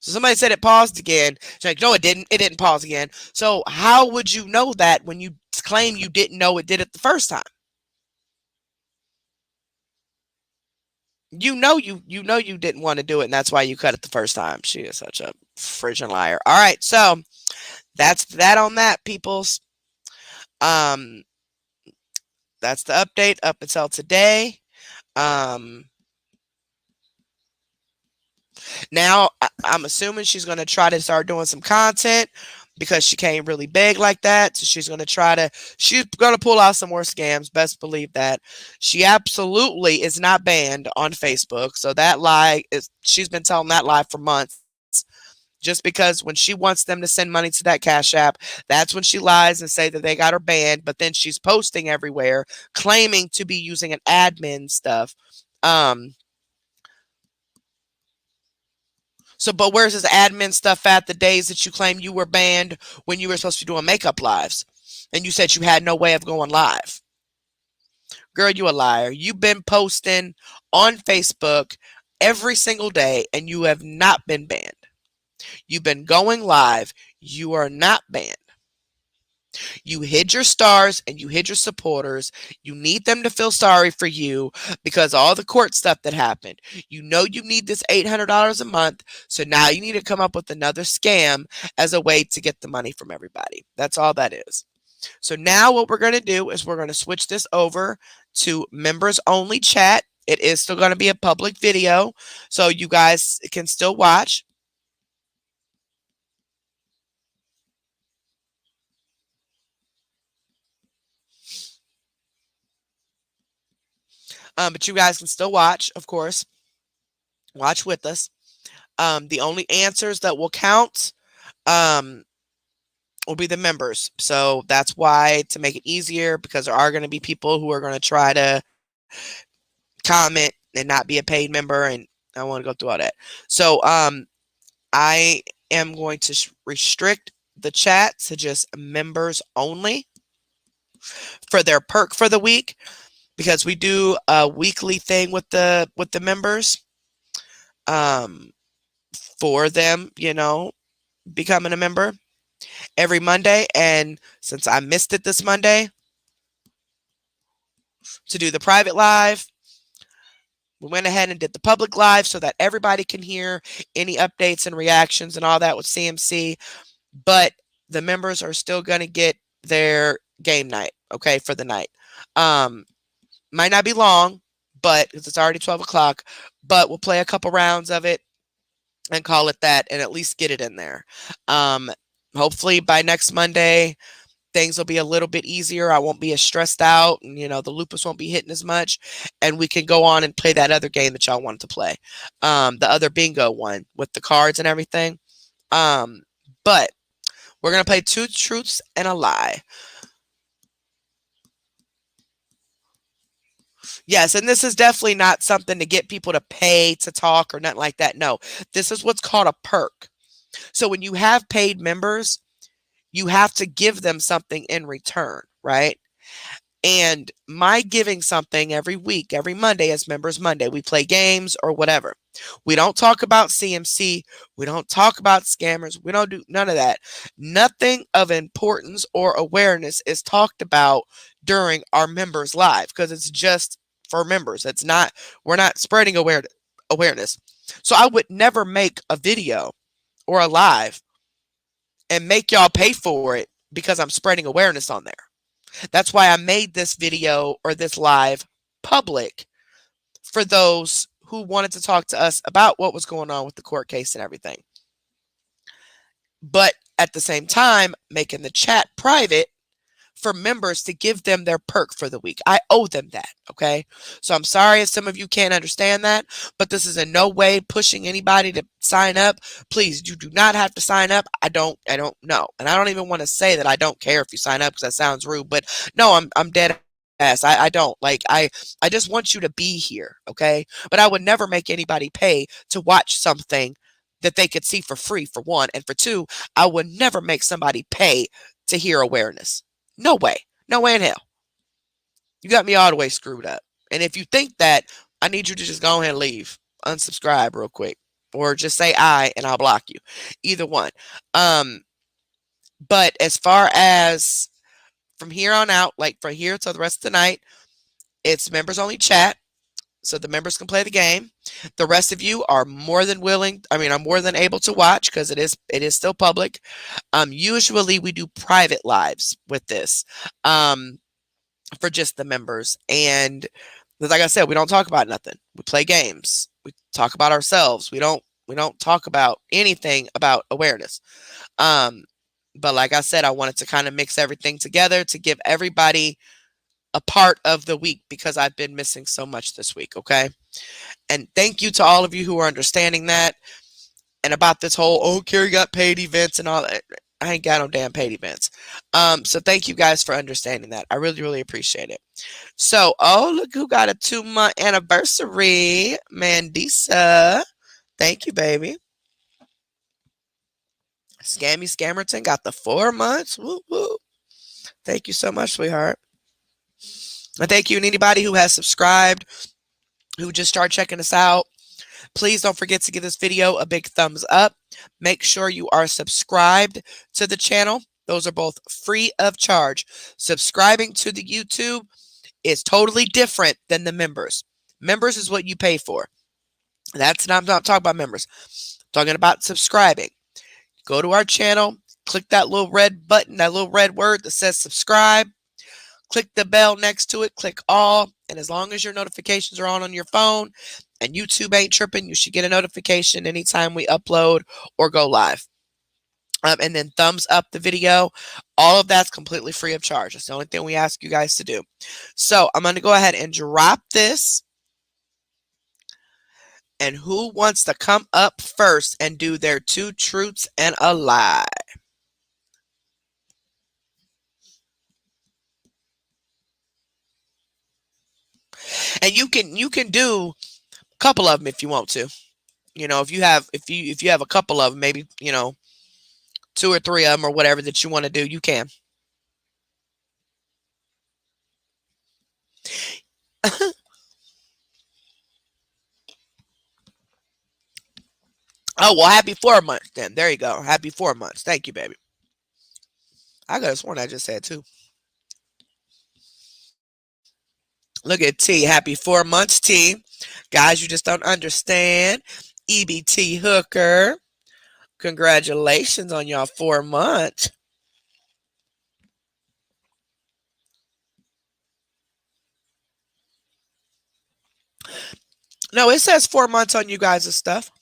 So somebody said it paused again. She's like, no, it didn't. It didn't pause again. So how would you know that when you claim you didn't know it did it the first time? You know you didn't want to do it, and that's why you cut it the first time. She is such a friggin' liar. All right, so that's that on that, peoples. That's the update up until today. Now I'm assuming she's going to try to start doing some content because she came really big like that. So she's going to pull out some more scams. Best believe that. She absolutely is not banned on Facebook. So that lie she's been telling that lie for months. Just because when she wants them to send money to that Cash App, that's when she lies and say that they got her banned. But then she's posting everywhere, claiming to be using an admin stuff. But where's this admin stuff at the days that you claim you were banned when you were supposed to be doing makeup lives? And you said you had no way of going live. Girl, you a liar. You've been posting on Facebook every single day and you have not been banned. You've been going live. You are not banned. You hid your stars and you hid your supporters. You need them to feel sorry for you because all the court stuff that happened. You know you need this $800 a month, so now you need to come up with another scam as a way to get the money from everybody. That's all that is. So now what we're going to do is we're going to switch this over to members only chat. It is still going to be a public video, so you guys can still watch. But you guys can still watch, of course. Watch with us. The only answers that will count will be the members. So that's why, to make it easier, because there are going to be people who are going to try to comment and not be a paid member, and I want to go through all that. So I am going to restrict the chat to just members only for their perk for the week. Because we do a weekly thing with the members for them, becoming a member every Monday. And since I missed it this Monday to do the private live, we went ahead and did the public live so that everybody can hear any updates and reactions and all that with CMC. But the members are still going to get their game night, okay, for the night. Might not be long, but because it's already 12 o'clock, but we'll play a couple rounds of it and call it that and at least get it in there. Hopefully by next Monday, things will be a little bit easier. I won't be as stressed out and, the lupus won't be hitting as much, and we can go on and play that other game that y'all wanted to play. The other bingo one with the cards and everything. But we're going to play 2 truths and a lie. Yes, and this is definitely not something to get people to pay to talk or nothing like that. No, this is what's called a perk. So when you have paid members, you have to give them something in return, right? And my giving something every week, every Monday is Members Monday. We play games or whatever. We don't talk about CMC. We don't talk about scammers. We don't do none of that. Nothing of importance or awareness is talked about during our members live because it's just for members. It's not, we're not spreading awareness. So I would never make a video or a live and make y'all pay for it because I'm spreading awareness on there. That's why I made this video or this live public for those who wanted to talk to us about what was going on with the court case and everything. But at the same time, making the chat private for members to give them their perk for the week. I owe them that, okay? So I'm sorry if some of you can't understand that, but this is in no way pushing anybody to sign up. Please, you do not have to sign up. I don't know. And I don't even want to say that I don't care if you sign up because that sounds rude, but no, I'm dead ass. I don't. Like I just want you to be here, okay? But I would never make anybody pay to watch something that they could see for free, for one, and for two, I would never make somebody pay to hear awareness. No way. No way in hell. You got me all the way screwed up. And if you think that, I need you to just go ahead and leave. Unsubscribe real quick. Or just say I and I'll block you. Either one. But as far as from here on out, like from here till the rest of the night, it's members only chat. So the members can play the game. The rest of you are more than willing. I mean, I'm more than able to watch because it is still public. Usually we do private lives with this for just the members. And like I said, we don't talk about nothing. We play games. We talk about ourselves. We don't talk about anything about awareness. But like I said, I wanted to kind of mix everything together to give everybody a part of the week because I've been missing so much this week, okay? And thank you to all of you who are understanding that and about this whole, oh, Carrie got paid events and all that. I ain't got no damn paid events. So thank you guys for understanding that. I really, really appreciate it. So, oh, look who got a 2-month anniversary. Mandisa. Thank you, baby. Scammy Scammerton got the 4 months. Woo, woo. Thank you so much, sweetheart. And thank you and anybody who has subscribed, who just started checking us out. Please don't forget to give this video a big thumbs up. Make sure you are subscribed to the channel. Those are both free of charge. Subscribing to the YouTube is totally different than the members. Members is what you pay for. I'm not talking about members. I'm talking about subscribing. Go to our channel, click that little red button, that little red word that says subscribe. Click the bell next to it, click all, and as long as your notifications are on your phone and YouTube ain't tripping, you should get a notification anytime we upload or go live. And then thumbs up the video. All of that's completely free of charge. That's the only thing we ask you guys to do. So I'm going to go ahead and drop this. And who wants to come up first and do their 2 truths and a lie? And you can do a couple of them if you want to. You know, if you have a couple of them, maybe, 2 or 3 of them or whatever that you want to do, you can. Oh, well, happy 4 months then. There you go. Happy 4 months. Thank you, baby. I could have sworn I just said 2. Look at T. Happy 4 months, T. Guys, you just don't understand. EBT Hooker. Congratulations on y'all 4 months. No, it says 4 months on you guys' stuff.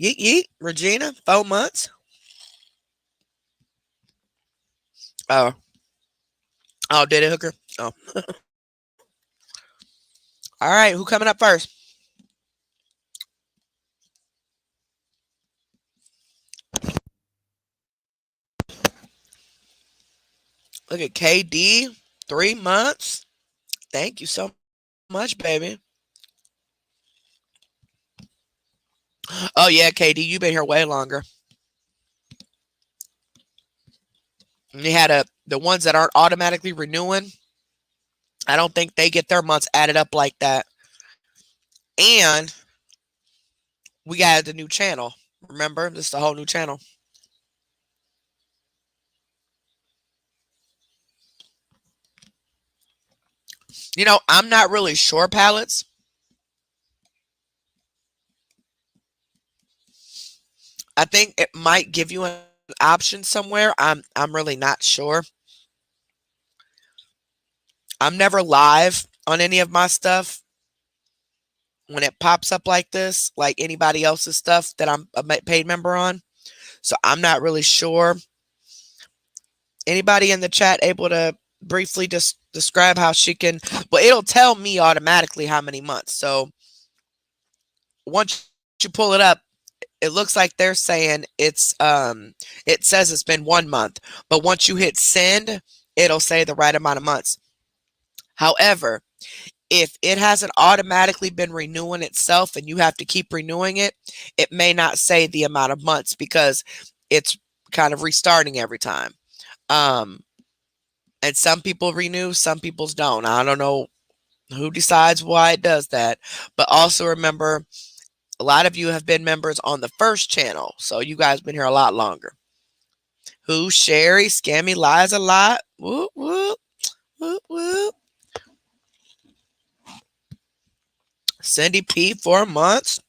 Yeet, yeet. Regina, 4 months. Oh. Oh, did it, Hooker? Oh. All right, who coming up first? Look at KD, 3 months. Thank you so much, baby. Oh, yeah, KD, you've been here way longer. And you had the ones that aren't automatically renewing. I don't think they get their months added up like that. And we got the new channel. Remember, this is a whole new channel. I'm not really sure, palettes. I think it might give you an option somewhere. I'm really not sure. I'm never live on any of my stuff when it pops up like this, like anybody else's stuff that I'm a paid member on. So I'm not really sure. Anybody in the chat able to briefly just describe how she can? Well, it'll tell me automatically how many months. So once you pull it up, it looks like they're saying it says it's been 1 month, but once you hit send, it'll say the right amount of months. However, if it hasn't automatically been renewing itself and you have to keep renewing it, it may not say the amount of months because it's kind of restarting every time. And some people renew, some people's don't. I don't know who decides why it does that. But also remember, a lot of you have been members on the first channel, so you guys been here a lot longer. Who? Sherry, Scammy lies a lot. Whoop, whoop, whoop, whoop. Cindy P, 4 months.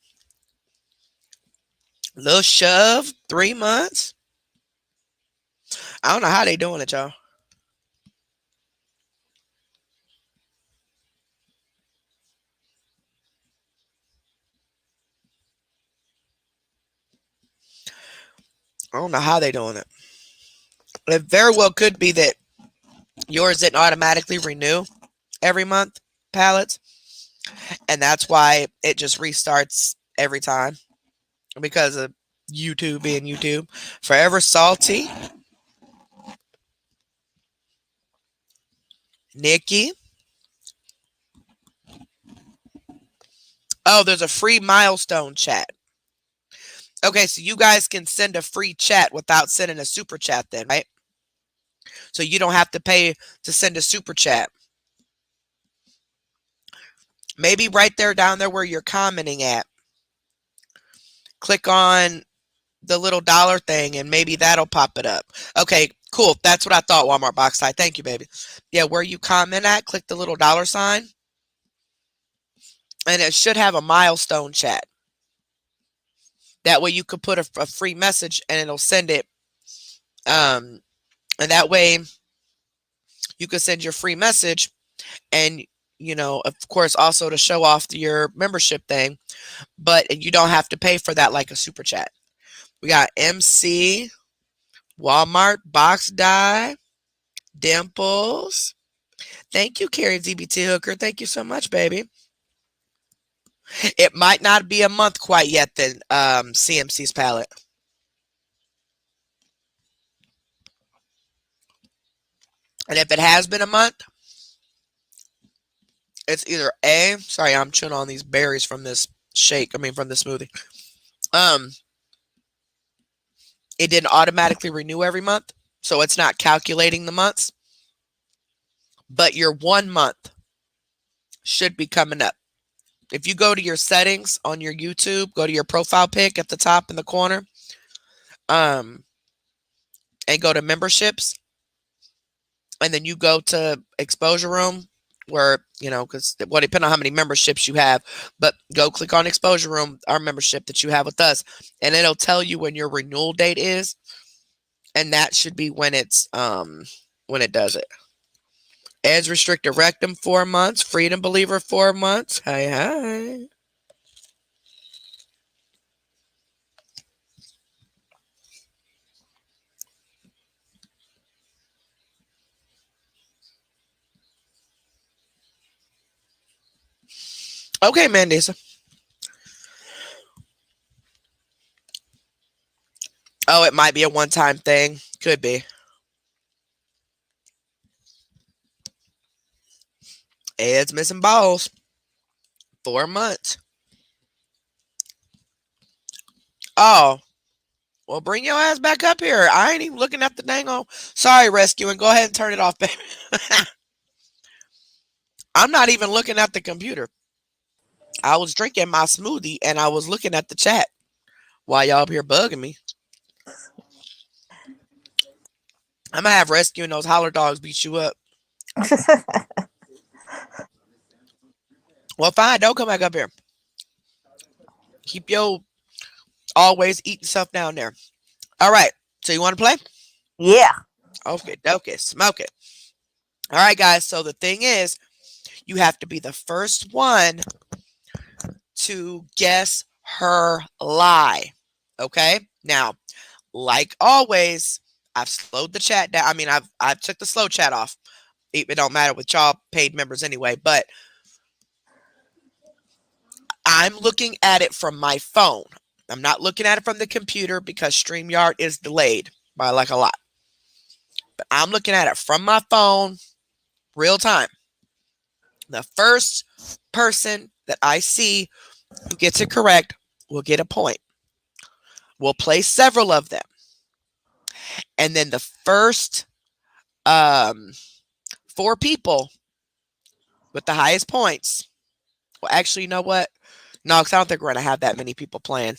Lil Shove, 3 months. I don't know how they doing it, y'all. I don't know how they doing it. It very well could be that yours didn't automatically renew every month, palettes, and that's why it just restarts every time because of YouTube being YouTube. Forever Salty, Nikki. Oh, there's a free milestone chat. Okay, so you guys can send a free chat without sending a super chat then, right? So you don't have to pay to send a super chat. Maybe right there down there where you're commenting at. Click on the little dollar thing and maybe that'll pop it up. Okay, cool. That's what I thought, Walmart box side. Thank you, baby. Yeah, where you comment at, click the little dollar sign. And it should have a milestone chat. That way you could put a free message and it'll send it. And that way you could send your free message and, of course, also to show off your membership thing. But you don't have to pay for that like a super chat. We got MC, Walmart, Box Die, Dimples. Thank you, Carrie ZBT Hooker. Thank you so much, baby. It might not be a month quite yet then, CMC's palette. And if it has been a month, it's either A, sorry, I'm chewing on these berries from this from the smoothie. It didn't automatically renew every month, so it's not calculating the months. But your 1 month should be coming up. If you go to your settings on your YouTube, go to your profile pic at the top in the corner, and go to memberships, and then you go to exposure room where, because depending on how many memberships you have, but go click on exposure room, our membership that you have with us, and it'll tell you when your renewal date is, and that should be when it's when it does it. Edge Restricted Rectum, 4 months. Freedom Believer, 4 months. Hi. Okay, Mandisa. Oh, it might be a one-time thing. Could be. Ed's missing balls. 4 months. Oh, Well, bring your ass back up here. I ain't even looking at the dang on. Sorry, rescuing. Go ahead and turn it off, baby. I'm not even looking at the computer. I was drinking my smoothie and I was looking at the chat while y'all up here bugging me. I'm gonna have rescuing those holler dogs beat you up. Well, fine. Don't come back up here. Keep your always eating stuff down there. All right. So you want to play? Yeah. Okay. Okay. Smoke it. All right, guys. So the thing is, you have to be the first one to guess her lie. Okay. Now, like always, I've slowed the chat down. I mean, I've took the slow chat off. It don't matter with y'all paid members anyway, but I'm looking at it from my phone. I'm not looking at it from the computer because StreamYard is delayed by like a lot. But I'm looking at it from my phone, real time. The first person that I see who gets it correct will get a point. We'll play several of them. And then the first 4 people with the highest points. Well, actually, you know what? No, because I don't think we're going to have that many people playing.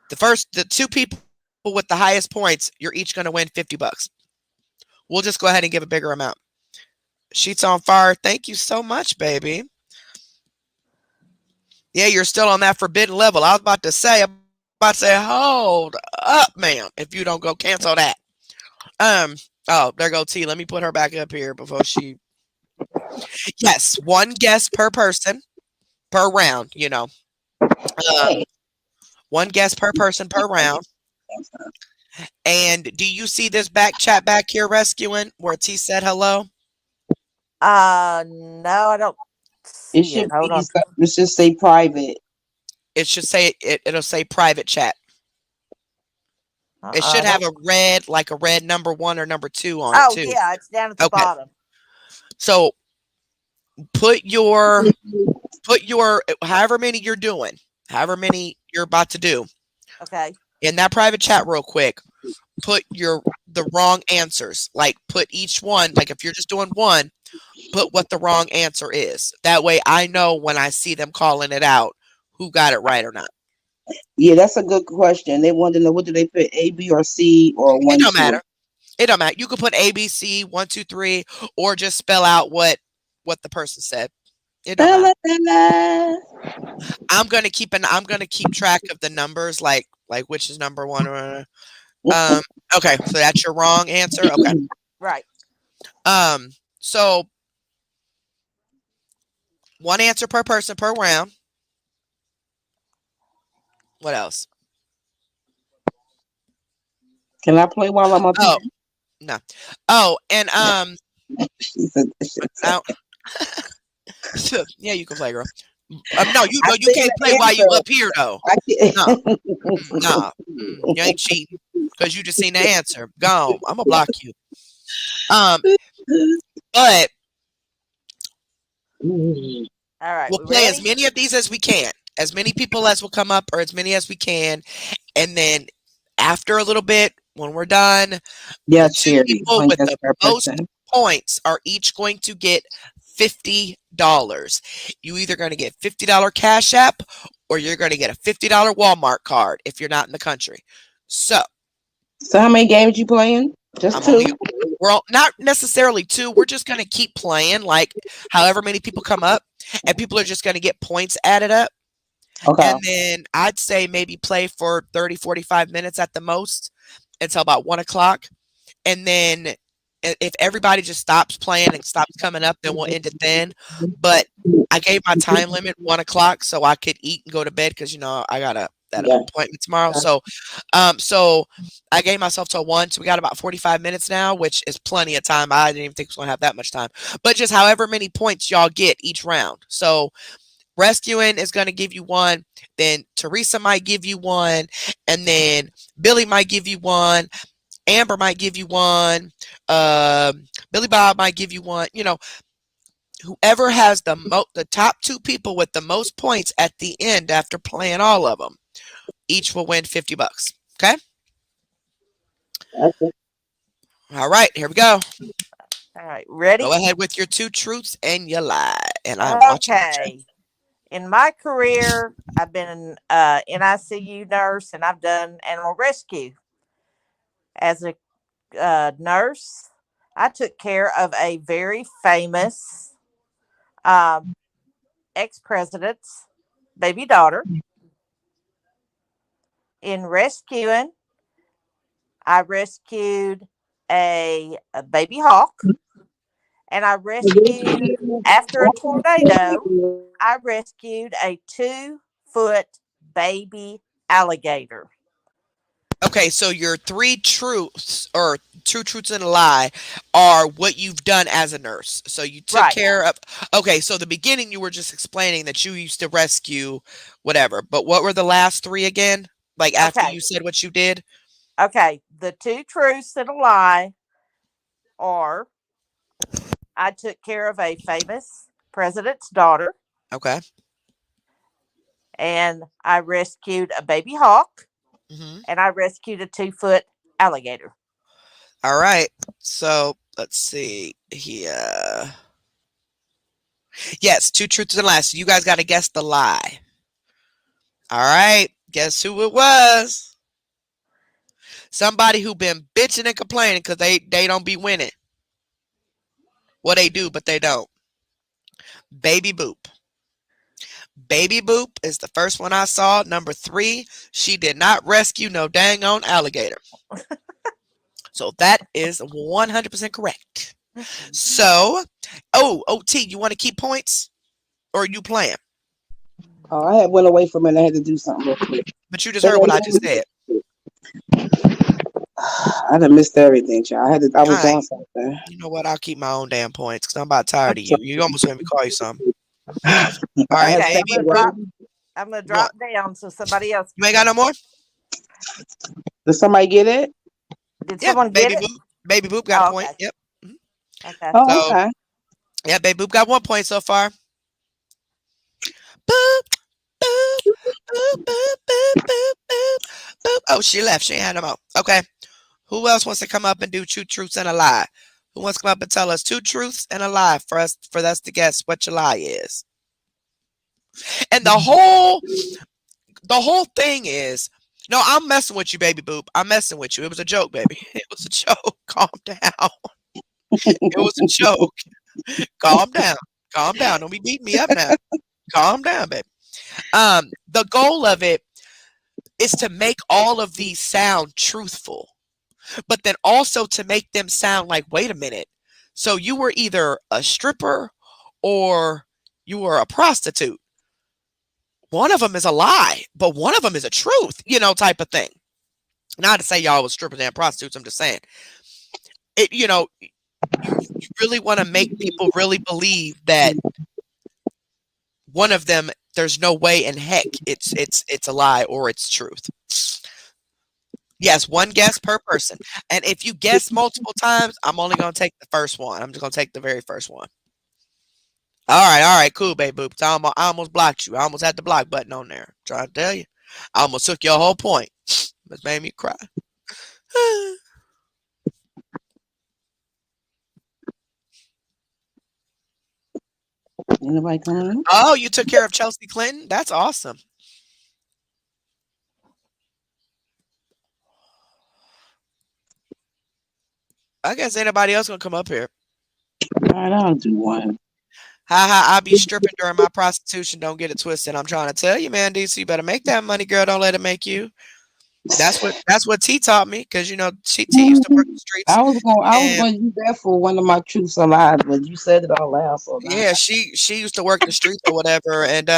The 2 people with the highest points, you're each going to win $50. We'll just go ahead and give a bigger amount. Sheets on fire. Thank you so much, baby. Yeah, you're still on that forbidden level. I was about to say, hold up, ma'am. If you don't go cancel that. Oh, there go T. Let me put her back up here before she. Yes, 1 guess per person per round. 1 guess per person per round. And do you see this back chat back here, rescuing where T said hello? No, I don't It see it. should Hold be. on. It should say private. It should say it'll say private chat. It should I have don't. a red number 1 or number 2 on it Oh, too. yeah, it's down at the Okay. bottom. So put your however many you're doing, however many you're about to do Okay. in that private chat real quick. Put the wrong answers. Like put each one, like if you're just doing one, put what the wrong answer is. That way I know when I see them calling it out who got it right or not. Yeah, that's a good question. They want to know, what do they put, A, B, or C, or It 1, don't 2? matter. It don't matter. You could put ABC 1, 2, 3, or just spell out what the person said. It don't matter. I'm gonna keep track of the numbers, like which is number 1 or okay, so that's your wrong answer. Okay. Right. So 1 answer per person per round. What else? Can I play while I'm up Oh, here? no. Oh, and She said, yeah, you can play, girl. No, you I can't said play the while you answer. up here though. I can't. No, nah, you ain't cheating because you just seen the answer. Gone. I'm gonna block you. But All right. we'll We play as ready? many of these as we can, as many people as will come up, or as many as we can, and then after a little bit, when we're done, Yeah, the 2 Cherry. people One with guess the per most person. points are each going to get $50. You either going to get $50 Cash App or you're going to get a $50 Walmart card if you're not in the country. So So how many games you playing? Just I'm only 2? not necessarily 2. We're just going to keep playing, like however many people come up, and people are just going to get points added up. Okay. And then I'd say maybe play for 30, 45 minutes at the most until about 1 o'clock. And then if everybody just stops playing and stops coming up, then we'll end it then. But I gave my time limit 1 o'clock so I could eat and go to bed because I got that Yeah. appointment tomorrow. So I gave myself till 1. So we got about 45 minutes now, which is plenty of time. I didn't even think we was gonna have that much time. But just however many points y'all get each round. So rescuing is going to give you 1, then Teresa might give you 1, and then Billy might give you 1, Amber might give you 1, Billy Bob might give you 1. Whoever has the top 2 people with the most points at the end after playing all of them, each will win $50. Okay. Okay. All right, here we go. All right, ready? Go ahead with your two truths and your lie. And I'm watching the chat. Okay. In my career, I've been an NICU nurse and I've done animal rescue. As a nurse, I took care of a very famous um, ex president's baby daughter. In rescuing, I rescued a baby hawk, and I rescued, after a tornado, I rescued a 2 foot baby alligator. Okay, so your three truths or two truths and a lie are what you've done as a nurse. So you took Right. care of. Okay, so the beginning you were just explaining that you used to rescue whatever. But what were the last three again? Like after Okay. you said what you did? Okay. The two truths and a lie are I took care of a famous president's daughter, Okay. and I rescued a baby hawk, Hmm. and I rescued a 2 foot alligator. All right. So let's see here. Yes, two truths and a lie. So you guys got to guess the lie. All right. Guess who it was? Somebody who been bitching and complaining because they don't be winning. Well, they do, but they don't. Baby Boop. Baby Boop is the first one I saw. Number three, she did not rescue no dang on alligator. So that is 100% correct. So, OT, you want to keep points? Or you playing? Oh, I had went away from it. I had to do something real quick. But you just Say heard what I that just said. I done missed everything, child. I All was right. doing something. You know what? I'll keep my own damn points because I'm about tired of you. You almost made me call you something. All I right, had Okay, stepped I'm baby. gonna away. drop. I'm gonna You, drop down so somebody else you ain't can got no come. more? Did somebody get it? Did Yep, someone get Baby it? Boop. Baby Boop got a Oh, point. okay. Yep. Mhm. Okay. Oh, So, okay. yeah, Baby Boop got 1 point so far. Boop, boop, boop, boop, boop, boop, boop, boop. Oh, she left. She ain't had no more. Okay. Who else wants to come up and do two truths and a lie? Who wants to come up and tell us two truths and a lie for us to guess what your lie is? And the whole thing is, no, I'm messing with you, Baby Boop. I'm messing with you. It was a joke, baby. It was a joke. Calm down. It was a joke. Calm down. Calm down. Don't be beating me up now. Calm down, baby. The goal of it is to make all of these sound truthful, but then also to make them sound like, wait a minute. So you were either a stripper or you were a prostitute. One of them is a lie, but one of them is a truth, type of thing. Not to say y'all was strippers and prostitutes. I'm just saying it. You really want to make people really believe that one of them. There's no way in heck it's a lie or it's truth. Yes, one guess per person. And if you guess multiple times, I'm only gonna take the first one. I'm just gonna take the very first one. All right, cool, baby boop. I almost blocked you. I almost had the block button on there. Trying to tell you. I almost took your whole point. It made me cry. Anybody coming? Oh, you took care of Chelsea Clinton? That's awesome. I guess anybody else gonna come up here. All right, I'll do one. Ha ha, I be stripping during my prostitution. Don't get it twisted. I'm trying to tell you, man, DC, you better make that money, girl. Don't let it make you. That's what T taught me, because T used to work the streets, I was and going to use that for one of my truths or lies, but you said it all loud, so now. yeah, she used to work the streets or whatever, and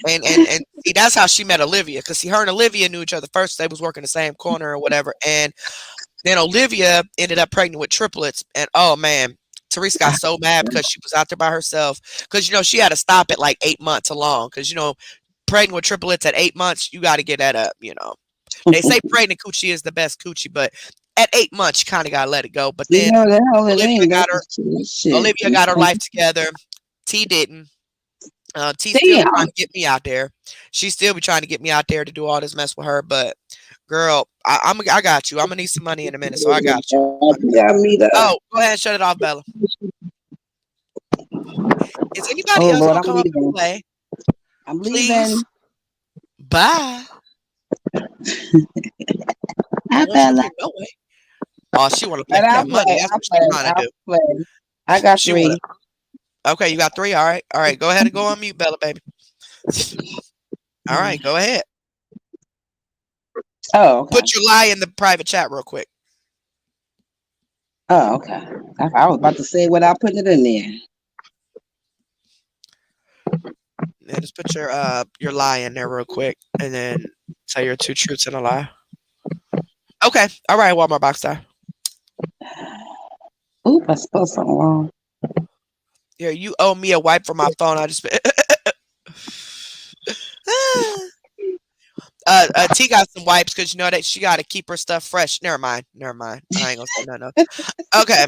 see, that's how she met Olivia, because see, her and Olivia knew each other first. They was working the same corner or whatever, and then Olivia ended up pregnant with triplets, and oh man, Teresa got so mad because she was out there by herself, because she had to stop at like 8 months along, because pregnant with triplets at 8 months, you got to get that up. They say pregnant coochie is the best coochie, but at 8 months, you kind of got to let it go. But You then know the hell it Olivia ain't. That's got her just shit. Olivia got her life together. T didn't. T still be Damn. trying to get me out there. She still be trying to get me out there to do all this mess with her, but Girl, I got you. I'm gonna need some money in a minute, so I got you. You got me there. Oh, go ahead and shut it off, Bella. Is anybody Oh else Lord, gonna I'm come up and leaving. play? I'm Please. leaving. Bye. I Hi, want you to Bella. leave no way. Oh, she wanna play And for I'll that money. play. That's I'll what she's play. trying to I'll do. play. I got She wanna 3. Okay, you got 3. All right. All right. Go ahead and go on mute, Bella, baby. All right, go ahead. Oh, okay. Put your lie in the private chat real quick. Oh, okay. I was about to say without putting it in there. Yeah, just put your lie in there real quick, and then say your 2 truths and a lie. Okay. All right, Walmart box star. Oop, I spelled something wrong. Yeah, you owe me a wipe for my phone. I just T got some wipes because you know that she got to keep her stuff fresh. Never mind. Never mind. I ain't gonna say nothing else. Okay.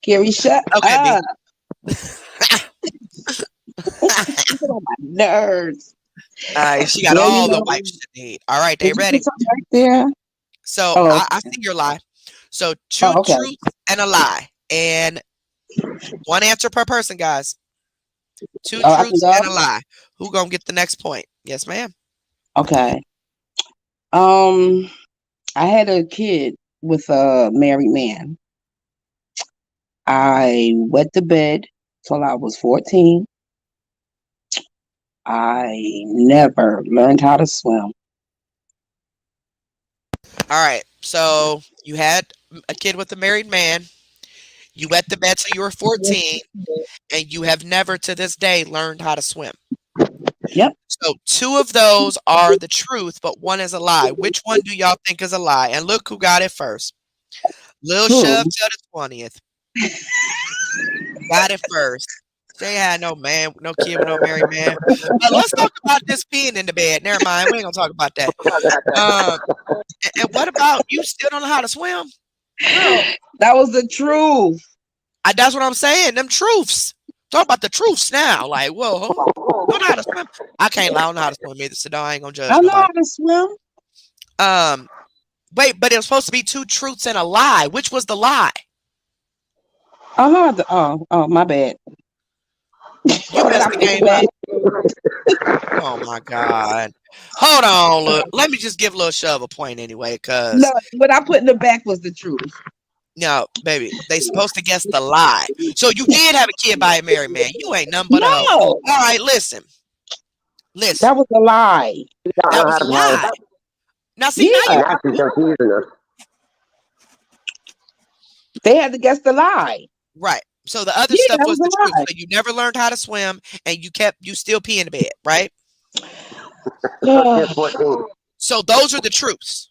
Carrie, shut Okay, B. up. You get on my nerves. She got Yeah, you all the know. wipes she need. All right, they Did you ready. put something right there? So Oh, I see your lie. So 2 okay. truths and a lie, and 1 answer per person, guys. 2 Oh, I can truths go. and a lie. Who gonna get the next point? Yes, ma'am. Okay. I had a kid with a married man. I wet the bed till I was 14. I never learned how to swim. All right. So you had a kid with a married man. You wet the bed till you were 14, and you have never to this day learned how to swim. Yep. So 2 of those are the truth, but 1 is a lie. Which one do y'all think is a lie? And look who got it first. Lil Who? Shove till the 20th. Got it first. She ain't had no man, no kid with no married man. But let's talk about this peeing in the bed. Never mind. We ain't gonna talk about that. And what about you still don't know how to swim? Girl, That was the truth. that's what I'm saying. Them truths. Talk about the truths now. Like, whoa, hold on. You don't know how to swim. I can't lie. I don't know how to swim either, so no, I ain't gonna judge I know how nobody. to swim. Wait, but it was supposed to be 2 truths and a lie. Which was the lie? Oh, my bad. You messed the game up. Oh my God. Hold on, look. Let me just give Lil Shove a point anyway, No, cause what I put in the back was the truth. no, baby, they supposed to guess the lie. So you did have a kid by a married man. You ain't nothing but a hoe. No, All right, listen. that was a lie. You don't That know was how a to play. lie. Now see, now Yeah, you Now she's confusing us. they had to guess the lie. right. So the other Yeah, stuff that was was the a truth. lie. So you never learned how to swim and you still pee in the bed, right? So she's 14. So those are the truths.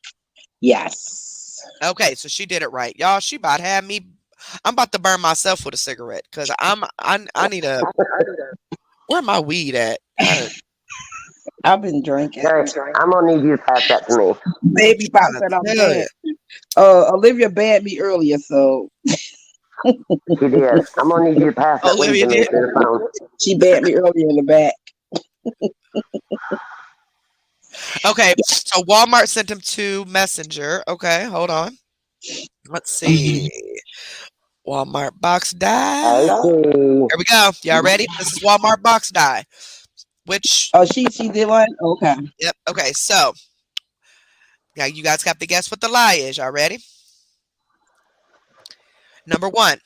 Yes. Okay, so she did it right. Y'all, she about had me. I'm about to burn myself with a cigarette because I need a where my weed at? I've been drinking. Hey, I'm gonna need you to pass that to me. Baby trying pops to said I'm tell bad. you. Olivia banned me earlier, so She did. I'm gonna need you to pass that weed Olivia to me did. through the phone. she banned me earlier in the back. Okay, so Walmart sent him to Messenger. Okay, hold on. Let's see. Walmart box die. I see. Here we go. Y'all ready? This is Walmart box die. Which, Oh, she did one? Okay. yep. Okay, so now you guys have to guess what the lie is. Y'all ready? Number 1,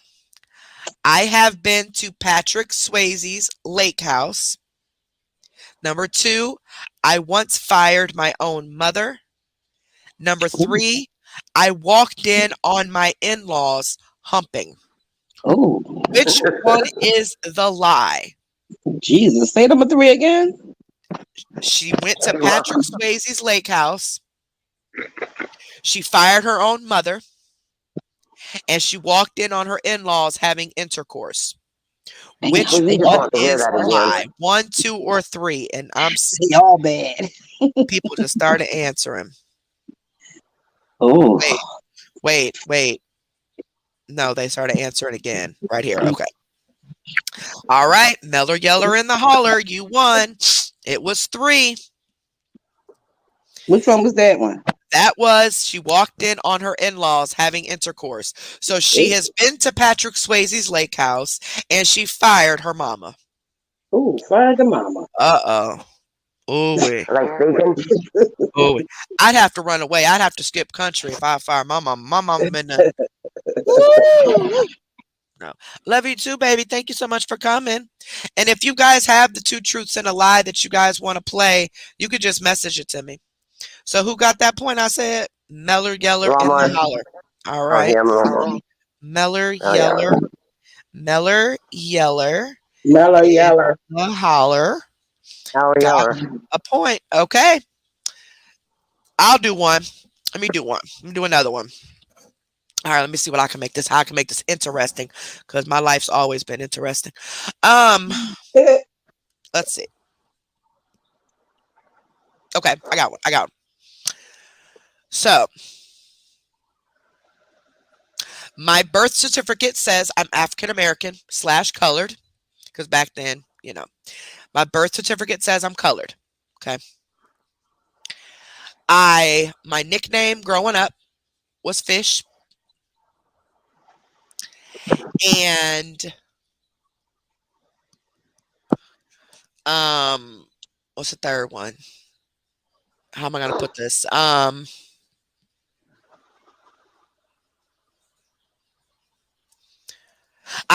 I have been to Patrick Swayze's lake house. Number 2, I once fired my own mother. Number 3, I walked in on my in-laws humping. Oh, Which one is the lie? Jesus. Say number 3 again. She went to Patrick Swayze's lake house. She fired her own mother. And she walked in on her in-laws having intercourse. Which We just one want to hear is that the again. lie? 1, 2, or 3? And I'm seeing They all bad. people just started answering. Oh. Wait. No, they started answering again. Right here. Okay. All right. Meller Yeller in the holler. You won. It was 3. Which one was that one? That was she walked in on her in-laws having intercourse. So she has been to Patrick Swayze's lake house and she fired her mama. Ooh, fire the mama. Uh-oh. Ooh wee. Like speaking. Ooh wee. I'd have to run away. I'd have to skip country if I fire my mama. My mama been the Woo! No. Love you too, baby. Thank you so much for coming. And if you guys have the two truths and a lie that you guys want to play, you could just message it to me. So who got that point? I said Meller, Yeller, One and more. the Holler. All Oh, right. yeah, one more. Meller, Oh, yeah. Yeller, Meller, Yeller, Mellow and yeller. the Holler Oh, got yeah. a point. Okay. I'll do one. Let me do one. Let me do another one. All right, let me see what I can make this. How I can make this interesting, because my life's always been interesting. Let's see. Okay, I got one. I got one. So, my birth certificate says I'm African American / colored, because back then, my birth certificate says I'm colored. Okay. My nickname growing up was Fish, and what's the third one? How am I gonna put this? I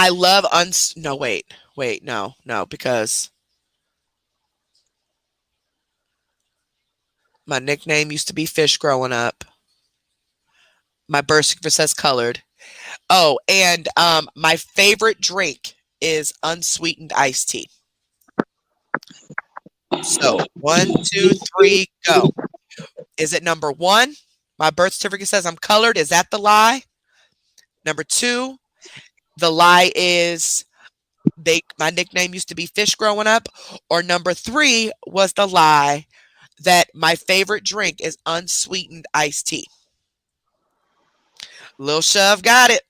love no, wait, no, because my nickname used to be Fish growing up. My birth certificate says colored. Oh, and my favorite drink is unsweetened iced tea. So 1, 2, 3, go. Is it number 1? My birth certificate says I'm colored. Is that the lie? Number 2, the lie is my nickname used to be Fish growing up. Or number 3 was the lie that my favorite drink is unsweetened iced tea. Lil Shove got it.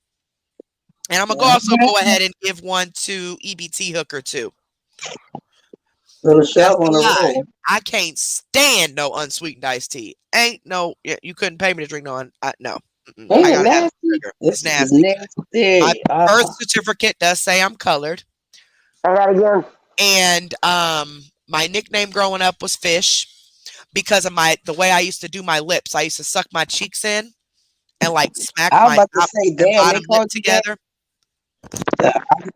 And I'm going to also go ahead and give one to EBT Hooker too. Little That's shove on the the lie. roll. I can't stand no unsweetened iced tea. Ain't no, you couldn't pay me to drink no, no. Ain't I it gotta have nasty? sugar. It's This is nasty. My nasty. birth certificate does say I'm colored, Say that again. and my nickname growing up was Fish because of the way I used to do my lips. I used to suck my cheeks in and like smack I was my about to top say, and damn, they bottom lip called you that. together.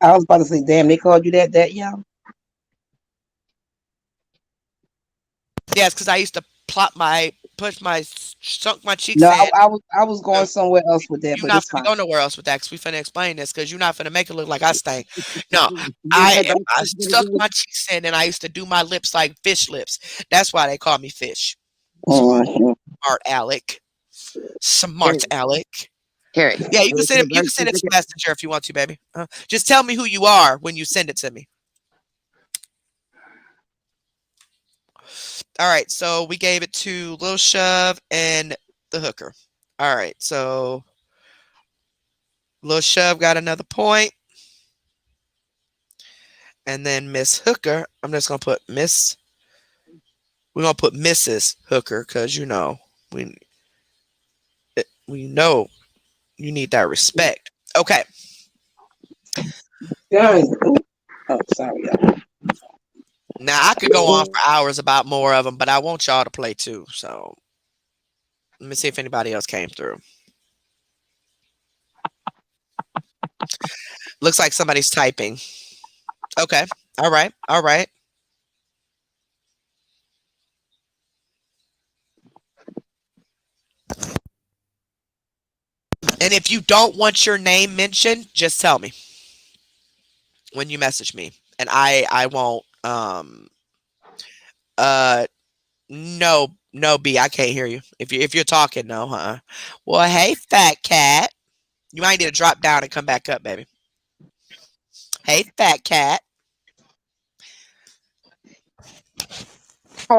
I was about to say, damn, they called you that young. Yes, because I used to sunk my cheeks No, in. I was going So somewhere else with that, you're but not it's finna fine. go nowhere else with that because we finna explain this because you're not finna make it look like I stink. No, Yeah, I don't I say it stuck again. my cheeks in and I used to do my lips like fish lips. That's why they call me Fish. Mhm. Smart Alec. Smart Carrie. Alec. Carrie. Yeah, You want to see the you birth can send it to certificate? Messenger if you want to, baby. Just tell me who you are when you send it to me. All right, so we gave it to Lil Shove and the Hooker. All right, so Lil Shove got another point. And then Miss Hooker, I'm just gonna put Miss. We're gonna put Mrs. Hooker because we know you need that respect. Okay, Dang. Ooh. Oh, sorry, y'all. now I could go on for hours about more of them, but I want y'all to play too. So let me see if anybody else came through. Looks like somebody's typing. Okay, all right, all right. And if you don't want your name mentioned, just tell me when you message me, and I won't. Uh no, B, I can't hear you. If you're talking, no, huh? Well, hey, fat cat. You might need to drop down and come back up, baby. Hey, fat cat.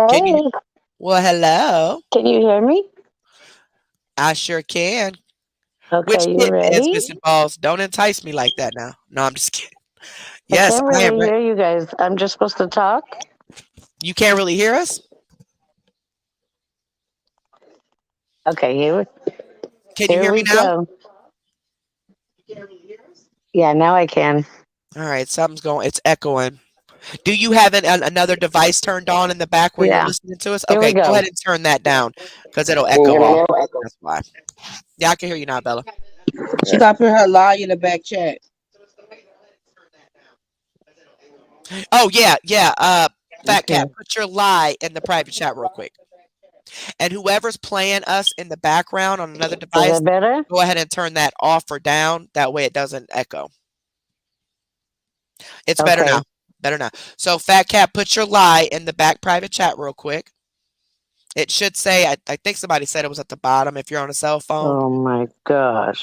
Can you? Hey, Well, hello. can you hear me? I sure can. Which Okay, you kitten is ready? missing balls? Don't entice me like that now. No, I'm just kidding. I Yes, can't I am really ready. hear you guys. I'm just supposed to talk. You can't really hear us? Okay, Can you here hear me we now? go. Yeah, now I can. All right, something's going. It's echoing. Do you have another device turned on in the back where you're Yeah, listening to us? here we Okay, go go. ahead and turn that down because it'll Can you echo hear me off. now? That's why. Yeah, I can hear you now, Bella. She got put her lie in the back chat. Oh yeah, yeah. Fat Okay. Cat, put your lie in the private chat real quick. And whoever's playing us in the background on another Is device, that better? go ahead and turn that off or down. That way it doesn't echo. It's better now. Okay. Better now. So Fat Cat, put your lie in the back private chat real quick. It should say, I think somebody said it was at the bottom if you're on a cell phone. Oh my gosh.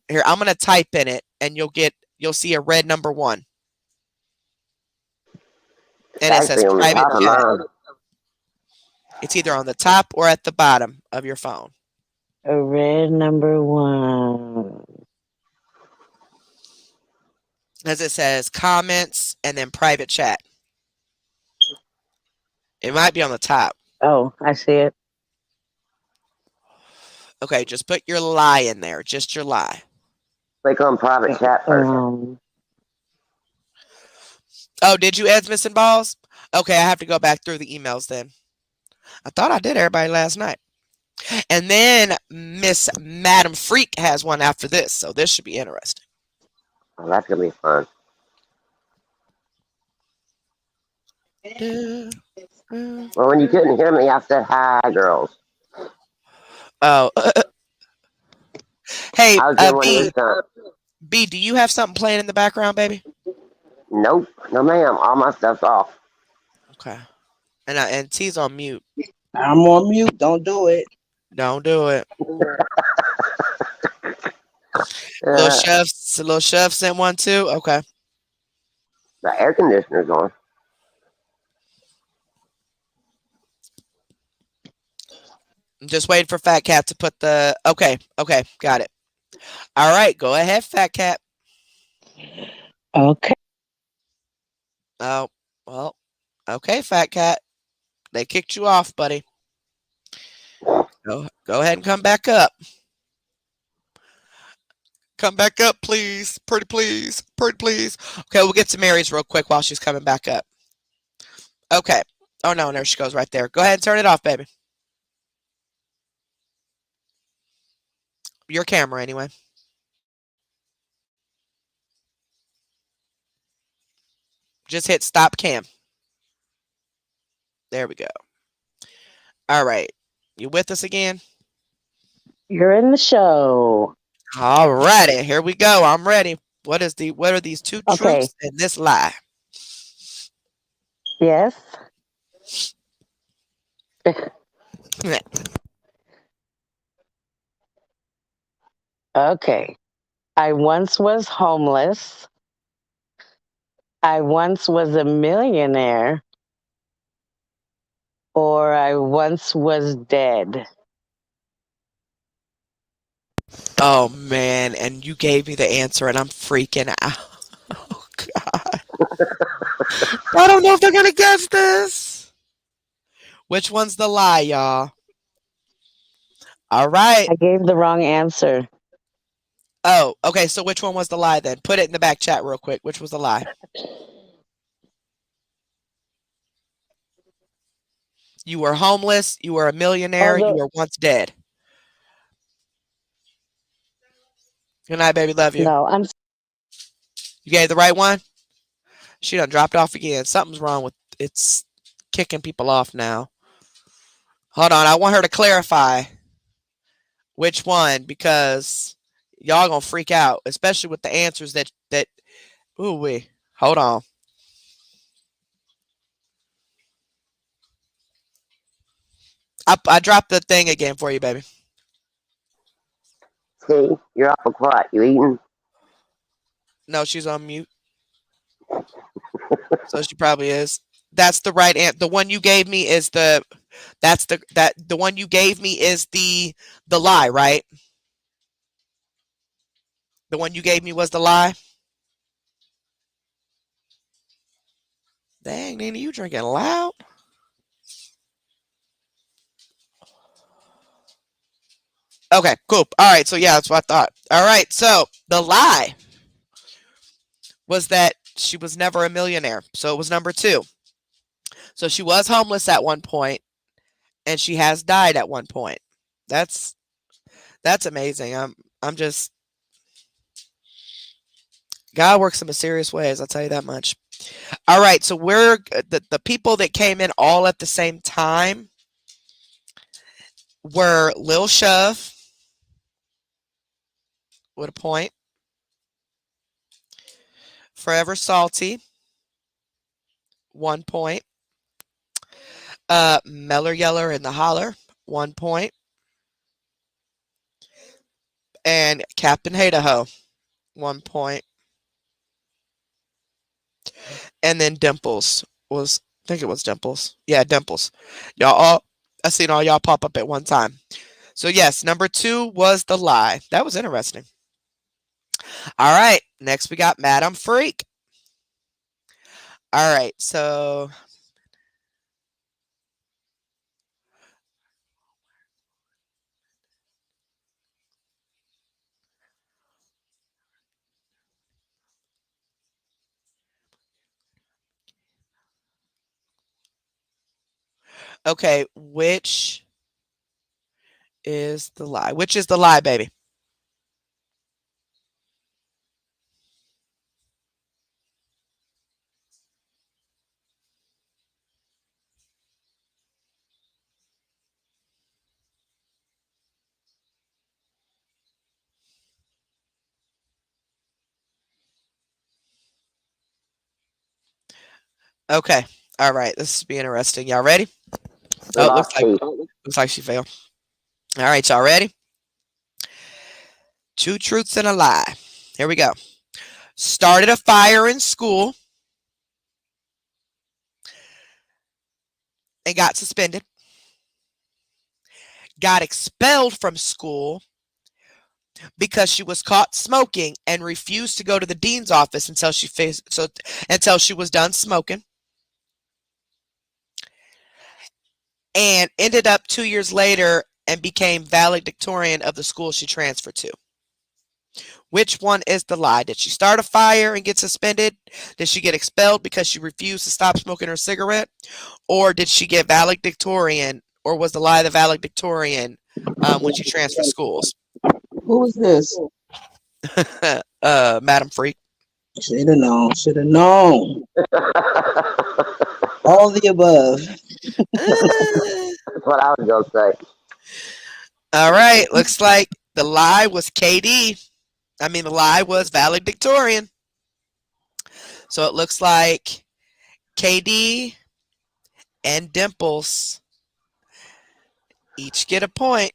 Here, I'm gonna type in it and you'll see a red number 1. It's And it says actually on the private top of chat. mine. It's either on the top or at the bottom of your phone. A red number 1. As it says comments and then private chat. It might be on the top. Oh, I see it. Okay, just put your lie in there. Just your lie. Click on private chat first. Oh, did you add missing balls? Okay, I have to go back through the emails then. I thought I did everybody last night. And then Miss Madam Freak has one after this, so this should be interesting. Oh, that's gonna be fun. Well, when you couldn't hear me, I said hi, girls. Oh, hey, I was doing one B, this time. B, do you have something playing in the background, baby? Nope, no ma'am. All my stuff's off. Okay. And T's on mute. I'm on mute. Don't do it. Don't do it. Uh, Little Chef sent one too. Okay. the air conditioner's on. I'm just waiting for Fat Cat to put the. Okay. Okay. Got it. All right. Go ahead, Fat Cat. Okay. Oh, well. Okay, Fat Cat. They kicked you off, buddy. Go ahead and come back up. Come back up, please. Pretty please. Pretty please. Okay, we'll get to Mary's real quick while she's coming back up. Okay. Oh, no, there she goes right there. Go ahead and turn it off, baby. Your camera, anyway. Just hit stop cam. There we go. All right. You with us again? You're in the show. All righty. Here we go. I'm ready. What are these 2 Okay. truths and this lie? Yes. Okay. I once was homeless. I once was a millionaire. Or I once was dead. Oh man, and you gave me the answer and I'm freaking out. Oh god. I don't know if they're gonna guess this. Which one's the lie, y'all? All right. I gave the wrong answer. Oh, okay. So which one was the lie then? Put it in the back chat real quick. Which was the lie? You were homeless, you were a millionaire, you were once dead. Good night, baby. Love you. No, You gave the right one? She done dropped off again. Something's wrong with it's kicking people off now. Hold on, I want her to clarify which one because y'all gonna freak out, especially with the answers that ooh wee. Hold on. I dropped the thing again for you, baby. See, you're awful quiet. You eating? No, she's on mute. So she probably is. That's the right answer. The one you gave me is the one you gave me is the lie, right? The one you gave me was the lie. Dang, Nina, you drinking loud? Okay, cool. All right, so yeah, that's what I thought. All right, so the lie was that she was never a millionaire. So it was number two. So she was homeless at one point, and she has died at one point. That's that's amazing. I'm just God works in mysterious ways. I'll tell you that much. All right, so we're the people that came in all at the same time were Lil Shove with a point, Forever Salty 1 point, Meller Yeller in the Holler 1 point, and Captain Hateaho 1 point, and then Dimples was I think it was Dimples. Yeah, Dimples. Y'all all I seen all y'all pop up at one time. So yes, number two was the lie. That was interesting. All right, next we got Madam Freak. All right, so okay, which is the lie? Which is the lie, baby? Okay. All right, this is be interesting. Y'all ready? We Oh, lost Pete. looks like she failed. All right, y'all ready? Two truths and a lie. Here we go. Started a fire in school and got suspended. Got expelled from school because she was caught smoking and refused to go to the dean's office until she was done smoking. And ended up 2 years later and became valedictorian of the school she transferred to. Which one is the lie? Did she start a fire and get suspended? Did she get expelled because she refused to stop smoking her cigarette? Or did she get valedictorian? Or was the lie the valedictorian when she transferred schools? Who is this? Madam Freak. Should have known. Should have known. All the above. That's what I was gonna say. All right. Looks like the lie was KD. I mean, the lie was valedictorian. So it looks like KD and Dimples each get a point.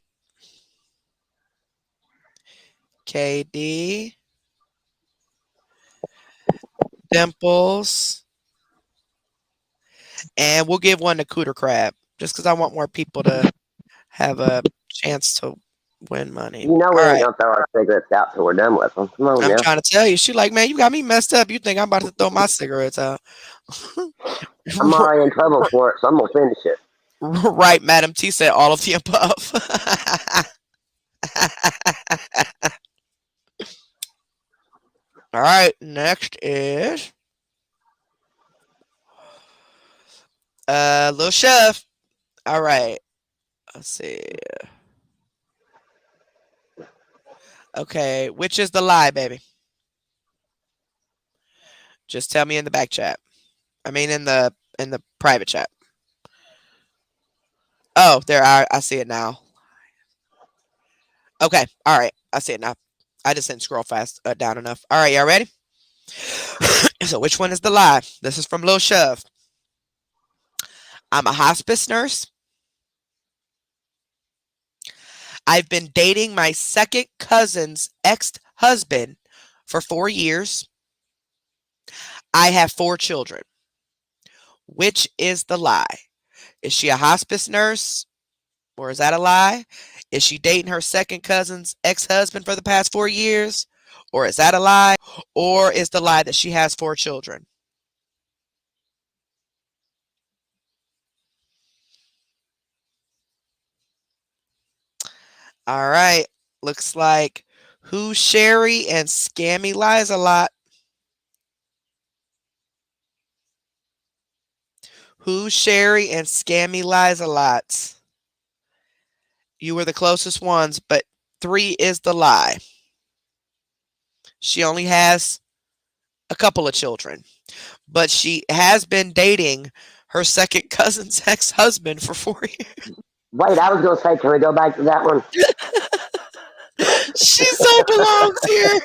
KD, Dimples, and we'll give one to Cooter Crab just because I want more people to have a chance to win money. You know All we ain't right. gonna throw our cigarettes out till we're done with them. Come on I'm now. trying to tell you. She like, man, you got me messed up. You think I'm about to throw my cigarettes out. I'm already in trouble for it, so I'm gonna finish it. Right, Madam T said all of the above. All right, next is Little Chef. All right. Let's see. Okay, which is the lie, baby? Just tell me in the back chat. I mean in the private chat. Oh, there I see it now. Okay, all right, I see it now. I just didn't scroll fast down enough. All right, y'all ready? So which one is the lie? This is from Lil Shove. I'm a hospice nurse. I've been dating my second cousin's ex-husband for 4 years. I have 4 children. Which is the lie? Is she a hospice nurse? Or is that a lie? Is she dating her second cousin's ex-husband for the past 4 years? Or is that a lie? Or is the lie that she has 4 children? All right. Looks like Who Sherry and Scammy lies a lot. Who Sherry and Scammy lies a lot. You were the closest ones, but 3 is the lie. She only has a couple of children, but she has been dating her second cousin's ex-husband for 4 years. Wait, I was going to say, can we go back to that one? She so belongs here.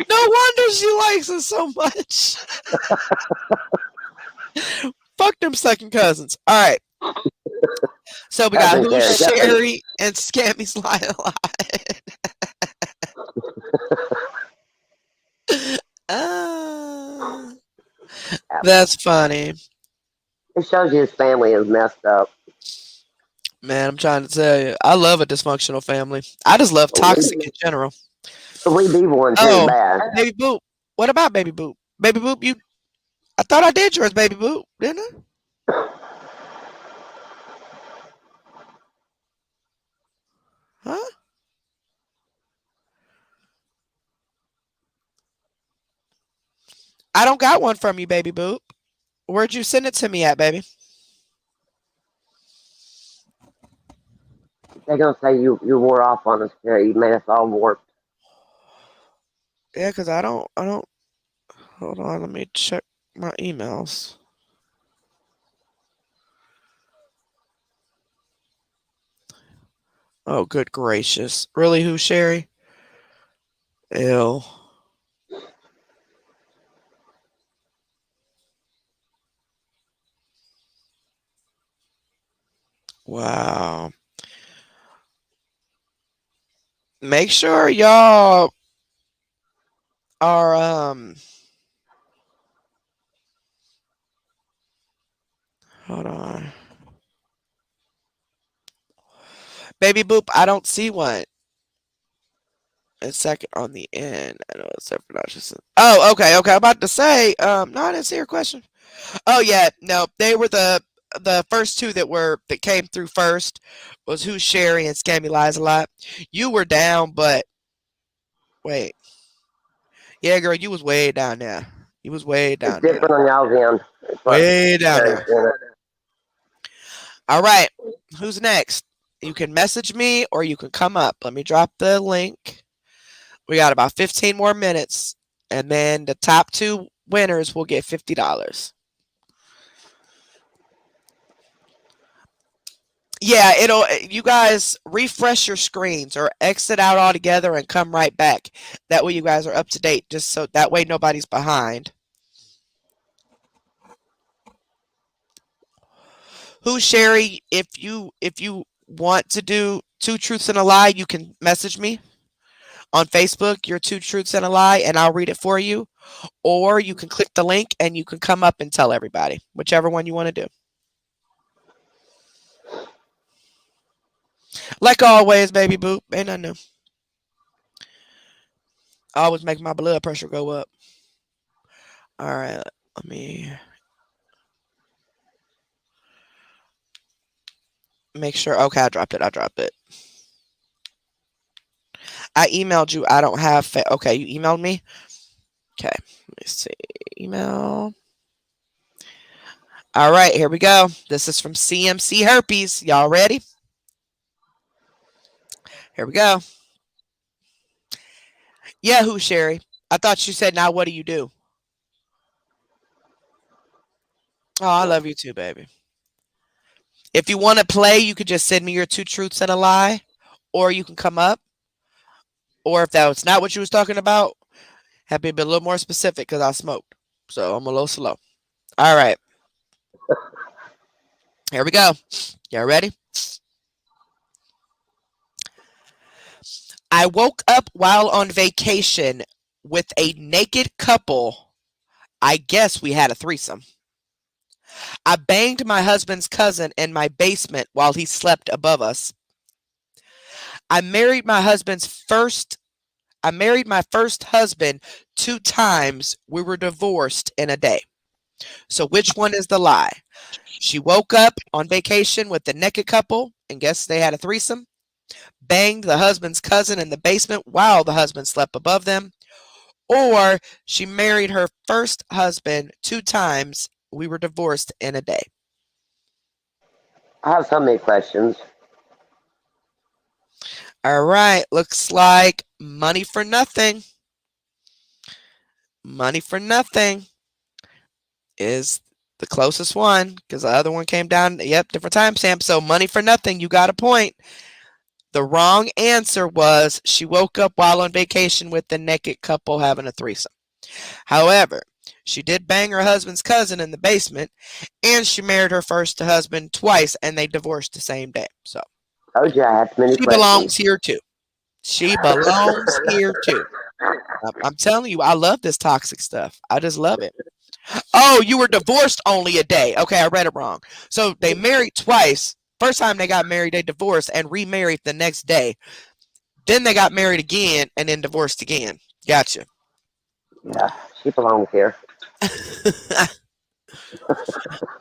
No wonder she likes us so much. Fuck them second cousins. All right. So we got Cousin Who Sherry. Sherry and Scammy's lie a lie. That's funny. It shows you his family is messed up. Man, I'm trying to tell you. I love a dysfunctional family. I just love toxic in general. We be one too Oh, bad. Baby Boop. What about Baby Boop? Baby Boop, I thought I did yours, Baby Boop, didn't I? Huh? I don't got one from you, Baby Boop. Where'd you send it to me at, baby? They're gonna say you wore off on us, Jerry. You made us all warped. Yeah, because I don't. Hold on, let me check my emails. Oh, good gracious. Really, Who Sherry? Ew. Wow. Make sure y'all are hold on. Baby Boop, I don't see one. A second on the end. I know it's separate. Oh, okay, okay. I'm about to say, no, I didn't see your question. Oh yeah, no, they were the first two that came through first was Who's Sherry and Scammy Lies a Lot. You were down, but wait. Yeah, girl, you was way down there. You was way It's down there. different on y'all's end. It's what Way down Jerry's there. doing. All right. Who's next? You can message me or you can come up. Let me drop the link. We got about 15 more minutes. And then the top 2 winners will get $50. Yeah, you guys refresh your screens or exit out altogether and come right back. That way you guys are up to date, just so that way nobody's behind. Who Sherry, if you want to do 2 truths and a lie, you can message me on Facebook, your 2 truths and a lie, and I'll read it for you. Or you can click the link and you can come up and tell everybody, whichever one you want to do. Like always, Baby Boop, ain't nothing new. I always make my blood pressure go up. All right, let me make sure. Okay, I dropped it. I emailed you. I don't have. Okay, you emailed me. Okay, let me see. Email. All right, here we go. This is from CMC Herpes. Y'all ready? Here we go. Yeah, Who Sherry? I thought you said, now what do you do? Oh, I love you too, baby. If you want to play, you could just send me your 2 truths and a lie, or you can come up. Or if that was not what you was talking about, have me be a little more specific because I smoked. So I'm a little slow. All right. Here we go. Y'all ready? I woke up while on vacation with a naked couple. I guess we had a threesome. I banged my husband's cousin in my basement while he slept above us. I married my husband's first I married my first husband 2 times. We were divorced in a day. So which one is the lie? She woke up on vacation with the naked couple and guess they had a threesome, banged the husband's cousin in the basement while the husband slept above them, or she married her first husband 2 times. We were divorced in a day. I have so many questions. All right, looks like money for nothing. Money for nothing is the closest one because the other one came down. Yep, different timestamp. So money for nothing. You got a point. The wrong answer was she woke up while on vacation with the naked couple having a threesome. However, she did bang her husband's cousin in the basement, and she married her first husband twice, and they divorced the same day. So Told you I had too many she questions. belongs here too. She belongs here too. I'm telling you, I love this toxic stuff. I just love it. Oh, you were divorced only a day. Okay, I read it wrong. So they married twice. First time they got married, they divorced and remarried the next day. Then they got married again and then divorced again. Gotcha. Yeah, she belongs here.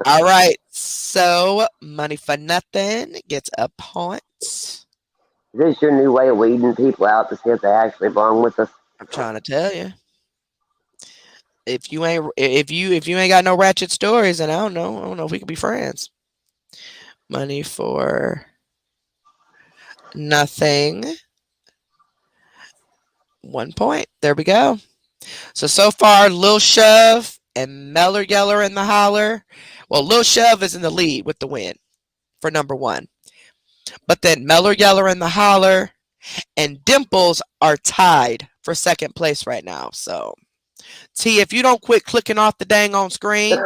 All right. So money for nothing gets a point. Is this your new way of weeding people out to see if they actually belong with us? I'm trying to tell you. If you ain't got no ratchet stories, then I don't know if we can be friends. Money for nothing. 1 point. There we go. So far, Lil Shove and Meller Yeller in the holler. Well, Lil Shove is in the lead with the win for number one. But then Meller Yeller in the holler and Dimples are tied for second place right now. So, T, if you don't quit clicking off the dang on screen,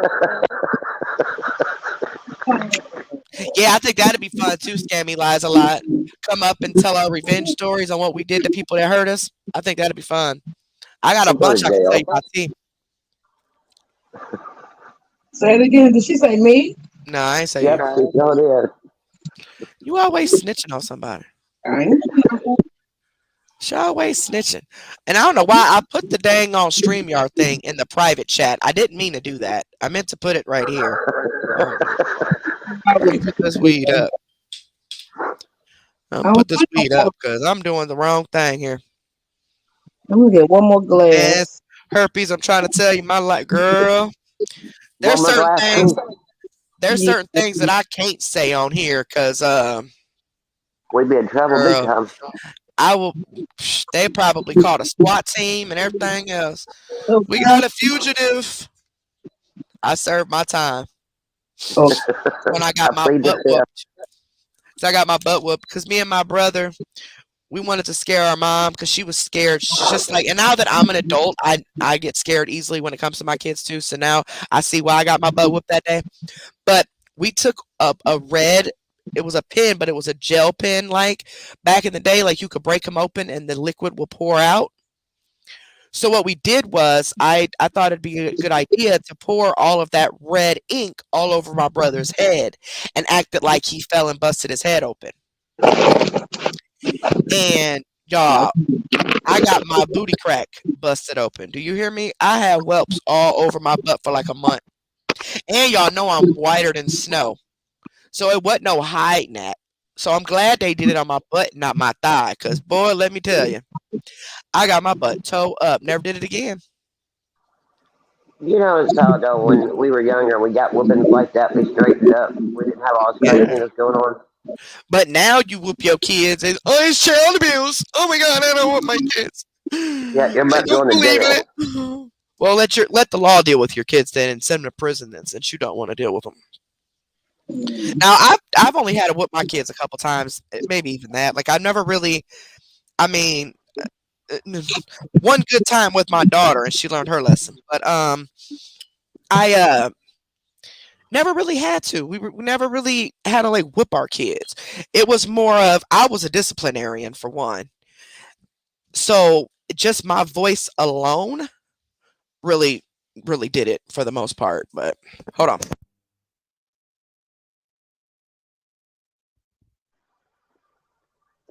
yeah, I think that'd be fun too. Scammy lies a lot. Come up and tell our revenge stories on what we did to people that hurt us. I think that'd be fun. I got a I'm going bunch to I can tell jail. you about T. Say it again. Did she say me? No, I ain't say Yep, you. she sure did. You always snitching on somebody. I ain't. She always snitching. And I don't know why I put the dang on StreamYard thing in the private chat. I didn't mean to do that. I meant to put it right here. Hold on. Let me put this weed up. I'm I gonna was put this putting weed up because I'm doing the wrong thing here. I'm gonna get one more And glass. herpes, I'm trying to tell you, my life, girl. There's One more certain glass, things. too. There's Yeah. certain things that I can't say on here because, We'd be in trouble big girl, time. I will. They probably called a SWAT team and everything else. Oh, We got a fugitive. I served my time oh, when I I got my plead the butt fifth. whooped. So I got my butt whooped because me and my brother, we wanted to scare our mom because she was scared. She's just like, and now that I'm an adult, I get scared easily when it comes to my kids too. So now I see why I got my butt whooped that day. But we took a red. It was a pen, but it was a gel pen. Like back in the day, like you could break them open and the liquid will pour out. So what we did was I thought it'd be a good idea to pour all of that red ink all over my brother's head and acted like he fell and busted his head open. And y'all, I got my booty crack busted open. Do you hear me? I had whelps all over my butt for like a month. And y'all know I'm whiter than snow. So it wasn't no hiding that. So I'm glad they did it on my butt, not my thigh. Cause boy, let me tell you, I got my butt toe up. Never did it again. You know, as how though when we were younger, we got whoopings like that. We straightened up. We didn't have all this Yeah. craziness going on. But now you whoop your kids and oh, it's child abuse. Oh my god, I don't want my kids. Yeah, your I butt's don't going to believe in jail. it. Well, let the law deal with your kids then and send them to prison then, since you don't want to deal with them. Now I've only had to whoop my kids a couple times, maybe even that. Like I've never really. I mean, one good time with my daughter and she learned her lesson. But I never really had to. We never really had to like whip our kids. It was more of I was a disciplinarian for one. So just my voice alone really really did it for the most part. But hold on.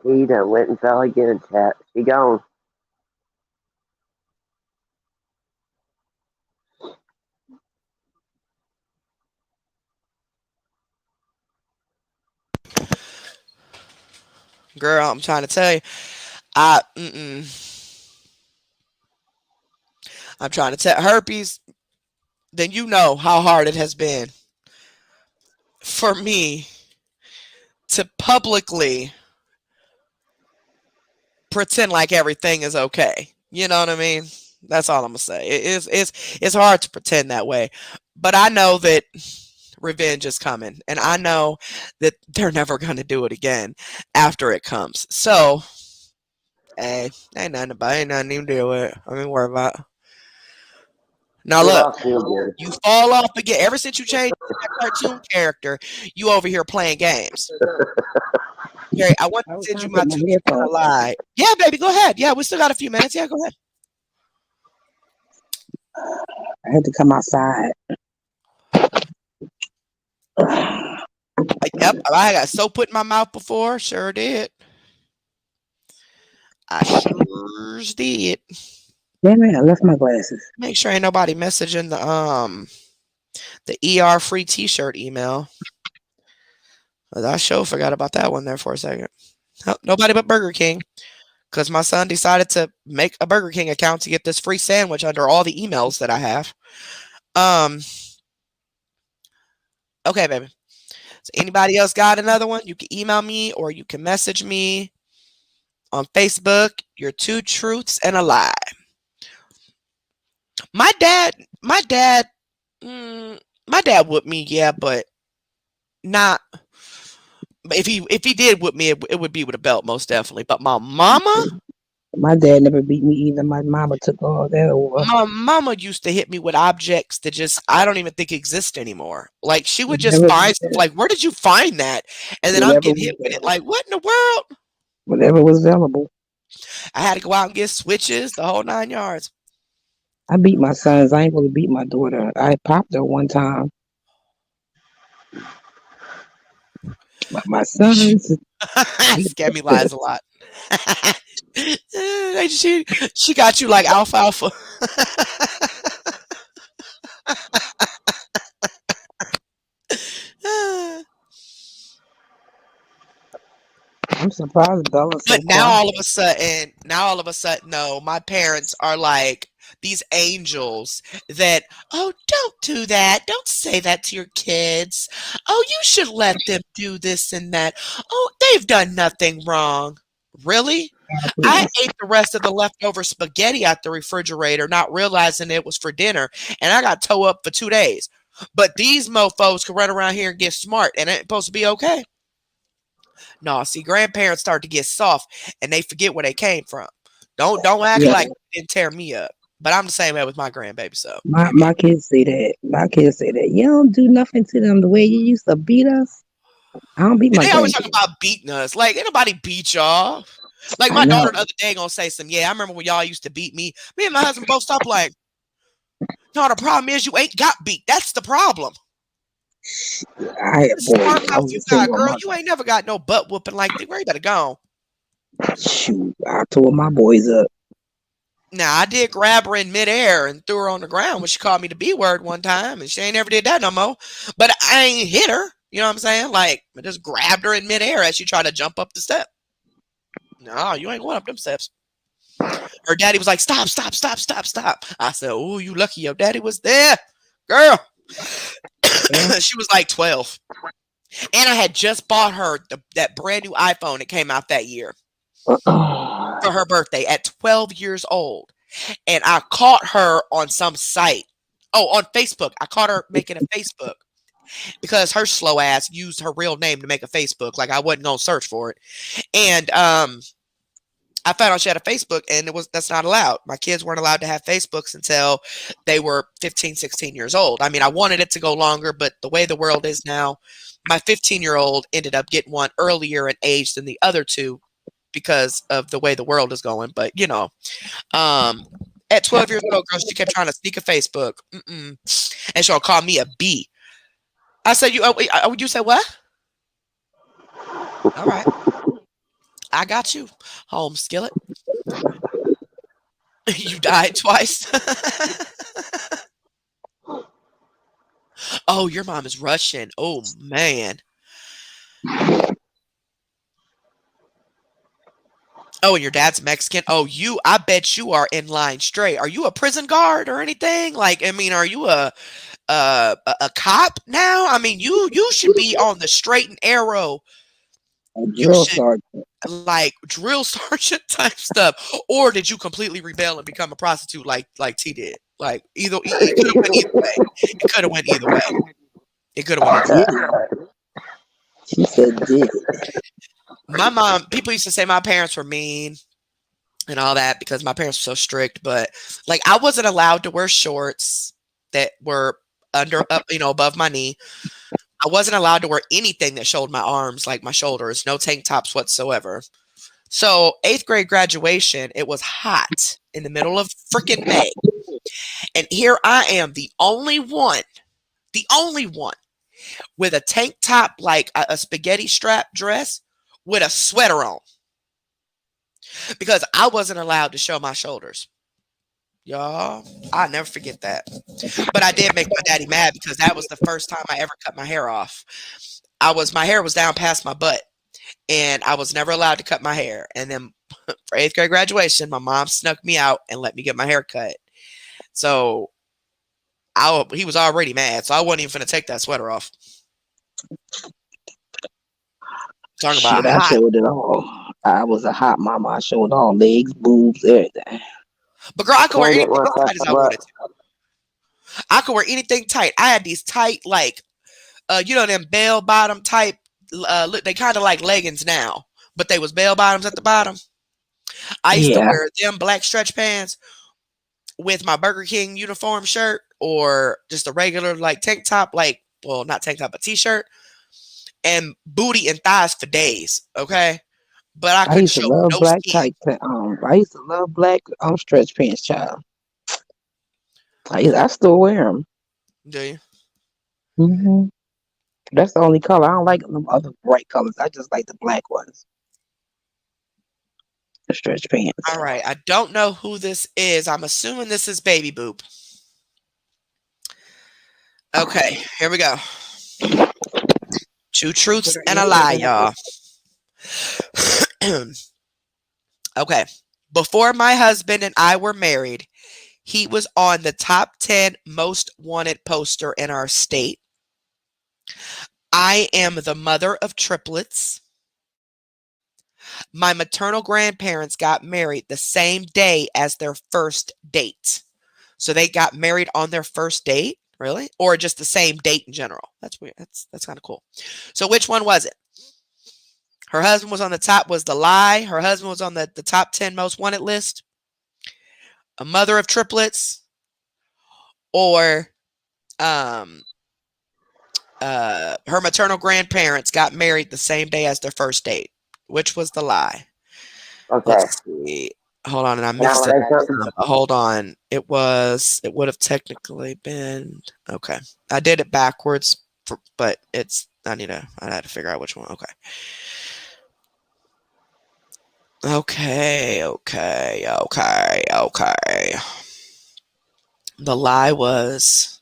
He done went and fell again, chat. She gone. Girl, I'm trying to tell you. I I'm trying to tell herpes, then you know how hard it has been for me to publicly pretend like everything is okay. You know what I mean? That's all I'm gonna say. It's hard to pretend that way. But I know that revenge is coming. And I know that they're never gonna do it again after it comes. So hey, ain't nothing even do with it. I mean worry about it. Now We look, all feel good. you fall off again. Ever since you changed that cartoon character, you over here playing games. Jerry, I want I was to send trying you to my put my two truths and a headphones on. lie. Yeah, baby, go ahead. Yeah, we still got a few minutes. Yeah, go ahead. I had to come outside. Yep, I got soap put in my mouth before. Sure did. I sure did. Damn it, I left my glasses. Make sure ain't nobody messaging the ER free T-shirt email. I sure forgot about that one there for a second. Nobody but Burger King, because my son decided to make a Burger King account to get this free sandwich under all the emails that I have. Um, okay, baby. So anybody else got another one? You can email me or you can message me on Facebook. Your two truths and a lie. My dad, my dad, mm, my dad whooped me, yeah, but not. If he did whip me, it would be with a belt, most definitely. But My dad never beat me either. My mama took all that over. my mama used to hit me with objects that just I don't even think exist anymore. Like she would just Whatever find was stuff there. like, where did you find that? And then I'm Whatever getting was hit with it. there. Like, what in the world? Whatever was available. I had to go out and get switches, the whole 9 yards. I beat my sons. I ain't gonna beat my daughter. I popped her one time. But my sons, Scammy lies a lot. she got you like alfalfa. I'm surprised Bella's so But now quiet. all of a sudden, no, my parents are like these angels that, oh, don't do that. Don't say that to your kids. Oh, you should let them do this and that. Oh, they've done nothing wrong. Really? I Exactly. ate the rest of the leftover spaghetti out the refrigerator, not realizing it was for dinner, and I got toe up for 2 days. But these mofos can run around here and get smart, and it ain't supposed to be okay. No, see, grandparents start to get soft and they forget where they came from. Don't act Yeah, like you didn't tear me up. But I'm the same way with my grandbaby, so my kids say that. My kids say that. You don't do nothing to them the way you used to beat us. I don't beat and my they always talk grandkids. about beating us. Like, ain't nobody beat y'all. Like I my daughter know. the other day gonna say some, yeah, I remember when y'all used to beat me. Me and my husband both stopped like, no, the problem is you ain't got beat. That's the problem. I The boy, smart I mouth was a you got, single girl. mother. You ain't never got no butt whooping like that. Where you better go? Shoot, I tore my boys up. Now I did grab her in midair and threw her on the ground when she called me the B word one time, and she ain't never did that no more. But I ain't hit her. You know what I'm saying? Like I just grabbed her in midair as she tried to jump up the step. No, you ain't going up them steps. Her daddy was like, "Stop, stop, stop, stop, stop." I said, "Oh, you lucky your daddy was there, girl." Yeah. She was like 12, and I had just bought her that brand new iPhone that came out that year for her birthday at 12 years old. And I caught her on some site. Oh, on Facebook. I caught her making a Facebook because her slow ass used her real name to make a Facebook. Like I wasn't gonna search for it. And I found out she had a Facebook and that's not allowed. My kids weren't allowed to have Facebooks until they were 15, 16 years old. I mean, I wanted it to go longer, but the way the world is now, my 15-year-old ended up getting one earlier in age than the other two because of the way the world is going. But um, at 12 years old, girl, she kept trying to sneak a Facebook. And she'll call me a B. I said, you said what? All right. I got you, home skillet. You died twice. Oh, your mom is Russian. Oh, man. Oh, and your dad's Mexican. Oh, I bet you are in line straight. Are you a prison guard or anything? Like, I mean, are you a cop now? I mean, you should be on the straight and arrow. A You drill should sergeant. like drill sergeant type stuff. Or did you completely rebel and become a prostitute like T did? Like it could have went either way. It could have went either way. It could have went either way. Did it. She said did it. My mom, people used to say my parents were mean and all that because my parents were so strict, but like I wasn't allowed to wear shorts that were above my knee. I wasn't allowed to wear anything that showed my arms, like my shoulders, no tank tops whatsoever. So, 8th grade graduation, it was hot in the middle of freaking May. And here I am, the only one with a tank top, like a spaghetti strap dress with a sweater on because I wasn't allowed to show my shoulders. Y'all, I'll never forget that. But I did make my daddy mad because that was the first time I ever cut my hair off. My hair was down past my butt and I was never allowed to cut my hair. And then for 8th grade graduation, my mom snuck me out and let me get my hair cut. So he was already mad, so I wasn't even finna take that sweater off. Talking about Shit, I hot. showed it all. I was a hot mama. I showed all legs, boobs, everything. But girl, I could wear Can't get anything one tight past as the I butt. wanted to. I could wear anything tight. I had these tight, like, them bell bottom type. They kind of like leggings now, but they was bell bottoms at the bottom. I used to Yeah, wear them black stretch pants with my Burger King uniform shirt or just a regular like tank top, like, well, not tank top, but t-shirt and booty and thighs for days. Okay. But I I couldn't used to show love no black skin. tight. I used to love black stretch pants, child. I still wear them. Do you? That's the only color. I don't like them other bright colors. I just like the black ones. The stretch pants. All right. I don't know who this is. I'm assuming this is Baby Boop. Okay. Here we go. Two truths and a lie, y'all. Okay. Before my husband and I were married, he was on the top 10 most wanted poster in our state. I am the mother of triplets. My maternal grandparents got married the same day as their first date. So they got married on their first date, really? Or just the same date in general. That's weird. That's kind of cool. So which one was it? Her husband was on the top, was the lie. Her husband was on the top 10 most wanted list. A mother of triplets, or um her maternal grandparents got married the same day as their first date. Which was the lie? Okay. Let's see. Hold on, and I Can I missed it. say something? Hold on. It would have technically been okay. I did it backwards, but I had to figure out which one. Okay. Okay. The lie was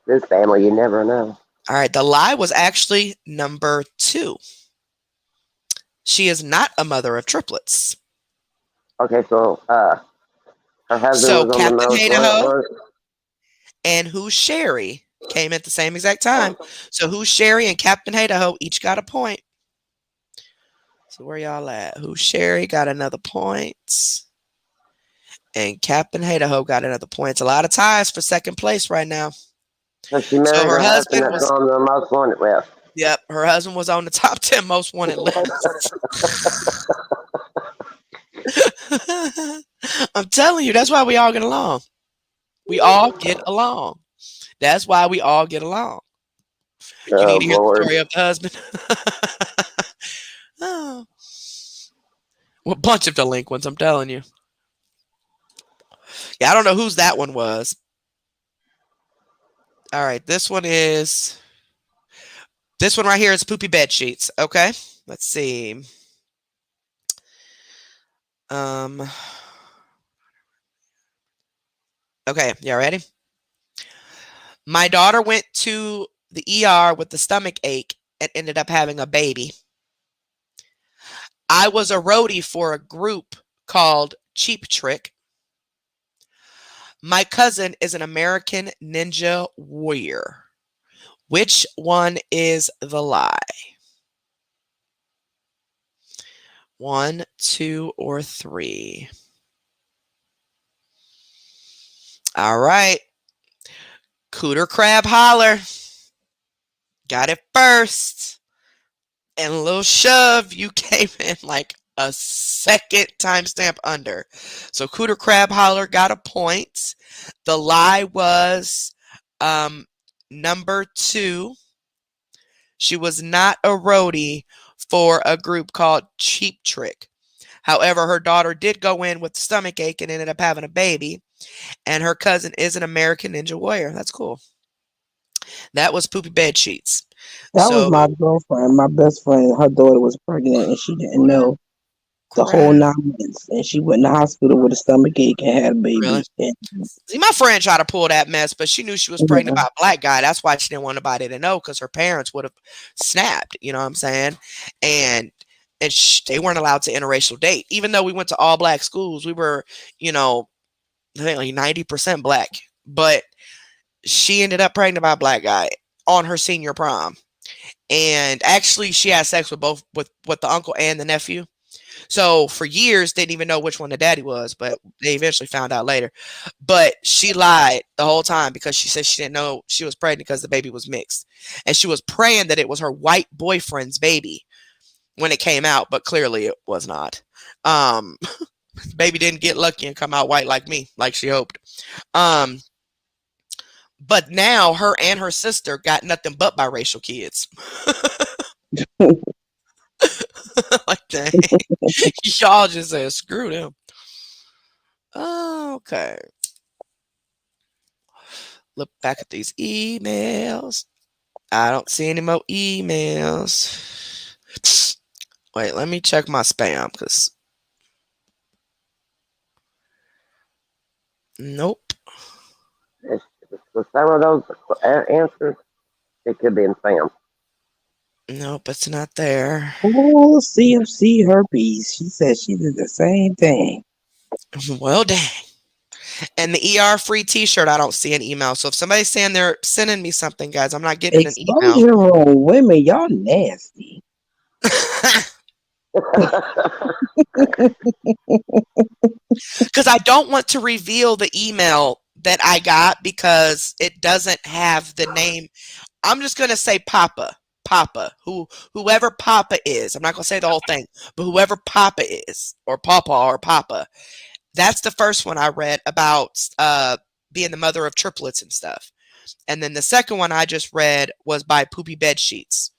This family, you never know. all right. The lie was actually number 2. She is not a mother of triplets. Okay, so her husband So was on the Captain most Haterho one. and Who's Sherry came at the same exact time. So Who's Sherry and Captain Haterho each got a point. So where y'all at? Who's Sherry got another point. And Captain Haterho got another point. It's a lot of ties for second place right now. So she So married her her husband husband that's was, on the most wanted list. yep, her husband was on the top 10 most wanted list. I'm telling you, that's why we all get along. We all get along. That's why we all get along. You Oh need to hear the Lord. story of the husband. Oh, well, a bunch of delinquents, I'm telling you. Yeah, I don't know whose that one was. All right, this one right here is poopy bed sheets. Okay, let's see. Okay, y'all ready? My daughter went to the ER with the stomach ache and ended up having a baby. I was a roadie for a group called Cheap Trick. My cousin is an American Ninja Warrior. Which one is the lie? 1, 2, or 3? All right. Cooter Crab Holler got it first. And a little shove, you came in like a second timestamp under. So Cooter Crab Holler got a point. The lie was um, number 2. She was not a roadie for a group called Cheap Trick. However, her daughter did go in with stomach ache and ended up having a baby. And her cousin is an American Ninja Warrior. That's cool. That was Poopy Bed Sheets. That was my So, girlfriend, my best friend. Her daughter was pregnant and she didn't well, know the whole crap. 9 months. And she went in the hospital with a stomach ache and had a Really? baby. And See, my friend tried to pull that mess, but she knew she was pregnant yeah, by a black guy. That's why she didn't want nobody to know because her parents would have snapped. You know what I'm saying? And they weren't allowed to interracial date, even though we went to all black schools. We were, you know, I think like 90% black, but she ended up pregnant by a black guy on her senior prom. And actually, she had sex with both with the uncle and the nephew. So for years, didn't even know which one the daddy was, but they eventually found out later. But she lied the whole time because she said she didn't know she was pregnant because the baby was mixed, and she was praying that it was her white boyfriend's baby when it came out, but clearly it was not. Um, baby didn't get lucky and come out white like me, like she hoped. Um, but now her and her sister got nothing but biracial kids. Like dang, y'all just said screw them. Okay. Look back at these emails. I don't see any more emails. Wait, let me check my spam because nope, With some of those answers, it could be in spam. nope, it's not there. oh, CFC herpes. She said she did the same thing. Well, dang. And the ER free T-shirt, I don't see an email. So if somebody's saying they're sending me something, guys, I'm not getting an email Exposure on women, y'all nasty. because I don't want to reveal the email that I got because it doesn't have the name. I'm just gonna say Papa. Papa, whoever Papa is, I'm not gonna say the whole thing, but whoever Papa is, or Papa, that's the first one I read about being the mother of triplets and stuff. And then the second one I just read was by Poopy Bed Sheets.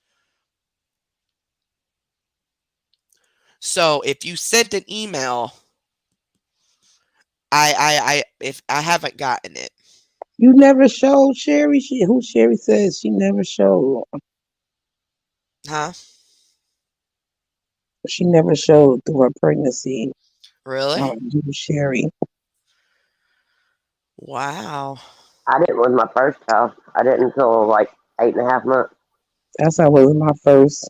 So if you sent an email, if I haven't gotten it, You never showed Sherry. Who Sherry says she never showed. huh? She never showed through her pregnancy. Really? Who Sherry. Wow. I didn't with my first child. I didn't until like 8.5 months. That's how I was my first.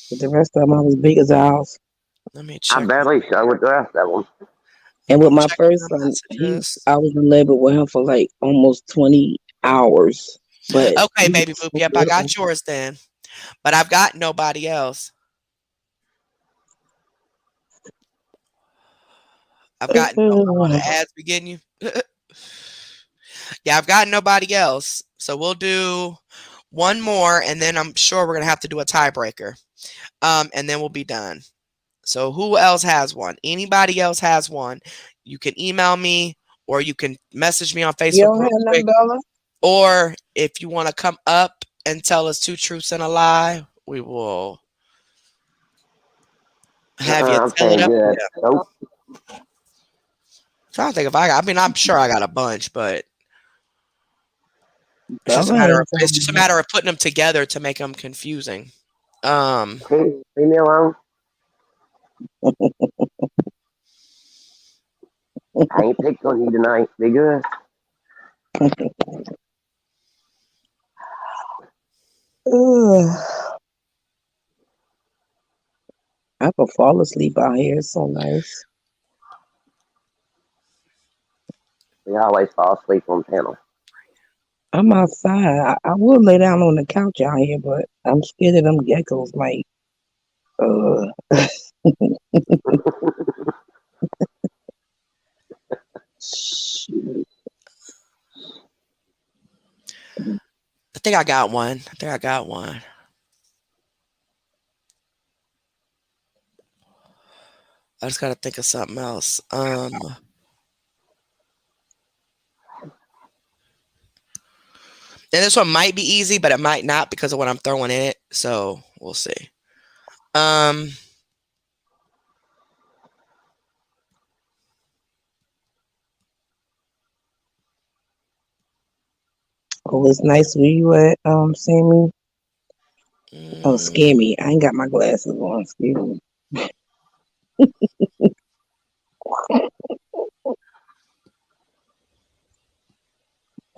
But the rest of them I was big as a house. Let me I check. barely showed with the rest of them. And with I'm my checking first my son, messages. I was in labor with him for like almost 20 hours. But Okay, he baby was boop. so Yep, I little. got yours then. But I've got nobody else. I've got no all the ads begin you. Yeah, I've got nobody else. So we'll do one more and then I'm sure we're gonna have to do a tiebreaker. And then we'll be done. So who else has one? Anybody else has one? You can email me or you can message me on You Facebook don't real have none, quick. Bella? Or if you want to come up and tell us 2 truths and a lie, we will have you I'm tell it saying up. good. Yeah. Nope. Trying to think if I got, I mean, I'm sure I got a bunch, but Bella ain't it's telling just a me. matter of putting them together to make them confusing. Um, Leave me alone. I ain't picked on you tonight. Be good. Ugh. I I could fall asleep out here. It's so nice. We always fall asleep on panel. I'm outside. I would lay down on the couch out here, but I'm scared of them geckos. Like, uh, shoot. I think I got one. I think I got one. I just gotta think of something else. And this one might be easy, but it might not because of what I'm throwing in it. So we'll see. Um, Oh, it's nice where you at, Sammy. Oh, mm, Scammy. I ain't got my glasses on. Excuse me.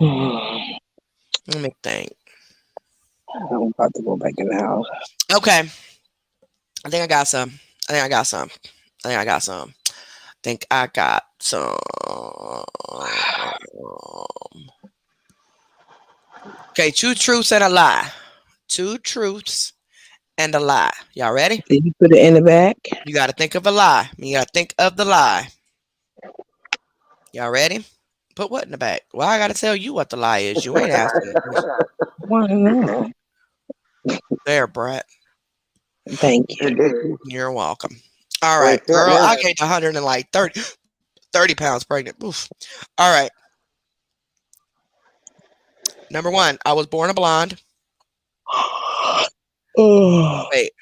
let me think. I'm about to go back in the house. Okay, I think I got some. I think I got some. I think I got some. I think I got some. Okay, two truths and a lie. Two truths and a lie. Y'all ready? Did you put it in the back? You got to think of a lie. You got to think of the lie. Y'all ready? Put what in the back? Well, I got to tell you what the lie is. You ain't asking the question. Why not? There, Brett. Thank you. You're welcome. All Well, right, it's not girl. I mine. gained 100 and like 30 pounds pregnant. Oof. All right. Number one, I was born a blonde. Oh, Wait.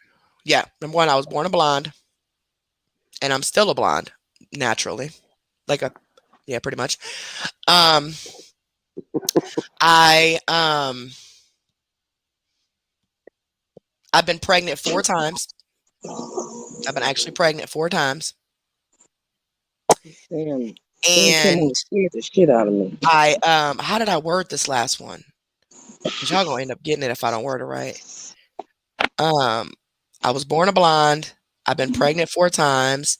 Yeah. Number one, I was born a blonde. And I'm still a blonde. Naturally. Like a yeah, pretty much. Um I I've been pregnant 4 times. I've been actually pregnant 4 times. damn. Kim And scared the shit out of me. I how did I word this last one? Because y'all gonna end up getting it if I don't word it right. I was born a blonde. I've been pregnant 4 times.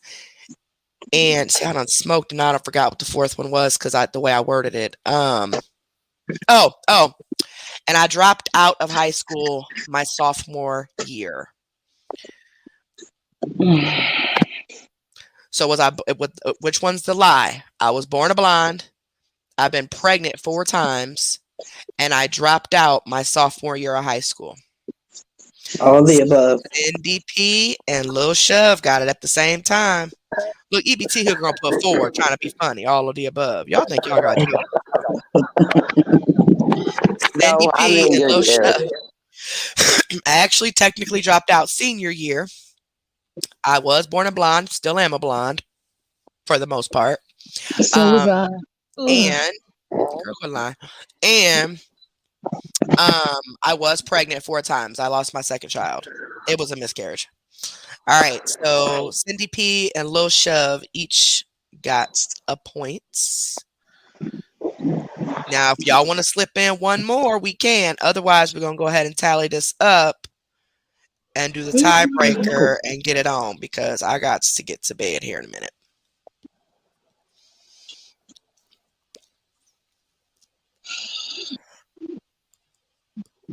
And see, I done smoked and I done forgot what the fourth one was because the way I worded it. Oh, and I dropped out of high school my sophomore year. So was I? Which one's the lie? I was born a blonde. I've been pregnant 4 times, and I dropped out my sophomore year of high school. All the above. NDP and Lil Shove got it at the same time. Look, EBT here gonna put forward trying to be funny. All of the above. Y'all think y'all got jokes? No, I'm NDP in and good Lil spirits. Shove. I actually technically dropped out senior year. I was born a blonde, still am a blonde for the most part. So was Um, I. Ugh. and girl, quit lying. And I was pregnant 4 times. I lost my second child. It was a miscarriage. All right, so Cindy P and Lil Shove each got a point. Now, if y'all want to slip in one more, we can. Otherwise, we're gonna go ahead and tally this up and do the tiebreaker and get it on because I got to get to bed here in a minute.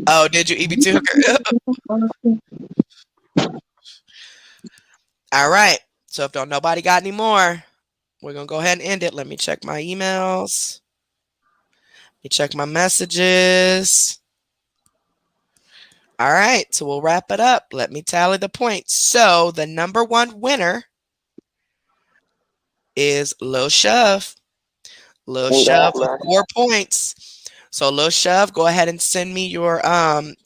Oh, did you, EBT hooker? All right. So if don't nobody got any more, we're gonna go ahead and end it. Let me check my emails. Let me check my messages. All right, so we'll wrap it up. Let me tally the points. So the number one winner is Lil Shove. Lil Shove with 4 points. So Lil Shove, go ahead and send me your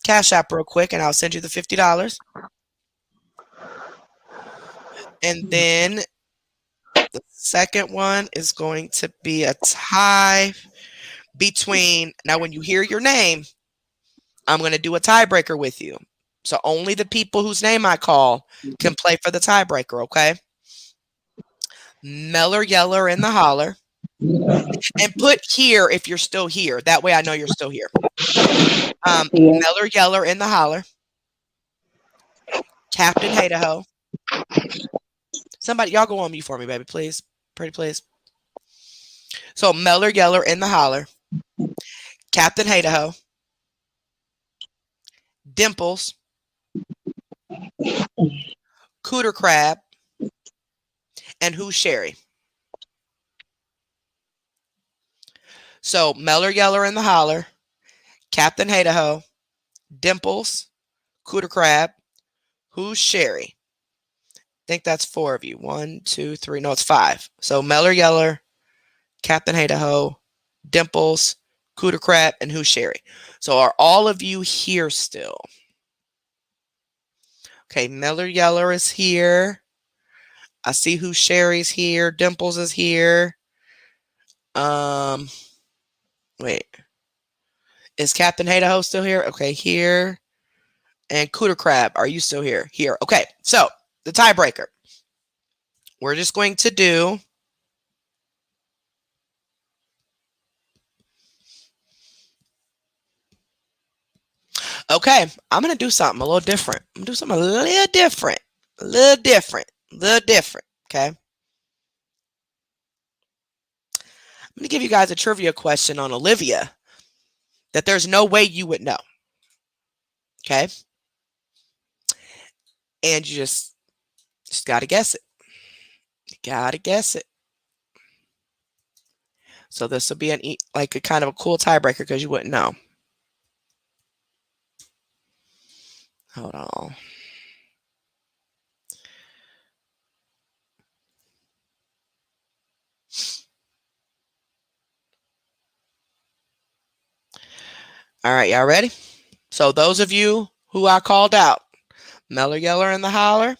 Cash App real quick, and I'll send you the $50. And then the second one is going to be a tie between. Now, when you hear your name, I'm going to do a tiebreaker with you. So only the people whose name I call can play for the tiebreaker, okay? Meller, Yeller, in the holler. And put here if you're still here. That way I know you're still here. Yeah. Meller, Yeller, in the holler. Captain Hateho. Somebody, y'all go on mute for me, baby, please. Pretty please. So Meller Yeller in the Holler, Captain Hateho, Dimples, Cooter Crab, and Who's Sherry? So Meller Yeller in the Holler, Captain Hateho, Dimples, Cooter Crab, Who's Sherry? I think that's 4 of you. 1, 2, 3. No, it's 5. So Meller Yeller, Captain Hateho, Dimples, Cooter Crab, and Who's Sherry? So are all of you here still? Okay, Meller Yeller is here. I see Who's Sherry's here. Dimples is here. Wait. Is Captain Hateho still here? Okay, here. And Cooter Crab, are you still here? Here. Okay, so the tiebreaker. We're just going to do okay, I'm going to do something a little different. I'm going to do something a little different. A little different. A little different. Okay. I'm going to give you guys a trivia question on Olivia that there's no way you would know. Okay. And you just got to guess it. You got to guess it. So this will be like a kind of a cool tiebreaker because you wouldn't know. Hold on. All right, y'all ready? So those of you who I called out, Meller Yeller in the Holler,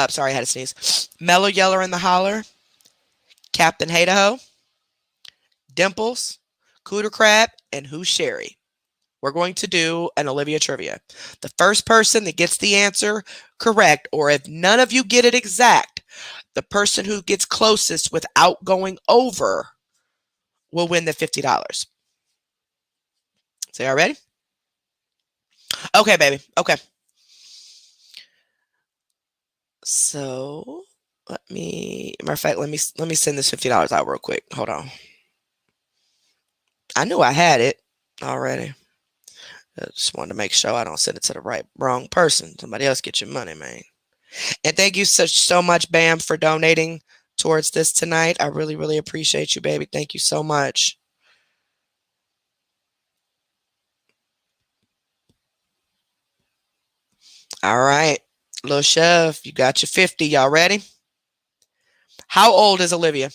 sorry, I had to sneeze. Meller Yeller in the Holler, Captain Hateho, Dimples, Cooter Crab, and Who's Sherry? We're going to do an Olivia trivia. The first person that gets the answer correct, or if none of you get it exact, the person who gets closest without going over will win the $50. So y'all ready? Okay, baby. Okay. So matter of fact, let me send this $50 out real quick. Hold on. I knew I had it already. I just wanted to make sure I don't send it to the wrong person. Somebody else get your money, man. And thank you so much, Bam, for donating towards this tonight. I really, really appreciate you, baby. Thank you so much. All right. Little Chef, you got your 50. Y'all ready? How old is Olivia?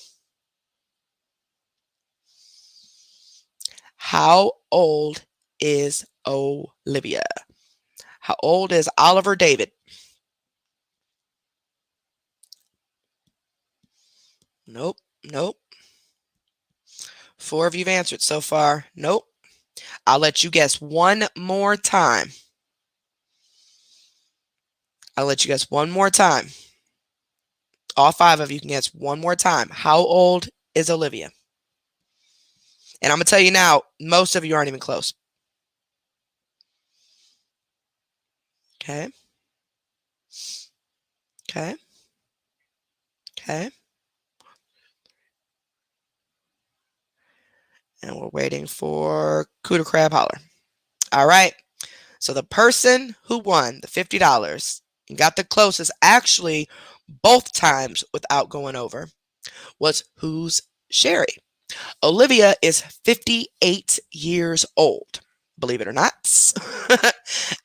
How old is Olivia? How old is Oliver David? Nope. Nope. 4 of you've answered so far. Nope. I'll let you guess one more time. I'll let you guess one more time. All 5 of you can guess one more time. How old is Olivia? And I'm going to tell you now, most of you aren't even close. Okay. Okay. Okay. And we're waiting for Cooter Crab Holler. All right. So the person who won the $50 and got the closest, actually both times without going over, was Who's Sherry? Olivia is 58 years old, believe it or not.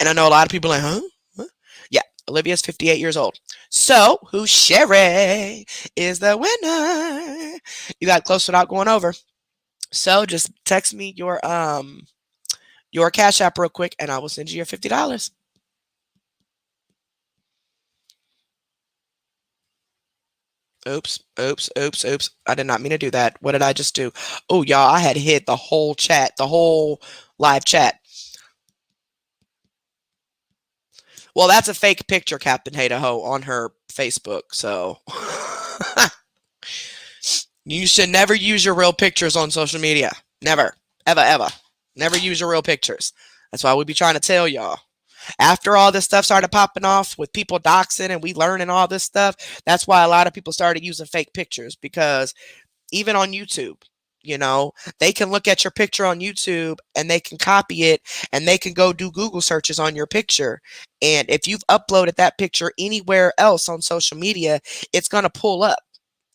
And I know a lot of people are like, huh? Yeah, Olivia is 58 years old. So Who's Sherry is the winner. You got close without going over. So just text me your Cash App real quick, and I will send you your $50. Oops, oops, oops, oops. I did not mean to do that. What did I just do? Oh, y'all, I had hit the whole chat, the whole live chat. Well, that's a fake picture, Captain Hateho, on her Facebook, so. You should never use your real pictures on social media. Never. Ever, ever. Never use your real pictures. That's why we be trying to tell y'all. After all this stuff started popping off with people doxing and we learning all this stuff, that's why a lot of people started using fake pictures because even on YouTube, you know, they can look at your picture on YouTube and they can copy it and they can go do Google searches on your picture. And if you've uploaded that picture anywhere else on social media, it's going to pull up,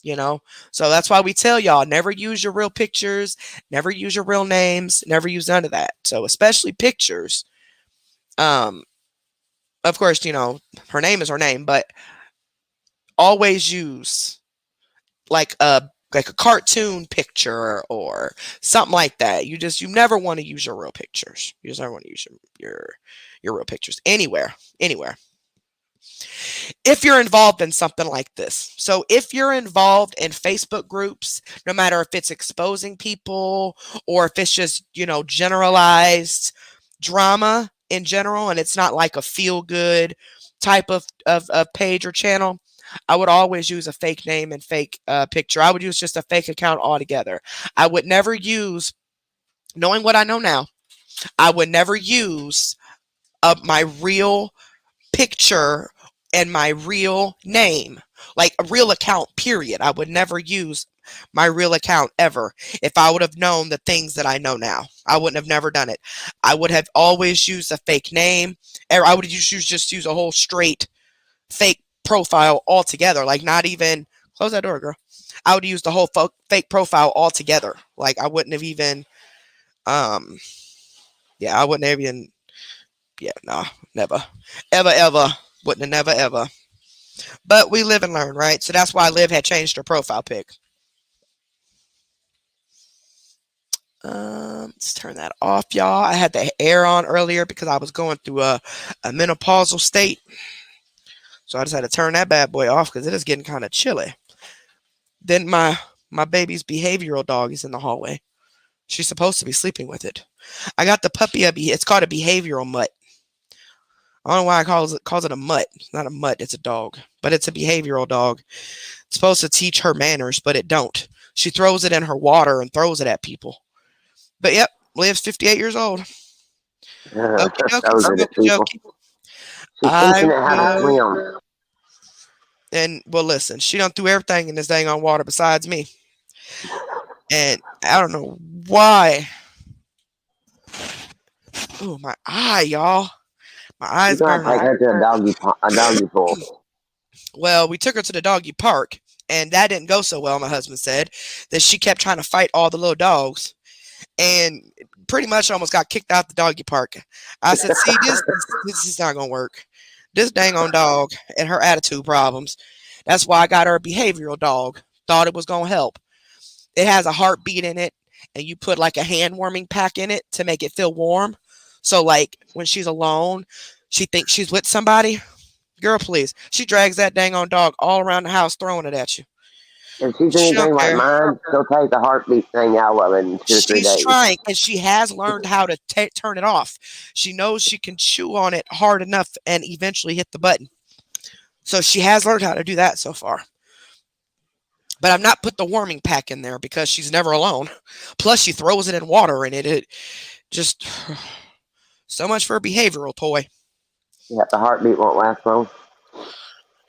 you know. So that's why we tell y'all never use your real pictures, never use your real names, never use none of that. So especially pictures. Um of course, you know, her name is her name, but always use like a cartoon picture or something like that. You never want to use your real pictures. You just never want to use your real pictures anywhere. If you're involved in something like this. So if you're involved in Facebook groups, no matter if it's exposing people or if it's just, you know, generalized drama in general and it's not like a feel good type of page or channel, I would always use a fake name and fake picture. I would use just a fake account altogether. I would never use, knowing what I know now, I would never use my real picture and my real name, like a real account, period. I would never use my real account ever if I would have known the things that I know now. I wouldn't have never done it. I would have always used a fake name, or I would just use a whole straight fake profile altogether. Like not even close that door, girl. I would use the whole fake profile altogether. Like I wouldn't have even, um, yeah, I wouldn't have even, yeah, no, never, ever, wouldn't have never ever. But we live and learn, right? So that's why Liv had changed her profile pic. Let's turn that off, y'all. I had the air on earlier because I was going through a menopausal state. So I just had to turn that bad boy off because it is getting kind of chilly. Then my baby's behavioral dog is in the hallway. She's supposed to be sleeping with it. I got the puppy it's called a behavioral mutt. I don't know why I calls it a mutt. It's not a mutt, it's a dog. But it's a behavioral dog. It's supposed to teach her manners, but it don't. She throws it in her water and throws it at people. But yep, Liv's 58 years old. Okie dokie, Those are the smoky people. jokey. She's I teaching it how to will. swim. And well, listen, she done threw everything in this dang on water besides me. And I don't know why. Oh, my eye, y'all. My You're eyes gonna burning. take her to a doggy pool. Well, we took her to the doggy park, and that didn't go so well, my husband said. That she kept trying to fight all the little dogs. And pretty much almost got kicked out the doggy park. I said, see, this is not gonna work. This dang on dog and her attitude problems. That's why I got her a behavioral dog. Thought it was gonna help. It has a heartbeat in it, and you put like a hand warming pack in it to make it feel warm. So like when she's alone, she thinks she's with somebody. Girl, please. She drags that dang on dog all around the house throwing it at you. If she's She don't anything like care. mine, she'll take the heartbeat thing out of it in 2 or 3 She's days. trying, and she has learned how to turn it off. She knows she can chew on it hard enough and eventually hit the button. So she has learned how to do that so far. But I've not put the warming pack in there because she's never alone. Plus, she throws it in water, and it just so much for a behavioral toy. Yeah, the heartbeat won't last long.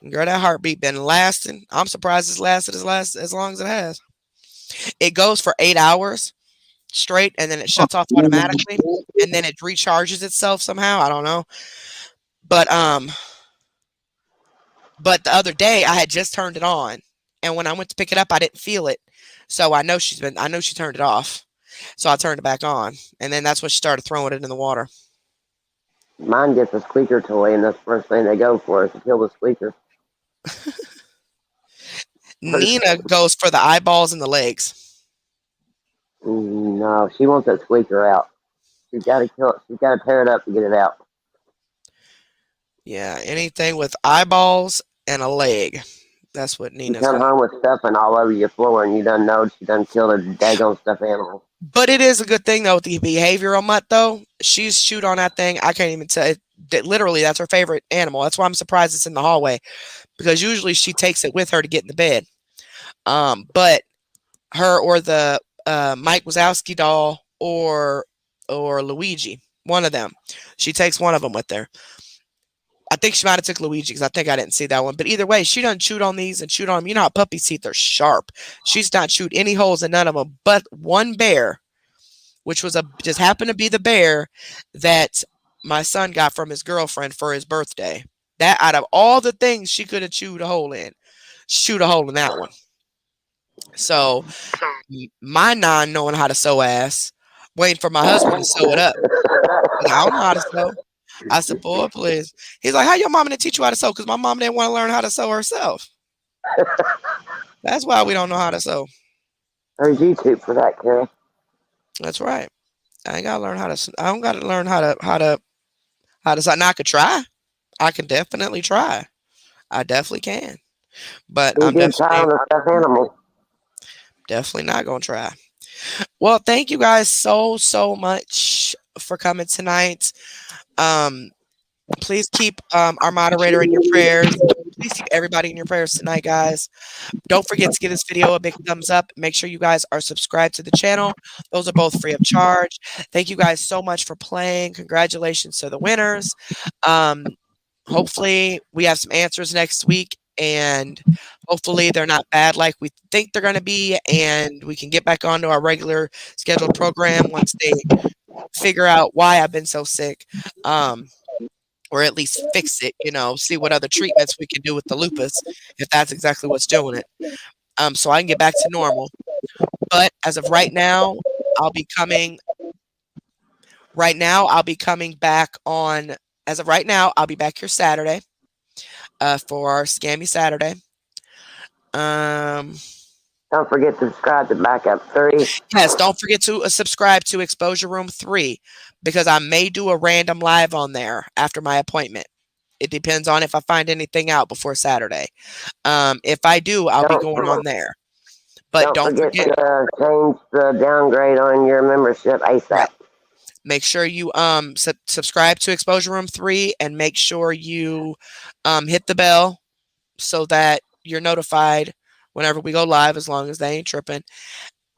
Girl, that heartbeat been lasting. I'm surprised it's lasted as long as it has. It goes for 8 hours straight, and then it shuts off automatically, and then it recharges itself somehow. I don't know, but but the other day I had just turned it on, and when I went to pick it up, I didn't feel it. So I know she turned it off. So I turned it back on, and then that's when she started throwing it in the water. Mine gets a squeaker toy, and that's the first thing they go for is to kill the squeaker. Nina goes for the eyeballs and the legs. No, she wants that squeaker out. She's got to kill it. She's got to tear it up to get it out. Yeah, anything with eyeballs and a leg. That's what You Nina's come got. home with stuffing all over your floor, and you done know she done killed a daggone stuffed animal. But it is a good thing though with the behavioral mutt though. She's chewed on that thing. I can't even tell. Literally, that's her favorite animal. That's why I'm surprised it's in the hallway because usually she takes it with her to get in the bed. But her or the Mike Wazowski doll or Luigi, One of them. She takes one of them with her. I think she might have took Luigi because I think I didn't see that one. But either way, she done chewed on these and chewed on them. You know how puppies' teeth are sharp. She's not chewed any holes in none of them, but one bear, which was a just happened to be the bear that my son got from his girlfriend for his birthday. That out of all the things she could have chewed a hole in, shoot a hole in that one. So my non knowing how to sew ass, waiting for my husband to sew it up. 'Cause I don't know how to sew. I said, boy, please. He's like, how your mama didn't teach you how to sew? Because my mom didn't want to learn how to sew herself. That's why we don't know how to sew. There's YouTube for that, Carrie. That's right. I ain't gotta learn how to. I don't gotta learn how to sew. Now I could try. I can definitely try. I definitely can. But You I'm did try on a stuffed animal. definitely not gonna try. Well, thank you guys so much for coming tonight. Um, please keep our moderator in your prayers. Please keep everybody in your prayers tonight, guys. Don't forget to give this video a big thumbs up. Make sure you guys are subscribed to the channel. Those are both free of charge. Thank you guys so much for playing. Congratulations to the winners. Um, hopefully, we have some answers next week, and hopefully, they're not bad like we think they're going to be, and we can get back onto our regular scheduled program once they figure out why I've been so sick. Or at least fix it, see what other treatments we can do with the lupus, if that's exactly what's doing it. So I can get back to normal. But as of I'll be coming. Right now, I'll be coming back on. As of right now, I'll be back here Saturday, for our Scammy Saturday. Um, Don't forget to subscribe to Backup 3. yes, don't forget to subscribe to Exposure Room 3 because I may do a random live on there after my appointment. It depends on if I find anything out before Saturday. If I do, I'll be going on there. But Don't don't forget forget, to change the downgrade on your membership ASAP. right. Make sure you subscribe to Exposure Room 3 and make sure you hit the bell so that you're notified whenever we go live, as long as they ain't tripping.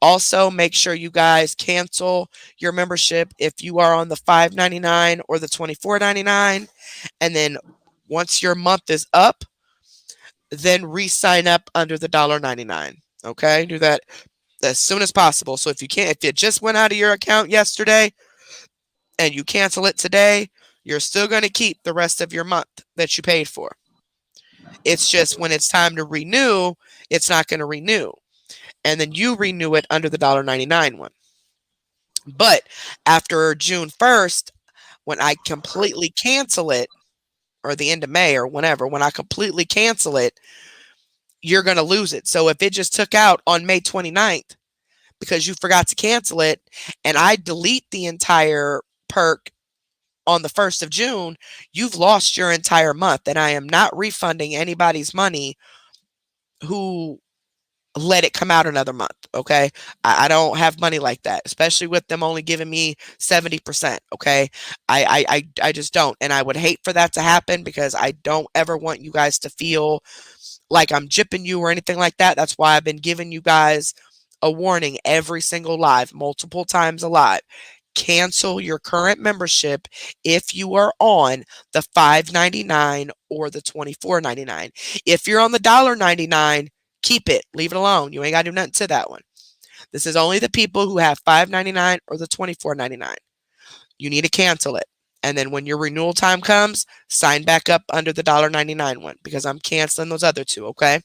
Also, make sure you guys cancel your membership if you are on the $5.99 or the $24.99. And then once your month is up, then re-sign up under the $1.99. Okay? Do that as soon as possible. So if it just went out of your account yesterday and you cancel it today, you're still going to keep the rest of your month that you paid for. It's just when it's time to renew, it's not going to renew. And then you renew it under the $1.99 one. But after June 1st, when I completely cancel it, or the end of May or whenever, when I completely cancel it, you're going to lose it. So if it just took out on May 29th because you forgot to cancel it, and I delete the entire perk on the 1st of June, you've lost your entire month. And I am not refunding anybody's money who let it come out another month. Okay. I don't have money like that, especially with them only giving me 70%. Okay. I just don't. And I would hate for that to happen because I don't ever want you guys to feel like I'm gypping you or anything like that. That's why I've been giving you guys a warning every single live, multiple times a live. Cancel your current membership if you are on the $5.99 or the $24.99. If you're on the $1.99, keep it. Leave it alone. You ain't got to do nothing to that one. This is only the people who have $5.99 or the $24.99. You need to cancel it. And then when your renewal time comes, sign back up under the $1.99 one because I'm canceling those other two, okay?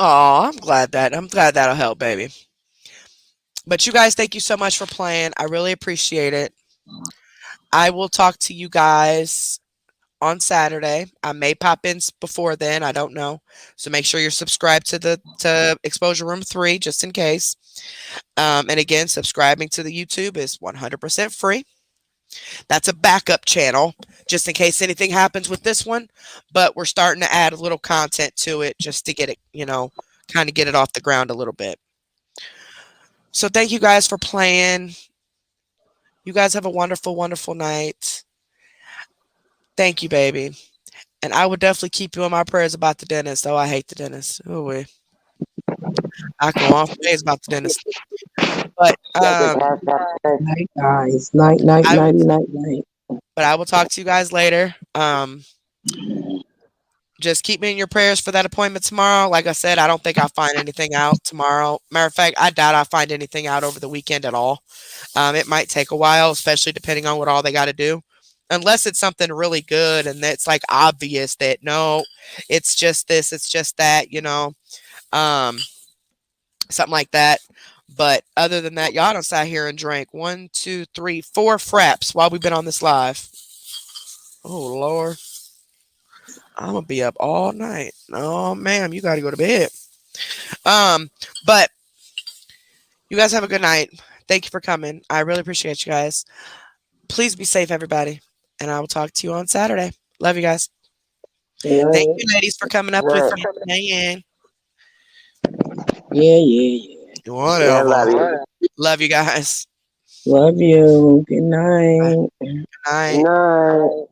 Oh, I'm glad that'll help, baby. But you guys, thank you so much for playing. I really appreciate it. I will talk to you guys on Saturday. I may pop in before then. I don't know. So make sure you're subscribed to Exposure Room 3 just in case. And again, subscribing to the YouTube is 100% free. That's a backup channel just in case anything happens with this one. But we're starting to add a little content to it just to get it, kind of get it off the ground a little bit. So thank you guys for playing. You guys have a wonderful, wonderful night. Thank you, baby. And I would definitely keep you in my prayers about the dentist, though I hate the dentist. Oh, I can go on for days about the dentist. But Yeah, just hashtag. Night, guys. Night, night, I will nighty, night, night. I will talk to you guys later. Just keep me in your prayers for that appointment tomorrow. Like I said, I don't think I'll find anything out tomorrow. Matter of fact, I doubt I'll find anything out over the weekend at all. It might take a while, especially depending on what all they got to do. Unless it's something really good and it's like obvious that no, it's just this, it's just that, um, something like that. But other than that, y'all done sat here and drank 1, 2, 3, 4 fraps while we've been on this live. Oh Lord, I'm gonna be up all night. Oh, ma'am, you got to go to bed. But you guys have a good night. Thank you for coming. I really appreciate you guys. Please be safe, everybody. And I will talk to you on Saturday. Love you guys. Thank Night. you, ladies, for coming up with Right. me. Hanging. Yeah, yeah, yeah. Yeah, Whatever. love you. Love you guys. Love you. Good Bye. night. Good night. Night.